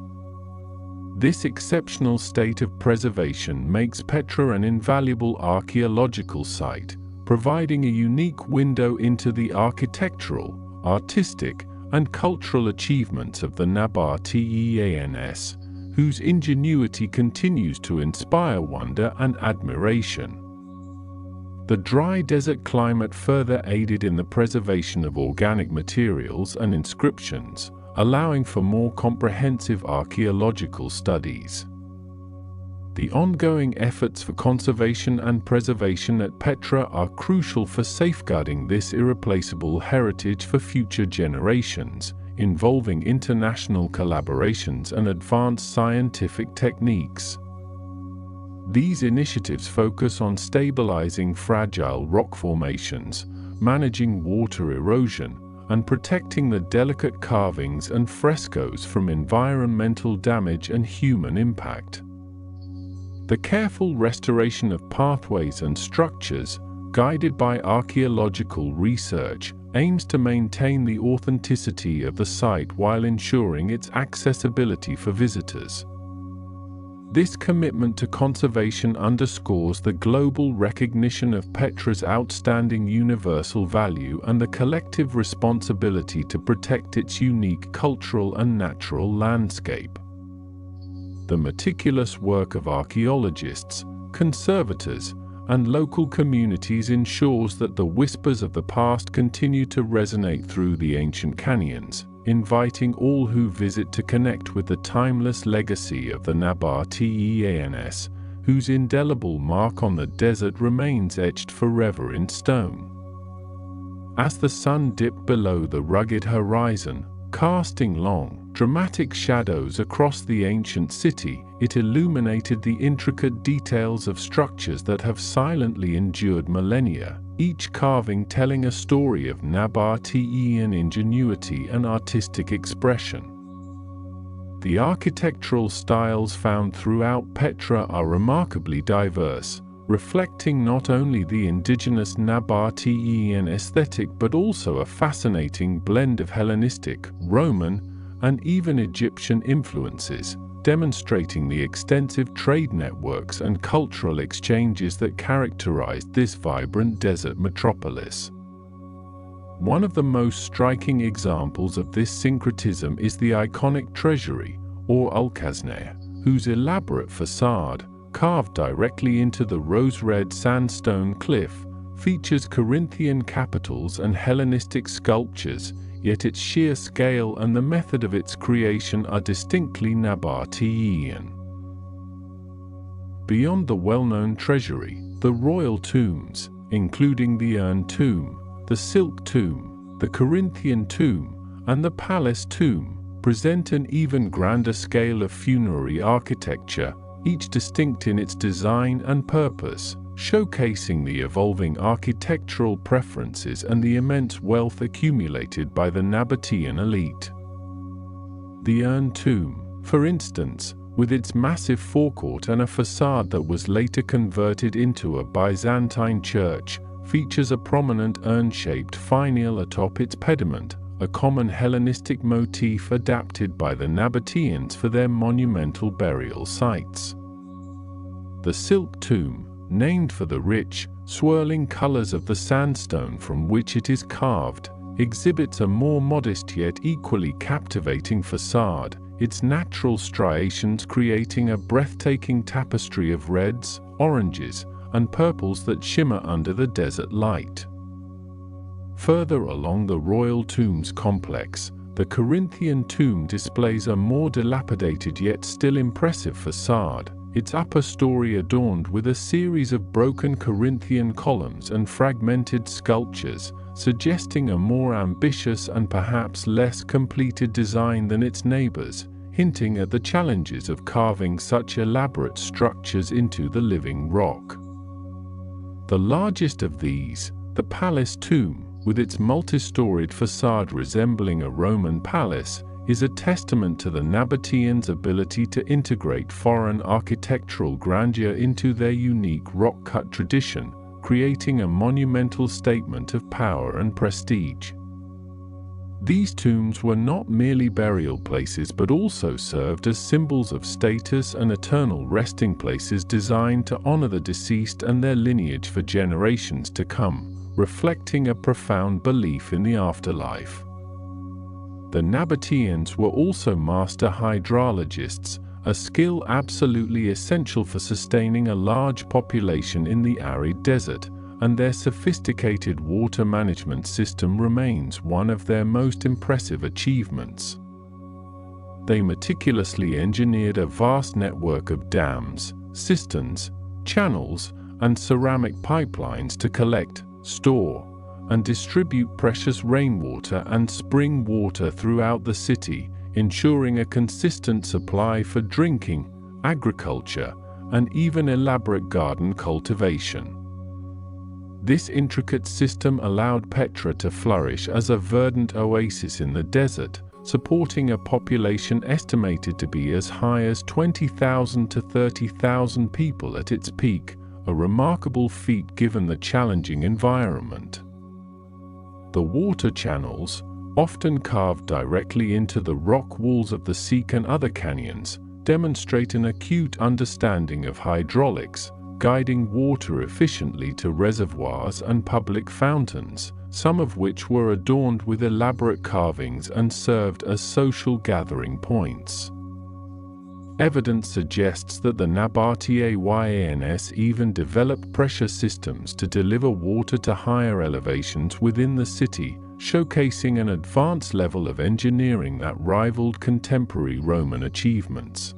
This exceptional state of preservation makes Petra an invaluable archaeological site, providing a unique window into the architectural, artistic, and cultural achievements of the Nabataeans, whose ingenuity continues to inspire wonder and admiration. The dry desert climate further aided in the preservation of organic materials and inscriptions, allowing for more comprehensive archaeological studies. The ongoing efforts for conservation and preservation at Petra are crucial for safeguarding this irreplaceable heritage for future generations, involving international collaborations and advanced scientific techniques. These initiatives focus on stabilizing fragile rock formations, managing water erosion, and protecting the delicate carvings and frescoes from environmental damage and human impact. The careful restoration of pathways and structures, guided by archaeological research, aims to maintain the authenticity of the site while ensuring its accessibility for visitors. This commitment to conservation underscores the global recognition of Petra's outstanding universal value and the collective responsibility to protect its unique cultural and natural landscape. The meticulous work of archaeologists, conservators, and local communities ensures that the whispers of the past continue to resonate through the ancient canyons, inviting all who visit to connect with the timeless legacy of the Nabataeans, whose indelible mark on the desert remains etched forever in stone. As the sun dipped below the rugged horizon, casting long, dramatic shadows across the ancient city, it illuminated the intricate details of structures that have silently endured millennia, each carving telling a story of Nabataean ingenuity and artistic expression. The architectural styles found throughout Petra are remarkably diverse, reflecting not only the indigenous Nabataean aesthetic but also a fascinating blend of Hellenistic, Roman, and even Egyptian influences, demonstrating the extensive trade networks and cultural exchanges that characterized this vibrant desert metropolis. One of the most striking examples of this syncretism is the iconic treasury, or Alkazner, whose elaborate facade, carved directly into the rose-red sandstone cliff, features Corinthian capitals and Hellenistic sculptures, yet its sheer scale and the method of its creation are distinctly Nabataean. Beyond the well-known treasury, the royal tombs, including the urn tomb, the silk tomb, the Corinthian tomb, and the palace tomb, present an even grander scale of funerary architecture, each distinct in its design and purpose, showcasing the evolving architectural preferences and the immense wealth accumulated by the Nabataean elite. The urn tomb, for instance, with its massive forecourt and a facade that was later converted into a Byzantine church, features a prominent urn-shaped finial atop its pediment, a common Hellenistic motif adapted by the Nabataeans for their monumental burial sites. The silk tomb, named for the rich, swirling colors of the sandstone from which it is carved, exhibits a more modest yet equally captivating facade, its natural striations creating a breathtaking tapestry of reds, oranges, and purples that shimmer under the desert light. Further along the royal tombs complex, the Corinthian tomb displays a more dilapidated yet still impressive facade, its upper story adorned with a series of broken Corinthian columns and fragmented sculptures, suggesting a more ambitious and perhaps less completed design than its neighbors, hinting at the challenges of carving such elaborate structures into the living rock. The largest of these, the palace tomb, with its multi-storied facade resembling a Roman palace, is a testament to the Nabataeans' ability to integrate foreign architectural grandeur into their unique rock-cut tradition, creating a monumental statement of power and prestige. These tombs were not merely burial places but also served as symbols of status and eternal resting places designed to honor the deceased and their lineage for generations to come, reflecting a profound belief in the afterlife. The Nabataeans were also master hydrologists, a skill absolutely essential for sustaining a large population in the arid desert, and their sophisticated water management system remains one of their most impressive achievements. They meticulously engineered a vast network of dams, cisterns, channels, and ceramic pipelines to collect, store, and distribute precious rainwater and spring water throughout the city, ensuring a consistent supply for drinking, agriculture, and even elaborate garden cultivation. This intricate system allowed Petra to flourish as a verdant oasis in the desert, supporting a population estimated to be as high as 20,000 to 30,000 people at its peak, a remarkable feat given the challenging environment. The water channels, often carved directly into the rock walls of the Seek and other canyons, demonstrate an acute understanding of hydraulics, guiding water efficiently to reservoirs and public fountains, some of which were adorned with elaborate carvings and served as social gathering points. Evidence suggests that the Nabataeans even developed pressure systems to deliver water to higher elevations within the city, showcasing an advanced level of engineering that rivaled contemporary Roman achievements.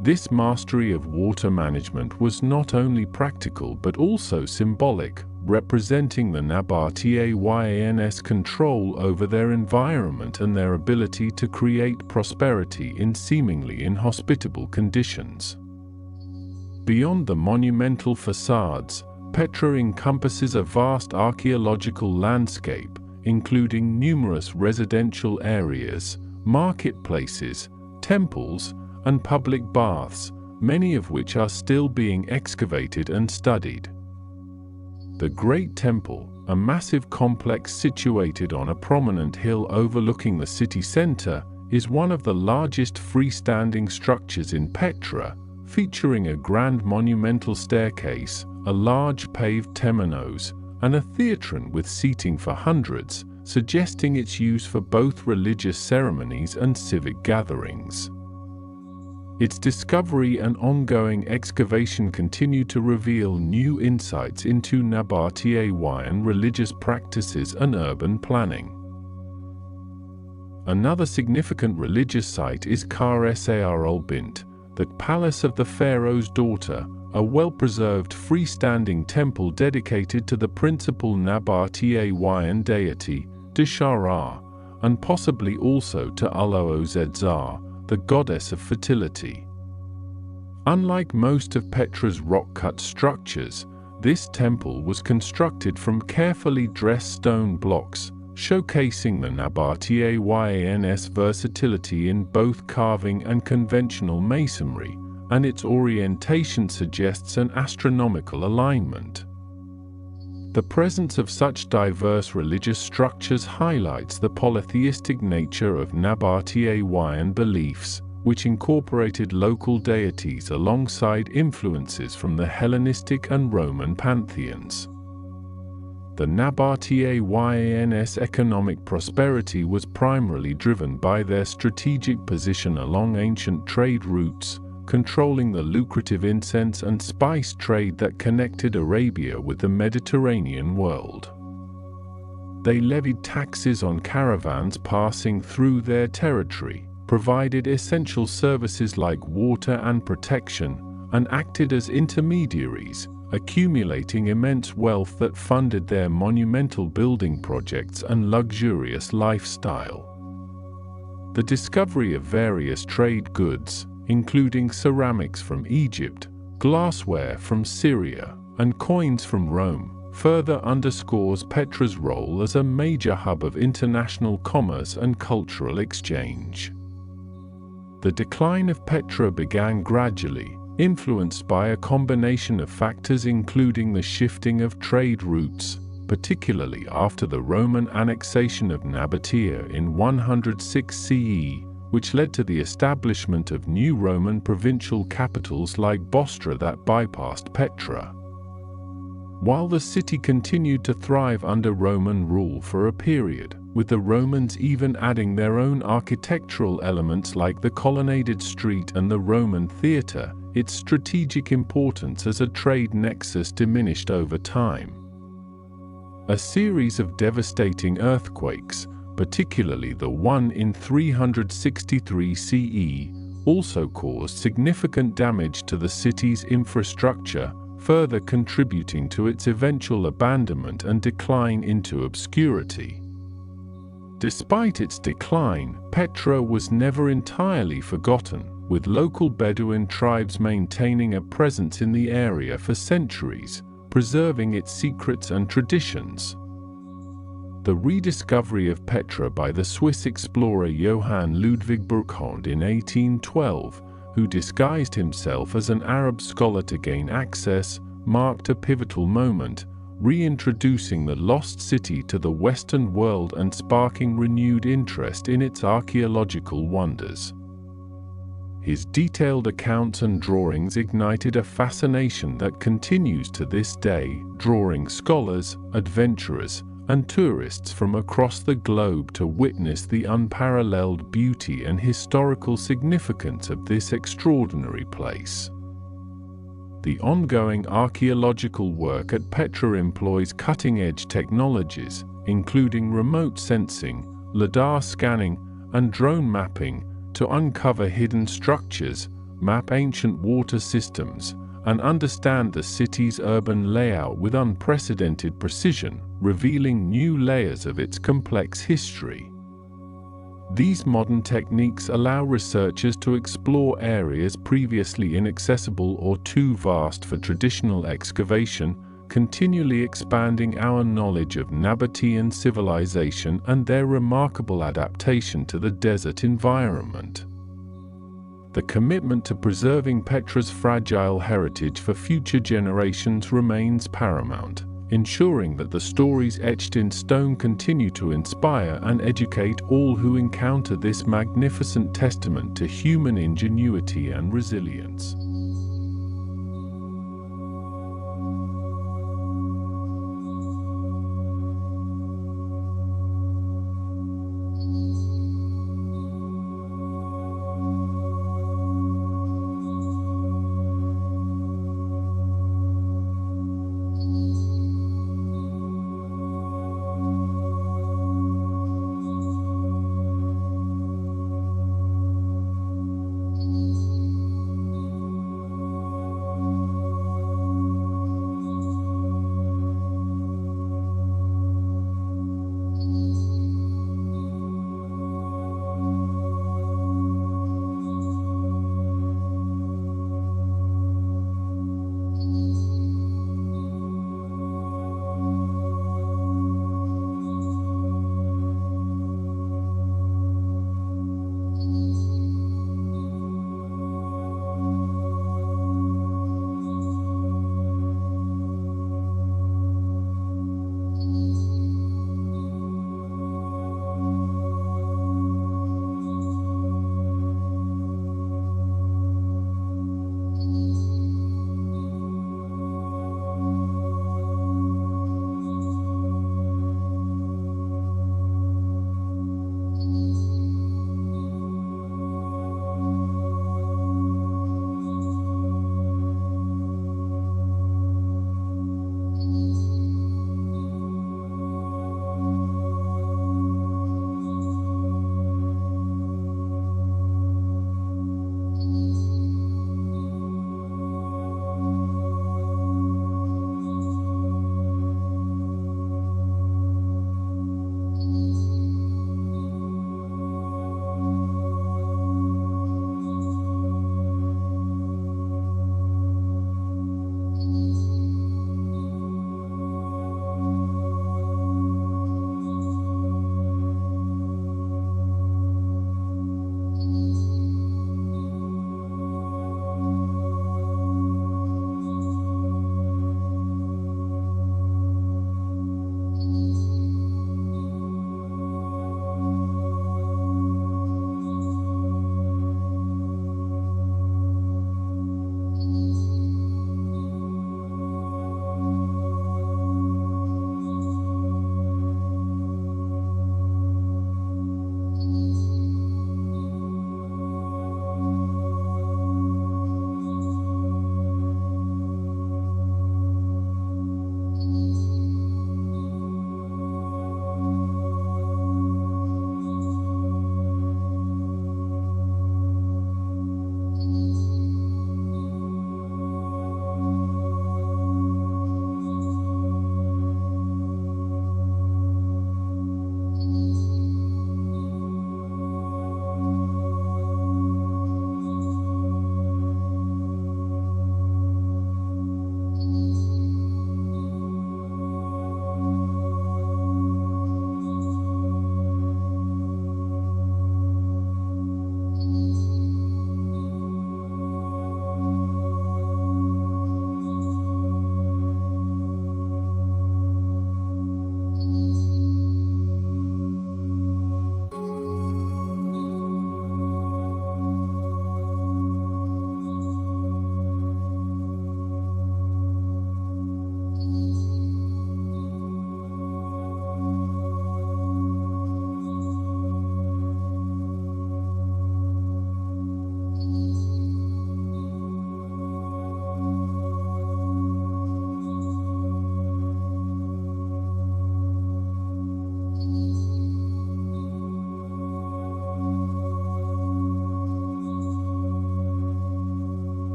This mastery of water management was not only practical but also symbolic, representing the Nabataeans' control over their environment and their ability to create prosperity in seemingly inhospitable conditions. Beyond the monumental facades, Petra encompasses a vast archaeological landscape, including numerous residential areas, marketplaces, temples, and public baths, many of which are still being excavated and studied. The Great Temple, a massive complex situated on a prominent hill overlooking the city center, is one of the largest freestanding structures in Petra, featuring a grand monumental staircase, a large paved temenos, and a theatron with seating for hundreds, suggesting its use for both religious ceremonies and civic gatherings. Its discovery and ongoing excavation continue to reveal new insights into Nabataean religious practices and urban planning. Another significant religious site is Kar Sar Bint, the Palace of the Pharaoh's Daughter, a well-preserved freestanding temple dedicated to the principal Nabataean deity, Dishara, and possibly also to Ul-Oz-Zar, the goddess of fertility. Unlike most of Petra's rock-cut structures, this temple was constructed from carefully dressed stone blocks, showcasing the Nabataeans' versatility in both carving and conventional masonry, and its orientation suggests an astronomical alignment. The presence of such diverse religious structures highlights the polytheistic nature of Nabataean beliefs, which incorporated local deities alongside influences from the Hellenistic and Roman pantheons. The Nabataeans' economic prosperity was primarily driven by their strategic position along ancient trade routes, controlling the lucrative incense and spice trade that connected Arabia with the Mediterranean world. They levied taxes on caravans passing through their territory, provided essential services like water and protection, and acted as intermediaries, accumulating immense wealth that funded their monumental building projects and luxurious lifestyle. The discovery of various trade goods, including ceramics from Egypt, glassware from Syria, and coins from Rome, further underscores Petra's role as a major hub of international commerce and cultural exchange. The decline of Petra began gradually, influenced by a combination of factors including the shifting of trade routes, particularly after the Roman annexation of Nabataea in 106 CE, which led to the establishment of new Roman provincial capitals like Bostra that bypassed Petra. While the city continued to thrive under Roman rule for a period, with the Romans even adding their own architectural elements like the colonnaded street and the Roman theatre, its strategic importance as a trade nexus diminished over time. A series of devastating earthquakes, particularly the one in 363 CE, also caused significant damage to the city's infrastructure, further contributing to its eventual abandonment and decline into obscurity. Despite its decline, Petra was never entirely forgotten, with local Bedouin tribes maintaining a presence in the area for centuries, preserving its secrets and traditions. The rediscovery of Petra by the Swiss explorer Johann Ludwig Burckhardt in 1812, who disguised himself as an Arab scholar to gain access, marked a pivotal moment, reintroducing the lost city to the Western world and sparking renewed interest in its archaeological wonders. His detailed accounts and drawings ignited a fascination that continues to this day, drawing scholars, adventurers, and tourists from across the globe to witness the unparalleled beauty and historical significance of this extraordinary place. The ongoing archaeological work at Petra employs cutting-edge technologies, including remote sensing, lidar scanning, and drone mapping, to uncover hidden structures, map ancient water systems, and understand the city's urban layout with unprecedented precision, revealing new layers of its complex history. These modern techniques allow researchers to explore areas previously inaccessible or too vast for traditional excavation, continually expanding our knowledge of Nabataean civilization and their remarkable adaptation to the desert environment. The commitment to preserving Petra's fragile heritage for future generations remains paramount, ensuring that the stories etched in stone continue to inspire and educate all who encounter this magnificent testament to human ingenuity and resilience.